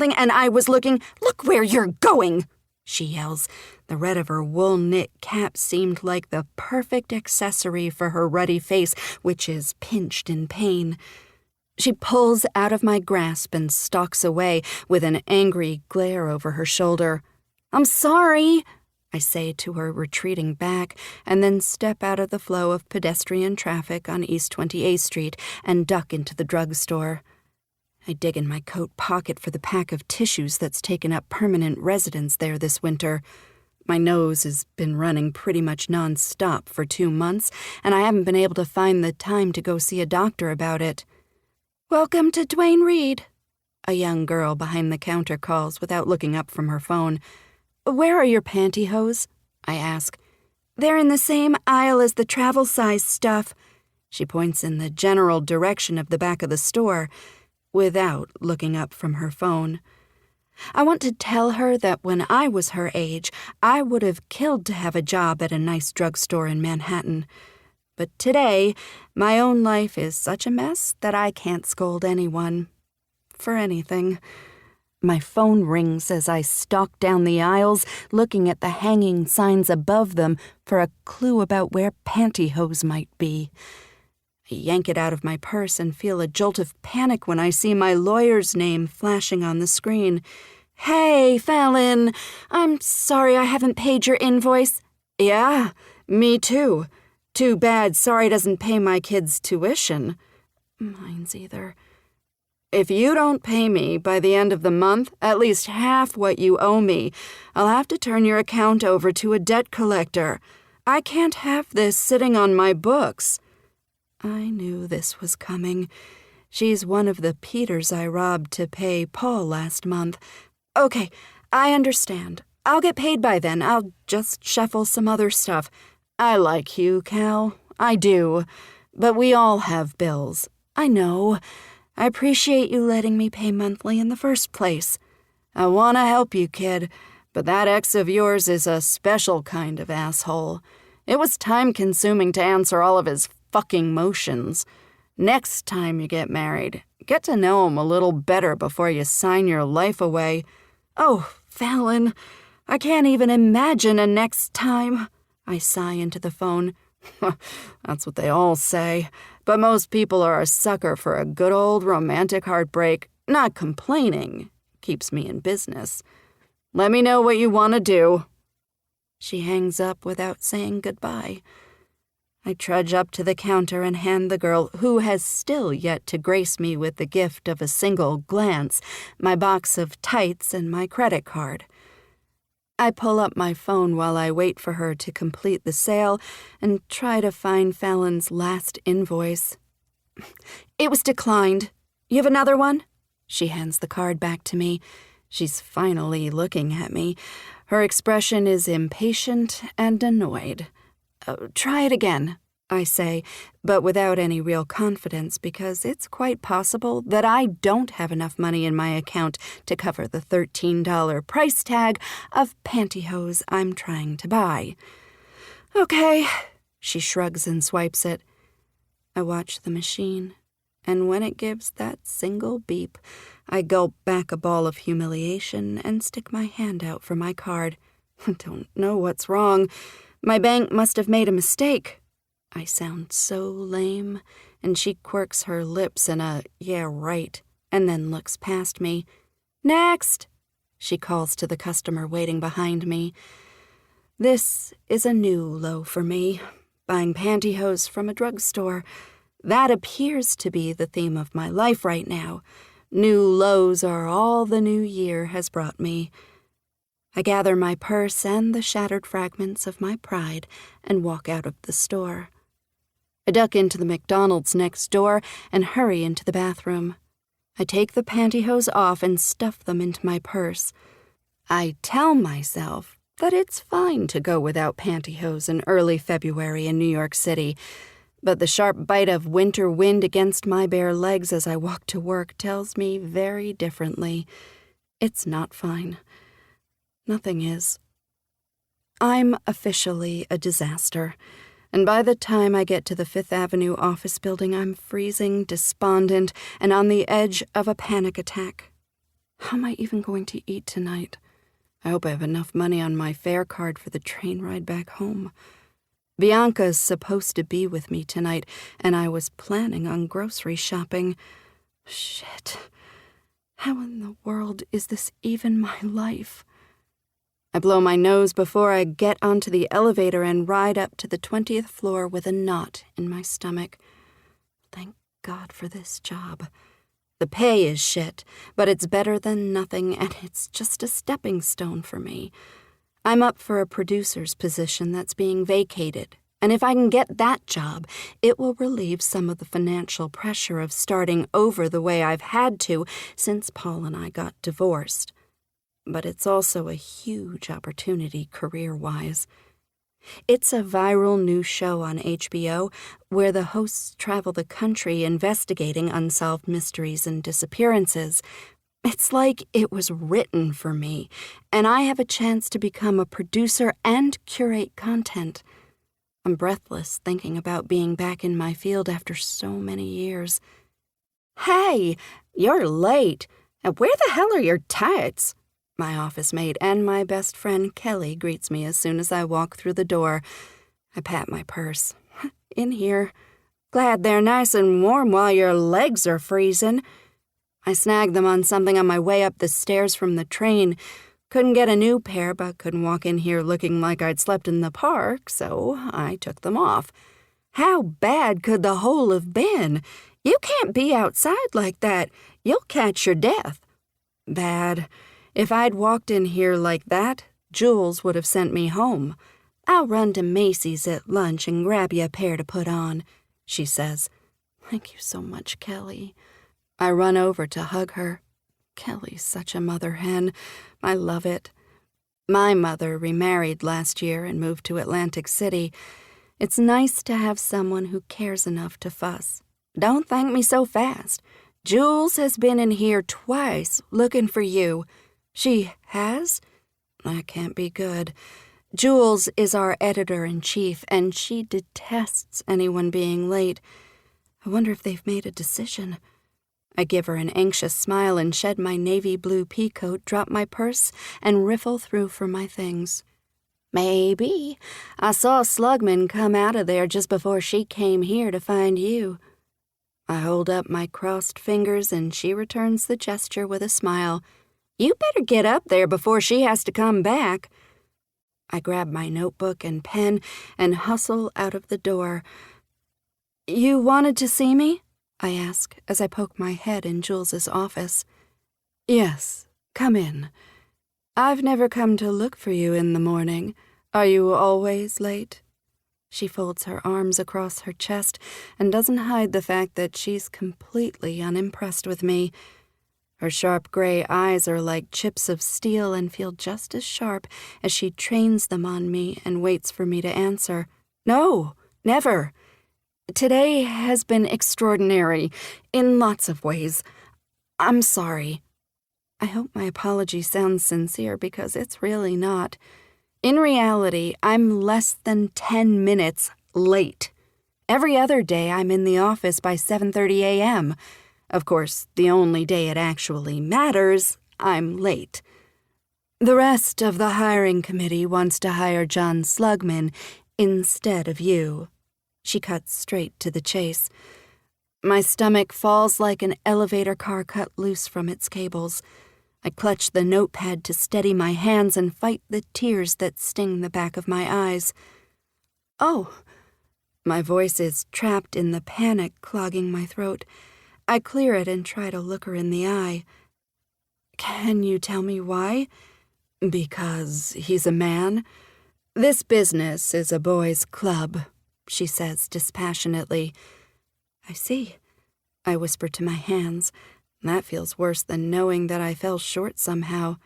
and I was looking. Look where you're going, she yells. The red of her wool knit cap seemed like the perfect accessory for her ruddy face, which is pinched in pain. She pulls out of my grasp and stalks away with an angry glare over her shoulder. I'm sorry, I say to her, retreating back, and then step out of the flow of pedestrian traffic on East 28th Street and duck into the drugstore. I dig in my coat pocket for the pack of tissues that's taken up permanent residence there this winter. My nose has been running pretty much non-stop for 2 months, and I haven't been able to find the time to go see a doctor about it. Welcome to Duane Reade, a young girl behind the counter calls without looking up from her phone. Where are your pantyhose? I ask. They're in the same aisle as the travel-size stuff. She points in the general direction of the back of the store, without looking up from her phone. I want to tell her that when I was her age, I would have killed to have a job at a nice drugstore in Manhattan. But today, my own life is such a mess that I can't scold anyone. For anything. My phone rings as I stalk down the aisles, looking at the hanging signs above them for a clue about where pantyhose might be. I yank it out of my purse and feel a jolt of panic when I see my lawyer's name flashing on the screen. Hey, Fallon, I'm sorry I haven't paid your invoice. Yeah, me too. Too bad Sorry doesn't pay my kids' tuition. Mine's either. If you don't pay me by the end of the month, at least half what you owe me, I'll have to turn your account over to a debt collector. I can't have this sitting on my books. I knew this was coming. She's one of the Peters I robbed to pay Paul last month. Okay, I understand. I'll get paid by then. I'll just shuffle some other stuff. I like you, Cal. I do. But we all have bills. I know. I appreciate you letting me pay monthly in the first place. I want to help you, kid, but that ex of yours is a special kind of asshole. It was time-consuming to answer all of his fucking motions. Next time you get married, get to know him a little better before you sign your life away. Oh, Fallon, I can't even imagine a next time. I sigh into the phone. That's what they all say. But most people are a sucker for a good old romantic heartbreak. Not complaining keeps me in business. Let me know what you want to do. She hangs up without saying goodbye. I trudge up to the counter and hand the girl, who has still yet to grace me with the gift of a single glance, my box of tights and my credit card. I pull up my phone while I wait for her to complete the sale and try to find Fallon's last invoice. It was declined. You have another one? She hands the card back to me. She's finally looking at me. Her expression is impatient and annoyed. Try it again, I say, but without any real confidence because it's quite possible that I don't have enough money in my account to cover the $13 price tag of pantyhose I'm trying to buy. Okay, she shrugs and swipes it. I watch the machine, and when it gives that single beep, I gulp back a ball of humiliation and stick my hand out for my card. Don't know what's wrong. My bank must have made a mistake. I sound so lame, and she quirks her lips in a, yeah, right, and then looks past me. Next, she calls to the customer waiting behind me. This is a new low for me, buying pantyhose from a drugstore. That appears to be the theme of my life right now. New lows are all the new year has brought me. I gather my purse and the shattered fragments of my pride and walk out of the store. I duck into the McDonald's next door and hurry into the bathroom. I take the pantyhose off and stuff them into my purse. I tell myself that it's fine to go without pantyhose in early February in New York City, but the sharp bite of winter wind against my bare legs as I walk to work tells me very differently. It's not fine. Nothing is. I'm officially a disaster, and by the time I get to the Fifth Avenue office building, I'm freezing, despondent, and on the edge of a panic attack. How am I even going to eat tonight? I hope I have enough money on my fare card for the train ride back home. Bianca's supposed to be with me tonight, and I was planning on grocery shopping. Shit. How in the world is this even my life? I blow my nose before I get onto the elevator and ride up to the 20th floor with a knot in my stomach. Thank God for this job. The pay is shit, but it's better than nothing, and it's just a stepping stone for me. I'm up for a producer's position that's being vacated, and if I can get that job, it will relieve some of the financial pressure of starting over the way I've had to since Paul and I got divorced. But it's also a huge opportunity career-wise. It's a viral new show on HBO where the hosts travel the country investigating unsolved mysteries and disappearances. It's like it was written for me, and I have a chance to become a producer and curate content. I'm breathless thinking about being back in my field after so many years. Hey, you're late. Where the hell are your tights? My office mate and my best friend Kelly greets me as soon as I walk through the door. I pat my purse. In here. Glad they're nice and warm while your legs are freezing. I snagged them on something on my way up the stairs from the train. Couldn't get a new pair, but couldn't walk in here looking like I'd slept in the park, so I took them off. How bad could the hole have been? You can't be outside like that. You'll catch your death. Bad. If I'd walked in here like that, Jules would have sent me home. I'll run to Macy's at lunch and grab you a pair to put on, she says. Thank you so much, Kelly. I run over to hug her. Kelly's such a mother hen. I love it. My mother remarried last year and moved to Atlantic City. It's nice to have someone who cares enough to fuss. Don't thank me so fast. Jules has been in here twice looking for you. She has? That can't be good. Jules is our editor-in-chief, and she detests anyone being late. I wonder if they've made a decision. I give her an anxious smile and shed my navy blue peacoat, drop my purse, and riffle through for my things. Maybe. I saw Slugman come out of there just before she came here to find you. I hold up my crossed fingers, and she returns the gesture with a smile. You better get up there before she has to come back. I grab my notebook and pen and hustle out of the door. You wanted to see me? I ask as I poke my head in Jules's office. Yes, come in. I've never come to look for you in the morning. Are you always late? She folds her arms across her chest and doesn't hide the fact that she's completely unimpressed with me. Her sharp gray eyes are like chips of steel and feel just as sharp as she trains them on me and waits for me to answer. No, never. Today has been extraordinary, in lots of ways. I'm sorry. I hope my apology sounds sincere because it's really not. In reality, I'm less than 10 minutes late. Every other day I'm in the office by 7:30 a.m., Of course, the only day it actually matters, I'm late. The rest of the hiring committee wants to hire John Slugman instead of you. She cuts straight to the chase. My stomach falls like an elevator car cut loose from its cables. I clutch the notepad to steady my hands and fight the tears that sting the back of my eyes. Oh, my voice is trapped in the panic clogging my throat. I clear it and try to look her in the eye. Can you tell me why? Because he's a man? This business is a boys' club, she says dispassionately. I see, I whisper to my hands. That feels worse than knowing that I fell short somehow.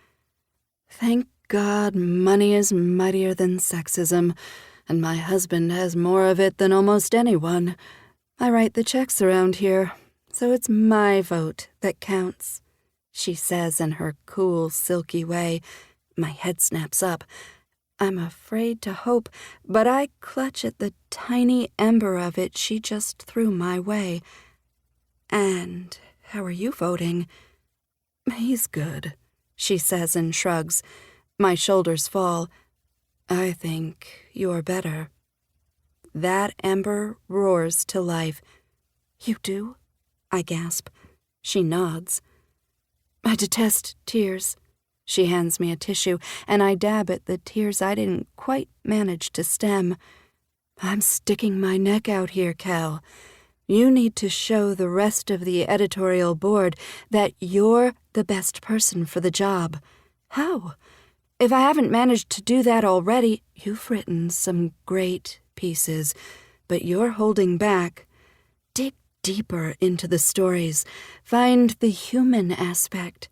Thank God money is mightier than sexism, and my husband has more of it than almost anyone. I write the checks around here, so it's my vote that counts, she says in her cool, silky way. My head snaps up. I'm afraid to hope, but I clutch at the tiny ember of it she just threw my way. And how are you voting? He's good, she says and shrugs. My shoulders fall. I think you're better. That ember roars to life. You do? I gasp. She nods. I detest tears. She hands me a tissue, and I dab at the tears I didn't quite manage to stem. I'm sticking my neck out here, Cal. You need to show the rest of the editorial board that you're the best person for the job. How? If I haven't managed to do that already, you've written some great pieces, but you're holding back. Dig deeper into the stories. Find the human aspect.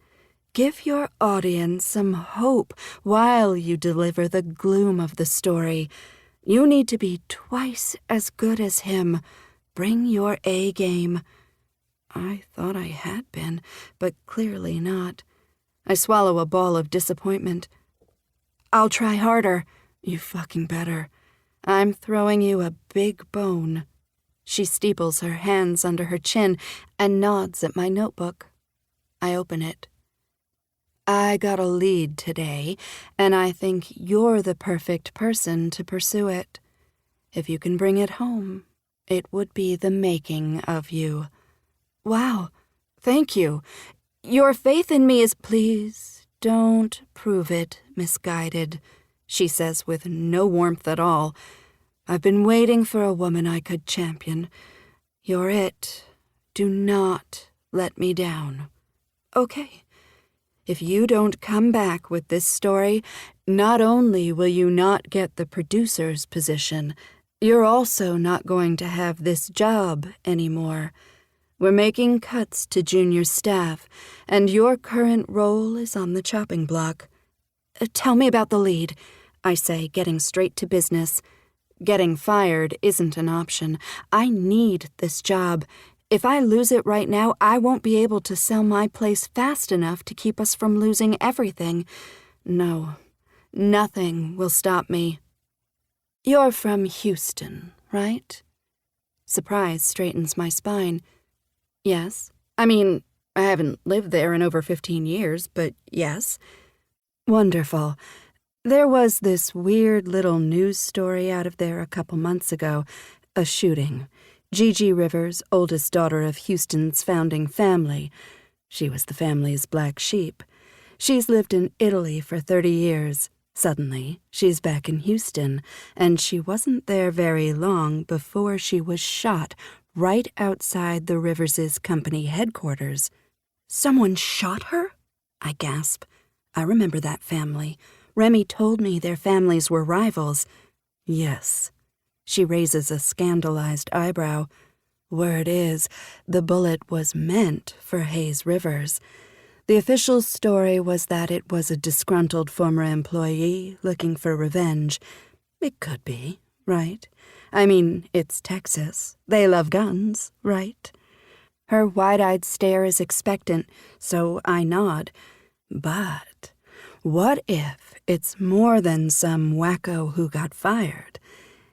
Give your audience some hope while you deliver the gloom of the story. You need to be twice as good as him. Bring your A game. I thought I had been, but clearly not. I swallow a ball of disappointment. I'll try harder. You fucking better. I'm throwing you a big bone. She steeples her hands under her chin and nods at my notebook. I open it. I got a lead today, and I think you're the perfect person to pursue it. If you can bring it home, it would be the making of you. Wow, thank you. Your faith in me is— Please don't prove it misguided, she says with no warmth at all. I've been waiting for a woman I could champion. You're it. Do not let me down. Okay. If you don't come back with this story, not only will you not get the producer's position, you're also not going to have this job anymore. We're making cuts to junior staff, and your current role is on the chopping block. Tell me about the lead, I say, getting straight to business. Getting fired isn't an option. I need this job. If I lose it right now, I won't be able to sell my place fast enough to keep us from losing everything. No, nothing will stop me. You're from Houston, right? Surprise straightens my spine. Yes. I mean, I haven't lived there in over 15 years, but yes. Wonderful. There was this weird little news story out of there a couple months ago. A shooting. Gigi Rivers, oldest daughter of Houston's founding family. She was the family's black sheep. She's lived in Italy for 30 years. Suddenly, she's back in Houston, and she wasn't there very long before she was shot right outside the Rivers' company headquarters. Someone shot her? I gasp. I remember that family. Remy told me their families were rivals. Yes. She raises a scandalized eyebrow. Word is, the bullet was meant for Hayes Rivers. The official story was that it was a disgruntled former employee looking for revenge. It could be, right? I mean, it's Texas. They love guns, right? Her wide-eyed stare is expectant, so I nod. But what if it's more than some wacko who got fired?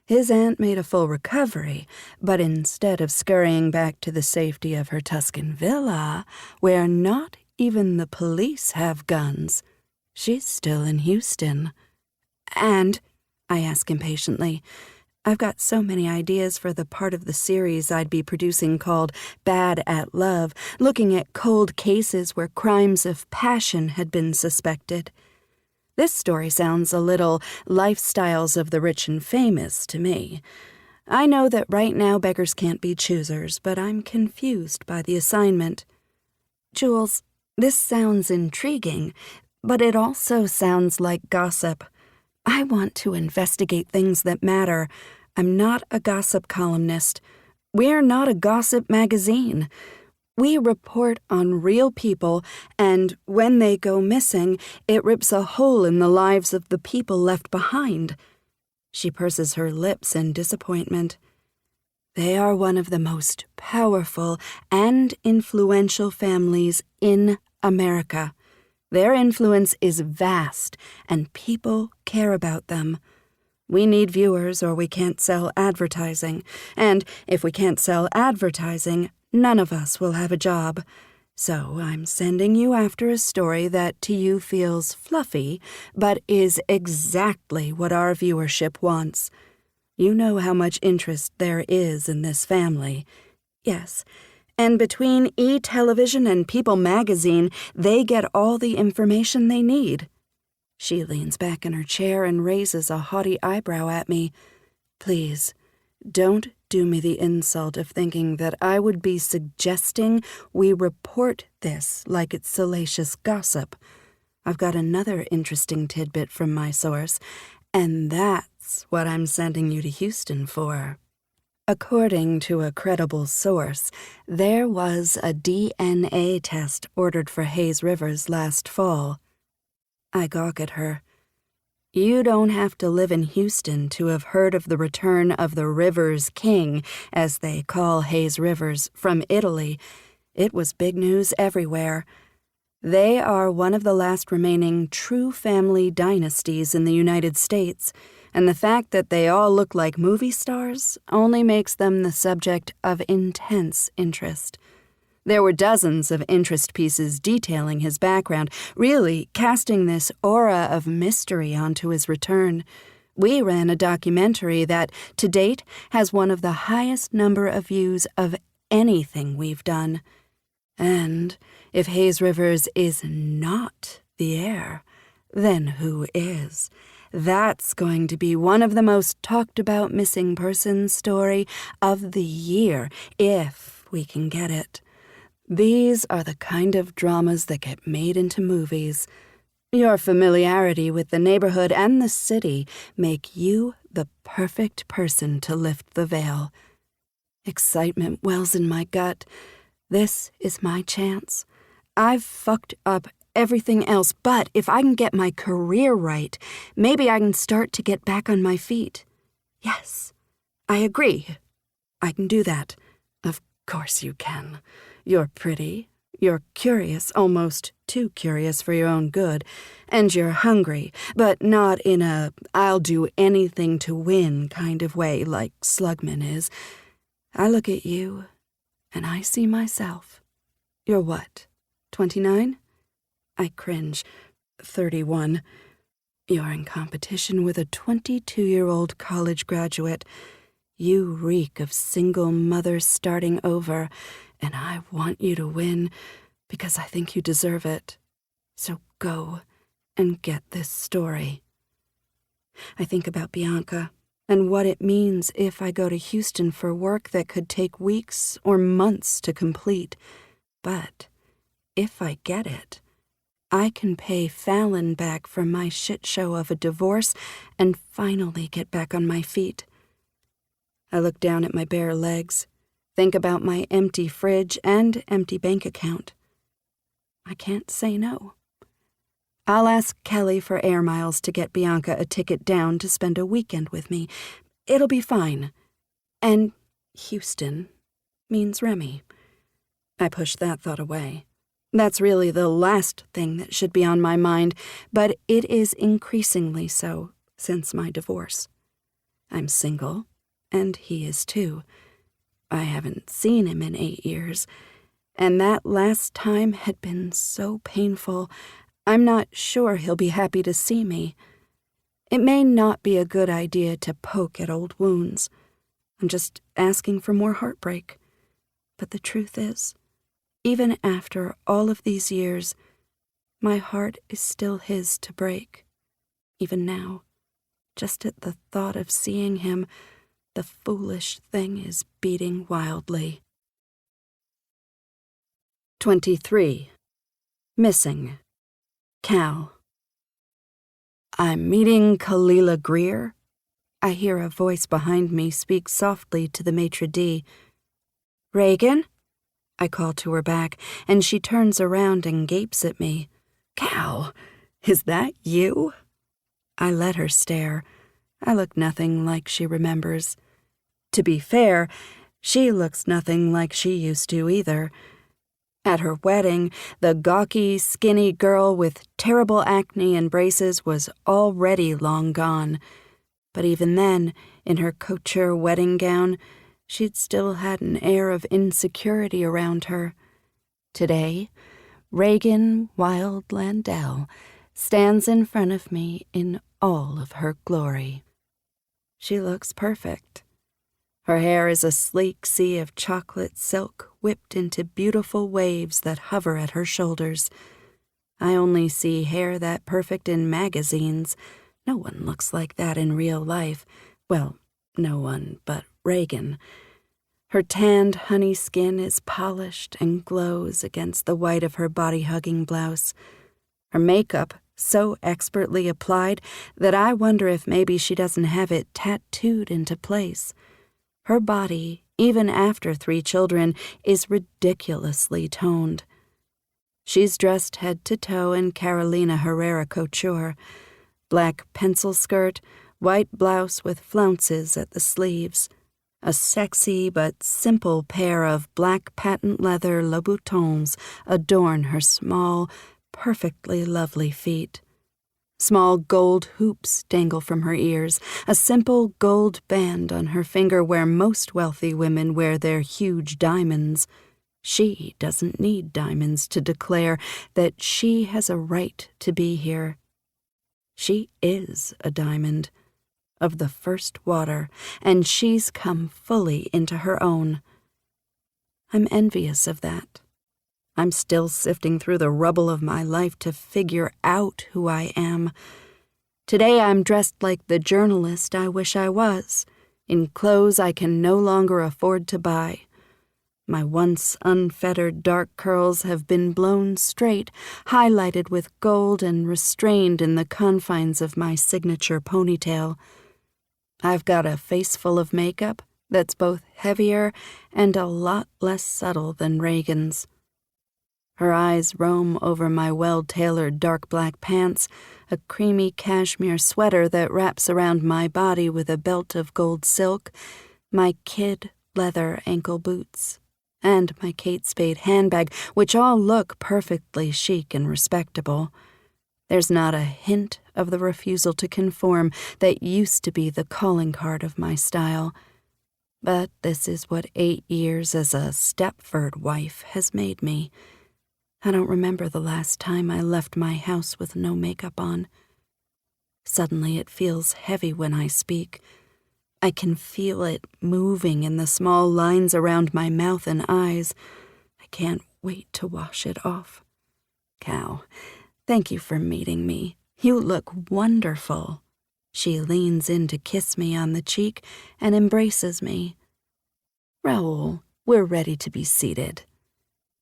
His aunt made a full recovery, but instead of scurrying back to the safety of her Tuscan villa, where not even the police have guns, she's still in Houston. And, I ask impatiently, I've got so many ideas for the part of the series I'd be producing called Bad at Love, looking at cold cases where crimes of passion had been suspected. This story sounds a little Lifestyles of the Rich and Famous to me. I know that right now beggars can't be choosers, but I'm confused by the assignment. Jules, this sounds intriguing, but it also sounds like gossip. I want to investigate things that matter. I'm not a gossip columnist. We're not a gossip magazine. We report on real people, and when they go missing, it rips a hole in the lives of the people left behind. She purses her lips in disappointment. They are one of the most powerful and influential families in America. Their influence is vast, and people care about them. We need viewers or we can't sell advertising, and if we can't sell advertising, none of us will have a job. So I'm sending you after a story that to you feels fluffy, but is exactly what our viewership wants. You know how much interest there is in this family. Yes, and between E-Television and People magazine, they get all the information they need. She leans back in her chair and raises a haughty eyebrow at me. Please, don't do me the insult of thinking that I would be suggesting we report this like it's salacious gossip. I've got another interesting tidbit from my source, and that's what I'm sending you to Houston for. According to a credible source, there was a DNA test ordered for Hayes Rivers last fall. I gawk at her. You don't have to live in Houston to have heard of the return of the Rivers King, as they call Hayes Rivers, from Italy. It was big news everywhere. They are one of the last remaining true family dynasties in the United States, and the fact that they all look like movie stars only makes them the subject of intense interest. There were dozens of interest pieces detailing his background, really casting this aura of mystery onto his return. We ran a documentary that, to date, has one of the highest number of views of anything we've done. And if Hayes Rivers is not the heir, then who is? That's going to be one of the most talked about missing persons story of the year, if we can get it. These are the kind of dramas that get made into movies. Your familiarity with the neighborhood and the city make you the perfect person to lift the veil. Excitement wells in my gut. This is my chance. I've fucked up everything else, but if I can get my career right, maybe I can start to get back on my feet. Yes, I agree. I can do that. Of course you can. You're pretty, you're curious, almost too curious for your own good, and you're hungry, but not in a I'll do anything to win kind of way like Slugman is. I look at you, and I see myself. You're what, 29? I cringe. 31. You're in competition with a 22-year-old college graduate. You reek of single mother starting over, and I want you to win because I think you deserve it. So go and get this story. I think about Bianca and what it means if I go to Houston for work that could take weeks or months to complete. But if I get it, I can pay Fallon back for my shit show of a divorce and finally get back on my feet. I look down at my bare legs, think about my empty fridge and empty bank account. I can't say no. I'll ask Kelly for air miles to get Bianca a ticket down to spend a weekend with me. It'll be fine. And Houston means Remy. I push that thought away. That's really the last thing that should be on my mind, but it is increasingly so since my divorce. I'm single, and he is too. I haven't seen him in 8 years, and that last time had been so painful, I'm not sure he'll be happy to see me. It may not be a good idea to poke at old wounds. I'm just asking for more heartbreak. But the truth is, even after all of these years, my heart is still his to break. Even now, just at the thought of seeing him, the foolish thing is beating wildly. 23. Missing. Cal. I'm meeting Kalila Greer. I hear a voice behind me speak softly to the maitre d'. Reagan? I call to her back, and she turns around and gapes at me. Cal, is that you? I let her stare. I look nothing like she remembers. To be fair, she looks nothing like she used to either. At her wedding, the gawky, skinny girl with terrible acne and braces was already long gone. But even then, in her couture wedding gown, she'd still had an air of insecurity around her. Today, Reagan Wilde Landell stands in front of me in all of her glory. She looks perfect. Her hair is a sleek sea of chocolate silk whipped into beautiful waves that hover at her shoulders. I only see hair that perfect in magazines. No one looks like that in real life. Well, no one but Reagan. Her tanned honey skin is polished and glows against the white of her body-hugging blouse. Her makeup so expertly applied that I wonder if maybe she doesn't have it tattooed into place. Her body, even after 3 children, is ridiculously toned. She's dressed head to toe in Carolina Herrera couture, black pencil skirt, white blouse with flounces at the sleeves. A sexy but simple pair of black patent leather Louboutins adorn her small, perfectly lovely feet. Small gold hoops dangle from her ears, a simple gold band on her finger where most wealthy women wear their huge diamonds. She doesn't need diamonds to declare that she has a right to be here. She is a diamond, of the first water, and she's come fully into her own. I'm envious of that. I'm still sifting through the rubble of my life to figure out who I am. Today I'm dressed like the journalist I wish I was, in clothes I can no longer afford to buy. My once unfettered dark curls have been blown straight, highlighted with gold and restrained in the confines of my signature ponytail. I've got a face full of makeup that's both heavier and a lot less subtle than Reagan's. Her eyes roam over my well-tailored dark black pants, a creamy cashmere sweater that wraps around my body with a belt of gold silk, my kid leather ankle boots, and my Kate Spade handbag, which all look perfectly chic and respectable. There's not a hint of the refusal to conform that used to be the calling card of my style. But this is what 8 years as a Stepford wife has made me. I don't remember the last time I left my house with no makeup on. Suddenly it feels heavy when I speak. I can feel it moving in the small lines around my mouth and eyes. I can't wait to wash it off. Cal, thank you for meeting me. You look wonderful. She leans in to kiss me on the cheek and embraces me. Raoul, we're ready to be seated.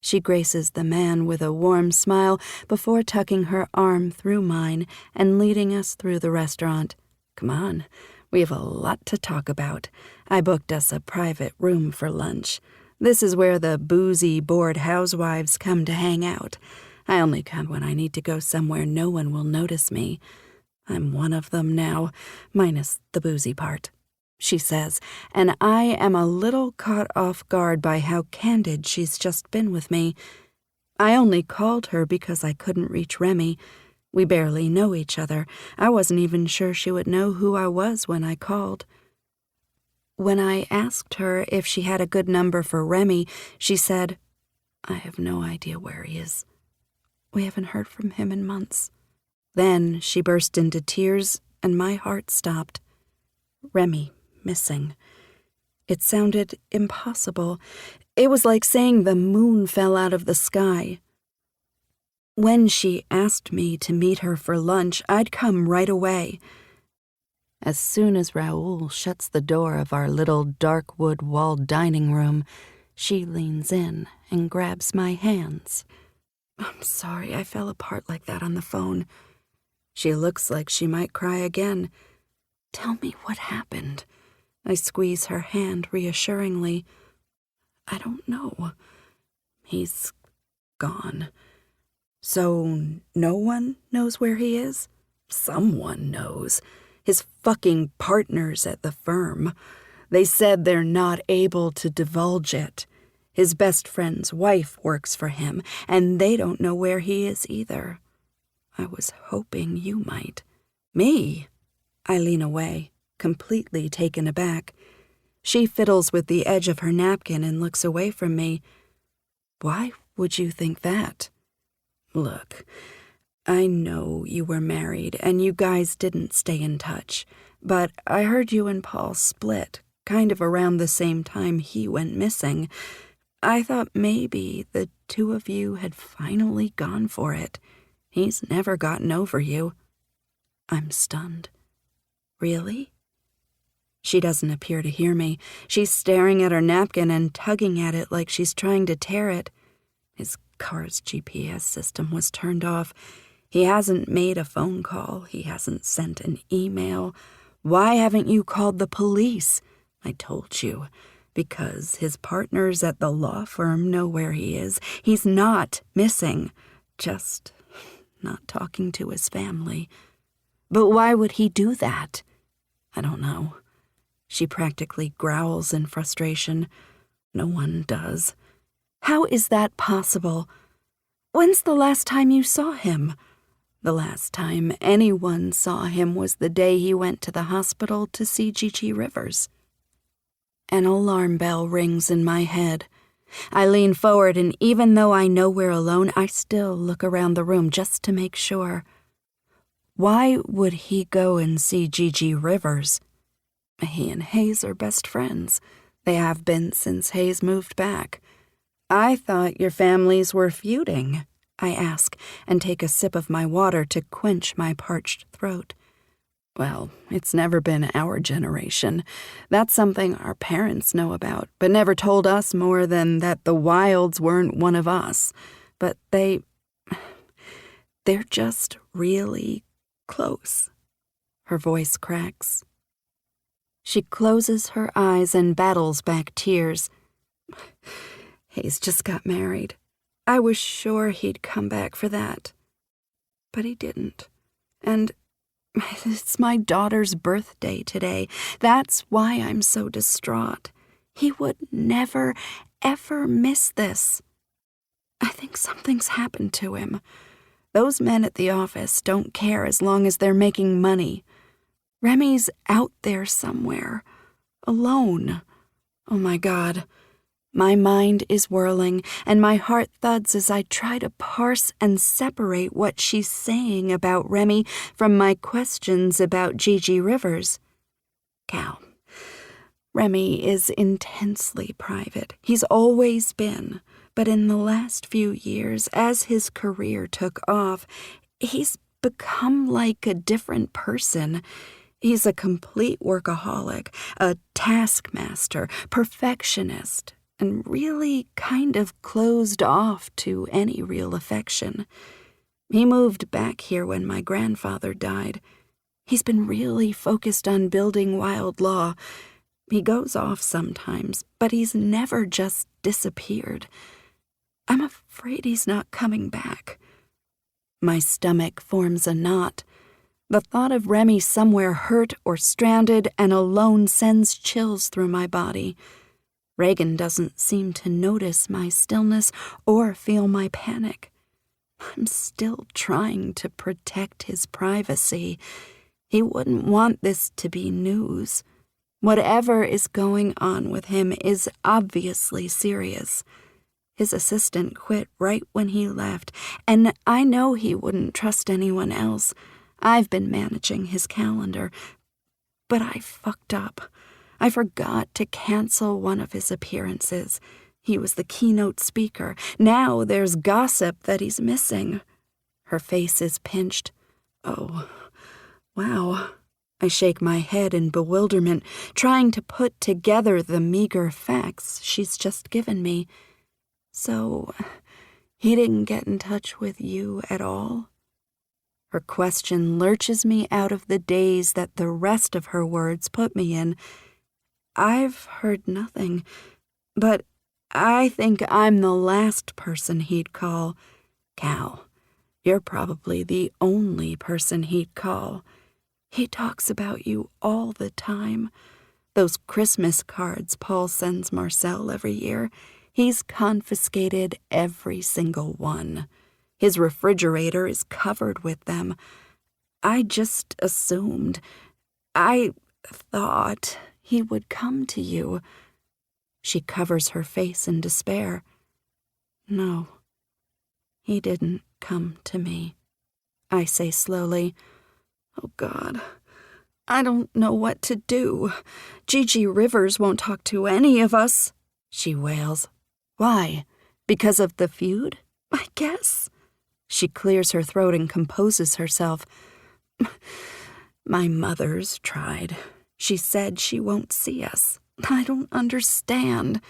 She graces the man with a warm smile before tucking her arm through mine and leading us through the restaurant. Come on, we have a lot to talk about. I booked us a private room for lunch. This is where the boozy, bored housewives come to hang out. I only come when I need to go somewhere no one will notice me. I'm one of them now, minus the boozy part, she says, and I am a little caught off guard by how candid she's just been with me. I only called her because I couldn't reach Remy. We barely know each other. I wasn't even sure she would know who I was when I called. When I asked her if she had a good number for Remy, she said, I have no idea where he is. We haven't heard from him in months. Then she burst into tears, and my heart stopped. Remy missing. It sounded impossible. It was like saying the moon fell out of the sky. When she asked me to meet her for lunch, I'd come right away. As soon as Raoul shuts the door of our little dark wood walled dining room, she leans in and grabs my hands. I'm sorry I fell apart like that on the phone. She looks like she might cry again. Tell me what happened. I squeeze her hand reassuringly. I don't know. He's gone. So no one knows where he is? Someone knows. His fucking partners at the firm. They said they're not able to divulge it. His best friend's wife works for him, and they don't know where he is either. I was hoping you might. Me? I lean away, completely taken aback. She fiddles with the edge of her napkin and looks away from me. Why would you think that? Look, I know you were married and you guys didn't stay in touch, but I heard you and Paul split, kind of around the same time he went missing. I thought maybe the two of you had finally gone for it. He's never gotten over you. I'm stunned. Really? She doesn't appear to hear me. She's staring at her napkin and tugging at it like she's trying to tear it. His car's GPS system was turned off. He hasn't made a phone call. He hasn't sent an email. Why haven't you called the police? I told you. Because his partners at the law firm know where he is. He's not missing. Just not talking to his family. But why would he do that? I don't know. She practically growls in frustration. No one does. How is that possible? When's the last time you saw him? The last time anyone saw him was the day he went to the hospital to see Gigi Rivers. An alarm bell rings in my head. I lean forward, and even though I know we're alone, I still look around the room just to make sure. Why would he go and see Gigi Rivers? He and Hayes are best friends. They have been since Hayes moved back. I thought your families were feuding, I ask, and take a sip of my water to quench my parched throat. Well, it's never been our generation. That's something our parents know about, but never told us more than that the Wildes weren't one of us. But they're just really close. Her voice cracks. She closes her eyes and battles back tears. Hayes just got married. I was sure he'd come back for that. But he didn't. And it's my daughter's birthday today. That's why I'm so distraught. He would never, ever miss this. I think something's happened to him. Those men at the office don't care as long as they're making money. Remy's out there somewhere, alone. Oh my God. My mind is whirling, and my heart thuds as I try to parse and separate what she's saying about Remy from my questions about Gigi Rivers. Cal, Remy is intensely private. He's always been, but in the last few years, as his career took off, he's become like a different person. He's a complete workaholic, a taskmaster, perfectionist, and really kind of closed off to any real affection. He moved back here when my grandfather died. He's been really focused on building Wilde Law. He goes off sometimes, but he's never just disappeared. I'm afraid he's not coming back. My stomach forms a knot. The thought of Remy somewhere hurt or stranded and alone sends chills through my body. Reagan doesn't seem to notice my stillness or feel my panic. I'm still trying to protect his privacy. He wouldn't want this to be news. Whatever is going on with him is obviously serious. His assistant quit right when he left, and I know he wouldn't trust anyone else. I've been managing his calendar, but I fucked up. I forgot to cancel one of his appearances. He was the keynote speaker. Now there's gossip that he's missing. Her face is pinched. Oh, wow. I shake my head in bewilderment, trying to put together the meager facts she's just given me. So, he didn't get in touch with you at all? Her question lurches me out of the daze that the rest of her words put me in. I've heard nothing, but I think I'm the last person he'd call. Cal, you're probably the only person he'd call. He talks about you all the time. Those Christmas cards Paul sends Marcel every year, he's confiscated every single one. His refrigerator is covered with them. I just assumed. I thought he would come to you. She covers her face in despair. No, He didn't come to me. I say slowly, "Oh, God, I don't know what to do. Gigi Rivers won't talk to any of us," she wails. "Why? Because of the feud, I guess?" She clears her throat and composes herself. "My mother's tried. She said she won't see us. I don't understand.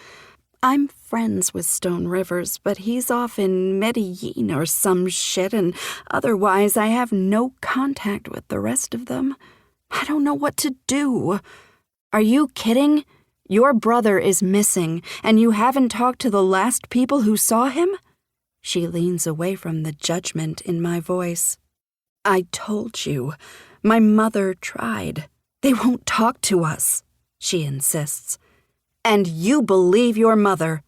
I'm friends with Stone Rivers, but he's off in Medellin or some shit, and otherwise I have no contact with the rest of them. I don't know what to do." "Are you kidding? Your brother is missing, and you haven't talked to the last people who saw him?" She leans away from the judgment in my voice. "I told you. My mother tried. They won't talk to us," she insists. "And you believe your mother?"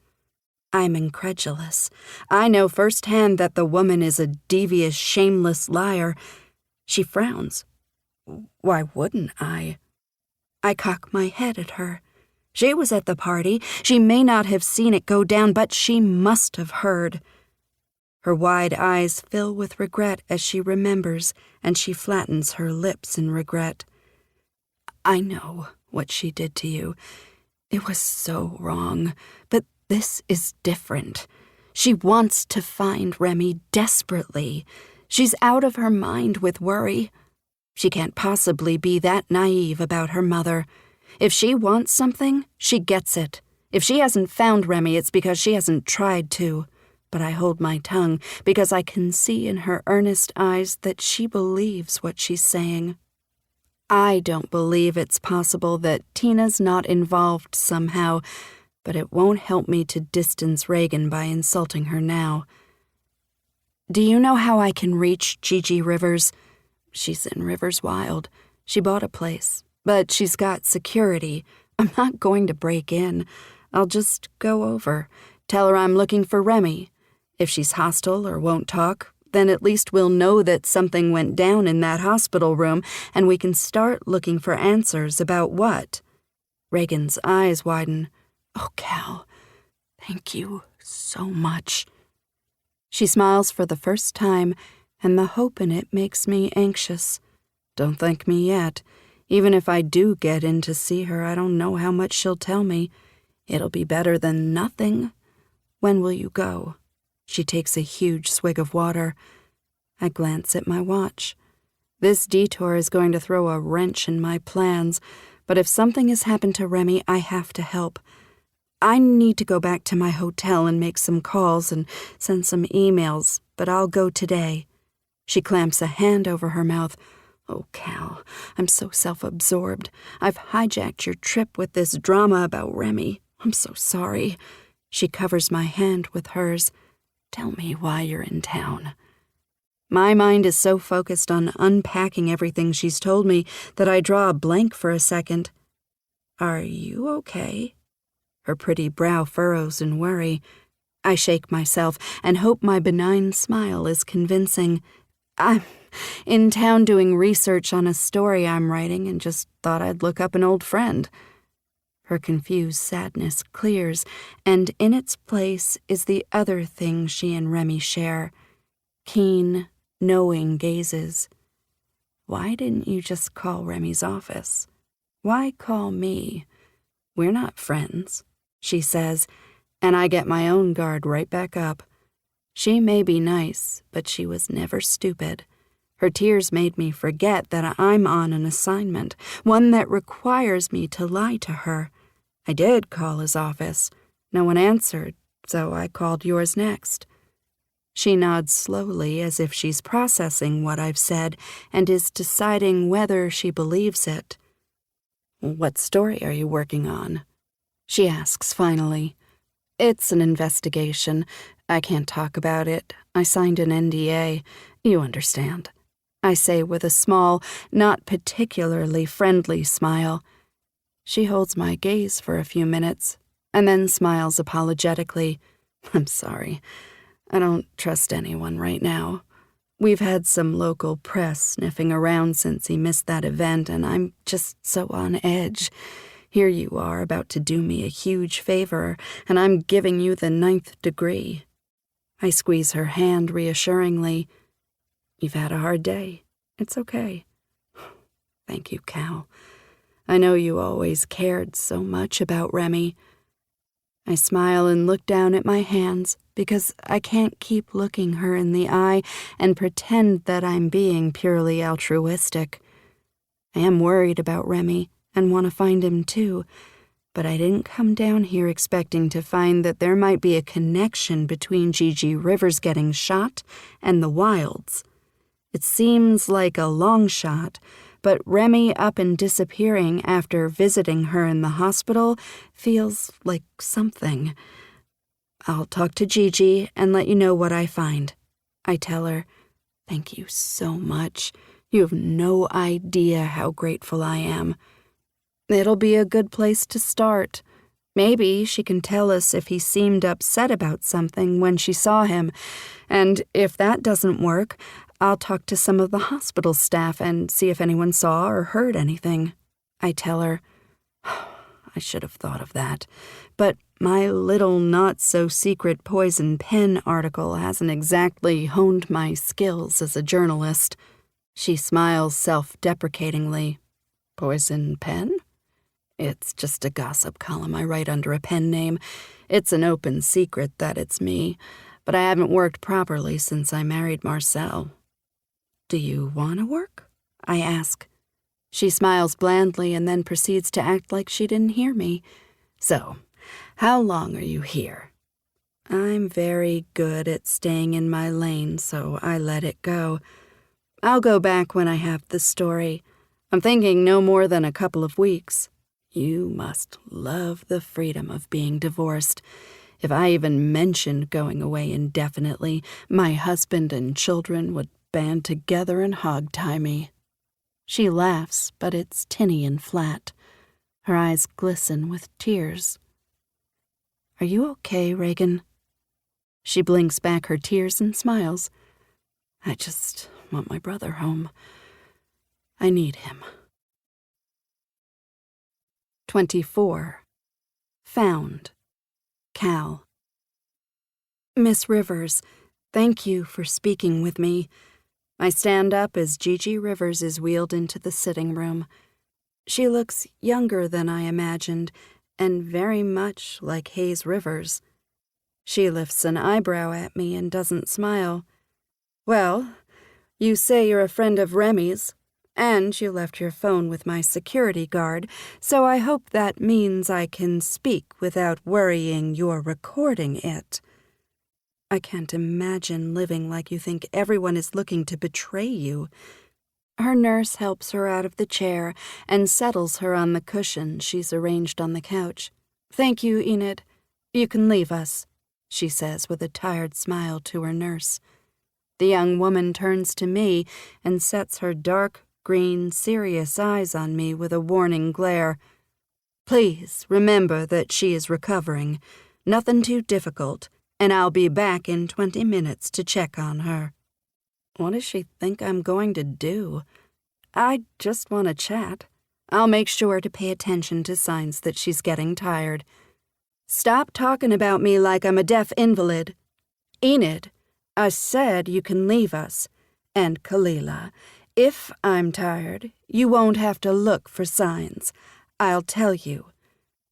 I'm incredulous. I know firsthand that the woman is a devious, shameless liar. She frowns. "Why wouldn't I?" I cock my head at her. She was at the party. She may not have seen it go down, but she must have heard. Her wide eyes fill with regret as she remembers, and she flattens her lips in regret. "I know what she did to you. It was so wrong, but this is different. She wants to find Remy desperately. She's out of her mind with worry. She can't possibly be that naive about her mother. If she wants something, she gets it. If she hasn't found Remy, it's because she hasn't tried to. But I hold my tongue because I can see in her earnest eyes that she believes what she's saying. I don't believe it's possible that Tina's not involved somehow, but it won't help me to distance Reagan by insulting her now. "Do you know how I can reach Gigi Rivers?" "She's in Rivers Wilde. She bought a place, but she's got security. I'm not going to break in. I'll just go over, tell her I'm looking for Remy. If she's hostile or won't talk, then at least we'll know that something went down in that hospital room, and we can start looking for answers about what." Reagan's eyes widen. "Oh, Cal, thank you so much." She smiles for the first time, and the hope in it makes me anxious. Don't thank me yet. Even if I do get in to see her, I don't know how much she'll tell me. It'll be better than nothing. "When will you go?" She takes a huge swig of water. I glance at my watch. This detour is going to throw a wrench in my plans, but if something has happened to Remy, I have to help. I need to go back to my hotel and make some calls and send some emails, but I'll go today. She clamps a hand over her mouth. "Oh, Cal, I'm so self-absorbed. I've hijacked your trip with this drama about Remy. I'm so sorry." She covers my hand with hers. "Tell me why you're in town." My mind is so focused on unpacking everything she's told me that I draw a blank for a second. "Are you okay?" Her pretty brow furrows in worry. I shake myself and hope my benign smile is convincing. "I'm in town doing research on a story I'm writing and just thought I'd look up an old friend." Her confused sadness clears, and in its place is the other thing she and Remy share. Keen, knowing gazes. "Why didn't you just call Remy's office? Why call me? We're not friends," she says, and I get my own guard right back up. She may be nice, but she was never stupid. Her tears made me forget that I'm on an assignment, one that requires me to lie to her. I did call his office. No one answered, so I called yours next. She nods slowly as if she's processing what I've said and is deciding whether she believes it. "What story are you working on?" she asks finally. "It's an investigation. I can't talk about it. I signed an NDA. You understand," I say with a small, not particularly friendly smile. She holds my gaze for a few minutes, and then smiles apologetically. "I'm sorry. I don't trust anyone right now. We've had some local press sniffing around since he missed that event, and I'm just so on edge. Here you are about to do me a huge favor, and I'm giving you the 9th degree." I squeeze her hand reassuringly. You've had a hard day. It's okay. Thank you, Cal. I know you always cared so much about Remy. I smile and look down at my hands because I can't keep looking her in the eye and pretend that I'm being purely altruistic. I am worried about Remy and want to find him too, but I didn't come down here expecting to find that there might be a connection between Gigi Rivers getting shot and the Wildes. It seems like a long shot, but Remy up and disappearing after visiting her in the hospital feels like something. I'll talk to Gigi and let you know what I find. I tell her, thank you so much. You have no idea how grateful I am. It'll be a good place to start. Maybe she can tell us if he seemed upset about something when she saw him, and if that doesn't work, I'll talk to some of the hospital staff and see if anyone saw or heard anything. I tell her, I should have thought of that, but my little not-so-secret poison pen article hasn't exactly honed my skills as a journalist. She smiles self-deprecatingly. Poison pen? It's just a gossip column I write under a pen name. It's an open secret that it's me, but I haven't worked properly since I married Marcel. Do you want to work? I ask. She smiles blandly and then proceeds to act like she didn't hear me. So, how long are you here? I'm very good at staying in my lane, so I let it go. I'll go back when I have the story. I'm thinking no more than a couple of weeks. You must love the freedom of being divorced. If I even mentioned going away indefinitely, my husband and children would band together and hog-tie me. She laughs, but it's tinny and flat. Her eyes glisten with tears. Are you okay, Reagan? She blinks back her tears and smiles. I just want my brother home. I need him. 24. Found. Cal. Miss Rivers, thank you for speaking with me. I stand up as Gigi Rivers is wheeled into the sitting room. She looks younger than I imagined, and very much like Hayes Rivers. She lifts an eyebrow at me and doesn't smile. Well, you say you're a friend of Remy's, and you left your phone with my security guard, so I hope that means I can speak without worrying you're recording it. I can't imagine living like you think everyone is looking to betray you. Her nurse helps her out of the chair and settles her on the cushion she's arranged on the couch. Thank you, Enid. You can leave us, she says with a tired smile to her nurse. The young woman turns to me and sets her dark, green, serious eyes on me with a warning glare. Please remember that she is recovering. Nothing too difficult. And I'll be back in 20 minutes to check on her. What does she think I'm going to do? I just want to chat. I'll make sure to pay attention to signs that she's getting tired. Stop talking about me like I'm a deaf invalid. Enid, I said you can leave us. And Kalila, if I'm tired, you won't have to look for signs. I'll tell you.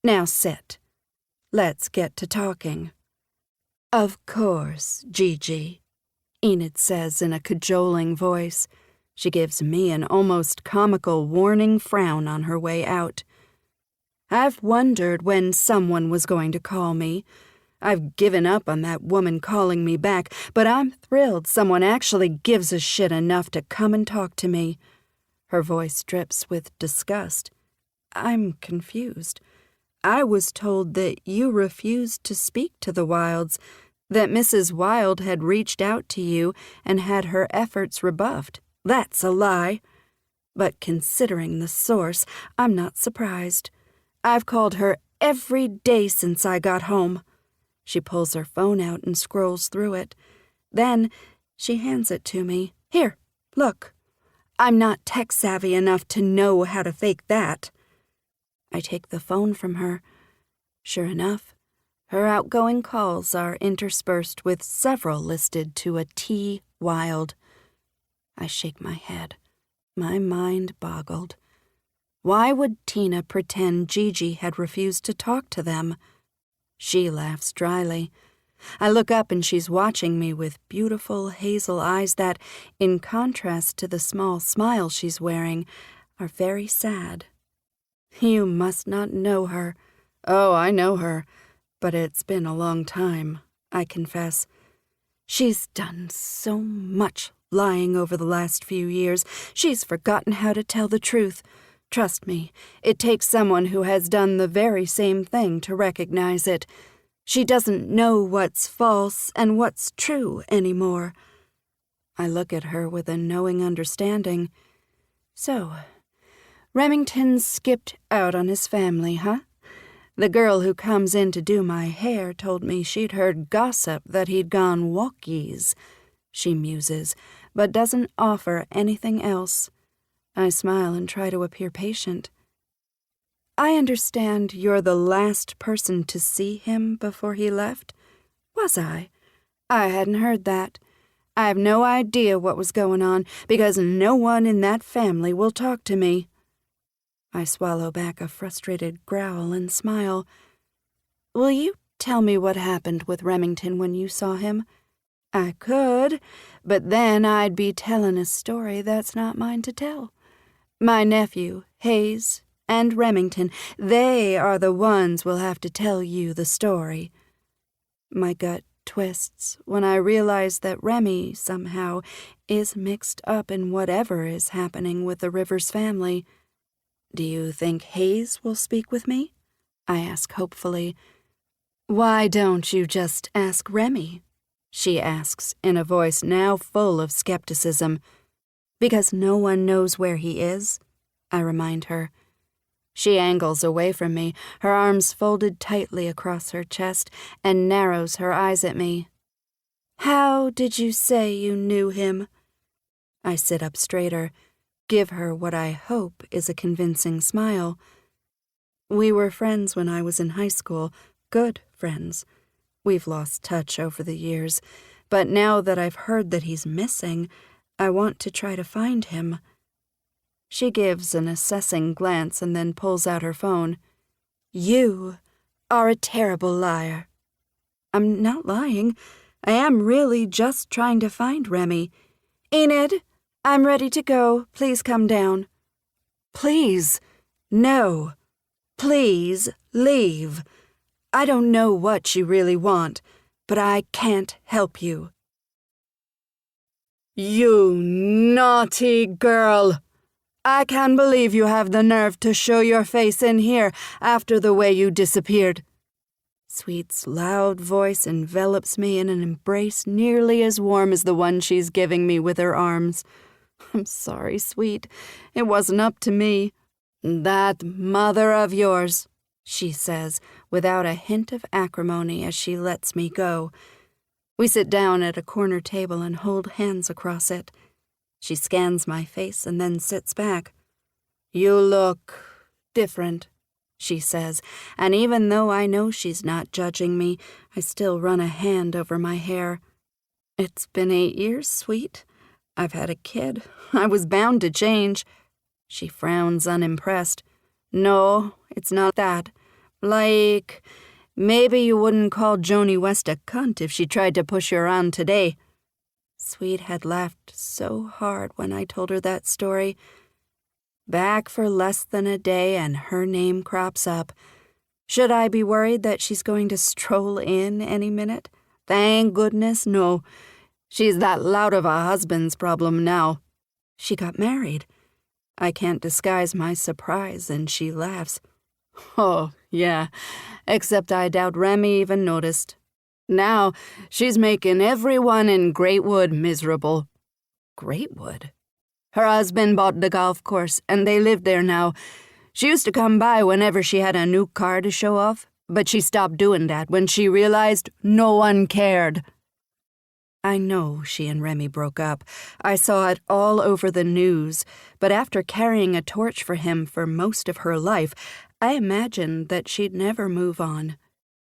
Now sit. Let's get to talking. Of course, Gigi, Enid says in a cajoling voice. She gives me an almost comical warning frown on her way out. I've wondered when someone was going to call me. I've given up on that woman calling me back, but I'm thrilled someone actually gives a shit enough to come and talk to me. Her voice drips with disgust. I'm confused. I was told that you refused to speak to the Wildes, that Mrs. Wilde had reached out to you and had her efforts rebuffed. That's a lie. But considering the source, I'm not surprised. I've called her every day since I got home. She pulls her phone out and scrolls through it. Then she hands it to me. Here, look. I'm not tech-savvy enough to know how to fake that. I take the phone from her. Sure enough, Her outgoing calls are interspersed with several listed to a T. Wilde. I shake my head. My mind boggled. Why would Tina pretend Gigi had refused to talk to them? She laughs dryly. I look up and she's watching me with beautiful hazel eyes that, in contrast to the small smile she's wearing, are very sad. You must not know her. Oh, I know her, but it's been a long time, I confess. She's done so much lying over the last few years. She's forgotten how to tell the truth. Trust me, it takes someone who has done the very same thing to recognize it. She doesn't know what's false and what's true anymore. I look at her with a knowing understanding. So, Remington skipped out on his family, huh? The girl who comes in to do my hair told me she'd heard gossip that he'd gone walkies. She muses, but doesn't offer anything else. I smile and try to appear patient. I understand you're the last person to see him before he left. Was I? I hadn't heard that. I have no idea what was going on, because no one in that family will talk to me. I swallow back a frustrated growl and smile. Will you tell me what happened with Remington when you saw him? I could, but then I'd be telling a story that's not mine to tell. My nephew, Hayes, and Remington, they are the ones will have to tell you the story. My gut twists when I realize that Remy, somehow, is mixed up in whatever is happening with the Rivers family. Do you think Hayes will speak with me? I ask hopefully. Why don't you just ask Remy? She asks in a voice now full of skepticism. Because no one knows where he is, I remind her. She angles away from me, her arms folded tightly across her chest, and narrows her eyes at me. How did you say you knew him? I sit up straighter, give her what I hope is a convincing smile. We were friends when I was in high school, good friends. We've lost touch over the years, but now that I've heard that he's missing, I want to try to find him. She gives an assessing glance and then pulls out her phone. You are a terrible liar. I'm not lying. I am really just trying to find Remy. Enid, I'm ready to go. Please come down. Please. No. Please leave. I don't know what you really want, but I can't help you. You naughty girl! I can't believe you have the nerve to show your face in here after the way you disappeared. Sweet's loud voice envelops me in an embrace nearly as warm as the one she's giving me with her arms. I'm sorry, Sweet. It wasn't up to me. That mother of yours, she says, without a hint of acrimony as she lets me go. We sit down at a corner table and hold hands across it. She scans my face and then sits back. You look different, she says, and even though I know she's not judging me, I still run a hand over my hair. It's been 8 years, Sweet. I've had a kid. I was bound to change. She frowns unimpressed. No, it's not that. Like, maybe you wouldn't call Joni West a cunt if she tried to push you around today. Sweet had laughed so hard when I told her that story. Back for less than a day and her name crops up. Should I be worried that she's going to stroll in any minute? Thank goodness, no. She's that loud of a husband's problem now. She got married. I can't disguise my surprise, and she laughs. Oh, yeah, except I doubt Remy even noticed. Now, she's making everyone in Greatwood miserable. Greatwood? Her husband bought the golf course, and they live there now. She used to come by whenever she had a new car to show off, but she stopped doing that when she realized no one cared. I know she and Remy broke up. I saw it all over the news, but after carrying a torch for him for most of her life, I imagined that she'd never move on.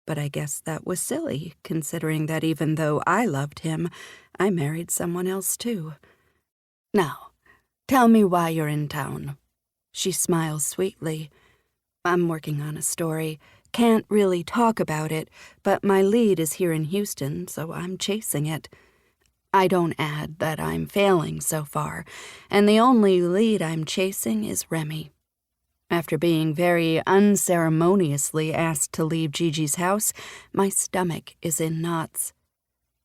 But I guess that was silly, considering that even though I loved him, I married someone else too. Now, tell me why you're in town. She smiles sweetly. I'm working on a story. Can't really talk about it, but my lead is here in Houston, so I'm chasing it. I don't add that I'm failing so far, and the only lead I'm chasing is Remy. After being very unceremoniously asked to leave Gigi's house, my stomach is in knots.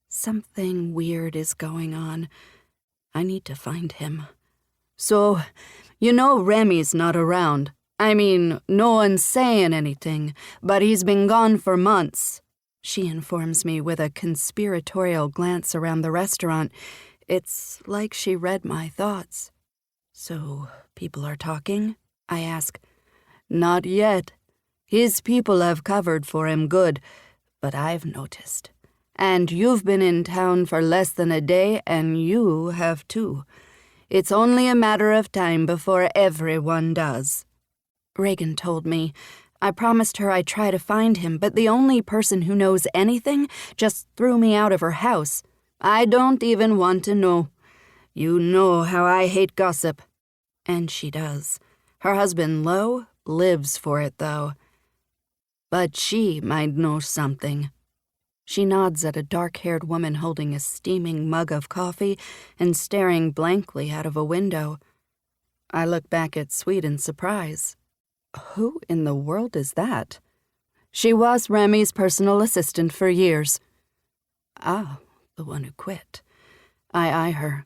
Something weird is going on. I need to find him. So, you know Remy's not around. I mean, no one's saying anything, but he's been gone for months. She informs me with a conspiratorial glance around the restaurant. It's like she read my thoughts. So, people are talking? I ask. Not yet. His people have covered for him good, but I've noticed. And you've been in town for less than a day, and you have too. It's only a matter of time before everyone does. Reagan told me. I promised her I'd try to find him, but the only person who knows anything just threw me out of her house. I don't even want to know. You know how I hate gossip. And she does. Her husband, Lo, lives for it, though. But she might know something. She nods at a dark-haired woman holding a steaming mug of coffee and staring blankly out of a window. I look back at Sweet in surprise. Who in the world is that? She was Remy's personal assistant for years. Ah, the one who quit. I eye her.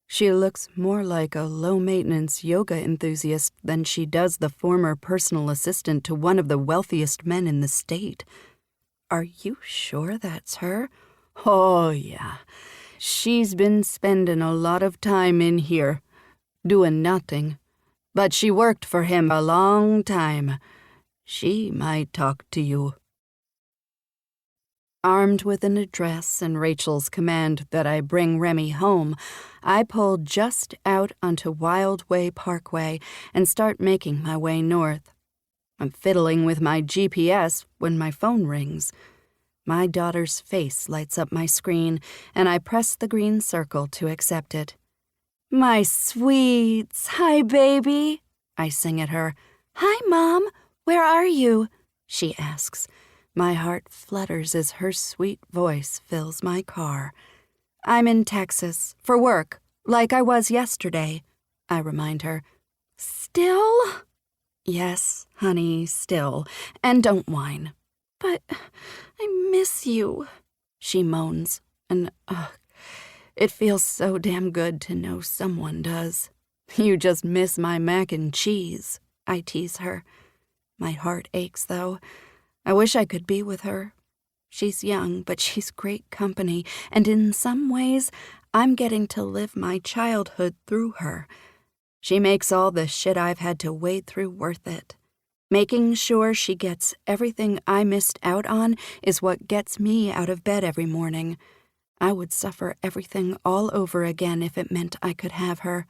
She looks more like a low-maintenance yoga enthusiast than she does the former personal assistant to one of the wealthiest men in the state. Are you sure that's her? Oh, yeah. She's been spending a lot of time in here, doing nothing. But she worked for him a long time. She might talk to you. Armed with an address and Rachel's command that I bring Remy home, I pull just out onto Wilde Way Parkway and start making my way north. I'm fiddling with my GPS when my phone rings. My daughter's face lights up my screen, and I press the green circle to accept it. My sweets, hi, baby, I sing at her. Hi, Mom, where are you? She asks. My heart flutters as her sweet voice fills my car. I'm in Texas, for work, like I was yesterday, I remind her. Still? Yes, honey, still, and don't whine. But I miss you, she moans, and it feels so damn good to know someone does. You just miss my mac and cheese, I tease her. My heart aches, though. I wish I could be with her. She's young, but she's great company, and in some ways, I'm getting to live my childhood through her. She makes all the shit I've had to wade through worth it. Making sure she gets everything I missed out on is what gets me out of bed every morning. I would suffer everything all over again if it meant I could have her.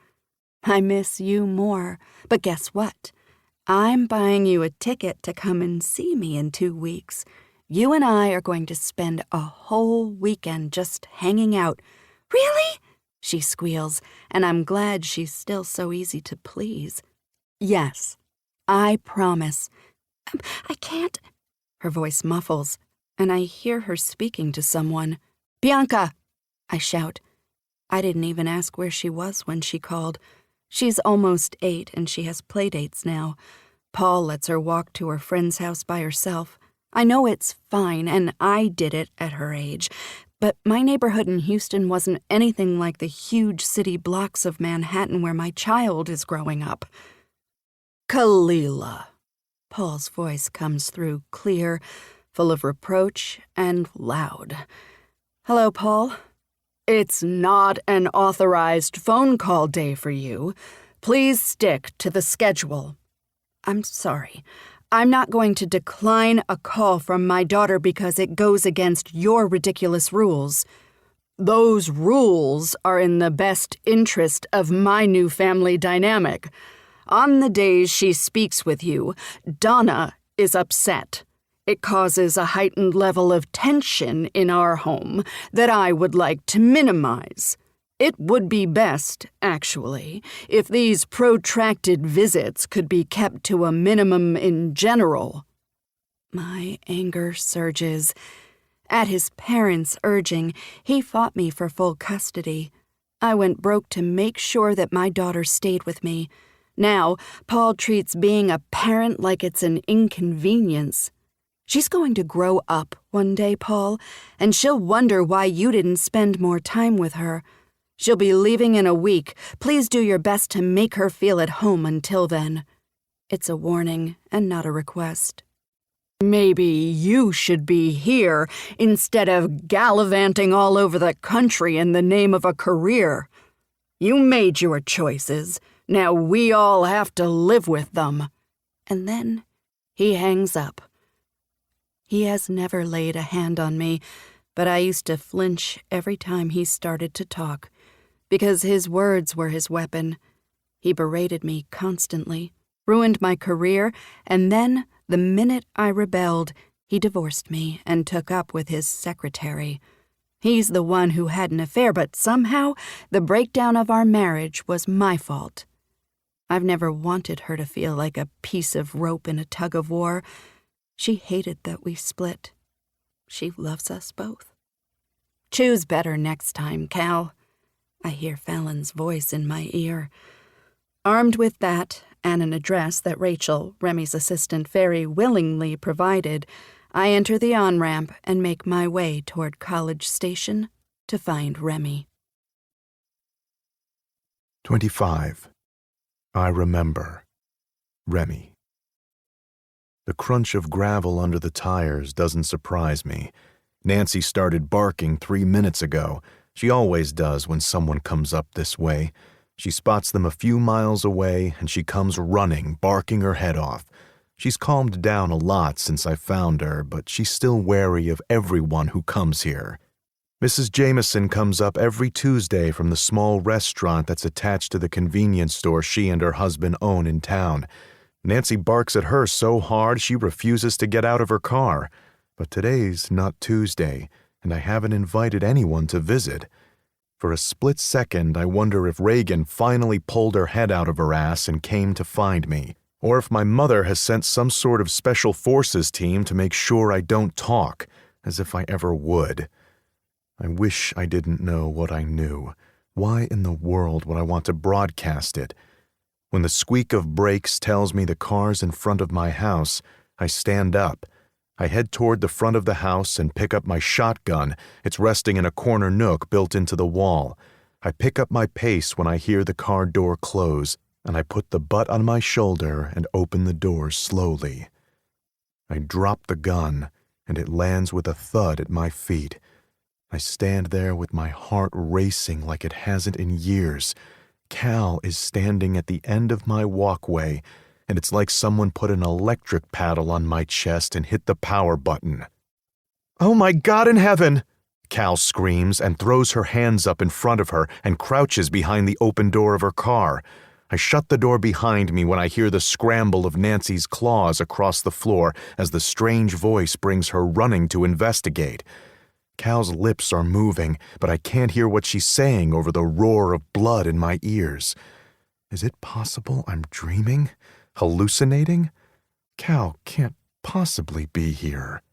I miss you more, but guess what? I'm buying you a ticket to come and see me in 2 weeks. You and I are going to spend a whole weekend just hanging out. Really? She squeals, and I'm glad she's still so easy to please. Yes, I promise. I can't. Her voice muffles, and I hear her speaking to someone. Bianca! I shout. I didn't even ask where she was when she called. She's almost 8, and she has playdates now. Paul lets her walk to her friend's house by herself. I know it's fine, and I did it at her age, but my neighborhood in Houston wasn't anything like the huge city blocks of Manhattan where my child is growing up. Kalila. Paul's voice comes through clear, full of reproach, and loud. Hello, Paul. It's not an authorized phone call day for you. Please stick to the schedule. I'm sorry. I'm not going to decline a call from my daughter because it goes against your ridiculous rules. Those rules are in the best interest of my new family dynamic. On the days she speaks with you, Donna is upset. It causes a heightened level of tension in our home that I would like to minimize. It would be best, actually, if these protracted visits could be kept to a minimum in general. My anger surges. At his parents' urging, he fought me for full custody. I went broke to make sure that my daughter stayed with me. Now, Paul treats being a parent like it's an inconvenience. She's going to grow up one day, Paul, and she'll wonder why you didn't spend more time with her. She'll be leaving in a week. Please do your best to make her feel at home until then. It's a warning and not a request. Maybe you should be here instead of gallivanting all over the country in the name of a career. You made your choices. Now we all have to live with them. And then he hangs up. He has never laid a hand on me, but I used to flinch every time he started to talk, because his words were his weapon. He berated me constantly, ruined my career, and then, the minute I rebelled, he divorced me and took up with his secretary. He's the one who had an affair, but somehow the breakdown of our marriage was my fault. I've never wanted her to feel like a piece of rope in a tug-of-war. She hated that we split. She loves us both. Choose better next time, Cal. I hear Fallon's voice in my ear. Armed with that and an address that Rachel, Remy's assistant, very willingly provided, I enter the on-ramp and make my way toward College Station to find Remy. 25. I remember. Remy. The crunch of gravel under the tires doesn't surprise me. Nancy started barking 3 minutes ago. She always does when someone comes up this way. She spots them a few miles away, and she comes running, barking her head off. She's calmed down a lot since I found her, but she's still wary of everyone who comes here. Mrs. Jameson comes up every Tuesday from the small restaurant that's attached to the convenience store she and her husband own in town. Nancy barks at her so hard she refuses to get out of her car. But today's not Tuesday, and I haven't invited anyone to visit. For a split second, I wonder if Reagan finally pulled her head out of her ass and came to find me, or if my mother has sent some sort of special forces team to make sure I don't talk, as if I ever would. I wish I didn't know what I knew. Why in the world would I want to broadcast it? When the squeak of brakes tells me the car's in front of my house, I stand up. I head toward the front of the house and pick up my shotgun. It's resting in a corner nook built into the wall. I pick up my pace when I hear the car door close, and I put the butt on my shoulder and open the door slowly. I drop the gun, and it lands with a thud at my feet. I stand there with my heart racing like it hasn't in years. Cal is standing at the end of my walkway, and it's like someone put an electric paddle on my chest and hit the power button. "Oh my God in heaven!" Cal screams and throws her hands up in front of her and crouches behind the open door of her car. I shut the door behind me when I hear the scramble of Nancy's claws across the floor as the strange voice brings her running to investigate. Cal's lips are moving, but I can't hear what she's saying over the roar of blood in my ears. Is it possible I'm dreaming? Hallucinating? Cal can't possibly be here.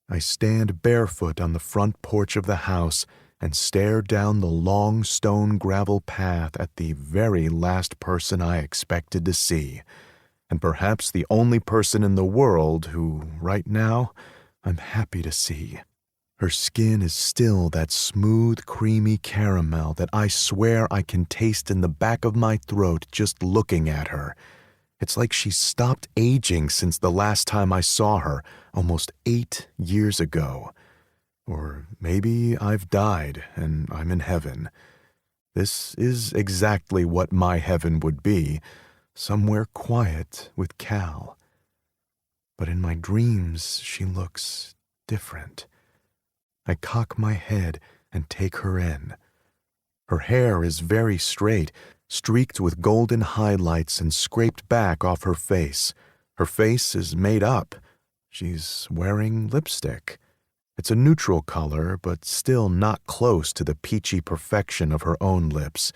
I stand barefoot on the front porch of the house and stare down the long stone gravel path at the very last person I expected to see, and perhaps the only person in the world who, right now, I'm happy to see. Her skin is still that smooth, creamy caramel that I swear I can taste in the back of my throat just looking at her. It's like she's stopped aging since the last time I saw her, almost 8 years ago. Or maybe I've died and I'm in heaven. This is exactly what my heaven would be, somewhere quiet with Cal. But in my dreams, she looks different. I cock my head and take her in. Her hair is very straight, streaked with golden highlights and scraped back off her face. Her face is made up. She's wearing lipstick. It's a neutral color, but still not close to the peachy perfection of her own lips.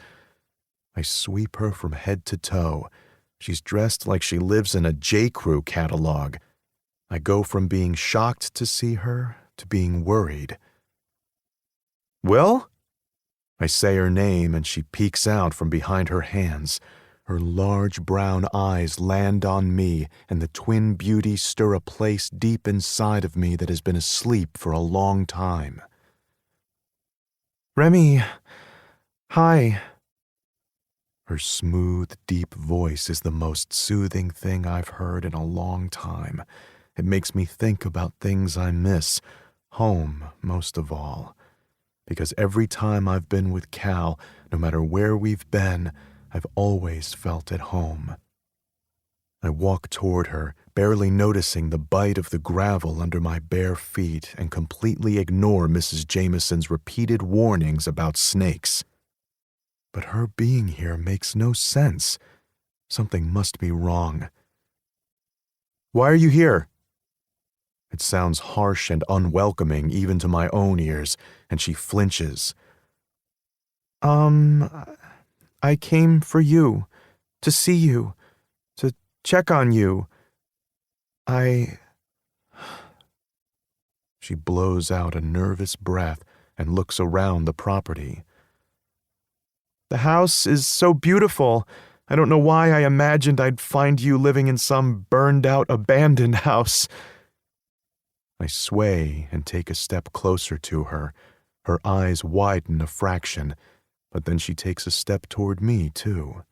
I sweep her from head to toe. She's dressed like she lives in a J.Crew catalog. I go from being shocked to see her to being worried. "Will?" I say her name and she peeks out from behind her hands. Her large brown eyes land on me, and the twin beauties stir a place deep inside of me that has been asleep for a long time. "Remy, hi." Her smooth, deep voice is the most soothing thing I've heard in a long time. It makes me think about things I miss, home most of all. Because every time I've been with Cal, no matter where we've been, I've always felt at home. I walk toward her, barely noticing the bite of the gravel under my bare feet, and completely ignore Mrs. Jameson's repeated warnings about snakes. But her being here makes no sense. Something must be wrong. "Why are you here?" It sounds harsh and unwelcoming even to my own ears, and she flinches. I came for you, to see you, to check on you. She blows out a nervous breath and looks around the property. "The house is so beautiful. I don't know why I imagined I'd find you living in some burned-out, abandoned house." I sway and take a step closer to her. Her eyes widen a fraction, but then she takes a step toward me, too.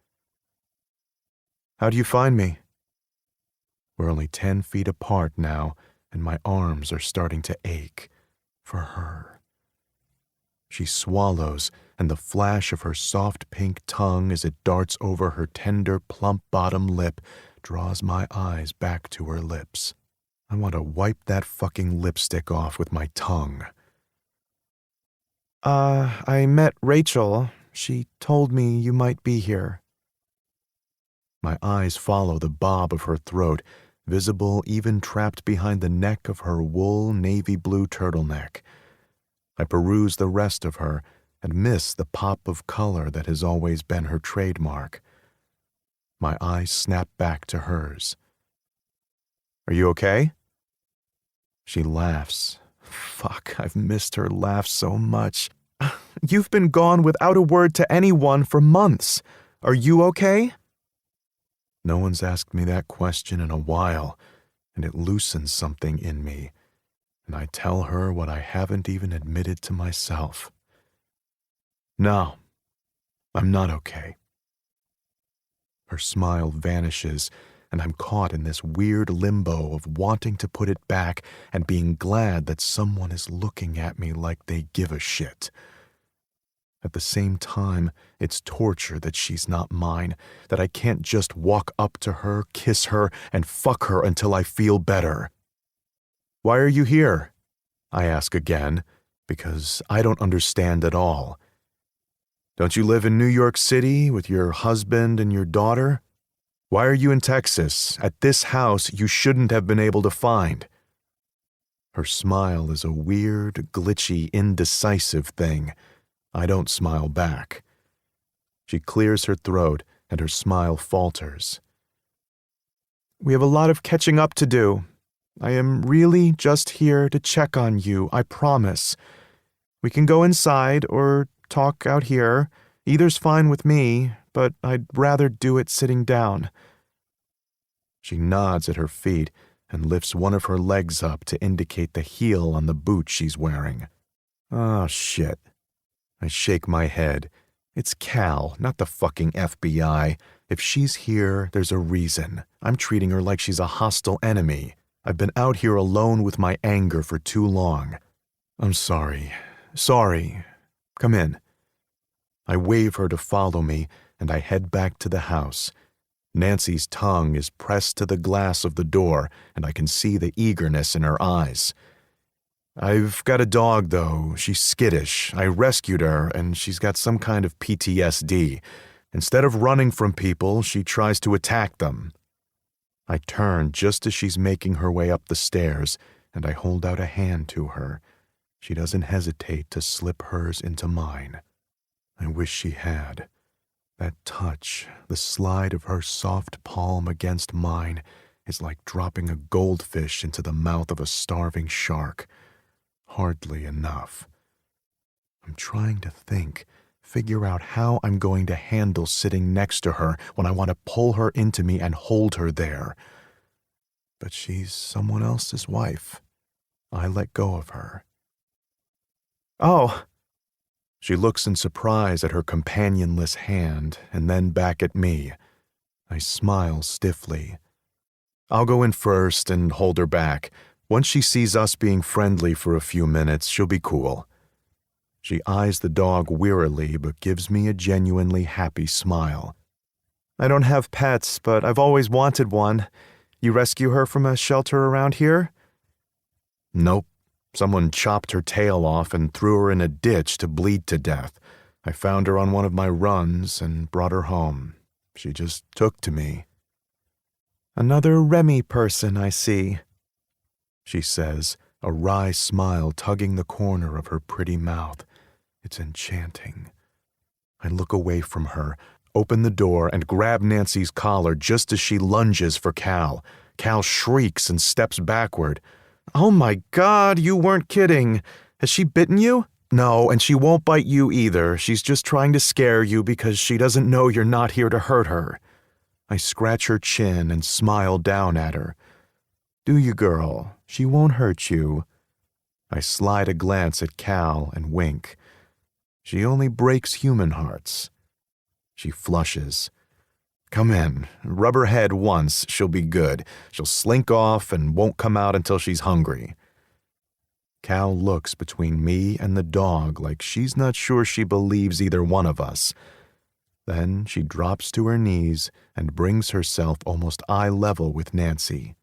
"How do you find me?" We're only 10 feet apart now, and my arms are starting to ache for her. She swallows, and the flash of her soft pink tongue as it darts over her tender, plump bottom lip draws my eyes back to her lips. I want to wipe that fucking lipstick off with my tongue. I met Rachel. She told me you might be here." My eyes follow the bob of her throat, visible even trapped behind the neck of her wool navy blue turtleneck. I peruse the rest of her and miss the pop of color that has always been her trademark. My eyes snap back to hers. "Are you okay?" She laughs. Fuck, I've missed her laugh so much. "You've been gone without a word to anyone for months. Are you okay?" No one's asked me that question in a while, and it loosens something in me, and I tell her what I haven't even admitted to myself. "No, I'm not okay." Her smile vanishes, and I'm caught in this weird limbo of wanting to put it back and being glad that someone is looking at me like they give a shit. At the same time, it's torture that she's not mine, that I can't just walk up to her, kiss her, and fuck her until I feel better. "Why are you here?" I ask again, because I don't understand at all. "Don't you live in New York City with your husband and your daughter? Why are you in Texas, at this house you shouldn't have been able to find?" Her smile is a weird, glitchy, indecisive thing. I don't smile back. She clears her throat, and her smile falters. "We have a lot of catching up to do. I am really just here to check on you, I promise. We can go inside or talk out here. Either's fine with me, but I'd rather do it sitting down." She nods at her feet and lifts one of her legs up to indicate the heel on the boot she's wearing. Oh, shit. I shake my head. It's Cal, not the fucking FBI. If she's here, there's a reason. I'm treating her like she's a hostile enemy. I've been out here alone with my anger for too long. "I'm sorry. Sorry. Come in." I wave her to follow me, and I head back to the house. Nancy's tongue is pressed to the glass of the door, and I can see the eagerness in her eyes. "I've got a dog, though. She's skittish. I rescued her, and she's got some kind of PTSD. Instead of running from people, she tries to attack them." I turn just as she's making her way up the stairs, and I hold out a hand to her. She doesn't hesitate to slip hers into mine. I wish she had. That touch, the slide of her soft palm against mine, is like dropping a goldfish into the mouth of a starving shark. Hardly enough. I'm trying to figure out how I'm going to handle sitting next to her when I want to pull her into me and hold her there. But she's someone else's wife. I let go of her. "Oh!" She looks in surprise at her companionless hand and then back at me. I smile stiffly. I'll go in first and hold her back. Once she sees us being friendly for a few minutes, she'll be cool. She eyes the dog wearily but gives me a genuinely happy smile. "I don't have pets, but I've always wanted one. You rescue her from a shelter around here?" "Nope. Someone chopped her tail off and threw her in a ditch to bleed to death. I found her on one of my runs and brought her home. She just took to me." "Another Remy person, I see," she says, a wry smile tugging the corner of her pretty mouth. It's enchanting. I look away from her, open the door, and grab Nancy's collar just as she lunges for Cal. Cal shrieks and steps backward. "Oh my God, you weren't kidding. Has she bitten you?" "No, and she won't bite you either. She's just trying to scare you because she doesn't know you're not here to hurt her." I scratch her chin and smile down at her. "Do you, girl? She won't hurt you." I slide a glance at Cal and wink. "She only breaks human hearts." She flushes. "Come in. Rub her head once, she'll be good. She'll slink off and won't come out until she's hungry." Cal looks between me and the dog like she's not sure she believes either one of us. Then she drops to her knees and brings herself almost eye level with Nancy.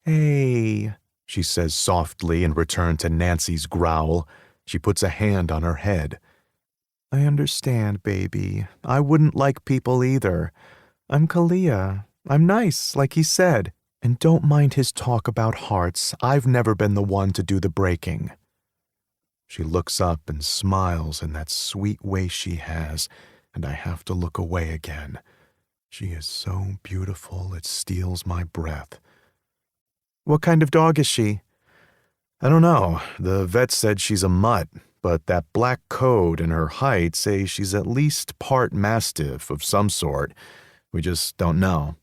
"Hey," she says softly in return to Nancy's growl. She puts a hand on her head. "I understand, baby. I wouldn't like people either. I'm Kalia. I'm nice, like he said. And don't mind his talk about hearts. I've never been the one to do the breaking." She looks up and smiles in that sweet way she has, and I have to look away again. She is so beautiful it steals my breath. "What kind of dog is she?" "I don't know. The vet said she's a mutt, but that black coat and her height say she's at least part mastiff of some sort. We just don't know."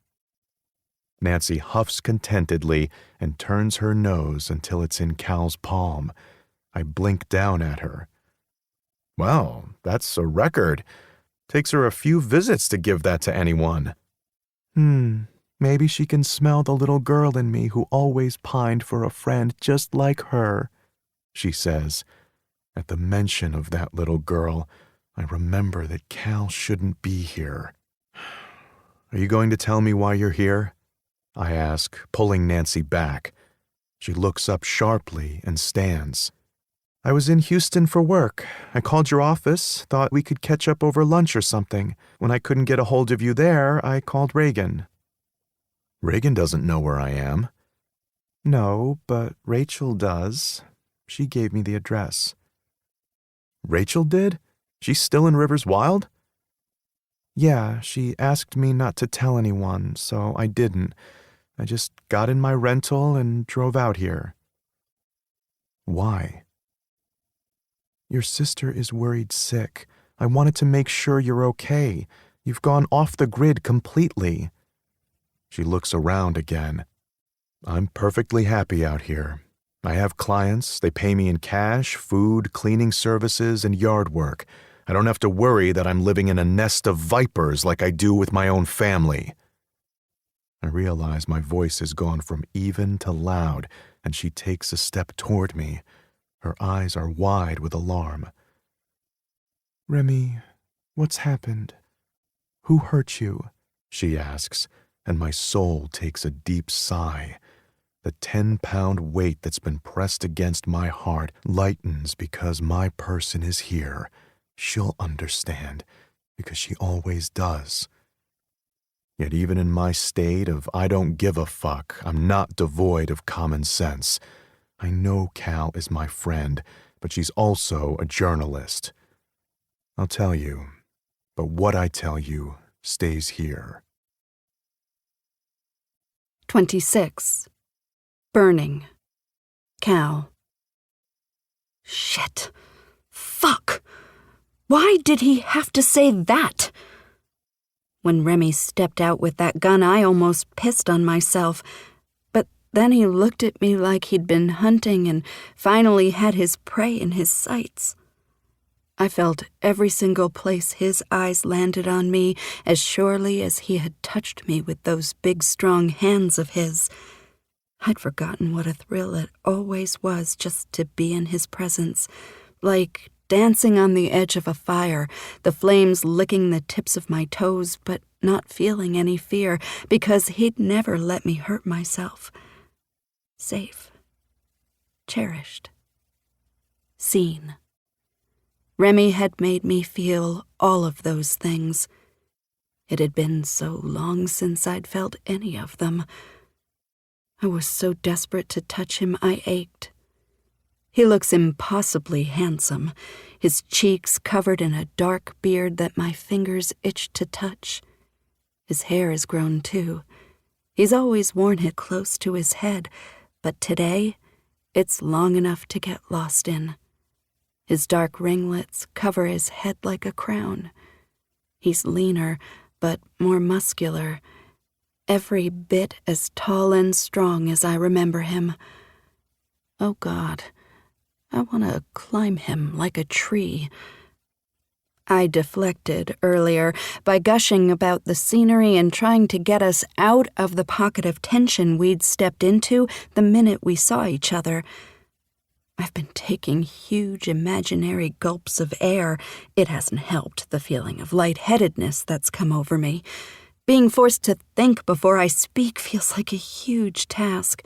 Nancy huffs contentedly and turns her nose until it's in Cal's palm. I blink down at her. "Well, that's a record. Takes her a few visits to give that to anyone." Maybe she can smell the little girl in me who always pined for a friend just like her," she says. At the mention of that little girl, I remember that Cal shouldn't be here. "Are you going to tell me why you're here?" I ask, pulling Nancy back. She looks up sharply and stands. "I was in Houston for work. I called your office, thought we could catch up over lunch or something. When I couldn't get a hold of you there, I called Reagan." "Reagan doesn't know where I am." "No, but Rachel does. She gave me the address." "Rachel did? She's still in Rivers Wilde?" "Yeah, she asked me not to tell anyone, so I didn't. I just got in my rental and drove out here." "Why?" "Your sister is worried sick. I wanted to make sure you're okay. You've gone off the grid completely." She looks around again. "I'm perfectly happy out here. I have clients, they pay me in cash, food, cleaning services, and yard work. I don't have to worry that I'm living in a nest of vipers like I do with my own family." I realize my voice has gone from even to loud, and she takes a step toward me. Her eyes are wide with alarm. "Remy, what's happened? Who hurt you?" she asks, and my soul takes a deep sigh. The 10-pound weight that's been pressed against my heart lightens because my person is here. She'll understand, because she always does. Yet even in my state of I don't give a fuck, I'm not devoid of common sense. I know Cal is my friend, but she's also a journalist. I'll tell you, but what I tell you stays here. 26. Burning. Cal. Shit. Fuck. Why did he have to say that? When Remy stepped out with that gun, I almost pissed on myself. But then he looked at me like he'd been hunting and finally had his prey in his sights. I felt every single place his eyes landed on me as surely as he had touched me with those big, strong hands of his. I'd forgotten what a thrill it always was just to be in his presence, like dancing on the edge of a fire, the flames licking the tips of my toes, but not feeling any fear because he'd never let me hurt myself. Safe. Cherished. Seen. Remy had made me feel all of those things. It had been so long since I'd felt any of them. I was so desperate to touch him, I ached. He looks impossibly handsome, his cheeks covered in a dark beard that my fingers itched to touch. His hair has grown too. He's always worn it close to his head, but today it's long enough to get lost in. His dark ringlets cover his head like a crown. He's leaner, but more muscular, every bit as tall and strong as I remember him. Oh God, I want to climb him like a tree. I deflected earlier by gushing about the scenery and trying to get us out of the pocket of tension we'd stepped into the minute we saw each other. I've been taking huge imaginary gulps of air. It hasn't helped the feeling of lightheadedness that's come over me. Being forced to think before I speak feels like a huge task.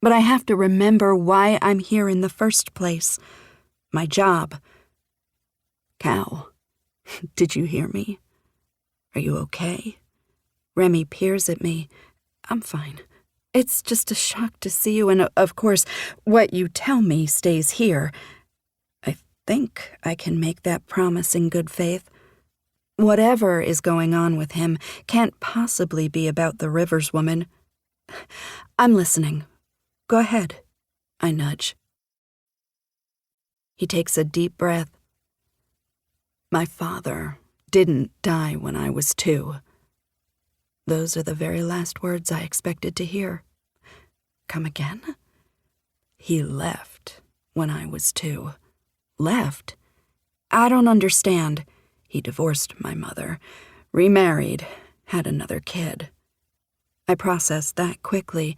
But I have to remember why I'm here in the first place. My job. Cal, did you hear me? Are you okay? Remy peers at me. I'm fine. It's just a shock to see you, and of course, what you tell me stays here. I think I can make that promise in good faith. Whatever is going on with him can't possibly be about the Rivers woman. I'm listening. Go ahead, I nudge. He takes a deep breath. My father didn't die when I was 2. Those are the very last words I expected to hear. Come again? He left when I was 2. Left? I don't understand. He divorced my mother, remarried, had another kid. I processed that quickly.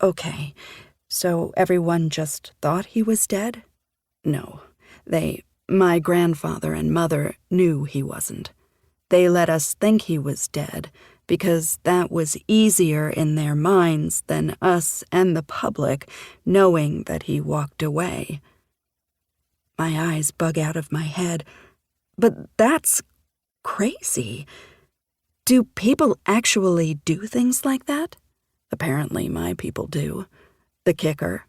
Okay, so everyone just thought he was dead? No, my grandfather and mother knew he wasn't. They let us think he was dead because that was easier in their minds than us and the public knowing that he walked away. My eyes bug out of my head. But that's crazy. Do people actually do things like that? Apparently my people do. The kicker.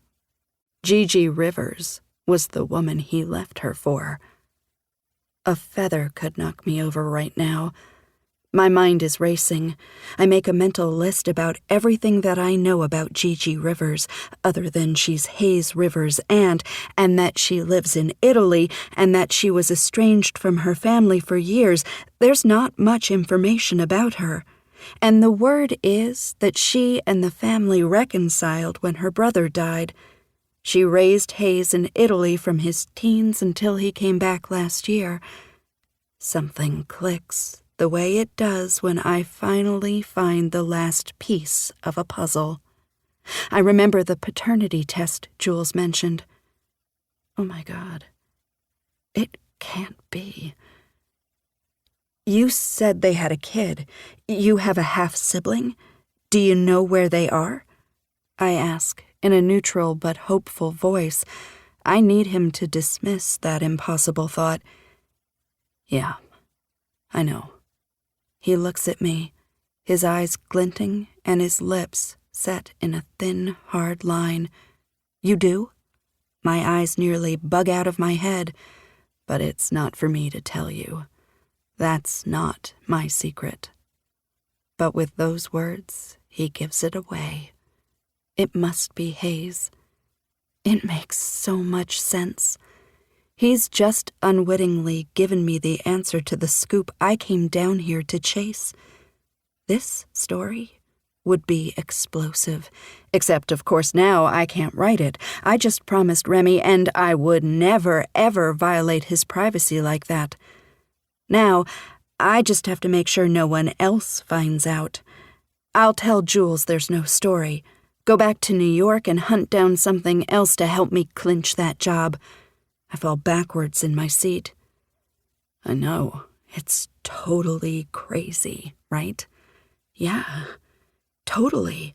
Gigi Rivers was the woman he left her for. A feather could knock me over right now. My mind is racing. I make a mental list about everything that I know about Gigi Rivers, other than she's Hayes Rivers' aunt, and that she lives in Italy, and that she was estranged from her family for years. There's not much information about her. And the word is that she and the family reconciled when her brother died. She raised Hayes in Italy from his teens until he came back last year. Something clicks the way it does when I finally find the last piece of a puzzle. I remember the paternity test Jules mentioned. Oh my God. It can't be. You said they had a kid. You have a half-sibling? Do you know where they are? I ask, in a neutral but hopeful voice. I need him to dismiss that impossible thought. Yeah, I know. He looks at me, his eyes glinting and his lips set in a thin, hard line. You do? My eyes nearly bug out of my head, but it's not for me to tell you. That's not my secret. But with those words, he gives it away. It must be Hayes. It makes so much sense. He's just unwittingly given me the answer to the scoop I came down here to chase. This story would be explosive, except of course now I can't write it. I just promised Remy, and I would never, ever violate his privacy like that. Now, I just have to make sure no one else finds out. I'll tell Jules there's no story. Go back to New York and hunt down something else to help me clinch that job. I fall backwards in my seat. I know, it's totally crazy, right? Yeah, totally.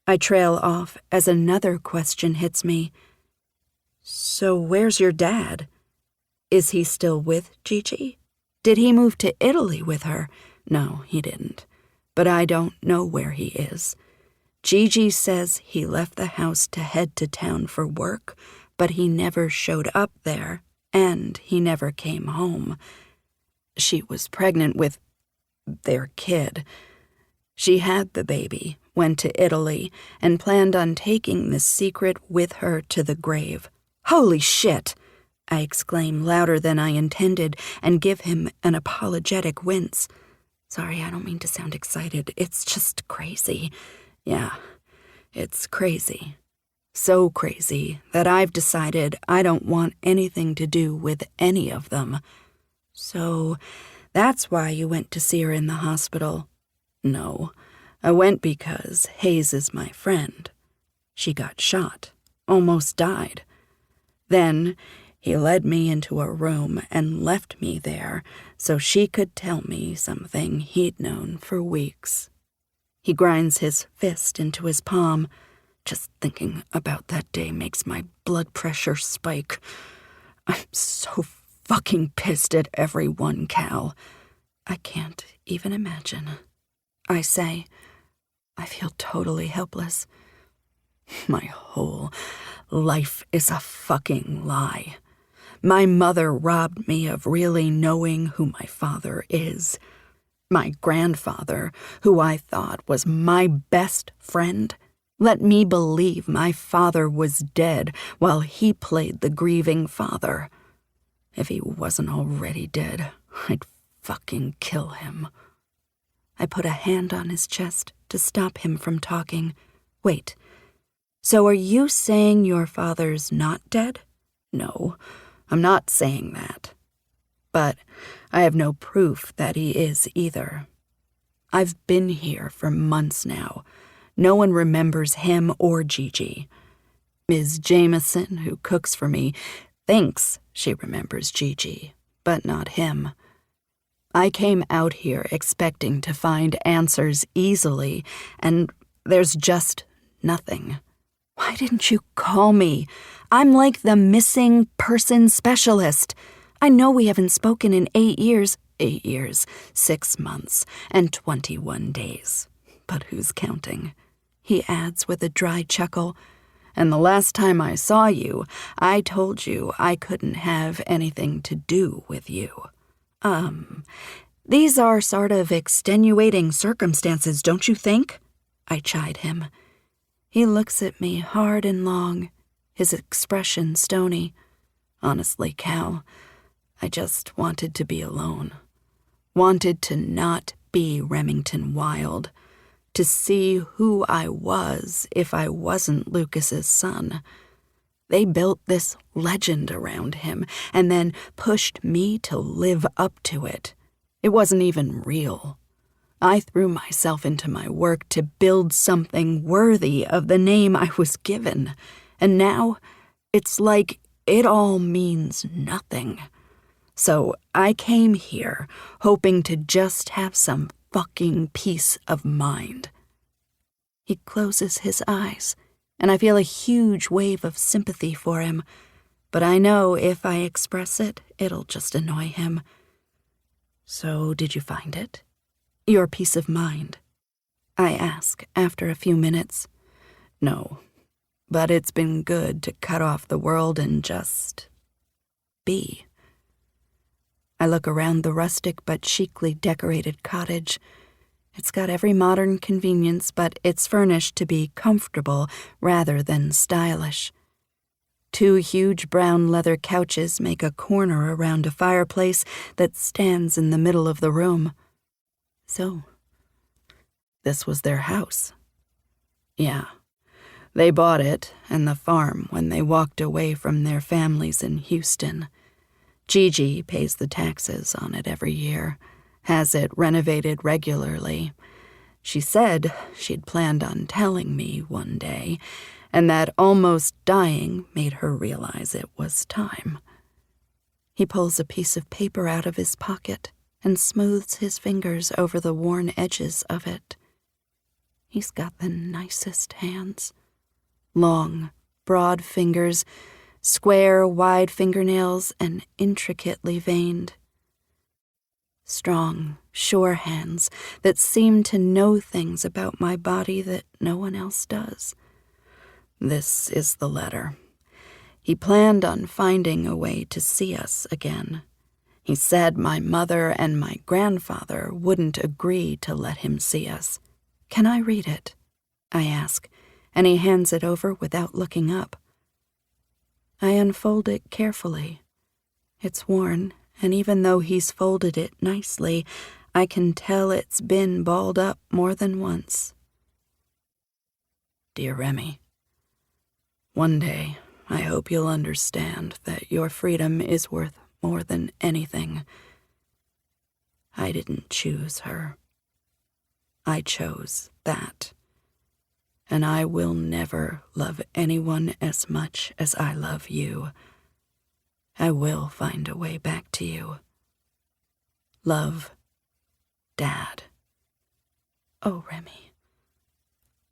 I trail off as another question hits me. So where's your dad? Is he still with Gigi? Did he move to Italy with her? No, he didn't. But I don't know where he is. Gigi says he left the house to head to town for work, but he never showed up there, and he never came home. She was pregnant with their kid. She had the baby, went to Italy, and planned on taking the secret with her to the grave. Holy shit! I exclaim louder than I intended and give him an apologetic wince. Sorry, I don't mean to sound excited. It's just crazy. Yeah, it's crazy. So crazy that I've decided I don't want anything to do with any of them. So that's why you went to see her in the hospital. No, I went because Hayes is my friend. She got shot, almost died. Then he led me into a room and left me there so she could tell me something he'd known for weeks. He grinds his fist into his palm. Just thinking about that day makes my blood pressure spike. I'm so fucking pissed at everyone, Cal. I can't even imagine. I say, I feel totally helpless. My whole life is a fucking lie. My mother robbed me of really knowing who my father is. My grandfather, who I thought was my best friend, let me believe my father was dead while he played the grieving father. If he wasn't already dead, I'd fucking kill him. I put a hand on his chest to stop him from talking. Wait, so are you saying your father's not dead? No, I'm not saying that. But I have no proof that he is either. I've been here for months now. No one remembers him or Gigi. Ms. Jameson, who cooks for me, thinks she remembers Gigi, but not him. I came out here expecting to find answers easily, and there's just nothing. Why didn't you call me? I'm like the missing person specialist. I know we haven't spoken in 8 years, 6 months, and 21 days. But who's counting? He adds with a dry chuckle. And the last time I saw you, I told you I couldn't have anything to do with you. These are sort of extenuating circumstances, don't you think? I chide him. He looks at me hard and long, his expression stony. Honestly, Cal, I just wanted to be alone. Wanted to not be Remington Wilde. To see who I was if I wasn't Lucas's son. They built this legend around him and then pushed me to live up to it. It wasn't even real. I threw myself into my work to build something worthy of the name I was given, and now it's like it all means nothing. So I came here hoping to just have some fucking peace of mind. He closes his eyes, and I feel a huge wave of sympathy for him, but I know if I express it, it'll just annoy him. So did you find it? Your peace of mind, I ask after a few minutes. No, but it's been good to cut off the world and just be. I look around the rustic but chicly decorated cottage. It's got every modern convenience, but it's furnished to be comfortable rather than stylish. 2 huge brown leather couches make a corner around a fireplace that stands in the middle of the room. So, this was their house. Yeah, they bought it and the farm when they walked away from their families in Houston. Gigi pays the taxes on it every year, has it renovated regularly. She said she'd planned on telling me one day, and that almost dying made her realize it was time. He pulls a piece of paper out of his pocket and smooths his fingers over the worn edges of it. He's got the nicest hands. Long, broad fingers, square, wide fingernails, and intricately veined. Strong, sure hands that seem to know things about my body that no one else does. This is the letter. He planned on finding a way to see us again. He said my mother and my grandfather wouldn't agree to let him see us. Can I read it? I ask, and he hands it over without looking up. I unfold it carefully. It's worn, and even though he's folded it nicely, I can tell it's been balled up more than once. Dear Remy, one day I hope you'll understand that your freedom is worth more than anything. I didn't choose her. I chose that. And I will never love anyone as much as I love you. I will find a way back to you. Love, Dad. Oh, Remy,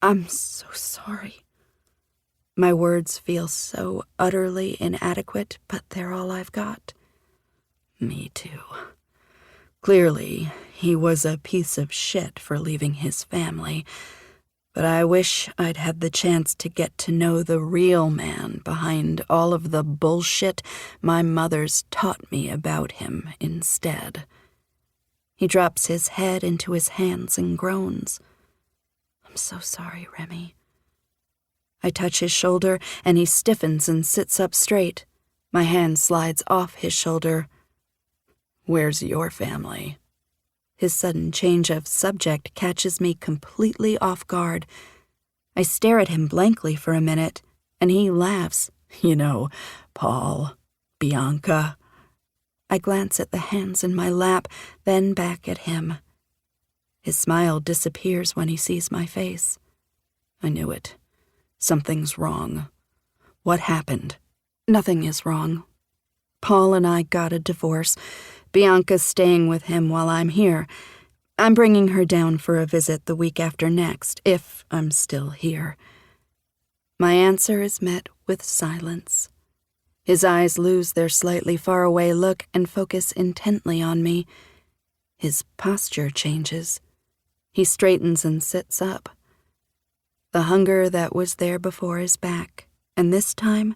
I'm so sorry. My words feel so utterly inadequate, but they're all I've got. Me too. Clearly, he was a piece of shit for leaving his family, but I wish I'd had the chance to get to know the real man behind all of the bullshit my mother's taught me about him instead. He drops his head into his hands and groans. I'm so sorry, Remy. I touch his shoulder, and he stiffens and sits up straight. My hand slides off his shoulder. Where's your family? His sudden change of subject catches me completely off guard. I stare at him blankly for a minute, and he laughs. You know, Paul, Bianca. I glance at the hands in my lap, then back at him. His smile disappears when he sees my face. I knew it. Something's wrong. What happened? Nothing is wrong. Paul and I got a divorce. Bianca's staying with him while I'm here. I'm bringing her down for a visit the week after next, if I'm still here. My answer is met with silence. His eyes lose their slightly far-away look and focus intently on me. His posture changes. He straightens and sits up. The hunger that was there before is back, and this time,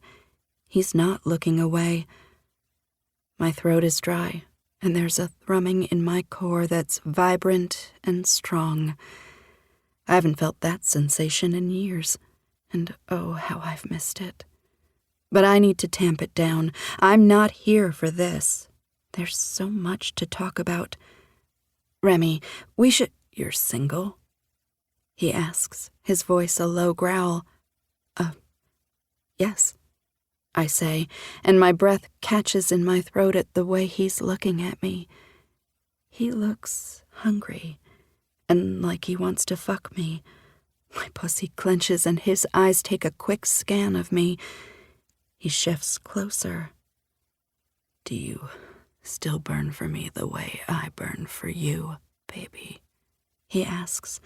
he's not looking away. My throat is dry, and there's a thrumming in my core that's vibrant and strong. I haven't felt that sensation in years, and oh, how I've missed it. But I need to tamp it down. I'm not here for this. There's so much to talk about. Remy, we should— You're single? He asks, his voice a low growl. Yes, I say, and my breath catches in my throat at the way he's looking at me. He looks hungry, and like he wants to fuck me. My pussy clenches and his eyes take a quick scan of me. He shifts closer. Do you still burn for me the way I burn for you, baby? He asks.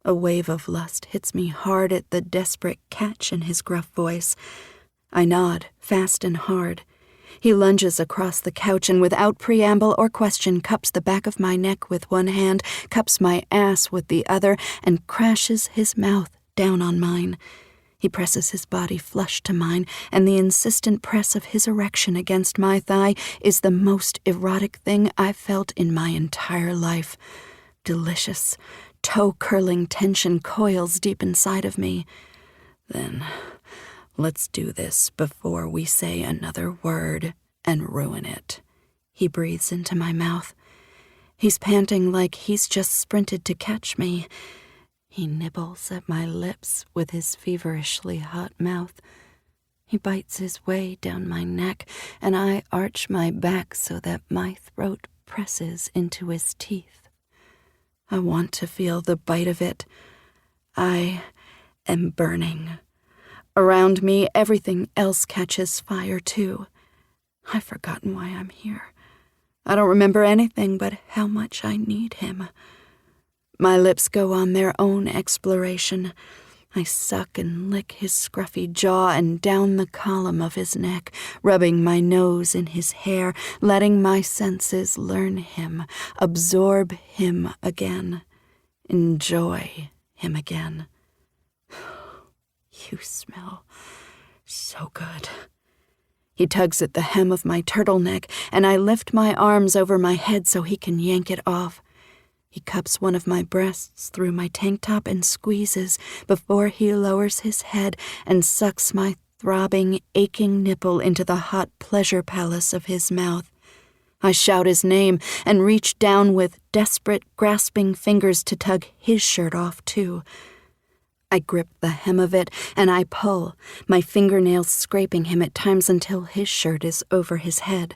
A wave of lust hits me hard at the desperate catch in his gruff voice. I nod, fast and hard. He lunges across the couch and without preamble or question cups the back of my neck with one hand, cups my ass with the other, and crashes his mouth down on mine. He presses his body flush to mine, and the insistent press of his erection against my thigh is the most erotic thing I've felt in my entire life. Delicious, toe-curling tension coils deep inside of me. Then, let's do this before we say another word and ruin it. He breathes into my mouth. He's panting like he's just sprinted to catch me. He nibbles at my lips with his feverishly hot mouth. He bites his way down my neck, and I arch my back so that my throat presses into his teeth. I want to feel the bite of it. I am burning. Around me, everything else catches fire, too. I've forgotten why I'm here. I don't remember anything but how much I need him. My lips go on their own exploration. I suck and lick his scruffy jaw and down the column of his neck, rubbing my nose in his hair, letting my senses learn him, absorb him again, enjoy him again. You smell so good. He tugs at the hem of my turtleneck, and I lift my arms over my head so he can yank it off. He cups one of my breasts through my tank top and squeezes before he lowers his head and sucks my throbbing, aching nipple into the hot pleasure palace of his mouth. I shout his name and reach down with desperate, grasping fingers to tug his shirt off, too. I grip the hem of it and I pull, my fingernails scraping him at times until his shirt is over his head.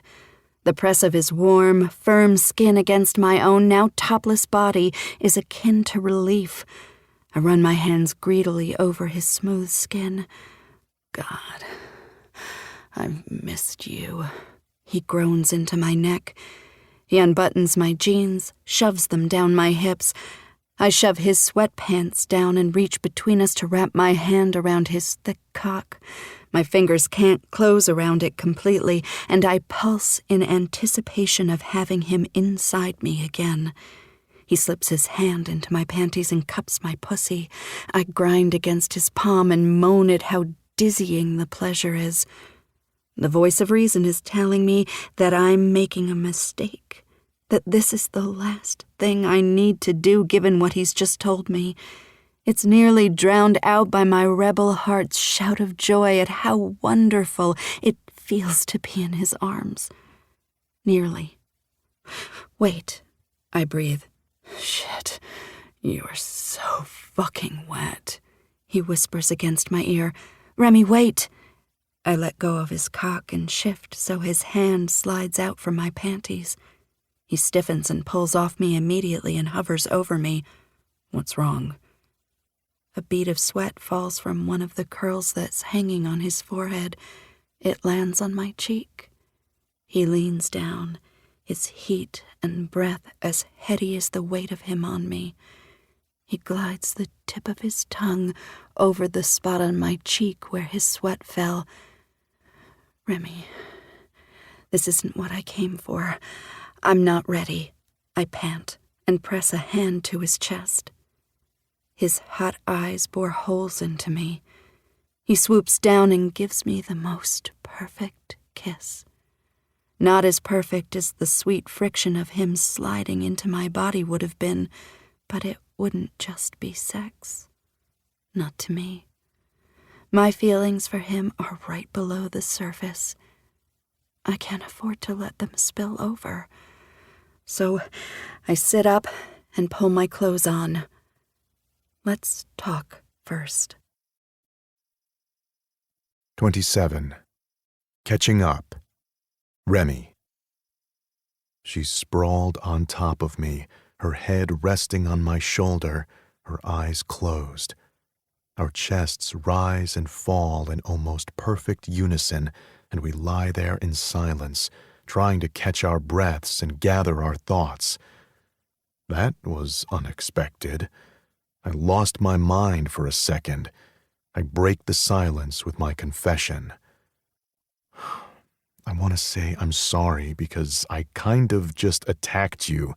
The press of his warm, firm skin against my own, now topless body is akin to relief. I run my hands greedily over his smooth skin. God, I've missed you. He groans into my neck. He unbuttons my jeans, shoves them down my hips. I shove his sweatpants down and reach between us to wrap my hand around his thick cock. My fingers can't close around it completely, and I pulse in anticipation of having him inside me again. He slips his hand into my panties and cups my pussy. I grind against his palm and moan at how dizzying the pleasure is. The voice of reason is telling me that I'm making a mistake, that this is the last thing I need to do given what he's just told me. It's nearly drowned out by my rebel heart's shout of joy at how wonderful it feels to be in his arms. Nearly. Wait, I breathe. Shit, you are so fucking wet, he whispers against my ear. Remy, wait. I let go of his cock and shift so his hand slides out from my panties. He stiffens and pulls off me immediately and hovers over me. What's wrong? A bead of sweat falls from one of the curls that's hanging on his forehead. It lands on my cheek. He leans down, his heat and breath as heady as the weight of him on me. He glides the tip of his tongue over the spot on my cheek where his sweat fell. Remy, this isn't what I came for. I'm not ready, I pant and press a hand to his chest. His hot eyes bore holes into me. He swoops down and gives me the most perfect kiss. Not as perfect as the sweet friction of him sliding into my body would have been, but it wouldn't just be sex. Not to me. My feelings for him are right below the surface. I can't afford to let them spill over. So I sit up and pull my clothes on. Let's talk first. 27. Catching up. Remy. She's sprawled on top of me, her head resting on my shoulder, her eyes closed. Our chests rise and fall in almost perfect unison, and we lie there in silence, trying to catch our breaths and gather our thoughts. That was unexpected. I lost my mind for a second. I break the silence with my confession. I want to say I'm sorry because I kind of just attacked you.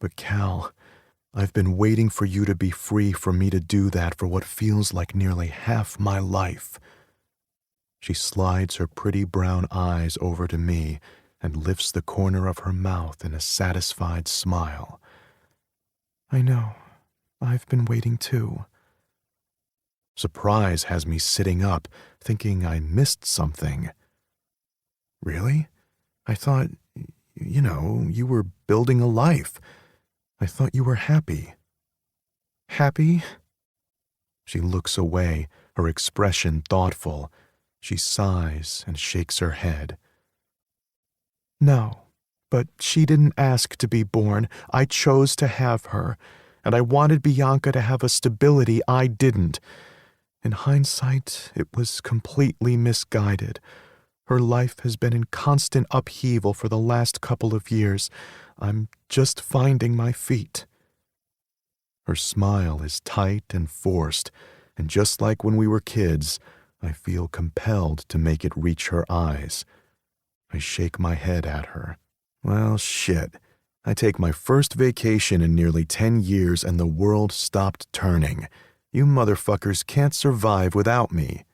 But Cal, I've been waiting for you to be free for me to do that for what feels like nearly half my life. She slides her pretty brown eyes over to me and lifts the corner of her mouth in a satisfied smile. I know. I've been waiting too. Surprise has me sitting up, thinking I missed something. Really? I thought, you were building a life. I thought you were happy. Happy? She looks away, her expression thoughtful. She sighs and shakes her head. No, but she didn't ask to be born. I chose to have her, and I wanted Bianca to have a stability I didn't. In hindsight, it was completely misguided. Her life has been in constant upheaval for the last couple of years. I'm just finding my feet. Her smile is tight and forced, and just like when we were kids, I feel compelled to make it reach her eyes. I shake my head at her. Well, shit. I take my first vacation in nearly 10 years and the world stopped turning. You motherfuckers can't survive without me.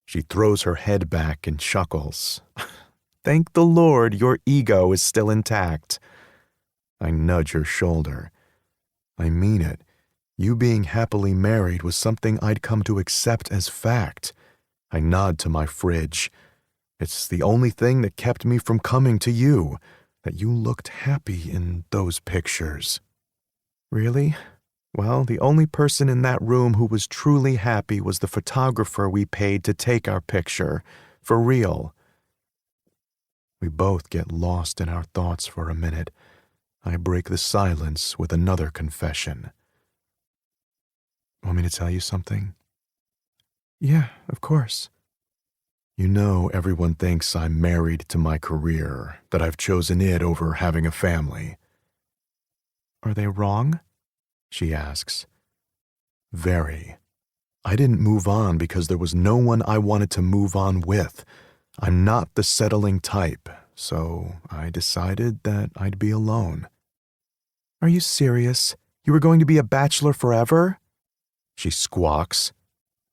She throws her head back and chuckles. Thank the Lord your ego is still intact. I nudge her shoulder. I mean it. You being happily married was something I'd come to accept as fact. I nod to my fridge. It's the only thing that kept me from coming to you, that you looked happy in those pictures. Really? Well, the only person in that room who was truly happy was the photographer we paid to take our picture. For real. We both get lost in our thoughts for a minute. I break the silence with another confession. Want me to tell you something? Yeah, of course. You know everyone thinks I'm married to my career, that I've chosen it over having a family. Are they wrong? She asks. Very. I didn't move on because there was no one I wanted to move on with. I'm not the settling type, so I decided that I'd be alone. Are you serious? You were going to be a bachelor forever? She squawks.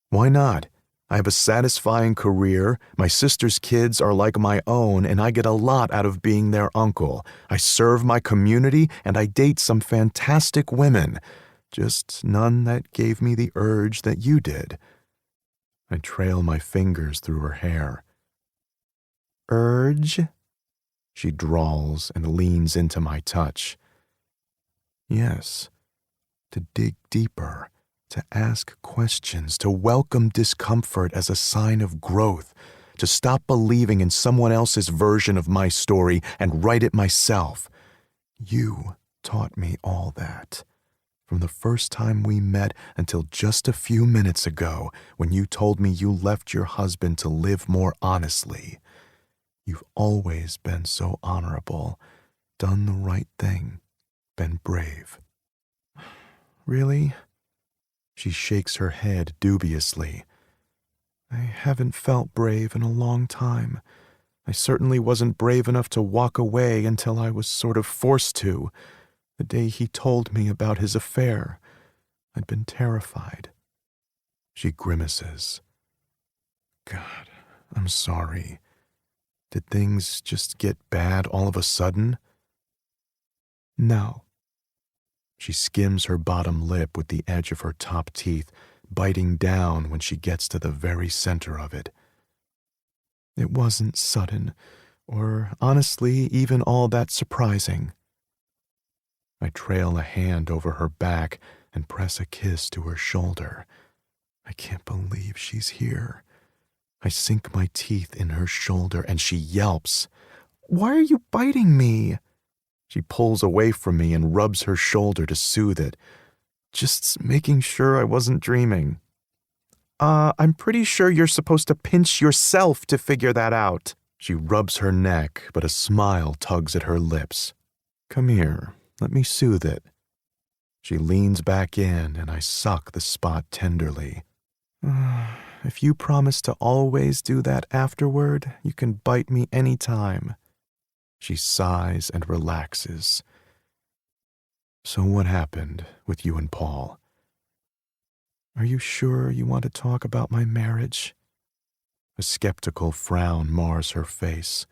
Why not? I have a satisfying career, my sister's kids are like my own, and I get a lot out of being their uncle. I serve my community, and I date some fantastic women. Just none that gave me the urge that you did. I trail my fingers through her hair. Urge? She drawls and leans into my touch. Yes, to dig deeper. To ask questions, to welcome discomfort as a sign of growth, to stop believing in someone else's version of my story and write it myself. You taught me all that. From the first time we met until just a few minutes ago when you told me you left your husband to live more honestly. You've always been so honorable, done the right thing, been brave. Really? She shakes her head dubiously. I haven't felt brave in a long time. I certainly wasn't brave enough to walk away until I was sort of forced to, the day he told me about his affair. I'd been terrified. She grimaces. God, I'm sorry. Did things just get bad all of a sudden? No. She skims her bottom lip with the edge of her top teeth, biting down when she gets to the very center of it. It wasn't sudden, or honestly even all that surprising. I trail a hand over her back and press a kiss to her shoulder. I can't believe she's here. I sink my teeth in her shoulder and she yelps. Why are you biting me? She pulls away from me and rubs her shoulder to soothe it. Just making sure I wasn't dreaming. I'm pretty sure you're supposed to pinch yourself to figure that out. She rubs her neck, but a smile tugs at her lips. Come here, let me soothe it. She leans back in and I suck the spot tenderly. if you promise to always do that afterward, you can bite me any time." She sighs and relaxes. "So what happened with you and Paul?" "Are you sure you want to talk about my marriage?" A skeptical frown mars her face.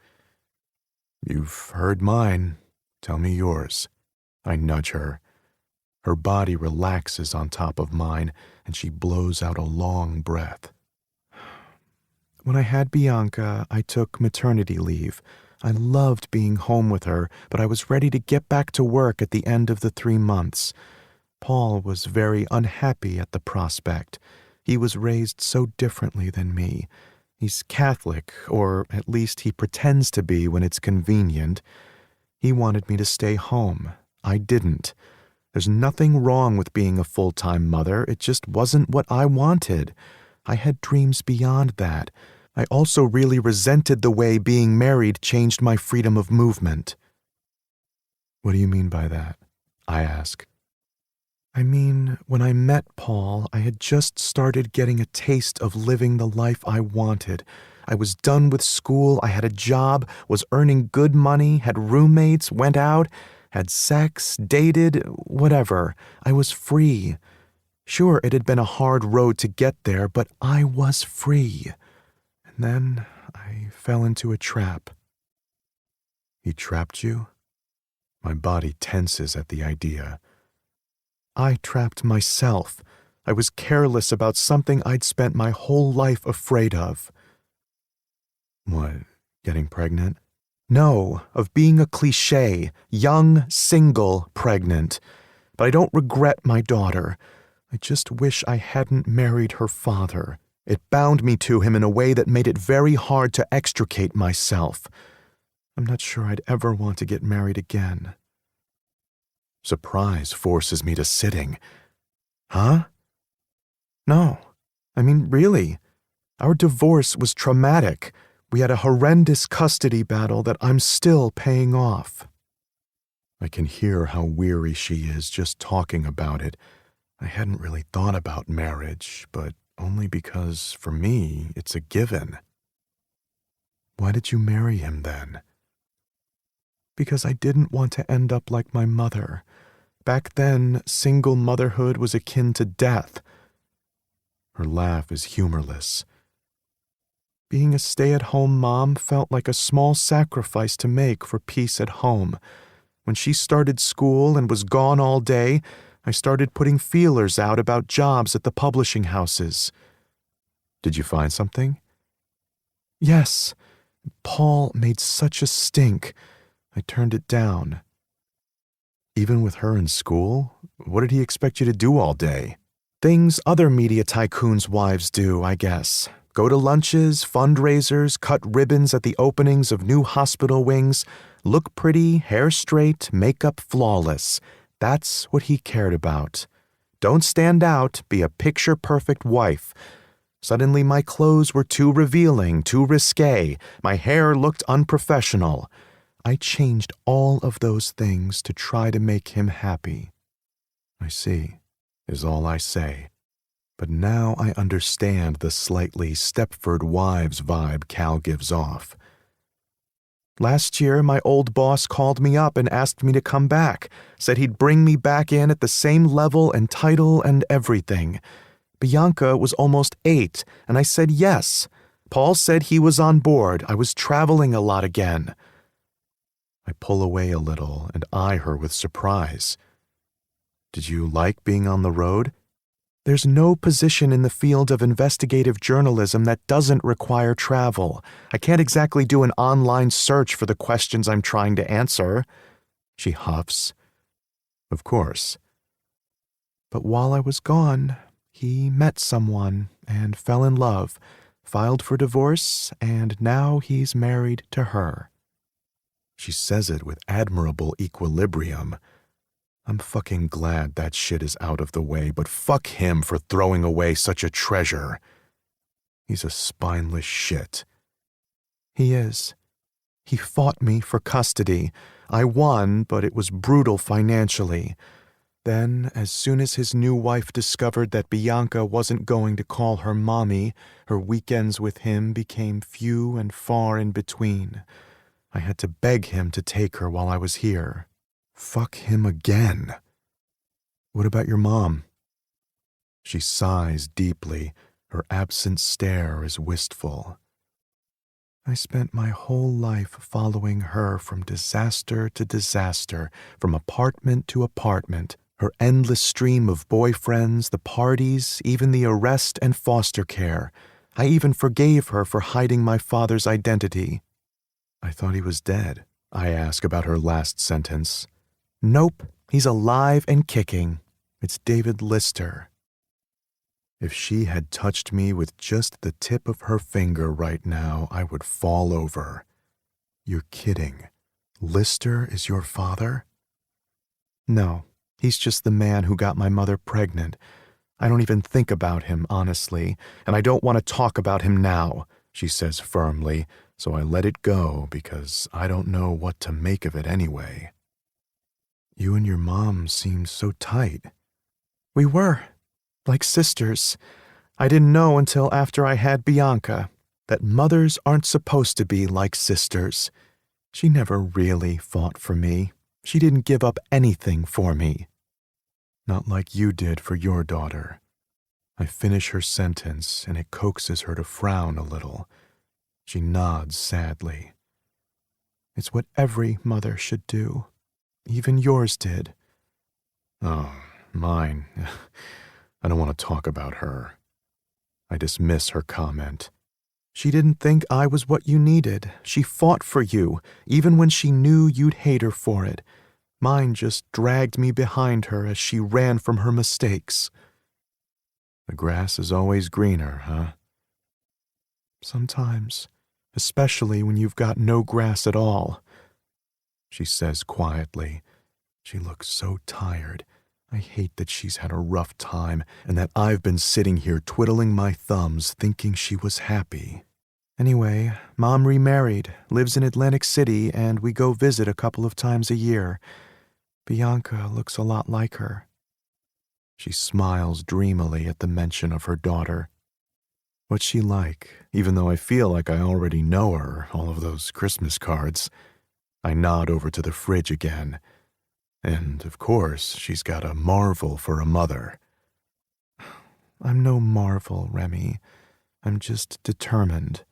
"You've heard mine. Tell me yours." I nudge her. Her body relaxes on top of mine, and she blows out a long breath. "When I had Bianca, I took maternity leave. I loved being home with her, but I was ready to get back to work at the end of the 3 months. Paul was very unhappy at the prospect. He was raised so differently than me. He's Catholic, or at least he pretends to be when it's convenient. He wanted me to stay home. I didn't. There's nothing wrong with being a full-time mother. It just wasn't what I wanted. I had dreams beyond that. I also really resented the way being married changed my freedom of movement." "What do you mean by that?" I ask. "I mean, when I met Paul, I had just started getting a taste of living the life I wanted. I was done with school, I had a job, was earning good money, had roommates, went out, had sex, dated, whatever. I was free. Sure, it had been a hard road to get there, but I was free. And then I fell into a trap." "He trapped you?" My body tenses at the idea. "I trapped myself. I was careless about something I'd spent my whole life afraid of." "What, getting pregnant?" "No, of being a cliché, young, single, pregnant. But I don't regret my daughter. I just wish I hadn't married her father. It bound me to him in a way that made it very hard to extricate myself. I'm not sure I'd ever want to get married again." Surprise forces me to sitting. "Huh?" "No. I mean, really. Our divorce was traumatic. We had a horrendous custody battle that I'm still paying off." I can hear how weary she is just talking about it. I hadn't really thought about marriage, but only because, for me, it's a given. "Why did you marry him then?" "Because I didn't want to end up like my mother. Back then, single motherhood was akin to death." Her laugh is humorless. "Being a stay-at-home mom felt like a small sacrifice to make for peace at home. When she started school and was gone all day, I started putting feelers out about jobs at the publishing houses." "Did you find something?" "Yes. Paul made such a stink. I turned it down." "Even with her in school? What did he expect you to do all day?" "Things other media tycoons' wives do, I guess. Go to lunches, fundraisers, cut ribbons at the openings of new hospital wings, look pretty, hair straight, makeup flawless. That's what he cared about. Don't stand out, be a picture-perfect wife. Suddenly my clothes were too revealing, too risque. My hair looked unprofessional. I changed all of those things to try to make him happy." "I see," is all I say. But now I understand the slightly Stepford Wives vibe Cal gives off. "Last year, my old boss called me up and asked me to come back, said he'd bring me back in at the same level and title and everything. Bianca was almost 8, and I said yes. Paul said he was on board. I was traveling a lot again." I pull away a little and eye her with surprise. "Did you like being on the road?" "There's no position in the field of investigative journalism that doesn't require travel. I can't exactly do an online search for the questions I'm trying to answer." She huffs. "Of course." "But while I was gone, he met someone and fell in love, filed for divorce, and now he's married to her." She says it with admirable equilibrium. I'm fucking glad that shit is out of the way, but fuck him for throwing away such a treasure. He's a spineless shit. "He is. He fought me for custody. I won, but it was brutal financially. Then, as soon as his new wife discovered that Bianca wasn't going to call her mommy, her weekends with him became few and far in between. I had to beg him to take her while I was here. Fuck him again. What about your mom? She sighs deeply. Her absent stare is wistful. I spent my whole life following her from disaster to disaster, from apartment to apartment, her endless stream of boyfriends, the parties, even the arrest and foster care. I even forgave her for hiding my father's identity. I thought he was dead. I ask about her last sentence. Nope, he's alive and kicking. It's David Lister. If she had touched me with just the tip of her finger right now, I would fall over. You're kidding. Lister is your father? No, he's just the man who got my mother pregnant. I don't even think about him, honestly, and I don't want to talk about him now, she says firmly, so I let it go because I don't know what to make of it anyway. You and your mom seemed so tight. We were. Like sisters. I didn't know until after I had Bianca that mothers aren't supposed to be like sisters. She never really fought for me. She didn't give up anything for me. Not like you did for your daughter. I finish her sentence and it coaxes her to frown a little. She nods sadly. It's what every mother should do. Even yours did. Oh, mine. I don't want to talk about her. I dismiss her comment. She didn't think I was what you needed. She fought for you, even when she knew you'd hate her for it. Mine just dragged me behind her as she ran from her mistakes. The grass is always greener, huh? Sometimes, especially when you've got no grass at all. She says quietly. She looks so tired. I hate that she's had a rough time and that I've been sitting here twiddling my thumbs thinking she was happy. Anyway, Mom remarried, lives in Atlantic City, and we go visit a couple of times a year. Bianca looks a lot like her. She smiles dreamily at the mention of her daughter. What's she like, even though I feel like I already know her, all of those Christmas cards? I nod over to the fridge again. And, of course, she's got a Marvel for a mother. I'm no Marvel, Remy. I'm just determined.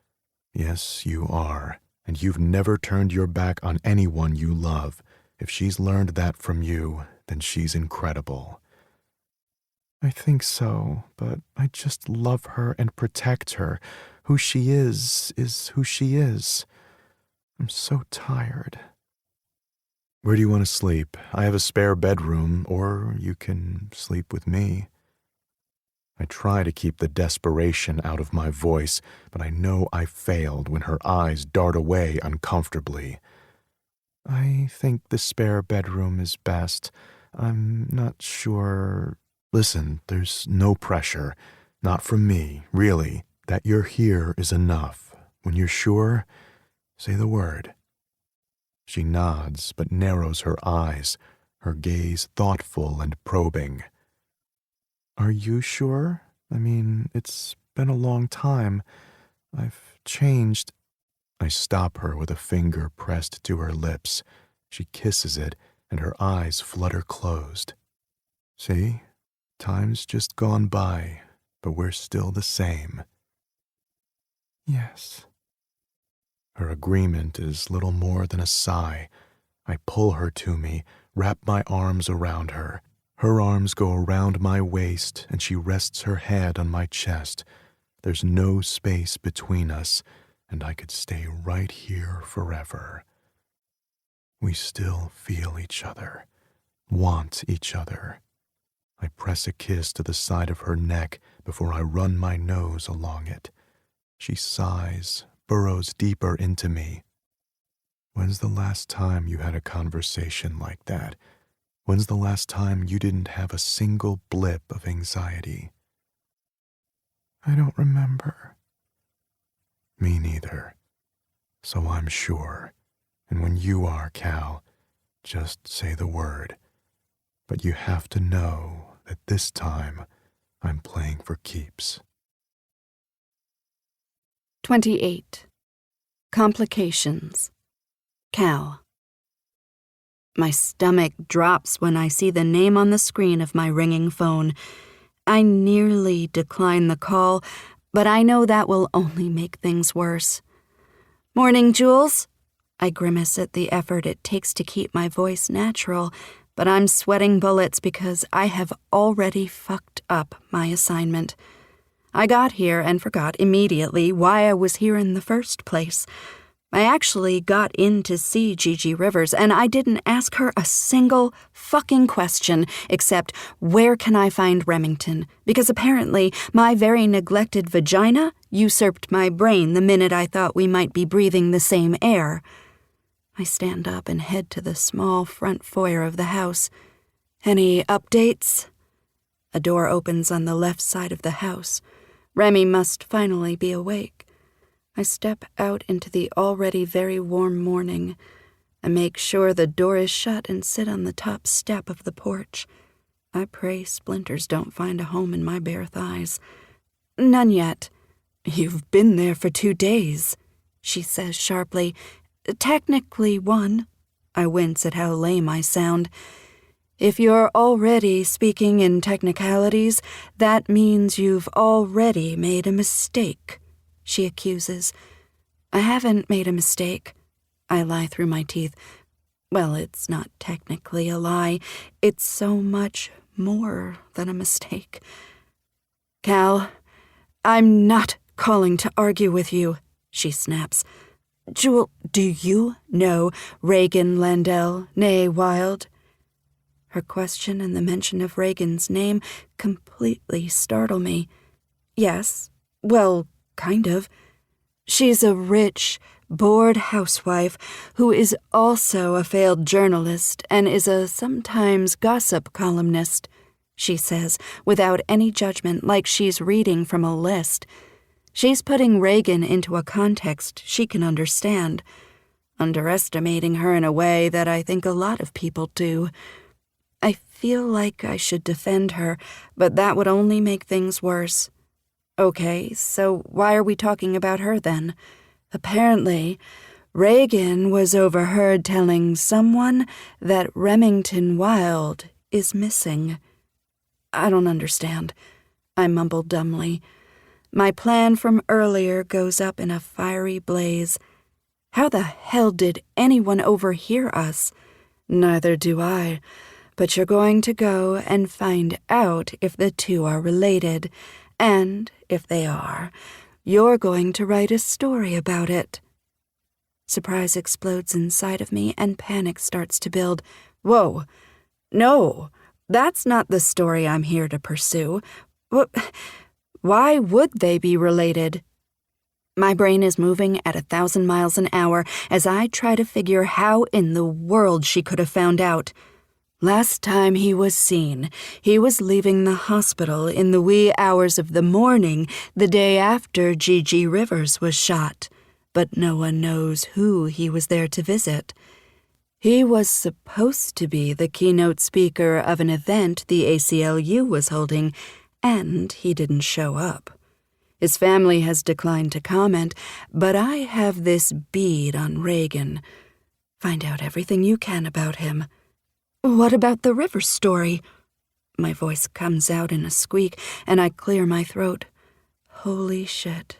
Yes, you are. And you've never turned your back on anyone you love. If she's learned that from you, then she's incredible. I think so, but I just love her and protect her. Who she is who she is. I'm so tired. Where do you want to sleep? I have a spare bedroom, or you can sleep with me. I try to keep the desperation out of my voice, but I know I failed when her eyes dart away uncomfortably. I think the spare bedroom is best. I'm not sure. Listen, there's no pressure. Not from me, really. That you're here is enough. When you're sure, say the word. She nods, but narrows her eyes, her gaze thoughtful and probing. Are you sure? I mean, it's been a long time. I've changed. I stop her with a finger pressed to her lips. She kisses it, and her eyes flutter closed. See? Time's just gone by, but we're still the same. Yes. Her agreement is little more than a sigh. I pull her to me, wrap my arms around her. Her arms go around my waist, and she rests her head on my chest. There's no space between us, and I could stay right here forever. We still feel each other, want each other. I press a kiss to the side of her neck before I run my nose along it. She sighs, burrows deeper into me. When's the last time you had a conversation like that? When's the last time you didn't have a single blip of anxiety? I don't remember. Me neither. So I'm sure. And when you are, Cal, just say the word. but you have to know that this time I'm playing for keeps. 28. Complications. Cal. My stomach drops when I see the name on the screen of my ringing phone. I nearly decline the call, but I know that will only make things worse. "Morning, Jules." I grimace at the effort it takes to keep my voice natural, but I'm sweating bullets because I have already fucked up my assignment. I got here and forgot immediately why I was here in the first place. I actually got in to see Gigi Rivers, and I didn't ask her a single fucking question except, where can I find Remington? Because apparently my very neglected vagina usurped my brain the minute I thought we might be breathing the same air. I stand up and head to the small front foyer of the house. Any updates? A door opens on the left side of the house. Remy must finally be awake. I step out into the already very warm morning. I make sure the door is shut and sit on the top step of the porch. I pray splinters don't find a home in my bare thighs. "None yet." "You've been there for 2 days," she says sharply. "Technically 1. I wince at how lame I sound. "If you're already speaking in technicalities, that means you've already made a mistake," she accuses. "I haven't made a mistake." I lie through my teeth. Well, it's not technically a lie. It's so much more than a mistake. "Cal, I'm not calling to argue with you," she snaps. "Jewel, do you know Reagan Landell, née Wilde?" Her question and the mention of Reagan's name completely startle me. "Yes. Well, kind of. She's a rich, bored housewife who is also a failed journalist and is a sometimes gossip columnist," she says, without any judgment, like she's reading from a list. She's putting Reagan into a context she can understand, underestimating her in a way that I think a lot of people do. I feel like I should defend her, but that would only make things worse. "Okay, so why are we talking about her then?" "Apparently, Reagan was overheard telling someone that Remington Wilde is missing." "I don't understand," I mumble dumbly. My plan from earlier goes up in a fiery blaze. How the hell did anyone overhear us? Neither do I, but you're going to go and find out if the two are related, and if they are, you're going to write a story about it. Surprise explodes inside of me and panic starts to build. Whoa, no, that's not the story I'm here to pursue. Why would they be related? My brain is moving at 1,000 miles an hour as I try to figure how in the world she could have found out. Last time he was seen, he was leaving the hospital in the wee hours of the morning the day after Gigi Rivers was shot, but no one knows who he was there to visit. He was supposed to be the keynote speaker of an event the ACLU was holding, and he didn't show up. His family has declined to comment, but I have this bead on Reagan. Find out everything you can about him. What about the Rivers story? My voice comes out in a squeak, and I clear my throat. Holy shit.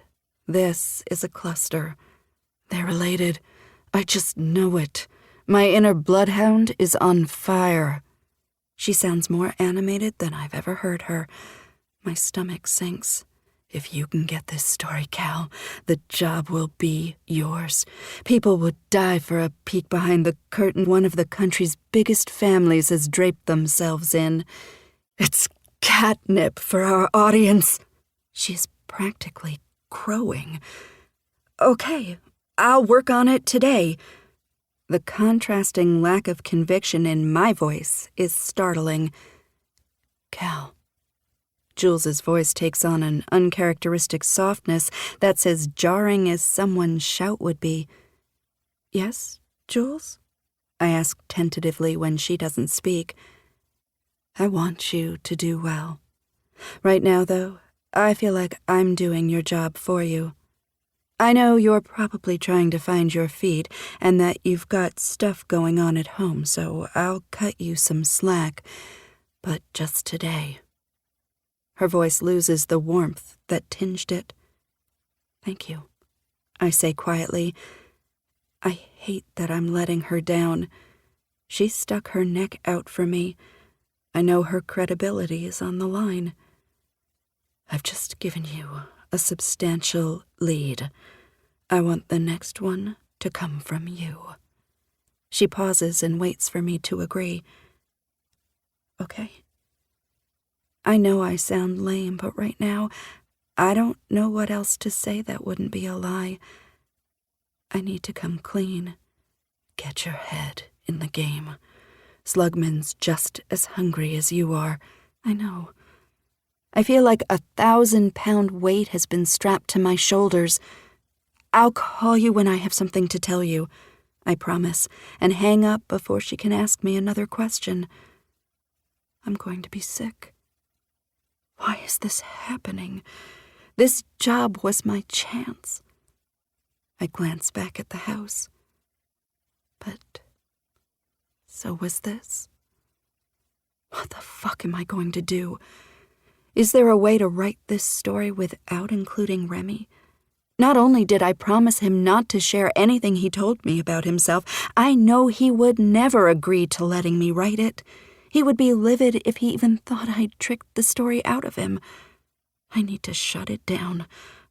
This is a cluster. They're related. I just know it. My inner bloodhound is on fire. She sounds more animated than I've ever heard her. My stomach sinks. If you can get this story, Cal, the job will be yours. People would die for a peek behind the curtain one of the country's biggest families has draped themselves in. It's catnip for our audience. She's practically crowing. Okay, I'll work on it today. The contrasting lack of conviction in my voice is startling. Cal. Jules's voice takes on an uncharacteristic softness that's as jarring as someone's shout would be. Yes, Jules? I ask tentatively when she doesn't speak. I want you to do well. Right now, though, I feel like I'm doing your job for you. I know you're probably trying to find your feet and that you've got stuff going on at home, so I'll cut you some slack, but just today. Her voice loses the warmth that tinged it. Thank you, I say quietly. I hate that I'm letting her down. She stuck her neck out for me. I know her credibility is on the line. I've just given you a substantial lead. I want the next one to come from you. She pauses and waits for me to agree. Okay. I know I sound lame, but right now, I don't know what else to say that wouldn't be a lie. I need to come clean. Get your head in the game. Slugman's just as hungry as you are. I know. I feel like a 1,000-pound weight has been strapped to my shoulders. I'll call you when I have something to tell you, I promise, and hang up before she can ask me another question. I'm going to be sick. Why is this happening? This job was my chance. I glance back at the house. But so was this. What the fuck am I going to do? Is there a way to write this story without including Remy? Not only did I promise him not to share anything he told me about himself, I know he would never agree to letting me write it. He would be livid if he even thought I'd tricked the story out of him. I need to shut it down.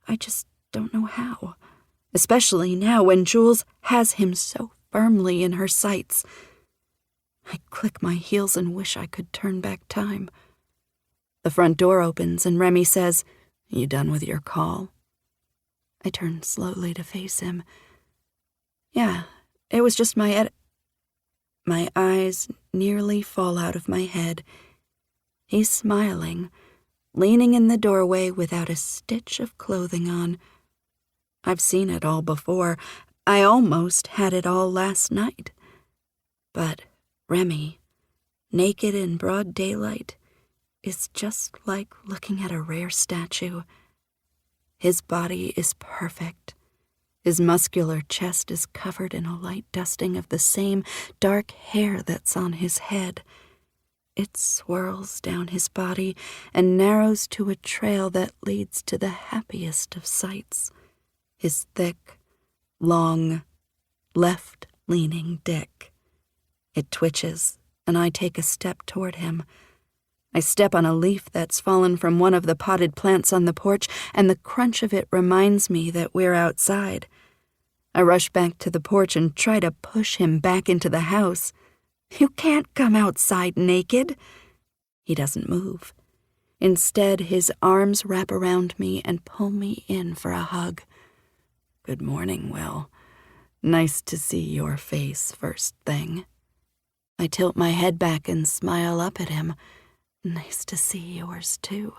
I just don't know how. Especially now when Jules has him so firmly in her sights. I click my heels and wish I could turn back time. The front door opens and Remy says, "You done with your call?" I turn slowly to face him. Yeah, it was just my eyes nearly fall out of my head. He's smiling, leaning in the doorway without a stitch of clothing on. I've seen it all before. I almost had it all last night. But Remy, naked in broad daylight, is just like looking at a rare statue. His body is perfect. His muscular chest is covered in a light dusting of the same dark hair that's on his head. It swirls down his body and narrows to a trail that leads to the happiest of sights. His thick, long, left-leaning dick. It twitches, and I take a step toward him. I step on a leaf that's fallen from one of the potted plants on the porch, and the crunch of it reminds me that we're outside. I rush back to the porch and try to push him back into the house. You can't come outside naked. He doesn't move. Instead, his arms wrap around me and pull me in for a hug. Good morning, Will. Nice to see your face first thing. I tilt my head back and smile up at him. Nice to see yours, too.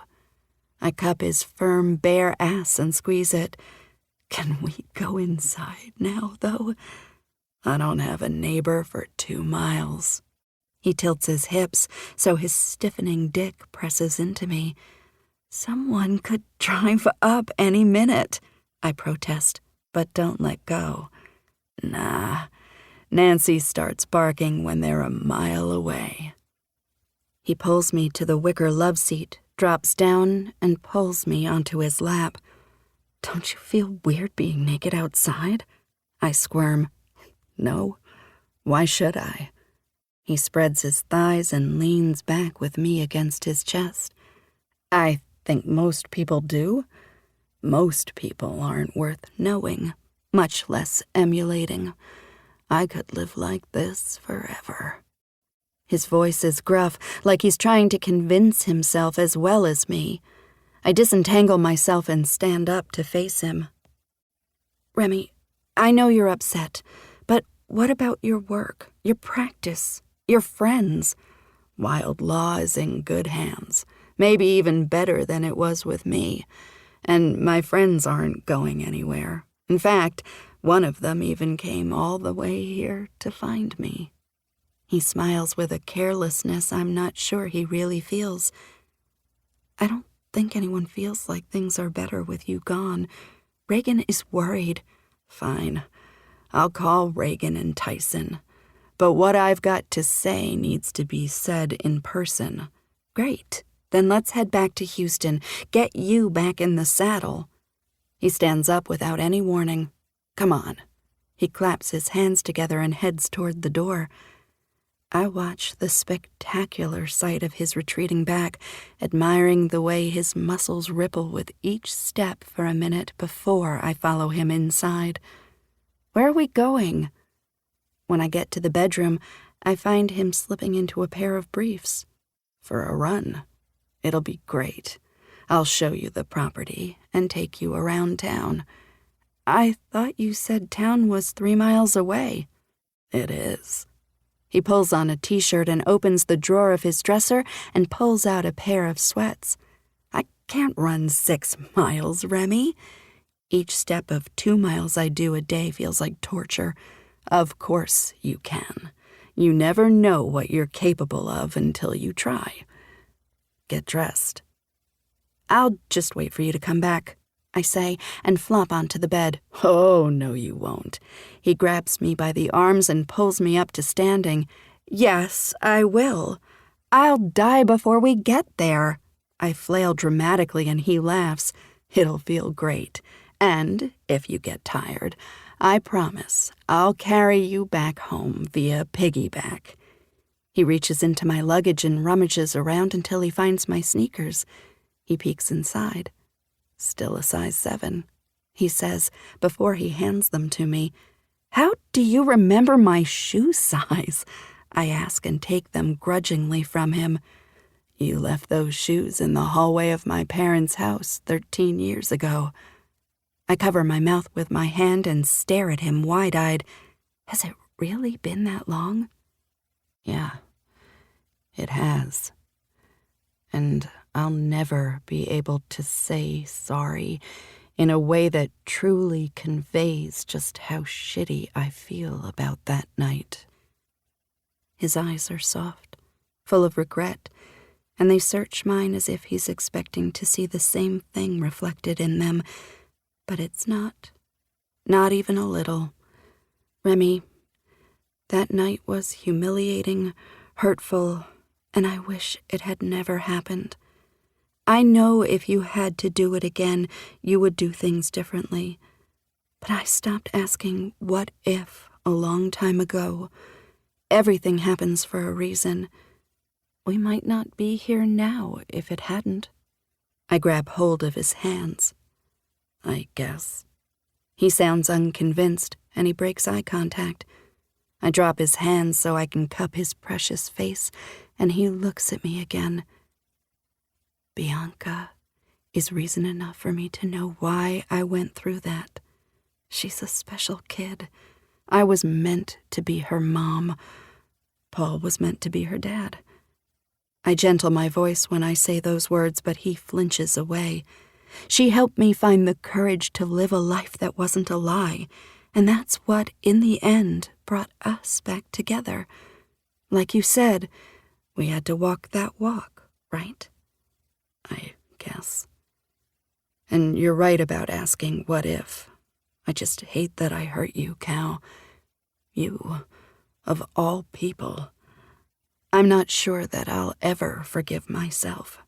I cup his firm, bare ass and squeeze it. Can we go inside now, though? I don't have a neighbor for 2 miles. He tilts his hips, so his stiffening dick presses into me. Someone could drive up any minute, I protest, but don't let go. Nah, Nancy starts barking when they're a mile away. He pulls me to the wicker love seat, drops down, and pulls me onto his lap. Don't you feel weird being naked outside? I squirm. No. Why should I? He spreads his thighs and leans back with me against his chest. I think most people do. Most people aren't worth knowing, much less emulating. I could live like this forever. His voice is gruff, like he's trying to convince himself as well as me. I disentangle myself and stand up to face him. Remy, I know you're upset, but what about your work, your practice, your friends? Wilde Law is in good hands, maybe even better than it was with me, and my friends aren't going anywhere. In fact, one of them even came all the way here to find me. He smiles with a carelessness I'm not sure he really feels. I don't think anyone feels like things are better with you gone. Reagan is worried. Fine. I'll call Reagan and Tyson. But what I've got to say needs to be said in person. Great. Then let's head back to Houston. Get you back in the saddle. He stands up without any warning. Come on. He claps his hands together and heads toward the door. I watch the spectacular sight of his retreating back, admiring the way his muscles ripple with each step for a minute before I follow him inside. Where are we going? When I get to the bedroom, I find him slipping into a pair of briefs. For a run. It'll be great. I'll show you the property and take you around town. I thought you said town was 3 miles away. It is. He pulls on a t-shirt and opens the drawer of his dresser and pulls out a pair of sweats. I can't run 6 miles, Remy. Each step of 2 miles I do a day feels like torture. Of course you can. You never know what you're capable of until you try. Get dressed. I'll just wait for you to come back, I say, and flop onto the bed. Oh, no, you won't. He grabs me by the arms and pulls me up to standing. Yes, I will. I'll die before we get there. I flail dramatically and he laughs. It'll feel great. And if you get tired, I promise I'll carry you back home via piggyback. He reaches into my luggage and rummages around until he finds my sneakers. He peeks inside. Still a size 7, he says before he hands them to me. How do you remember my shoe size? I ask and take them grudgingly from him. You left those shoes in the hallway of my parents' house 13 years ago. I cover my mouth with my hand and stare at him wide-eyed. Has it really been that long? Yeah, it has. And I'll never be able to say sorry in a way that truly conveys just how shitty I feel about that night. His eyes are soft, full of regret, and they search mine as if he's expecting to see the same thing reflected in them, but it's not. Not even a little. Remy, that night was humiliating, hurtful, and I wish it had never happened. I know if you had to do it again, you would do things differently. But I stopped asking what if a long time ago. Everything happens for a reason. We might not be here now if it hadn't. I grab hold of his hands. I guess. He sounds unconvinced, and he breaks eye contact. I drop his hands so I can cup his precious face, and he looks at me again. Bianca is reason enough for me to know why I went through that. She's a special kid. I was meant to be her mom. Paul was meant to be her dad. I gentle my voice when I say those words, but he flinches away. She helped me find the courage to live a life that wasn't a lie, and that's what, in the end, brought us back together. Like you said, we had to walk that walk, right? I guess. And you're right about asking what if. I just hate that I hurt you, Cal. You, of all people. I'm not sure that I'll ever forgive myself.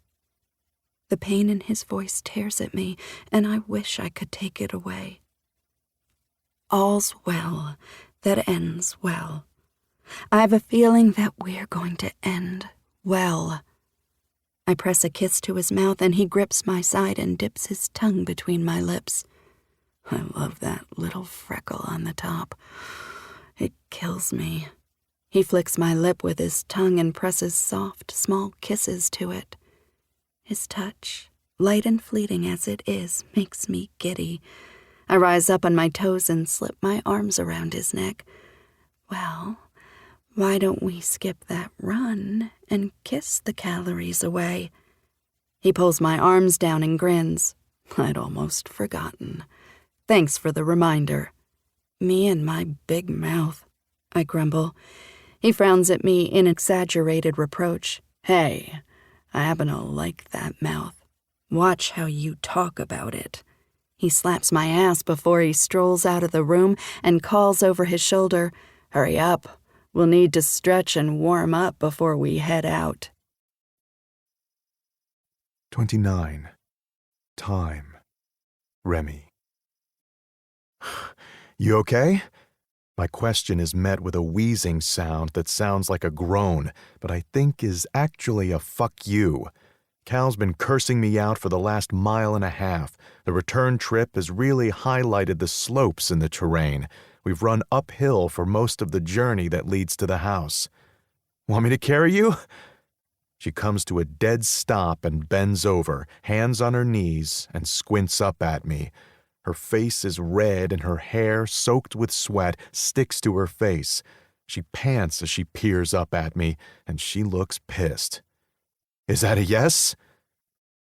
The pain in his voice tears at me, and I wish I could take it away. All's well that ends well. I have a feeling that we're going to end well. I press a kiss to his mouth, and he grips my side and dips his tongue between my lips. I love that little freckle on the top. It kills me. He flicks my lip with his tongue and presses soft, small kisses to it. His touch, light and fleeting as it is, makes me giddy. I rise up on my toes and slip my arms around his neck. Well, why don't we skip that run and kiss the calories away? He pulls my arms down and grins. I'd almost forgotten. Thanks for the reminder. Me and my big mouth, I grumble. He frowns at me in exaggerated reproach. Hey, I happen to like that mouth. Watch how you talk about it. He slaps my ass before he strolls out of the room and calls over his shoulder, Hurry up. We'll need to stretch and warm up before we head out. 29. Time. Remy. You okay? My question is met with a wheezing sound that sounds like a groan, but I think is actually a fuck you. Cal's been cursing me out for the last mile and a half. The return trip has really highlighted the slopes in the terrain. We've run uphill for most of the journey that leads to the house. Want me to carry you? She comes to a dead stop and bends over, hands on her knees, and squints up at me. Her face is red and her hair, soaked with sweat, sticks to her face. She pants as she peers up at me, and she looks pissed. Is that a yes?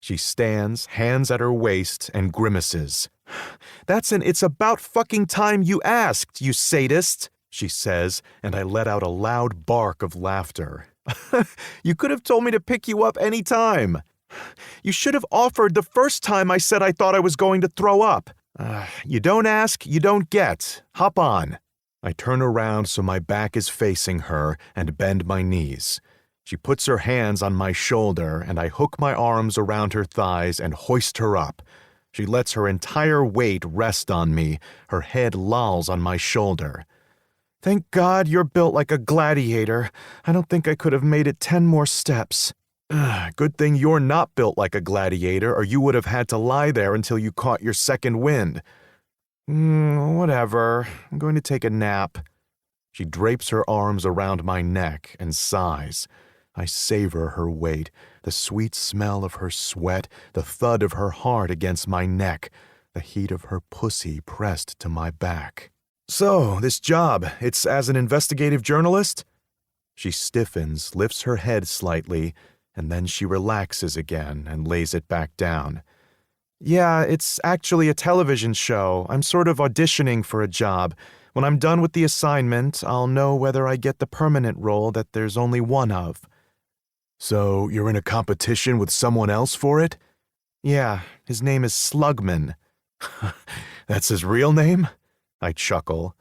She stands, hands at her waist, and grimaces. That's an it's about fucking time you asked, you sadist, she says, and I let out a loud bark of laughter. You could have told me to pick you up any time. You should have offered the first time I said I thought I was going to throw up. You don't ask, you don't get. Hop on. I turn around so my back is facing her and bend my knees. She puts her hands on my shoulder and I hook my arms around her thighs and hoist her up. She lets her entire weight rest on me. Her head lolls on my shoulder. Thank God you're built like a gladiator. I don't think I could have made it 10 more steps. Good thing you're not built like a gladiator, or you would have had to lie there until you caught your second wind. Whatever. I'm going to take a nap. She drapes her arms around my neck and sighs. I savor her weight, the sweet smell of her sweat, the thud of her heart against my neck, the heat of her pussy pressed to my back. So, this job, it's as an investigative journalist? She stiffens, lifts her head slightly, and then she relaxes again and lays it back down. Yeah, it's actually a television show. I'm sort of auditioning for a job. When I'm done with the assignment, I'll know whether I get the permanent role that there's only one of. So, you're in a competition with someone else for it? Yeah, his name is Slugman. That's his real name? I chuckle.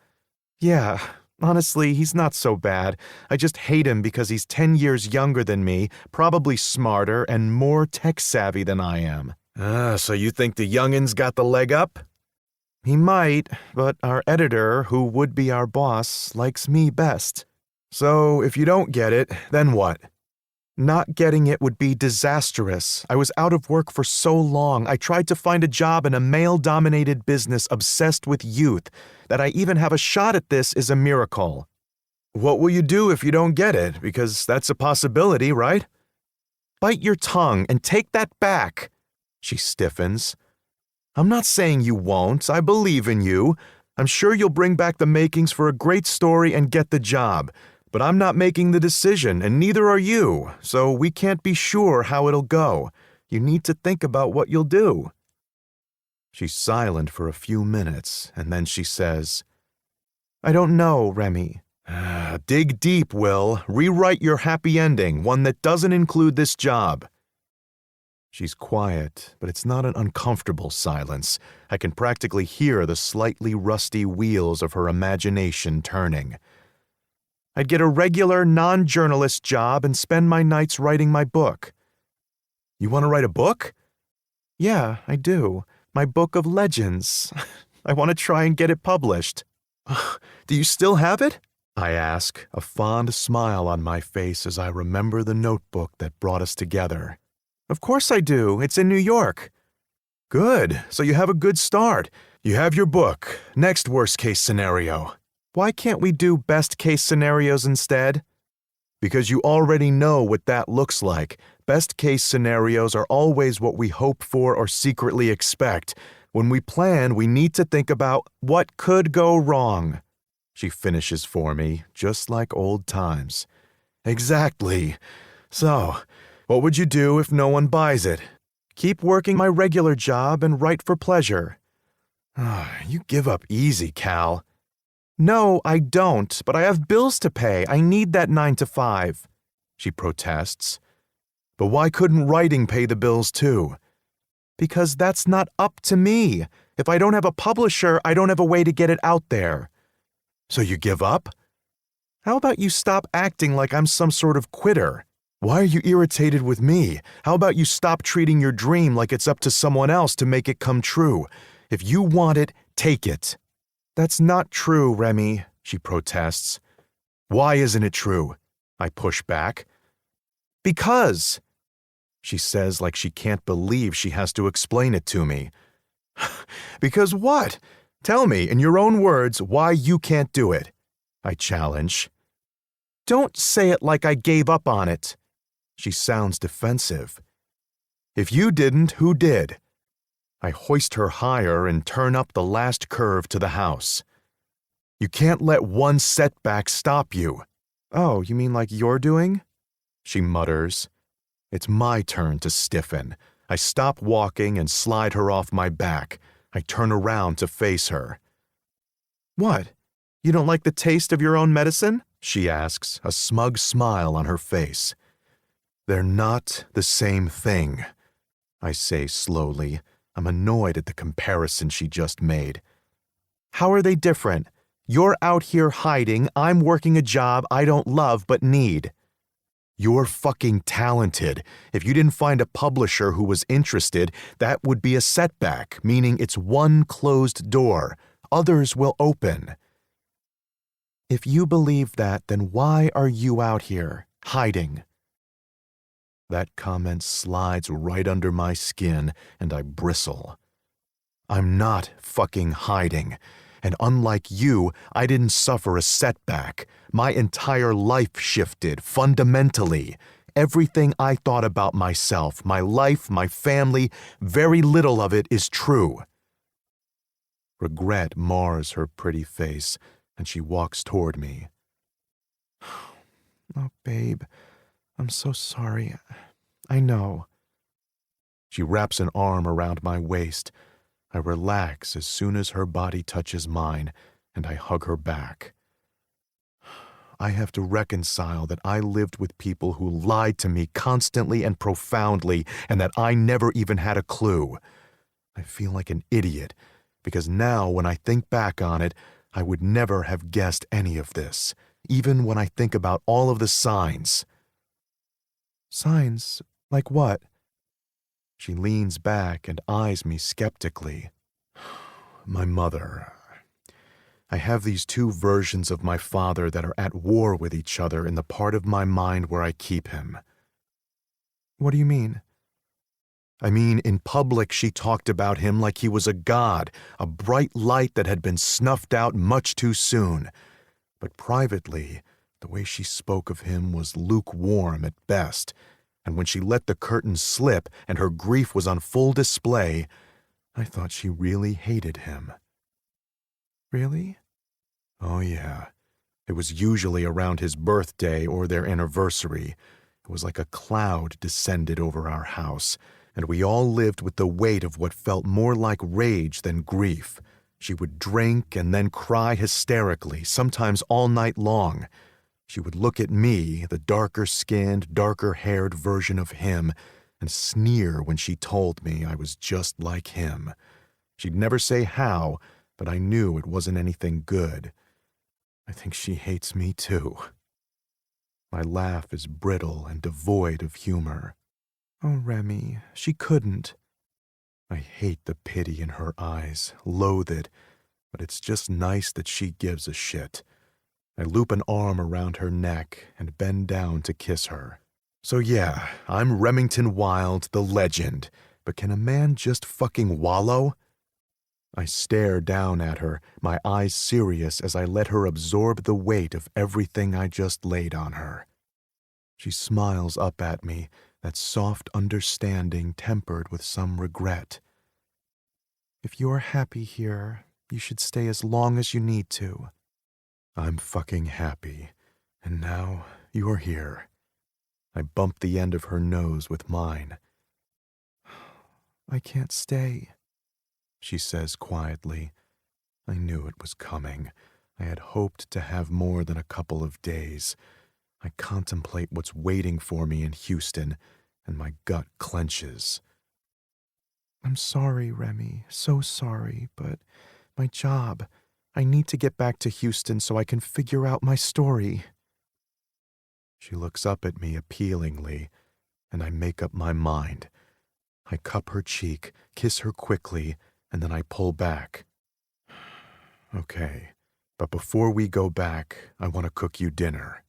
Yeah, honestly, he's not so bad. I just hate him because he's 10 years younger than me, probably smarter and more tech-savvy than I am. So you think the youngin's got the leg up? He might, but our editor, who would be our boss, likes me best. So if you don't get it, then what? Not getting it would be disastrous. I was out of work for so long. I tried to find a job in a male-dominated business obsessed with youth. That I even have a shot at this is a miracle. What will you do if you don't get it? Because that's a possibility, right? Bite your tongue and take that back. She stiffens. I'm not saying you won't. I believe in you. I'm sure you'll bring back the makings for a great story and get the job. But I'm not making the decision, and neither are you, so we can't be sure how it'll go. You need to think about what you'll do. She's silent for a few minutes, and then she says, I don't know, Remy. Dig deep, Will. Rewrite your happy ending, one that doesn't include this job. She's quiet, but it's not an uncomfortable silence. I can practically hear the slightly rusty wheels of her imagination turning. I'd get a regular, non-journalist job and spend my nights writing my book. You want to write a book? Yeah, I do. My book of legends. I want to try and get it published. Do you still have it? I ask, a fond smile on my face as I remember the notebook that brought us together. Of course I do. It's in New York. Good. So you have a good start. You have your book. Next worst-case scenario. Why can't we do best-case scenarios instead? Because you already know what that looks like. Best-case scenarios are always what we hope for or secretly expect. When we plan, we need to think about what could go wrong. She finishes for me, just like old times. Exactly. So, what would you do if no one buys it? Keep working my regular job and write for pleasure. You give up easy, Cal. No, I don't, but I have bills to pay. I need that 9 to 5, she protests. But why couldn't writing pay the bills too? Because that's not up to me. If I don't have a publisher, I don't have a way to get it out there. So you give up? How about you stop acting like I'm some sort of quitter? Why are you irritated with me? How about you stop treating your dream like it's up to someone else to make it come true? If you want it, take it. That's not true, Remy, she protests. Why isn't it true? I push back. Because, she says like she can't believe she has to explain it to me. Because what? Tell me, in your own words, why you can't do it, I challenge. Don't say it like I gave up on it. She sounds defensive. If you didn't, who did? I hoist her higher and turn up the last curve to the house. You can't let one setback stop you. Oh, you mean like you're doing? She mutters. It's my turn to stiffen. I stop walking and slide her off my back. I turn around to face her. What? You don't like the taste of your own medicine? She asks, a smug smile on her face. They're not the same thing, I say slowly. I'm annoyed at the comparison she just made. How are they different? You're out here hiding, I'm working a job I don't love but need. You're fucking talented. If you didn't find a publisher who was interested, that would be a setback, meaning it's one closed door. Others will open. If you believe that, then why are you out here, hiding? That comment slides right under my skin, and I bristle. I'm not fucking hiding. And unlike you, I didn't suffer a setback. My entire life shifted, fundamentally. Everything I thought about myself, my life, my family, very little of it is true. Regret mars her pretty face, and she walks toward me. Oh, babe, I'm so sorry. I know. She wraps an arm around my waist. I relax as soon as her body touches mine, and I hug her back. I have to reconcile that I lived with people who lied to me constantly and profoundly, and that I never even had a clue. I feel like an idiot, because now when I think back on it, I would never have guessed any of this, even when I think about all of the signs. Signs? Like what? She leans back and eyes me skeptically. My mother. I have these two versions of my father that are at war with each other in the part of my mind where I keep him. What do you mean? I mean, in public she talked about him like he was a god, a bright light that had been snuffed out much too soon. But privately, the way she spoke of him was lukewarm at best, and when she let the curtain slip and her grief was on full display, I thought she really hated him. Really? Oh yeah. It was usually around his birthday or their anniversary. It was like a cloud descended over our house, and we all lived with the weight of what felt more like rage than grief. She would drink and then cry hysterically, sometimes all night long. She would look at me, the darker-skinned, darker-haired version of him, and sneer when she told me I was just like him. She'd never say how, but I knew it wasn't anything good. I think she hates me too. My laugh is brittle and devoid of humor. Oh, Remy, she couldn't. I hate the pity in her eyes, loathe it, but it's just nice that she gives a shit. I loop an arm around her neck and bend down to kiss her. So yeah, I'm Remington Wilde, the legend, but can a man just fucking wallow? I stare down at her, my eyes serious as I let her absorb the weight of everything I just laid on her. She smiles up at me, that soft understanding tempered with some regret. If you're happy here, you should stay as long as you need to. I'm fucking happy, and now you're here. I bump the end of her nose with mine. I can't stay, she says quietly. I knew it was coming. I had hoped to have more than a couple of days. I contemplate what's waiting for me in Houston, and my gut clenches. I'm sorry, Remy, so sorry, but my job. I need to get back to Houston so I can figure out my story. She looks up at me appealingly, and I make up my mind. I cup her cheek, kiss her quickly, and then I pull back. Okay, but before we go back, I want to cook you dinner.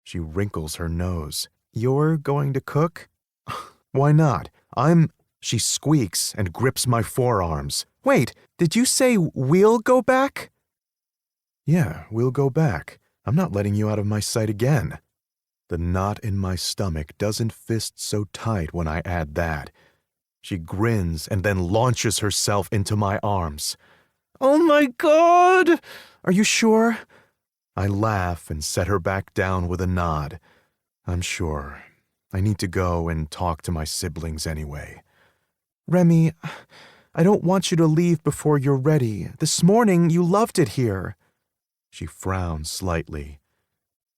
She wrinkles her nose. You're going to cook? Why not? She squeaks and grips my forearms. Wait, did you say we'll go back? Yeah, we'll go back. I'm not letting you out of my sight again. The knot in my stomach doesn't fist so tight when I add that. She grins and then launches herself into my arms. Oh my God! Are you sure? I laugh and set her back down with a nod. I'm sure. I need to go and talk to my siblings anyway. Remy, I don't want you to leave before you're ready. This morning you loved it here. She frowns slightly.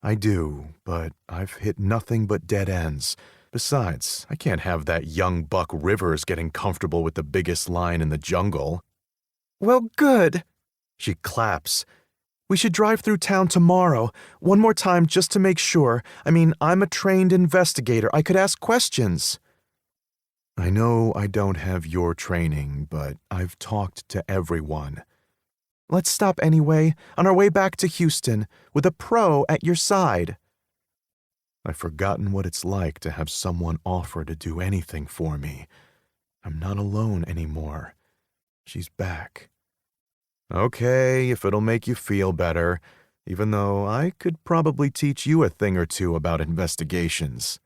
I do, but I've hit nothing but dead ends. Besides, I can't have that young buck Rivers getting comfortable with the biggest lion in the jungle. Well, good. She claps. We should drive through town tomorrow, one more time just to make sure. I'm a trained investigator. I could ask questions. I know I don't have your training, but I've talked to everyone. Let's stop anyway, on our way back to Houston, with a pro at your side. I've forgotten what it's like to have someone offer to do anything for me. I'm not alone anymore. She's back. Okay, if it'll make you feel better, even though I could probably teach you a thing or two about investigations.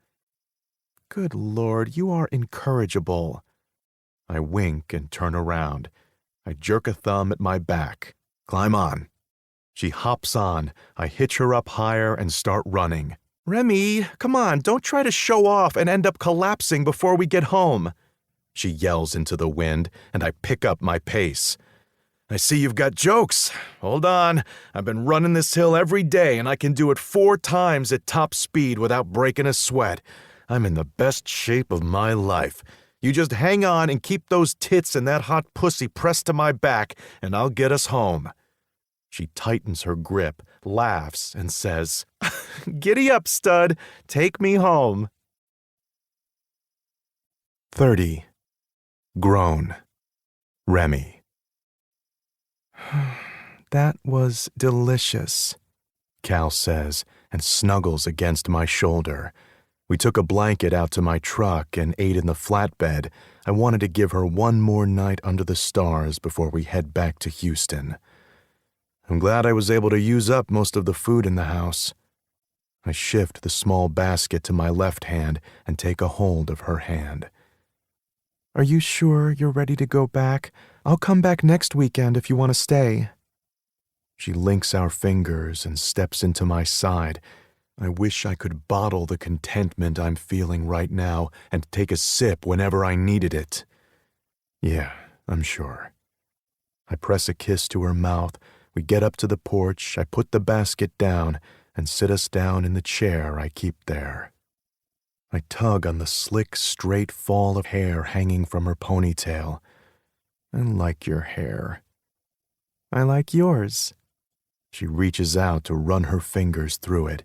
Good Lord, you are incorrigible. I wink and turn around. I jerk a thumb at my back. Climb on. She hops on. I hitch her up higher and start running. Remy, come on, don't try to show off and end up collapsing before we get home. She yells into the wind, and I pick up my pace. I see you've got jokes. Hold on. I've been running this hill every day, and I can do it 4 times at top speed without breaking a sweat. I'm in the best shape of my life. You just hang on and keep those tits and that hot pussy pressed to my back, and I'll get us home. She tightens her grip, laughs, and says, Giddy up, stud. Take me home. 30. Grown. Remy. That was delicious, Cal says, and snuggles against my shoulder. We took a blanket out to my truck and ate in the flatbed. I wanted to give her one more night under the stars before we head back to Houston. I'm glad I was able to use up most of the food in the house. I shift the small basket to my left hand and take a hold of her hand. Are you sure you're ready to go back? I'll come back next weekend if you want to stay. She links our fingers and steps into my side. I wish I could bottle the contentment I'm feeling right now and take a sip whenever I needed it. Yeah, I'm sure. I press a kiss to her mouth. We get up to the porch. I put the basket down and sit us down in the chair I keep there. I tug on the slick, straight fall of hair hanging from her ponytail. I like your hair. I like yours. She reaches out to run her fingers through it.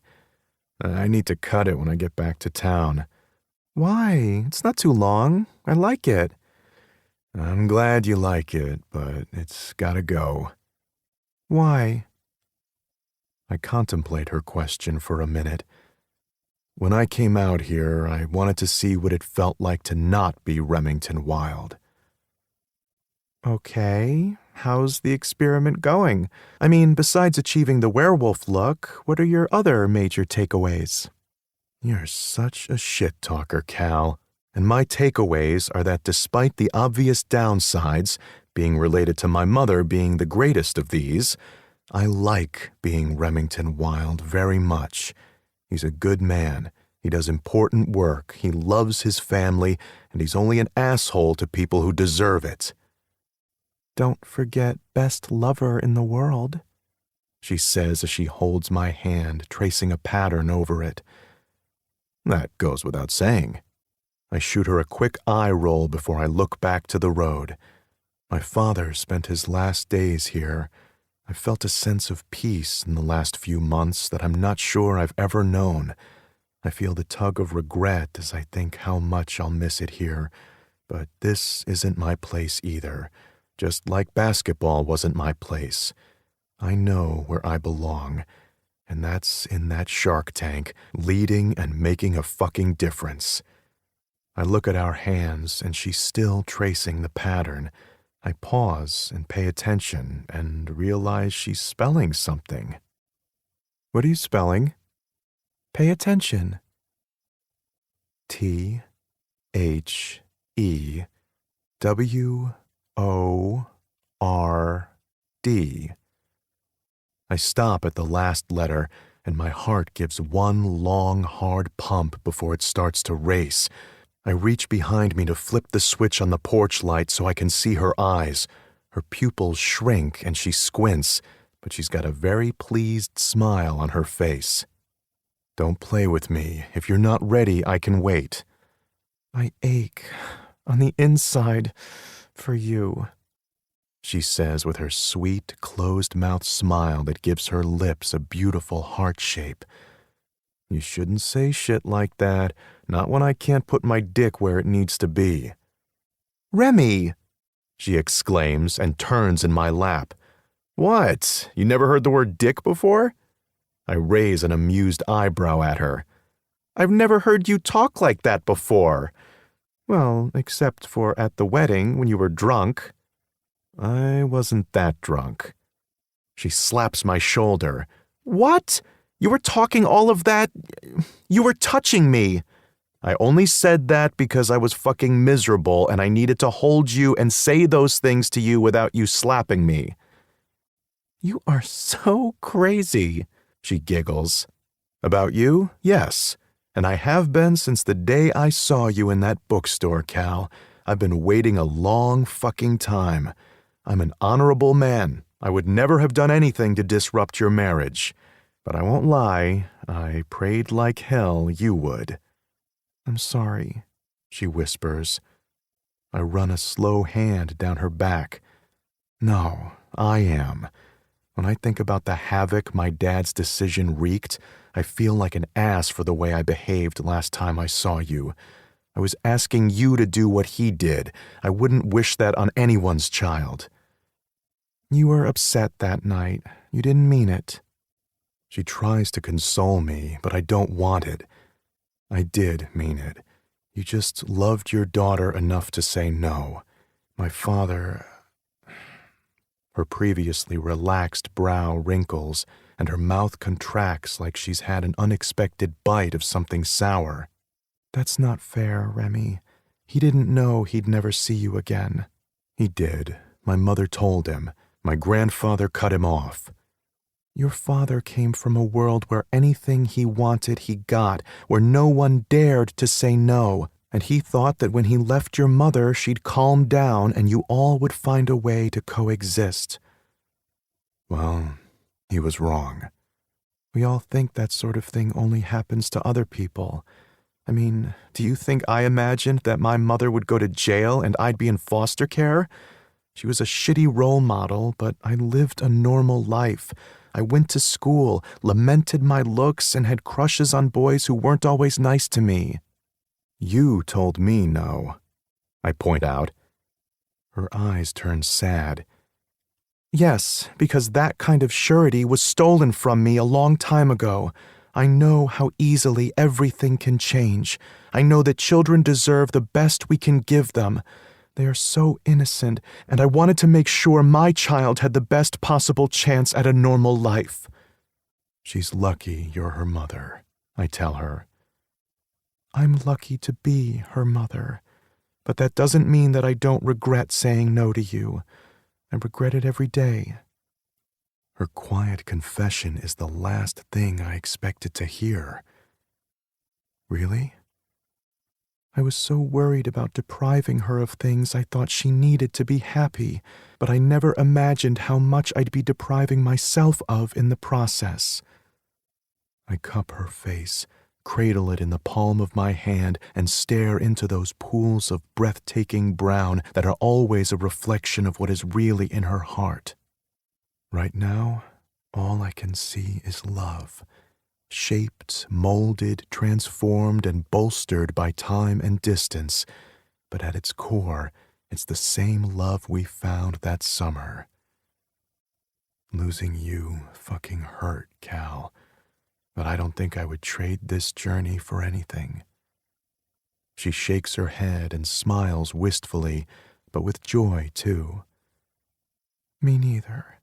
I need to cut it when I get back to town. Why? It's not too long. I like it. I'm glad you like it, but it's gotta go. Why? I contemplate her question for a minute. When I came out here, I wanted to see what it felt like to not be Remington Wilde. Okay, how's the experiment going? Besides achieving the werewolf look, what are your other major takeaways? You're such a shit-talker, Cal. And my takeaways are that despite the obvious downsides, being related to my mother being the greatest of these, I like being Remington Wilde very much. He's a good man. He does important work. He loves his family, and he's only an asshole to people who deserve it. Don't forget best lover in the world. she says as she holds my hand, tracing a pattern over it. That goes without saying. I shoot her a quick eye roll before I look back to the road. My father spent his last days here. I felt a sense of peace in the last few months that I'm not sure I've ever known. I feel the tug of regret as I think how much I'll miss it here. But this isn't my place either, just like basketball wasn't my place. I know where I belong, and that's in that shark tank, leading and making a fucking difference. I look at our hands, and she's still tracing the pattern. I pause and pay attention and realize she's spelling something. What are you spelling? Pay attention. T-H-E-W-O-R-D. I stop at the last letter, and my heart gives one long, hard pump before it starts to race. I reach behind me to flip the switch on the porch light so I can see her eyes. Her pupils shrink and she squints, but she's got a very pleased smile on her face. Don't play with me. If you're not ready, I can wait. I ache on the inside for you, she says with her sweet, closed-mouth smile that gives her lips a beautiful heart shape. You shouldn't say shit like that, not when I can't put my dick where it needs to be. Remy, she exclaims and turns in my lap. What? You never heard the word dick before? I raise an amused eyebrow at her. I've never heard you talk like that before. Well, except for at the wedding when you were drunk. I wasn't that drunk. She slaps my shoulder. What? You were talking all of that? You were touching me. I only said that because I was fucking miserable and I needed to hold you and say those things to you without you slapping me. You are so crazy, she giggles. About you? Yes. And I have been since the day I saw you in that bookstore, Cal. I've been waiting a long fucking time. I'm an honorable man. I would never have done anything to disrupt your marriage. But I won't lie, I prayed like hell you would. I'm sorry, she whispers. I run a slow hand down her back. No, I am. When I think about the havoc my dad's decision wreaked, I feel like an ass for the way I behaved last time I saw you. I was asking you to do what he did. I wouldn't wish that on anyone's child. You were upset that night. You didn't mean it. She tries to console me, but I don't want it. I did mean it. You just loved your daughter enough to say no. My father... Her previously relaxed brow wrinkles, and her mouth contracts like she's had an unexpected bite of something sour. That's not fair, Remy. He didn't know he'd never see you again. He did. My mother told him. My grandfather cut him off. Your father came from a world where anything he wanted he got, where no one dared to say no, and he thought that when he left your mother she'd calm down and you all would find a way to coexist. Well, he was wrong. We all think that sort of thing only happens to other people. I mean, do you think I imagined that my mother would go to jail and I'd be in foster care? She was a shitty role model, but I lived a normal life. I went to school, lamented my looks, and had crushes on boys who weren't always nice to me. You told me no, I point out. Her eyes turn sad. Yes, because that kind of surety was stolen from me a long time ago. I know how easily everything can change. I know that children deserve the best we can give them. They are so innocent, and I wanted to make sure my child had the best possible chance at a normal life. She's lucky you're her mother, I tell her. I'm lucky to be her mother, but that doesn't mean that I don't regret saying no to you. I regret it every day. Her quiet confession is the last thing I expected to hear. Really? I was so worried about depriving her of things I thought she needed to be happy, but I never imagined how much I'd be depriving myself of in the process. I cup her face, cradle it in the palm of my hand, and stare into those pools of breathtaking brown that are always a reflection of what is really in her heart. Right now, all I can see is love, shaped, molded, transformed, and bolstered by time and distance, but at its core, it's the same love we found that summer. Losing you fucking hurt, Cal, but I don't think I would trade this journey for anything. She shakes her head and smiles wistfully, but with joy, too. Me neither.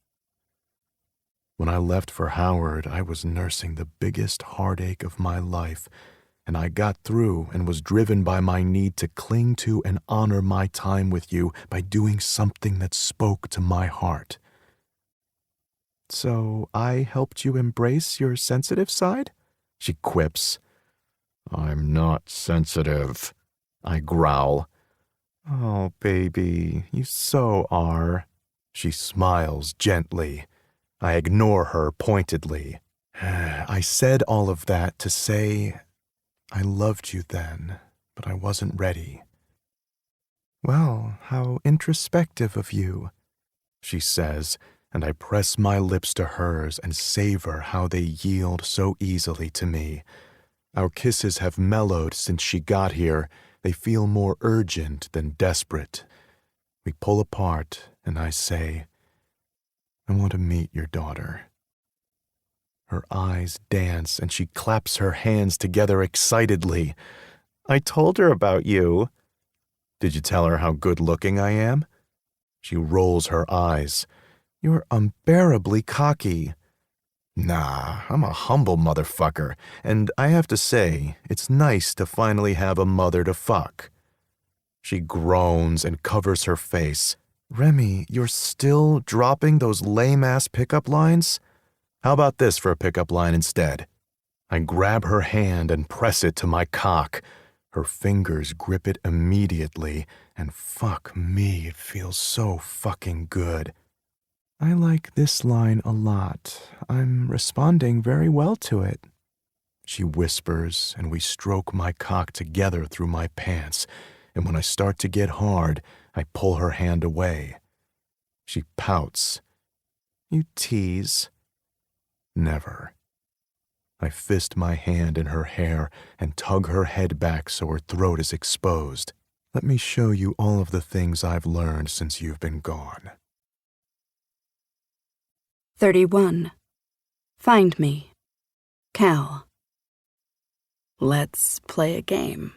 When I left for Howard, I was nursing the biggest heartache of my life, and I got through and was driven by my need to cling to and honor my time with you by doing something that spoke to my heart. So I helped you embrace your sensitive side? She quips. I'm not sensitive, I growl. Oh, baby, you so are. She smiles gently. I ignore her pointedly. I said all of that to say I loved you then, but I wasn't ready. Well, how introspective of you, she says, and I press my lips to hers and savor how they yield so easily to me. Our kisses have mellowed since she got here. They feel more urgent than desperate. We pull apart, and I say, I want to meet your daughter. Her eyes dance, and she claps her hands together excitedly. I told her about you. Did you tell her how good-looking I am? She rolls her eyes. You're unbearably cocky. Nah, I'm a humble motherfucker, and I have to say, it's nice to finally have a mother to fuck. She groans and covers her face. Remy, you're still dropping those lame-ass pickup lines? How about this for a pickup line instead? I grab her hand and press it to my cock. Her fingers grip it immediately, and fuck me, it feels so fucking good. I like this line a lot. I'm responding very well to it. She whispers, and we stroke my cock together through my pants, and when I start to get hard, I pull her hand away. She pouts. You tease. Never. I fist my hand in her hair and tug her head back so her throat is exposed. Let me show you all of the things I've learned since you've been gone. 31. Find me. Cal. Let's play a game.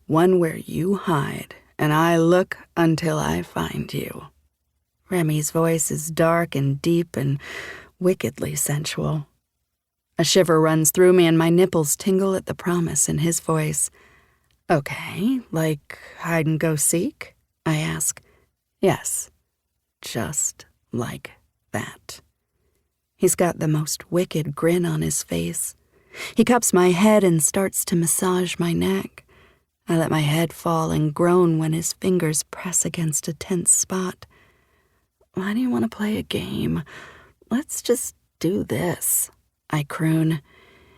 One where you hide, and I look until I find you. Remy's voice is dark and deep and wickedly sensual. A shiver runs through me and my nipples tingle at the promise in his voice. Okay, like hide and go seek? I ask. Yes, just like that. He's got the most wicked grin on his face. He cups my head and starts to massage my neck. I let my head fall and groan when his fingers press against a tense spot. Why do you want to play a game? Let's just do this, I croon.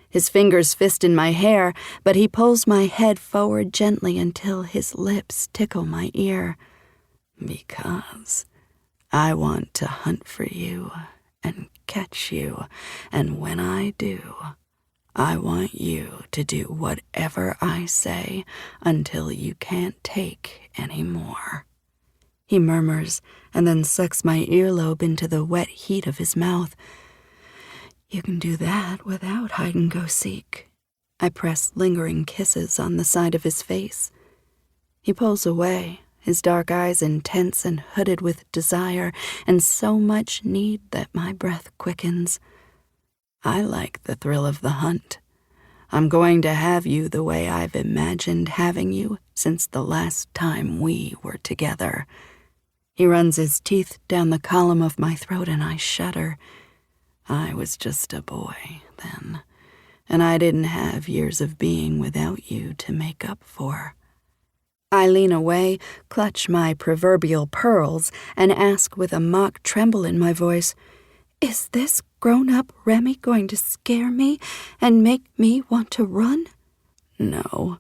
His fingers fist in my hair, but he pulls my head forward gently until his lips tickle my ear. Because I want to hunt for you and catch you, and when I do, I want you to do whatever I say until you can't take any more. He murmurs and then sucks my earlobe into the wet heat of his mouth. You can do that without hide-and-go-seek. I press lingering kisses on the side of his face. He pulls away, his dark eyes intense and hooded with desire and so much need that my breath quickens. I like the thrill of the hunt. I'm going to have you the way I've imagined having you since the last time we were together. He runs his teeth down the column of my throat and I shudder. I was just a boy then, and I didn't have years of being without you to make up for. I lean away, clutch my proverbial pearls, and ask with a mock tremble in my voice, "Is this grown-up Remy going to scare me and make me want to run?" "No,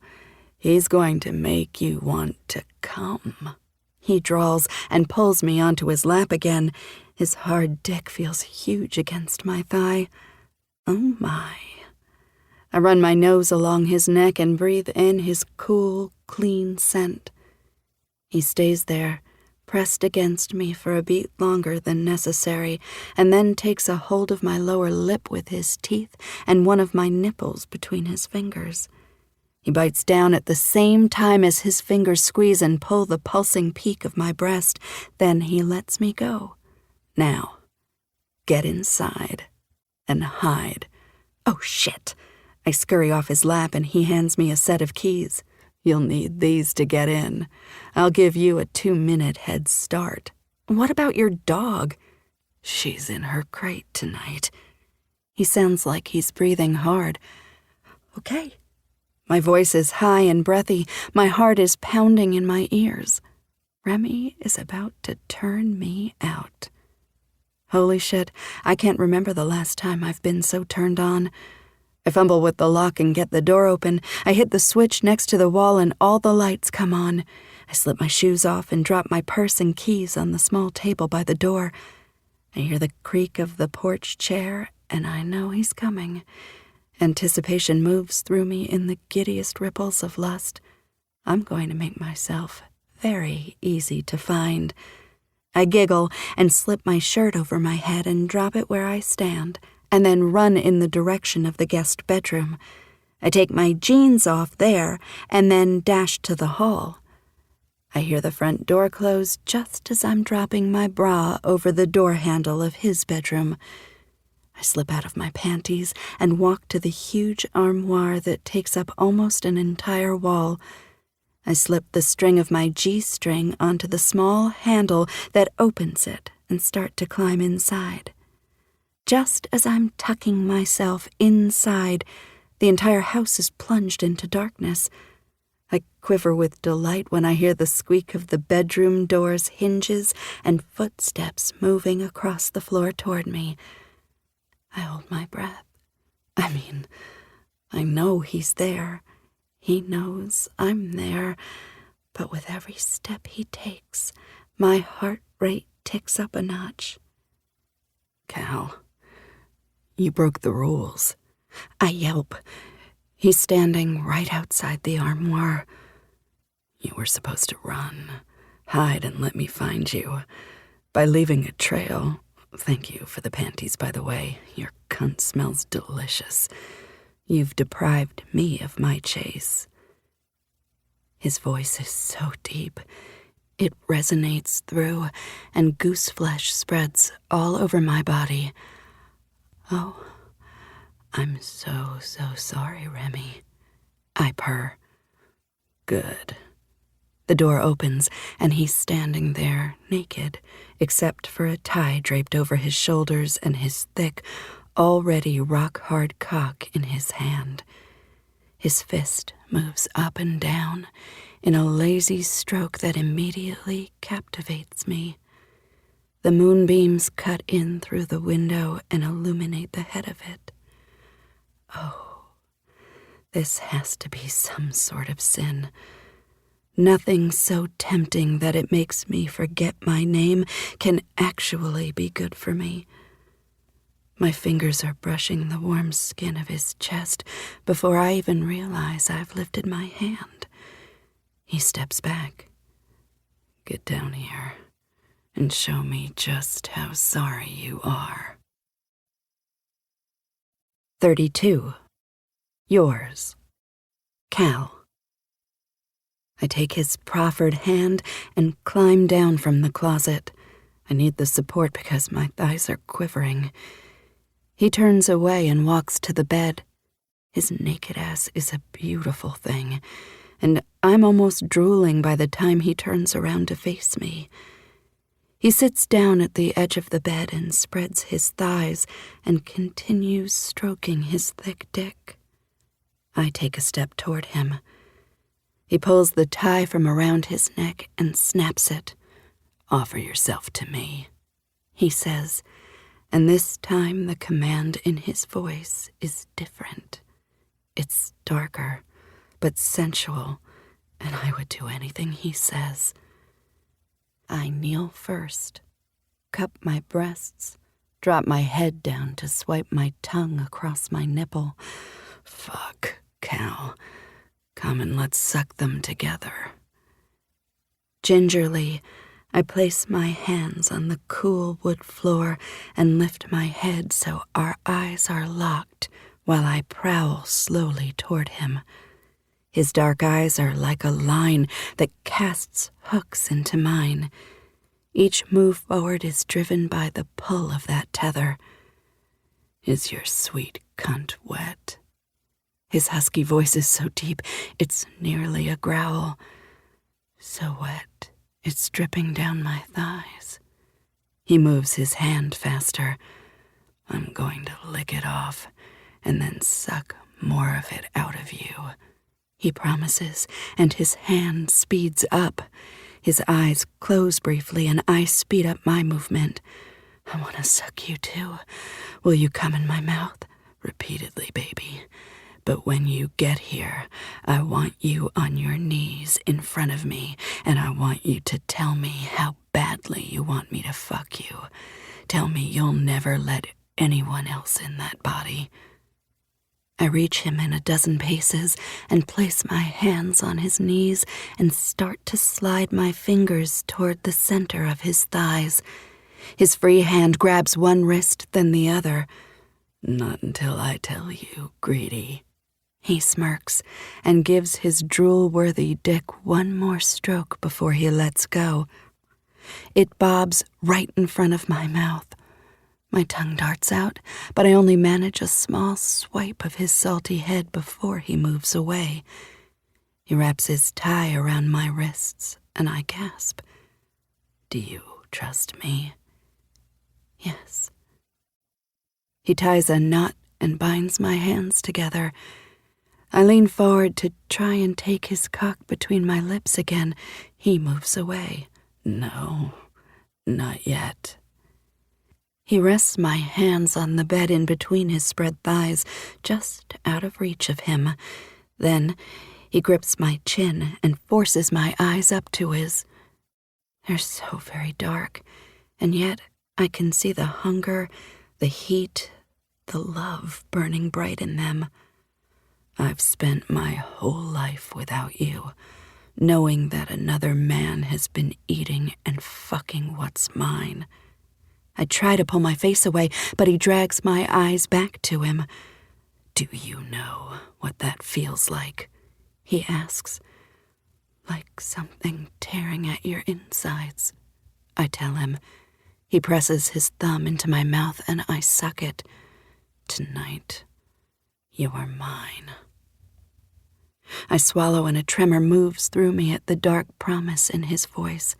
he's going to make you want to come," he drawls and pulls me onto his lap again. His hard dick feels huge against my thigh. Oh my. I run my nose along his neck and breathe in his cool, clean scent. He stays there, pressed against me for a beat longer than necessary, and then takes a hold of my lower lip with his teeth and one of my nipples between his fingers. He bites down at the same time as his fingers squeeze and pull the pulsing peak of my breast. Then he lets me go. "Now, get inside and hide." Oh, shit. I scurry off his lap and he hands me a set of keys. "You'll need these to get in. I'll give you a 2-minute head start." "What about your dog?" "She's in her crate tonight." He sounds like he's breathing hard. "Okay." My voice is high and breathy. My heart is pounding in my ears. Remy is about to turn me out. Holy shit, I can't remember the last time I've been so turned on. I fumble with the lock and get the door open. I hit the switch next to the wall and all the lights come on. I slip my shoes off and drop my purse and keys on the small table by the door. I hear the creak of the porch chair and I know he's coming. Anticipation moves through me in the giddiest ripples of lust. I'm going to make myself very easy to find. I giggle and slip my shirt over my head and drop it where I stand, and then run in the direction of the guest bedroom. I take my jeans off there and then dash to the hall. I hear the front door close just as I'm dropping my bra over the door handle of his bedroom. I slip out of my panties and walk to the huge armoire that takes up almost an entire wall. I slip the string of my G-string onto the small handle that opens it and start to climb inside. Just as I'm tucking myself inside, the entire house is plunged into darkness. I quiver with delight when I hear the squeak of the bedroom door's hinges and footsteps moving across the floor toward me. I hold my breath. I know he's there. He knows I'm there. But with every step he takes, my heart rate ticks up a notch. "Cal, you broke the rules." I yelp. He's standing right outside the armoire. "You were supposed to run, hide and let me find you. By leaving a trail. Thank you for the panties, by the way. Your cunt smells delicious. You've deprived me of my chase." His voice is so deep. It resonates through, and goose flesh spreads all over my body. "Oh, I'm so sorry, Remy." I purr. "Good." The door opens, and he's standing there, naked, except for a tie draped over his shoulders and his thick, already rock-hard cock in his hand. His fist moves up and down in a lazy stroke that immediately captivates me. The moonbeams cut in through the window and illuminate the head of it. Oh, this has to be some sort of sin. Nothing so tempting that it makes me forget my name can actually be good for me. My fingers are brushing the warm skin of his chest before I even realize I've lifted my hand. He steps back. "Get down here and show me just how sorry you are." 32. Yours, Cal. I take his proffered hand and climb down from the closet. I need the support because my thighs are quivering. He turns away and walks to the bed. His naked ass is a beautiful thing, and I'm almost drooling by the time he turns around to face me. He sits down at the edge of the bed and spreads his thighs and continues stroking his thick dick. I take a step toward him. He pulls the tie from around his neck and snaps it. "Offer yourself to me," he says, and this time the command in his voice is different. It's darker, but sensual, and I would do anything he says. I kneel first, cup my breasts, drop my head down to swipe my tongue across my nipple. Fuck, Cal. Come and let's suck them together. Gingerly, I place my hands on the cool wood floor and lift my head so our eyes are locked while I prowl slowly toward him. His dark eyes are like a line that casts hooks into mine. Each move forward is driven by the pull of that tether. "Is your sweet cunt wet?" His husky voice is so deep, it's nearly a growl. So wet, it's dripping down my thighs. He moves his hand faster. "I'm going to lick it off and then suck more of it out of you," he promises, and his hand speeds up. His eyes close briefly, and I speed up my movement. "I want to suck you too. Will you come in my mouth?" "Repeatedly, baby. But when you get here, I want you on your knees in front of me, and I want you to tell me how badly you want me to fuck you. Tell me you'll never let anyone else in that body." I reach him in a dozen paces and place my hands on his knees and start to slide my fingers toward the center of his thighs. His free hand grabs one wrist, then the other. "Not until I tell you, greedy." He smirks and gives his drool-worthy dick one more stroke before he lets go. It bobs right in front of my mouth. My tongue darts out, but I only manage a small swipe of his salty head before he moves away. He wraps his tie around my wrists, and I gasp. "Do you trust me?" "Yes." He ties a knot and binds my hands together. I lean forward to try and take his cock between my lips again. He moves away. "No, not yet." He rests my hands on the bed in between his spread thighs, just out of reach of him. Then he grips my chin and forces my eyes up to his. They're so very dark, and yet I can see the hunger, the heat, the love burning bright in them. I've spent my whole life without you, knowing that another man has been eating and fucking what's mine. I try to pull my face away, but he drags my eyes back to him. "Do you know what that feels like?" he asks. "Like something tearing at your insides," I tell him. He presses his thumb into my mouth and I suck it. "Tonight, you're mine." I swallow and a tremor moves through me at the dark promise in his voice.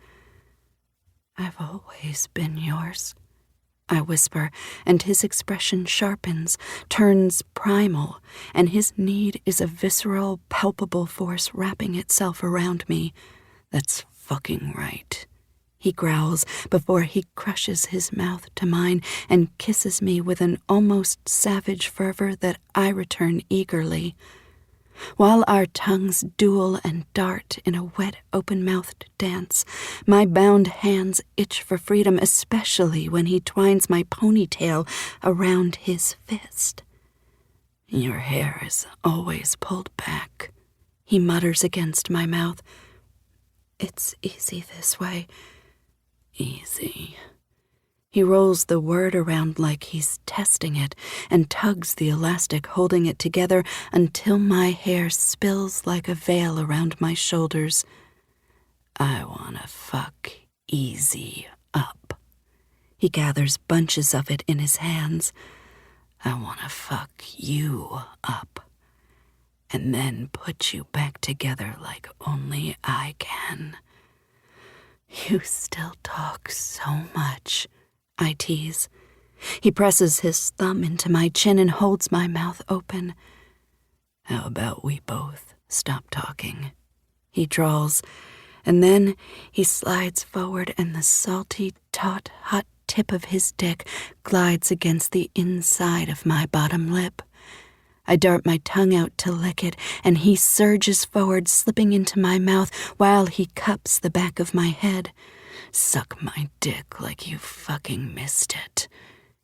"I've always been yours," I whisper, and his expression sharpens, turns primal, and his need is a visceral, palpable force wrapping itself around me. "That's fucking right," he growls before he crushes his mouth to mine and kisses me with an almost savage fervor that I return eagerly. While our tongues duel and dart in a wet, open-mouthed dance, my bound hands itch for freedom, especially when he twines my ponytail around his fist. "Your hair is always pulled back," he mutters against my mouth. "It's easy this way." "Easy." He rolls the word around like he's testing it and tugs the elastic holding it together until my hair spills like a veil around my shoulders. "I wanna fuck easy up." He gathers bunches of it in his hands. "I wanna fuck you up, and then put you back together like only I can." "You still talk so much," I tease. He presses his thumb into my chin and holds my mouth open. "How about we both stop talking?" he drawls, and then he slides forward and the salty, taut, hot tip of his dick glides against the inside of my bottom lip. I dart my tongue out to lick it, and he surges forward, slipping into my mouth while he cups the back of my head. Suck my dick like you fucking missed it.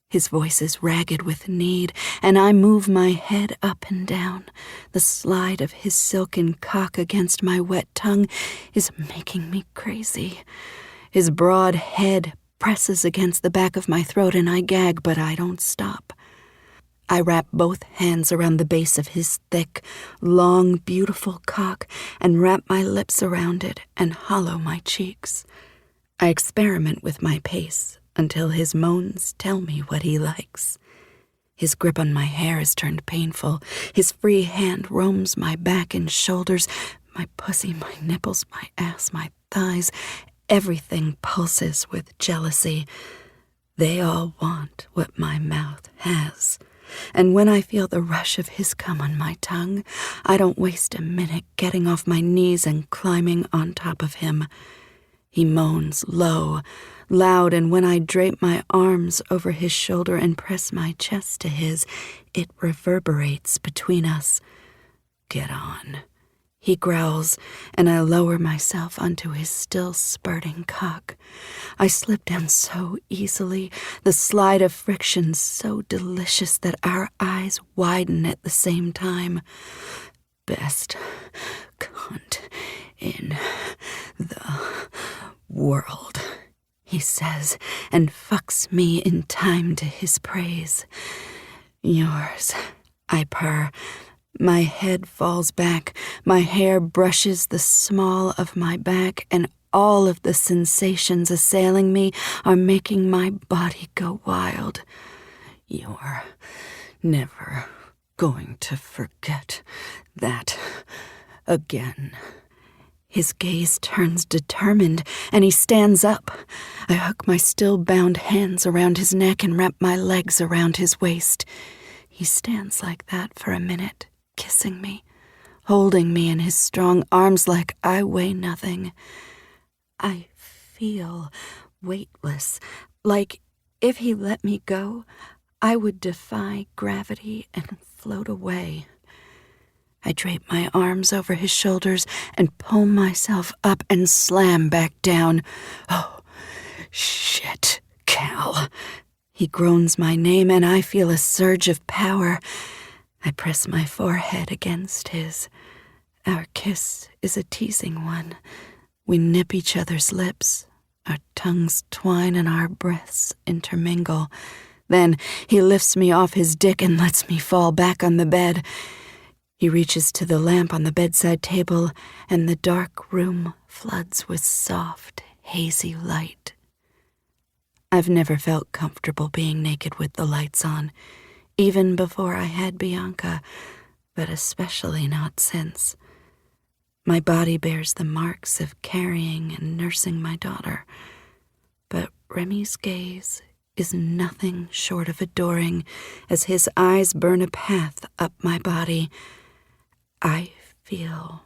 His voice is ragged with need, and I move my head up and down. The slide of his silken cock against my wet tongue is making me crazy. His broad head presses against the back of my throat, and I gag, but I don't stop. I wrap both hands around the base of his thick, long, beautiful cock and wrap my lips around it and hollow my cheeks. I experiment with my pace until his moans tell me what he likes. His grip on my hair is turned painful. His free hand roams my back and shoulders, my pussy, my nipples, my ass, my thighs. Everything pulses with jealousy. They all want what my mouth has. And when I feel the rush of his cum on my tongue, I don't waste a minute getting off my knees and climbing on top of him. He moans low, loud, and when I drape my arms over his shoulder and press my chest to his, it reverberates between us. Get on, he growls, and I lower myself onto his still spurting cock. I slip down so easily, the slide of friction so delicious that our eyes widen at the same time. Best cunt in the world, he says, and fucks me in time to his praise. Yours, I purr. My head falls back, my hair brushes the small of my back, and all of the sensations assailing me are making my body go wild. You're never going to forget that again. His gaze turns determined, and he stands up. I hook my still-bound hands around his neck and wrap my legs around his waist. He stands like that for a minute, kissing me, holding me in his strong arms like I weigh nothing. I feel weightless, like if he let me go, I would defy gravity and float away. I drape my arms over his shoulders and pull myself up and slam back down. Oh, shit, Cal. He groans my name, and I feel a surge of power. I press my forehead against his. Our kiss is a teasing one. We nip each other's lips. Our tongues twine and our breaths intermingle. Then he lifts me off his dick and lets me fall back on the bed. He reaches to the lamp on the bedside table, and the dark room floods with soft, hazy light. I've never felt comfortable being naked with the lights on, even before I had Bianca, but especially not since. My body bears the marks of carrying and nursing my daughter, but Remy's gaze is nothing short of adoring as his eyes burn a path up my body. I feel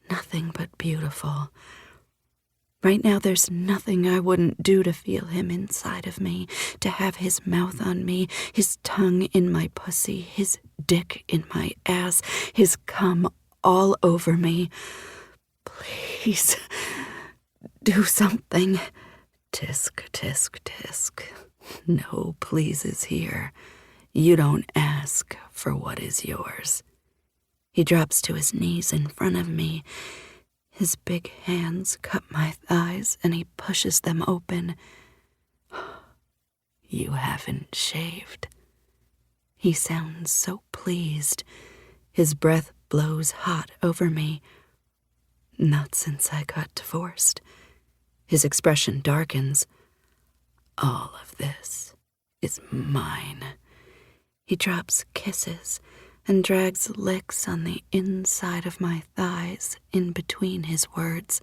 nothing but beautiful. Right now, there's nothing I wouldn't do to feel him inside of me, to have his mouth on me, his tongue in my pussy, his dick in my ass, his cum all over me. Please, do something. Tisk, tisk, tisk. No pleases here. You don't ask for what is yours. He drops to his knees in front of me. His big hands cup my thighs, and he pushes them open. You haven't shaved. He sounds so pleased. His breath blows hot over me. Not since I got divorced. His expression darkens. All of this is mine. He drops kisses and drags licks on the inside of my thighs in between his words.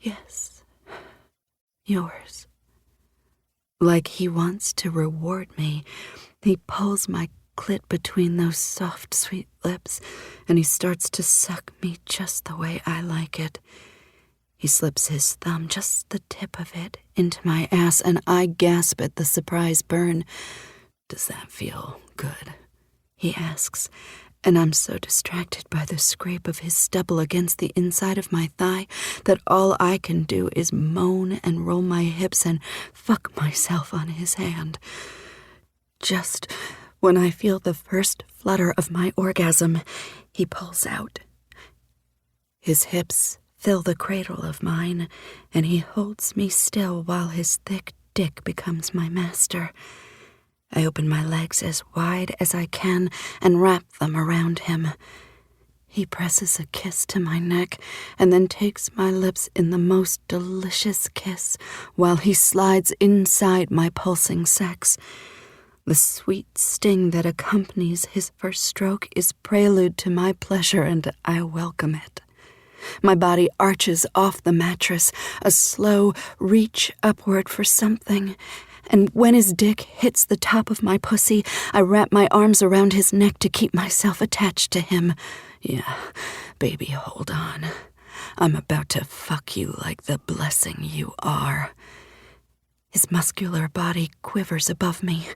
Yes, yours. Like he wants to reward me, he pulls my clit between those soft, sweet lips, and he starts to suck me just the way I like it. He slips his thumb, just the tip of it, into my ass, and I gasp at the surprise burn. "Does that feel good?" he asks, and I'm so distracted by the scrape of his stubble against the inside of my thigh that all I can do is moan and roll my hips and fuck myself on his hand. Just when I feel the first flutter of my orgasm, he pulls out. His hips fill the cradle of mine, and he holds me still while his thick dick becomes my master. I open my legs as wide as I can and wrap them around him. He presses a kiss to my neck and then takes my lips in the most delicious kiss while he slides inside my pulsing sex. The sweet sting that accompanies his first stroke is prelude to my pleasure, and I welcome it. My body arches off the mattress, a slow reach upward for something, and when his dick hits the top of my pussy, I wrap my arms around his neck to keep myself attached to him. "Yeah, baby, hold on. I'm about to fuck you like the blessing you are." His muscular body quivers above me.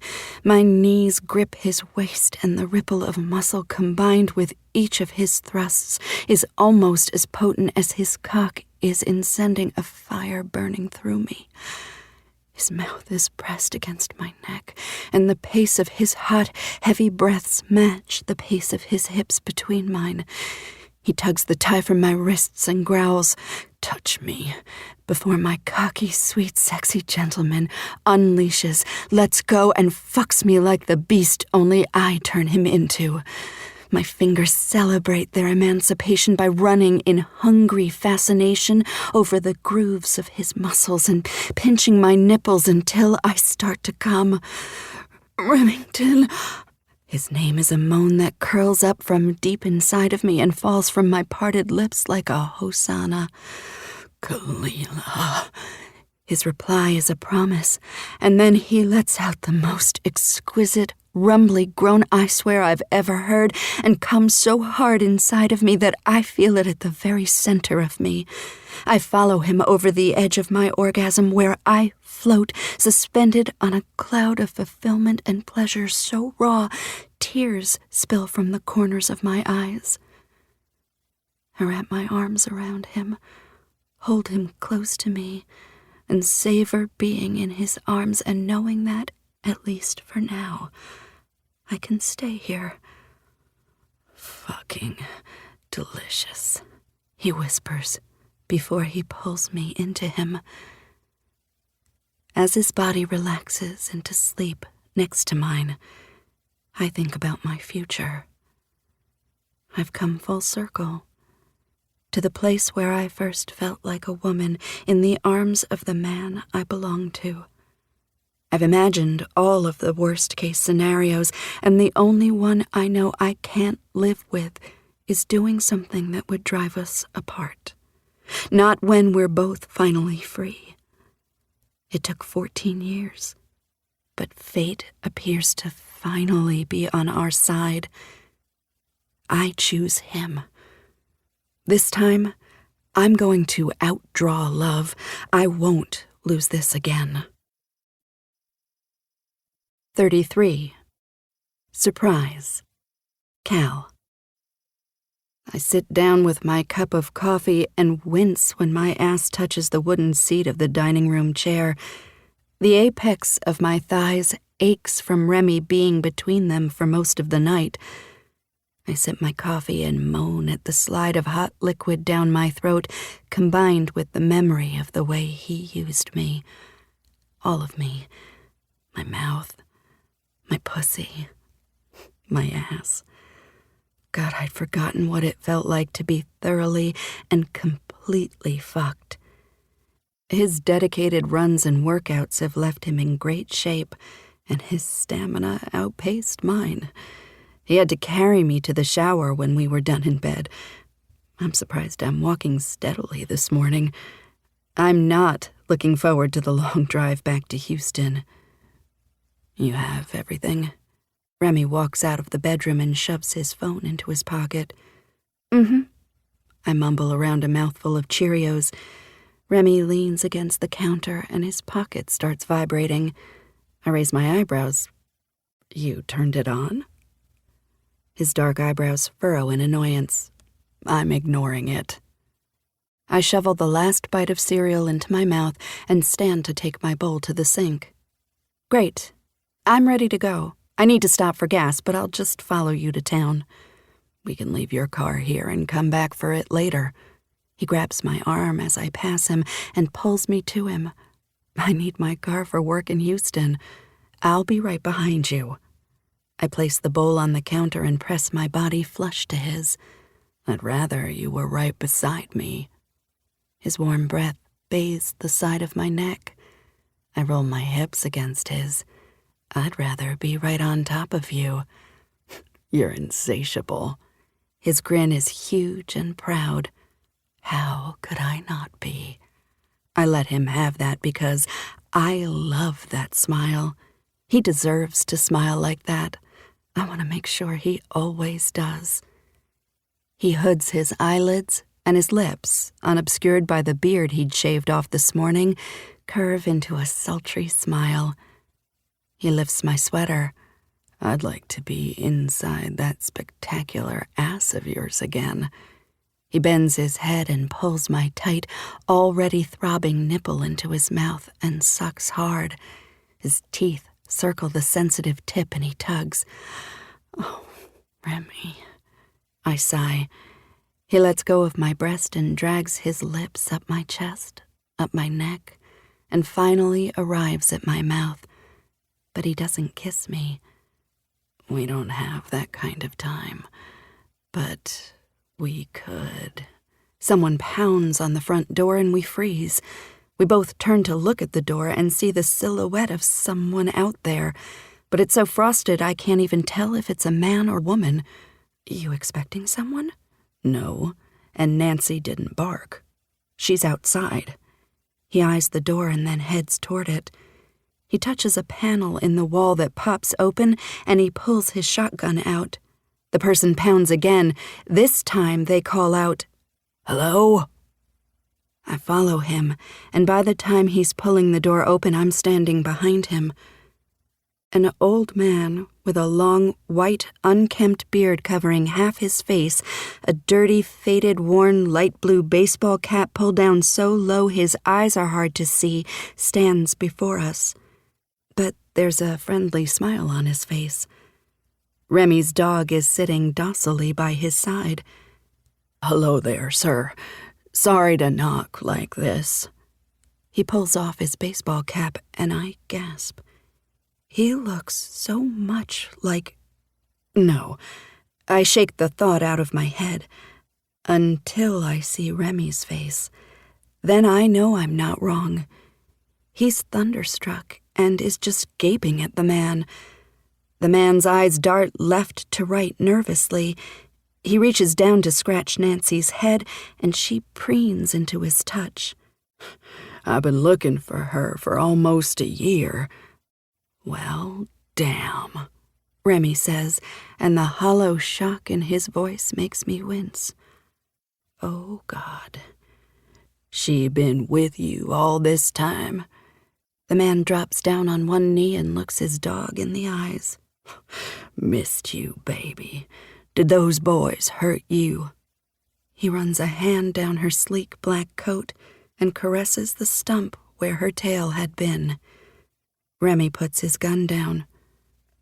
My knees grip his waist, and the ripple of muscle combined with each of his thrusts is almost as potent as his cock is in sending a fire burning through me. His mouth is pressed against my neck, and the pace of his hot, heavy breaths match the pace of his hips between mine. He tugs the tie from my wrists and growls, "Touch me," before my cocky, sweet, sexy gentleman unleashes, lets go, and fucks me like the beast only I turn him into. My fingers celebrate their emancipation by running in hungry fascination over the grooves of his muscles and pinching my nipples until I start to come. "Remington." His name is a moan that curls up from deep inside of me and falls from my parted lips like a hosanna. "Kalila." His reply is a promise, and then he lets out the most exquisite, rumbly groan I swear I've ever heard, and comes so hard inside of me that I feel it at the very center of me. I follow him over the edge of my orgasm, where I float, suspended on a cloud of fulfillment and pleasure so raw, tears spill from the corners of my eyes. I wrap my arms around him, hold him close to me, and savor being in his arms and knowing that, at least for now, I can stay here. "Fucking delicious," he whispers before he pulls me into him. As his body relaxes into sleep next to mine, I think about my future. I've come full circle, to the place where I first felt like a woman in the arms of the man I belong to. I've imagined all of the worst-case scenarios, and the only one I know I can't live with is doing something that would drive us apart. Not when we're both finally free. It took 14 years, but fate appears to finally be on our side. I choose him. This time, I'm going to outdraw love. I won't lose this again. 33. Surprise. Cal. I sit down with my cup of coffee and wince when my ass touches the wooden seat of the dining room chair. The apex of my thighs aches from Remy being between them for most of the night. I sip my coffee and moan at the slide of hot liquid down my throat, combined with the memory of the way he used me. All of me. My mouth. My pussy. My ass. God, I'd forgotten what it felt like to be thoroughly and completely fucked. His dedicated runs and workouts have left him in great shape, and his stamina outpaced mine. He had to carry me to the shower when we were done in bed. I'm surprised I'm walking steadily this morning. I'm not looking forward to the long drive back to Houston. "You have everything?" Remy walks out of the bedroom and shoves his phone into his pocket. "Mm-hmm." I mumble around a mouthful of Cheerios. Remy leans against the counter and his pocket starts vibrating. I raise my eyebrows. "You turned it on?" His dark eyebrows furrow in annoyance. I'm ignoring it. I shovel the last bite of cereal into my mouth and stand to take my bowl to the sink. "Great. I'm ready to go. I need to stop for gas, but I'll just follow you to town. We can leave your car here and come back for it later." He grabs my arm as I pass him and pulls me to him. "I need my car for work in Houston. I'll be right behind you." I place the bowl on the counter and press my body flush to his. "I'd rather you were right beside me." His warm breath bathes the side of my neck. I roll my hips against his. "I'd rather be right on top of you." "You're insatiable." His grin is huge and proud. How could I not be? I let him have that because I love that smile. He deserves to smile like that. I want to make sure he always does. He hoods his eyelids, and his lips, unobscured by the beard he'd shaved off this morning, curve into a sultry smile. He lifts my sweater. "I'd like to be inside that spectacular ass of yours again." He bends his head and pulls my tight, already throbbing nipple into his mouth and sucks hard. His teeth circle the sensitive tip and he tugs. "Oh, Remy." I sigh. He lets go of my breast and drags his lips up my chest, up my neck, and finally arrives at my mouth. But he doesn't kiss me. We don't have that kind of time. But we could. Someone pounds on the front door and we freeze. We both turn to look at the door and see the silhouette of someone out there, but it's so frosted I can't even tell if it's a man or woman. "You expecting someone?" "No," and Nancy didn't bark. "She's outside." He eyes the door and then heads toward it. He touches a panel in the wall that pops open and he pulls his shotgun out. The person pounds again. This time they call out, "Hello?" I follow him, and by the time he's pulling the door open, I'm standing behind him. An old man with a long, white, unkempt beard covering half his face, a dirty, faded, worn, light blue baseball cap pulled down so low his eyes are hard to see, stands before us. But there's a friendly smile on his face. Remy's dog is sitting docilely by his side. "Hello there, sir. Sorry to knock like this." He pulls off his baseball cap, and I gasp. He looks so much like... No, I shake the thought out of my head until I see Remy's face. Then I know I'm not wrong. He's thunderstruck and is just gaping at the man. The man's eyes dart left to right nervously. He reaches down to scratch Nancy's head, and she preens into his touch. "I've been looking for her for almost a year." "Well, damn," Remy says, and the hollow shock in his voice makes me wince. "Oh, God. She been with you all this time?" The man drops down on one knee and looks his dog in the eyes. "Missed you, baby. Did those boys hurt you?" He runs a hand down her sleek black coat and caresses the stump where her tail had been. Remy puts his gun down.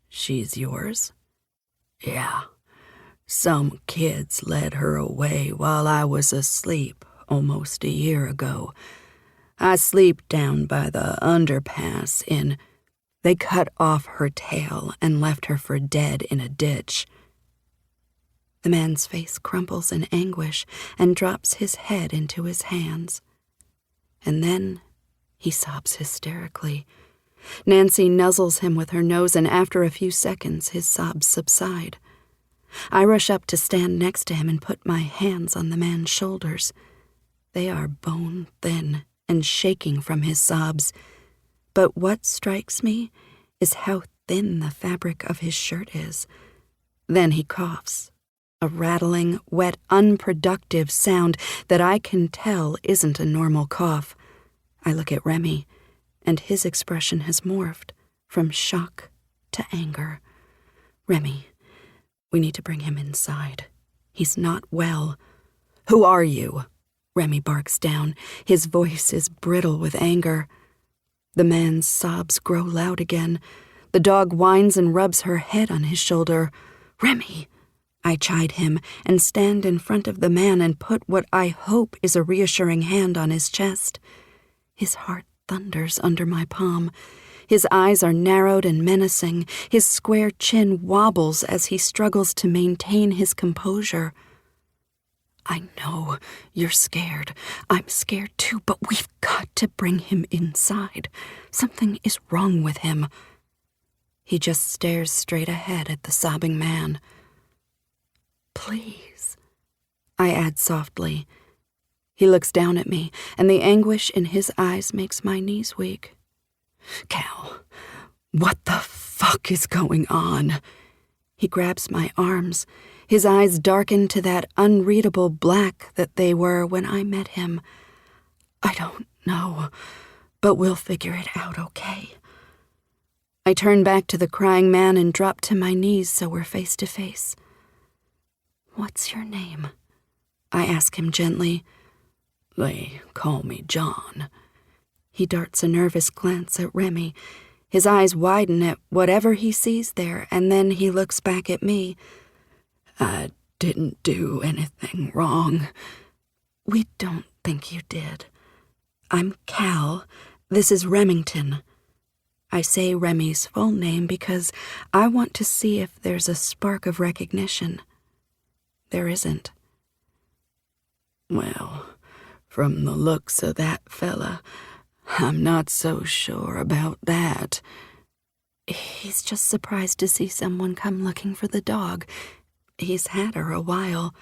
"She's yours?" "Yeah. Some kids led her away while I was asleep almost a year ago. I sleep down by the underpass in... They cut off her tail and left her for dead in a ditch." The man's face crumples in anguish and drops his head into his hands. And then he sobs hysterically. Nancy nuzzles him with her nose, and after a few seconds, his sobs subside. I rush up to stand next to him and put my hands on the man's shoulders. They are bone-thin and shaking from his sobs. But what strikes me is how thin the fabric of his shirt is. Then he coughs, a rattling, wet, unproductive sound that I can tell isn't a normal cough. I look at Remy, and his expression has morphed from shock to anger. Remy, we need to bring him inside. He's not well. Who are you? Remy barks down. His voice is brittle with anger. The man's sobs grow loud again. The dog whines and rubs her head on his shoulder. Remy! I chide him and stand in front of the man and put what I hope is a reassuring hand on his chest. His heart thunders under my palm. His eyes are narrowed and menacing. His square chin wobbles as he struggles to maintain his composure. I know you're scared. I'm scared too, but we've got to bring him inside. Something is wrong with him. He just stares straight ahead at the sobbing man. Please, I add softly. He looks down at me, and the anguish in his eyes makes my knees weak. Cal, what the fuck is going on? He grabs my arms. His eyes darken to that unreadable black that they were when I met him. I don't know, but we'll figure it out, okay? I turn back to the crying man and drop to my knees so we're face to face. What's your name? I ask him gently. They call me John. He darts a nervous glance at Remy. His eyes widen at whatever he sees there, and then he looks back at me. I didn't do anything wrong. We don't think you did. I'm Cal. This is Remington. I say Remy's full name because I want to see if there's a spark of recognition. There isn't. Well, from the looks of that fella, I'm not so sure about that. He's just surprised to see someone come looking for the dog. He's had her a while.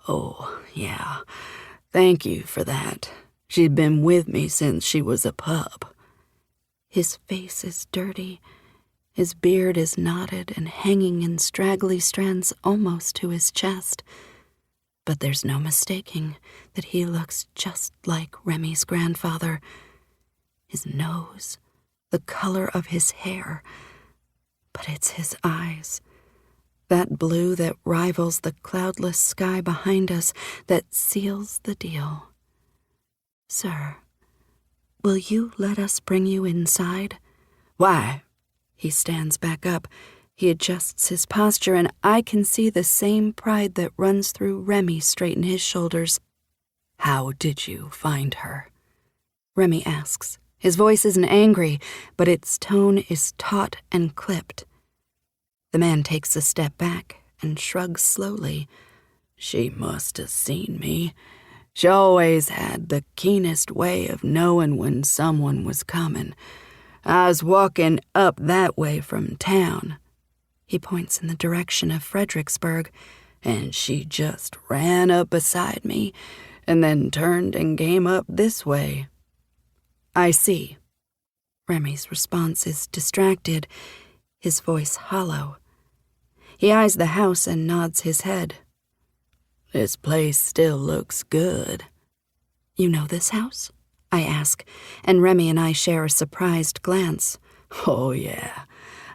Oh, yeah. Thank you for that. She'd been with me since she was a pup. His face is dirty. His beard is knotted and hanging in straggly strands almost to his chest. But there's no mistaking that he looks just like Remy's grandfather. His nose, the color of his hair. But it's his eyes. That blue that rivals the cloudless sky behind us that seals the deal. Sir, will you let us bring you inside? Why? He stands back up. He adjusts his posture, and I can see the same pride that runs through Remy straighten his shoulders. How did you find her? Remy asks. His voice isn't angry, but its tone is taut and clipped. The man takes a step back and shrugs slowly. She must have seen me. She always had the keenest way of knowing when someone was coming. I was walking up that way from town. He points in the direction of Fredericksburg, and she just ran up beside me and then turned and came up this way. I see. Remy's response is distracted, his voice hollow. He eyes the house and nods his head. This place still looks good. You know this house? I ask, and Remy and I share a surprised glance. Oh, yeah.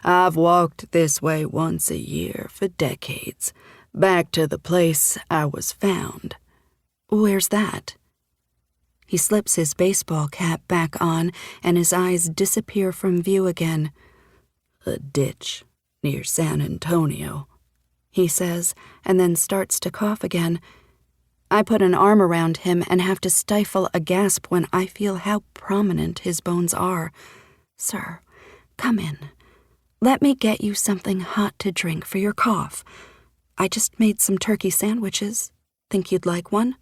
I've walked this way once a year for decades, back to the place I was found. Where's that? He slips his baseball cap back on, and his eyes disappear from view again. A ditch near San Antonio, he says, and then starts to cough again. I put an arm around him and have to stifle a gasp when I feel how prominent his bones are. Sir, come in. Let me get you something hot to drink for your cough. I just made some turkey sandwiches. Think you'd like one?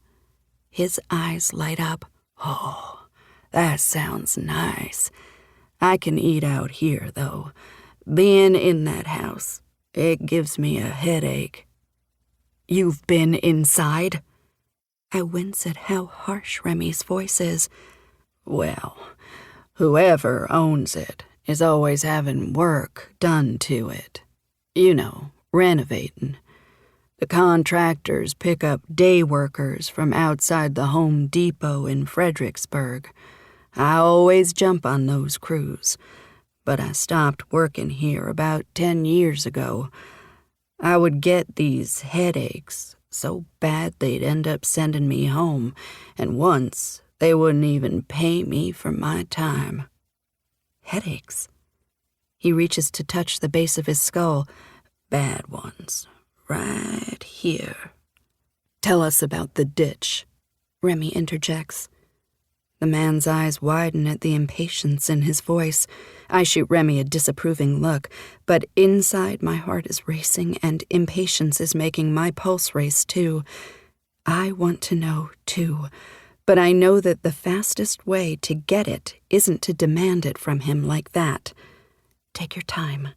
His eyes light up. Oh, that sounds nice. I can eat out here, though. Being in that house, it gives me a headache. You've been inside? I wince at how harsh Remy's voice is. Well, whoever owns it is always having work done to it. You know, renovating. The contractors pick up day workers from outside the Home Depot in Fredericksburg. I always jump on those crews, but I stopped working here about 10 years ago. I would get these headaches so bad they'd end up sending me home, and once they wouldn't even pay me for my time. Headaches. He reaches to touch the base of his skull. Bad ones. Right here. Tell us about the ditch, Remy interjects. The man's eyes widen at the impatience in his voice. I shoot Remy a disapproving look, but inside my heart is racing and impatience is making my pulse race too. I want to know too, but I know that the fastest way to get it isn't to demand it from him like that. Take your time.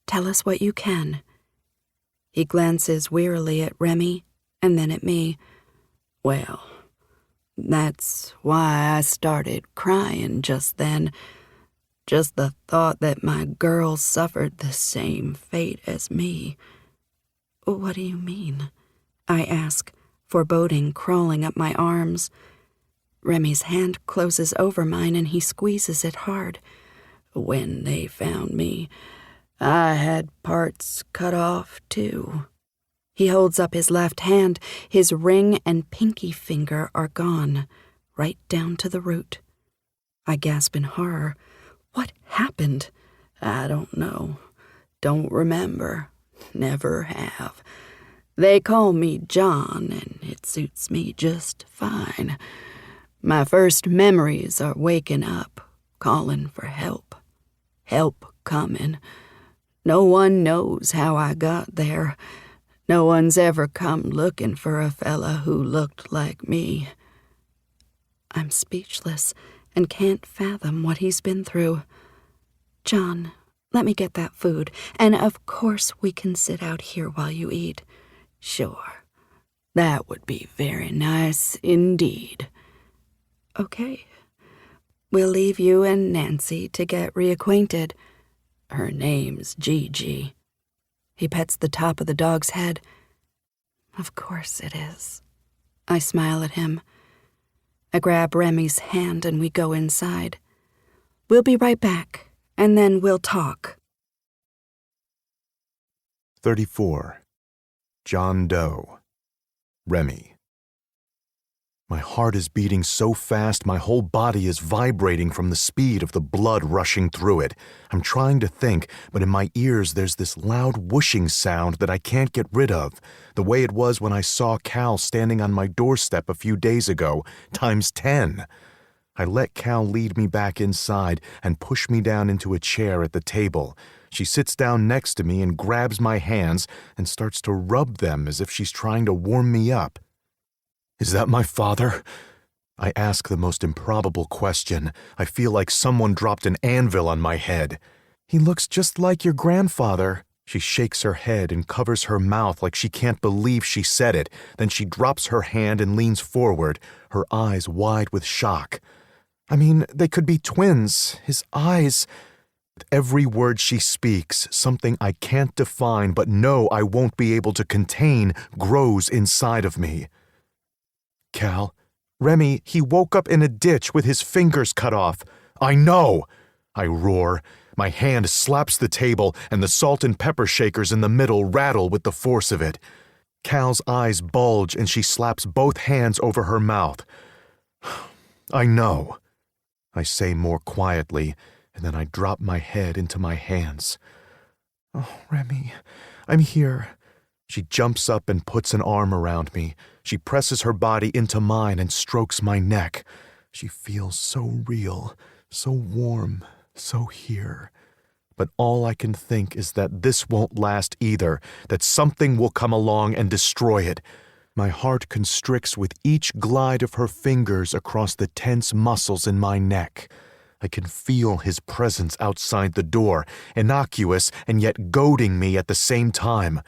Tell us what you can. He glances wearily at Remy and then at me. Well, that's why I started crying just then. Just the thought that my girl suffered the same fate as me. What do you mean? I ask, foreboding crawling up my arms. Remy's hand closes over mine and he squeezes it hard. When they found me, I had parts cut off too. He holds up his left hand. His ring and pinky finger are gone, right down to the root. I gasp in horror. What happened? I don't know. Don't remember. Never have. They call me John, and it suits me just fine. My first memories are waking up, calling for help. Help coming. No one knows how I got there. No one's ever come looking for a fella who looked like me. I'm speechless and can't fathom what he's been through. John, let me get that food, and of course we can sit out here while you eat. Sure. That would be very nice indeed. Okay. We'll leave you and Nancy to get reacquainted. Her name's Gigi. He pets the top of the dog's head. Of course it is. I smile at him. I grab Remy's hand and we go inside. We'll be right back, and then we'll talk. 34. John Doe. Remy. My heart is beating so fast my whole body is vibrating from the speed of the blood rushing through it. I'm trying to think, but in my ears there's this loud whooshing sound that I can't get rid of, the way it was when I saw Cal standing on my doorstep a few days ago, times 10. I let Cal lead me back inside and push me down into a chair at the table. She sits down next to me and grabs my hands and starts to rub them as if she's trying to warm me up. Is that my father? I ask the most improbable question. I feel like someone dropped an anvil on my head. He looks just like your grandfather. She shakes her head and covers her mouth like she can't believe she said it. Then she drops her hand and leans forward, her eyes wide with shock. I mean, they could be twins. His eyes... With every word she speaks, something I can't define but know I won't be able to contain grows inside of me. Cal, Remy, he woke up in a ditch with his fingers cut off. I know! I roar. My hand slaps the table and the salt and pepper shakers in the middle rattle with the force of it. Cal's eyes bulge and she slaps both hands over her mouth. I know. I say more quietly, and then I drop my head into my hands. Oh, Remy, I'm here. She jumps up and puts an arm around me. She presses her body into mine and strokes my neck. She feels so real, so warm, so here. But all I can think is that this won't last either, that something will come along and destroy it. My heart constricts with each glide of her fingers across the tense muscles in my neck. I can feel his presence outside the door, innocuous and yet goading me at the same time.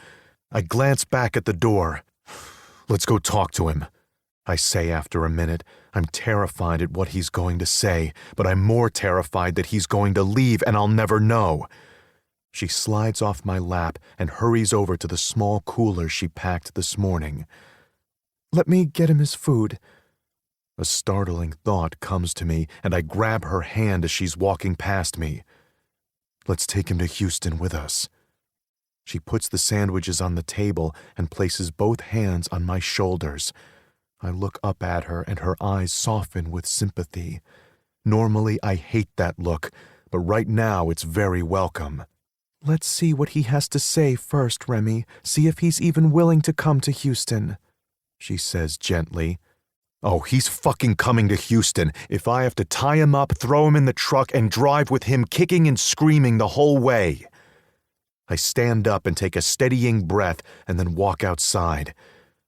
I glance back at the door. Let's go talk to him, I say after a minute, I'm terrified at what he's going to say, but I'm more terrified that he's going to leave and I'll never know. She slides off my lap and hurries over to the small cooler she packed this morning. "Let me get him his food." A startling thought comes to me, and I grab her hand as she's walking past me. "Let's take him to Houston with us." She puts the sandwiches on the table and places both hands on my shoulders. I look up at her and her eyes soften with sympathy. Normally I hate that look, but right now it's very welcome. "Let's see what he has to say first, Remy. See if he's even willing to come to Houston," she says gently. Oh, he's fucking coming to Houston. If I have to tie him up, throw him in the truck, and drive with him kicking and screaming the whole way. I stand up and take a steadying breath and then walk outside.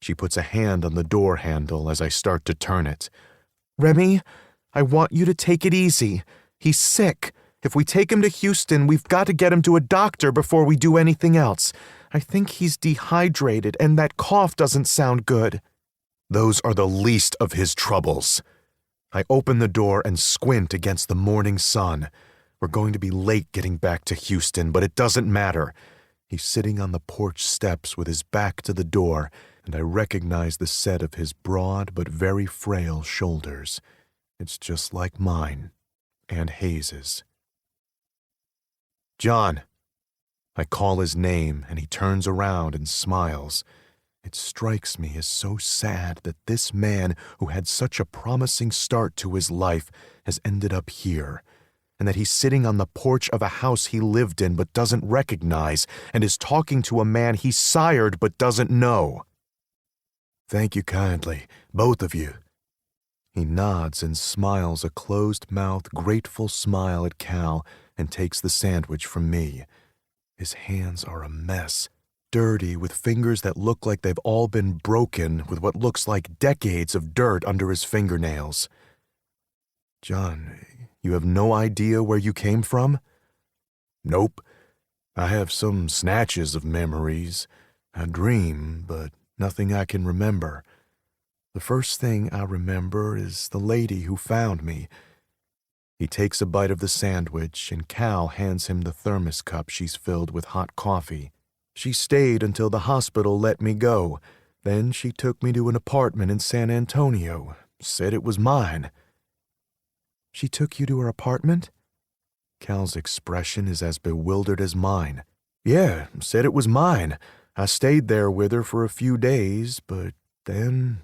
She puts a hand on the door handle as I start to turn it. "Remy, I want you to take it easy. He's sick. If we take him to Houston, we've got to get him to a doctor before we do anything else. I think he's dehydrated and that cough doesn't sound good." Those are the least of his troubles. I open the door and squint against the morning sun. We're going to be late getting back to Houston, but it doesn't matter. He's sitting on the porch steps with his back to the door, and I recognize the set of his broad but very frail shoulders. It's just like mine and Hayes's. "John." I call his name, and he turns around and smiles. It strikes me as so sad that this man who had such a promising start to his life has ended up here, and that he's sitting on the porch of a house he lived in but doesn't recognize and is talking to a man he sired but doesn't know. "Thank you kindly, both of you." He nods and smiles a closed-mouthed, grateful smile at Cal and takes the sandwich from me. His hands are a mess. Dirty, with fingers that look like they've all been broken, with what looks like decades of dirt under his fingernails. "John, you have no idea where you came from?" "Nope. I have some snatches of memories. I dream, but nothing I can remember. The first thing I remember is the lady who found me." He takes a bite of the sandwich, and Cal hands him the thermos cup she's filled with hot coffee. "She stayed until the hospital let me go. Then she took me to an apartment in San Antonio. Said it was mine." "She took you to her apartment?" Cal's expression is as bewildered as mine. "Yeah, said it was mine. I stayed there with her for a few days, but then..."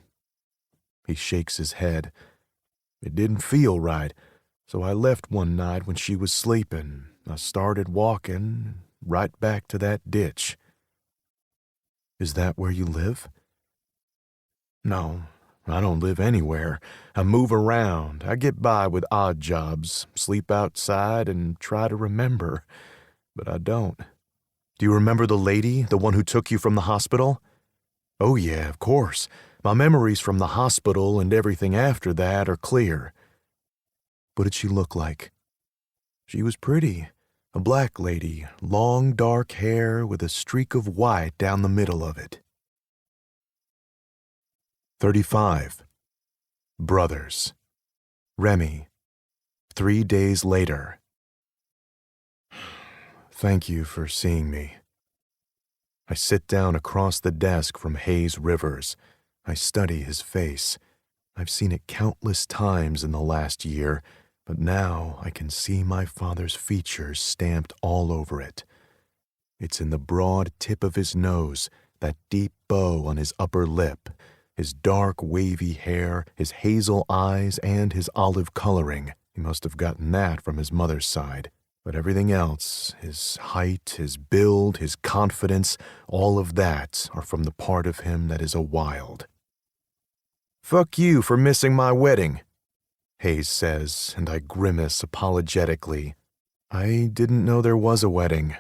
He shakes his head. "It didn't feel right, so I left one night when she was sleeping. I started walking right back to that ditch." "Is that where you live?" "No, I don't live anywhere. I move around. I get by with odd jobs, sleep outside, and try to remember. But I don't." "Do you remember the lady, the one who took you from the hospital?" "Oh yeah, of course. My memories from the hospital and everything after that are clear." "What did she look like?" "She was pretty. A black lady, long dark hair with a streak of white down the middle of it." 35. Brothers. Remy. 3 days later. "Thank you for seeing me." I sit down across the desk from Hayes Rivers. I study his face. I've seen it countless times in the last year, but now I can see my father's features stamped all over it. It's in the broad tip of his nose, that deep bow on his upper lip, his dark wavy hair, his hazel eyes, and his olive coloring. He must have gotten that from his mother's side. But everything else, his height, his build, his confidence, all of that are from the part of him that is a Wilde. "Fuck you for missing my wedding," Hayes says, and I grimace apologetically. "I didn't know there was a wedding,"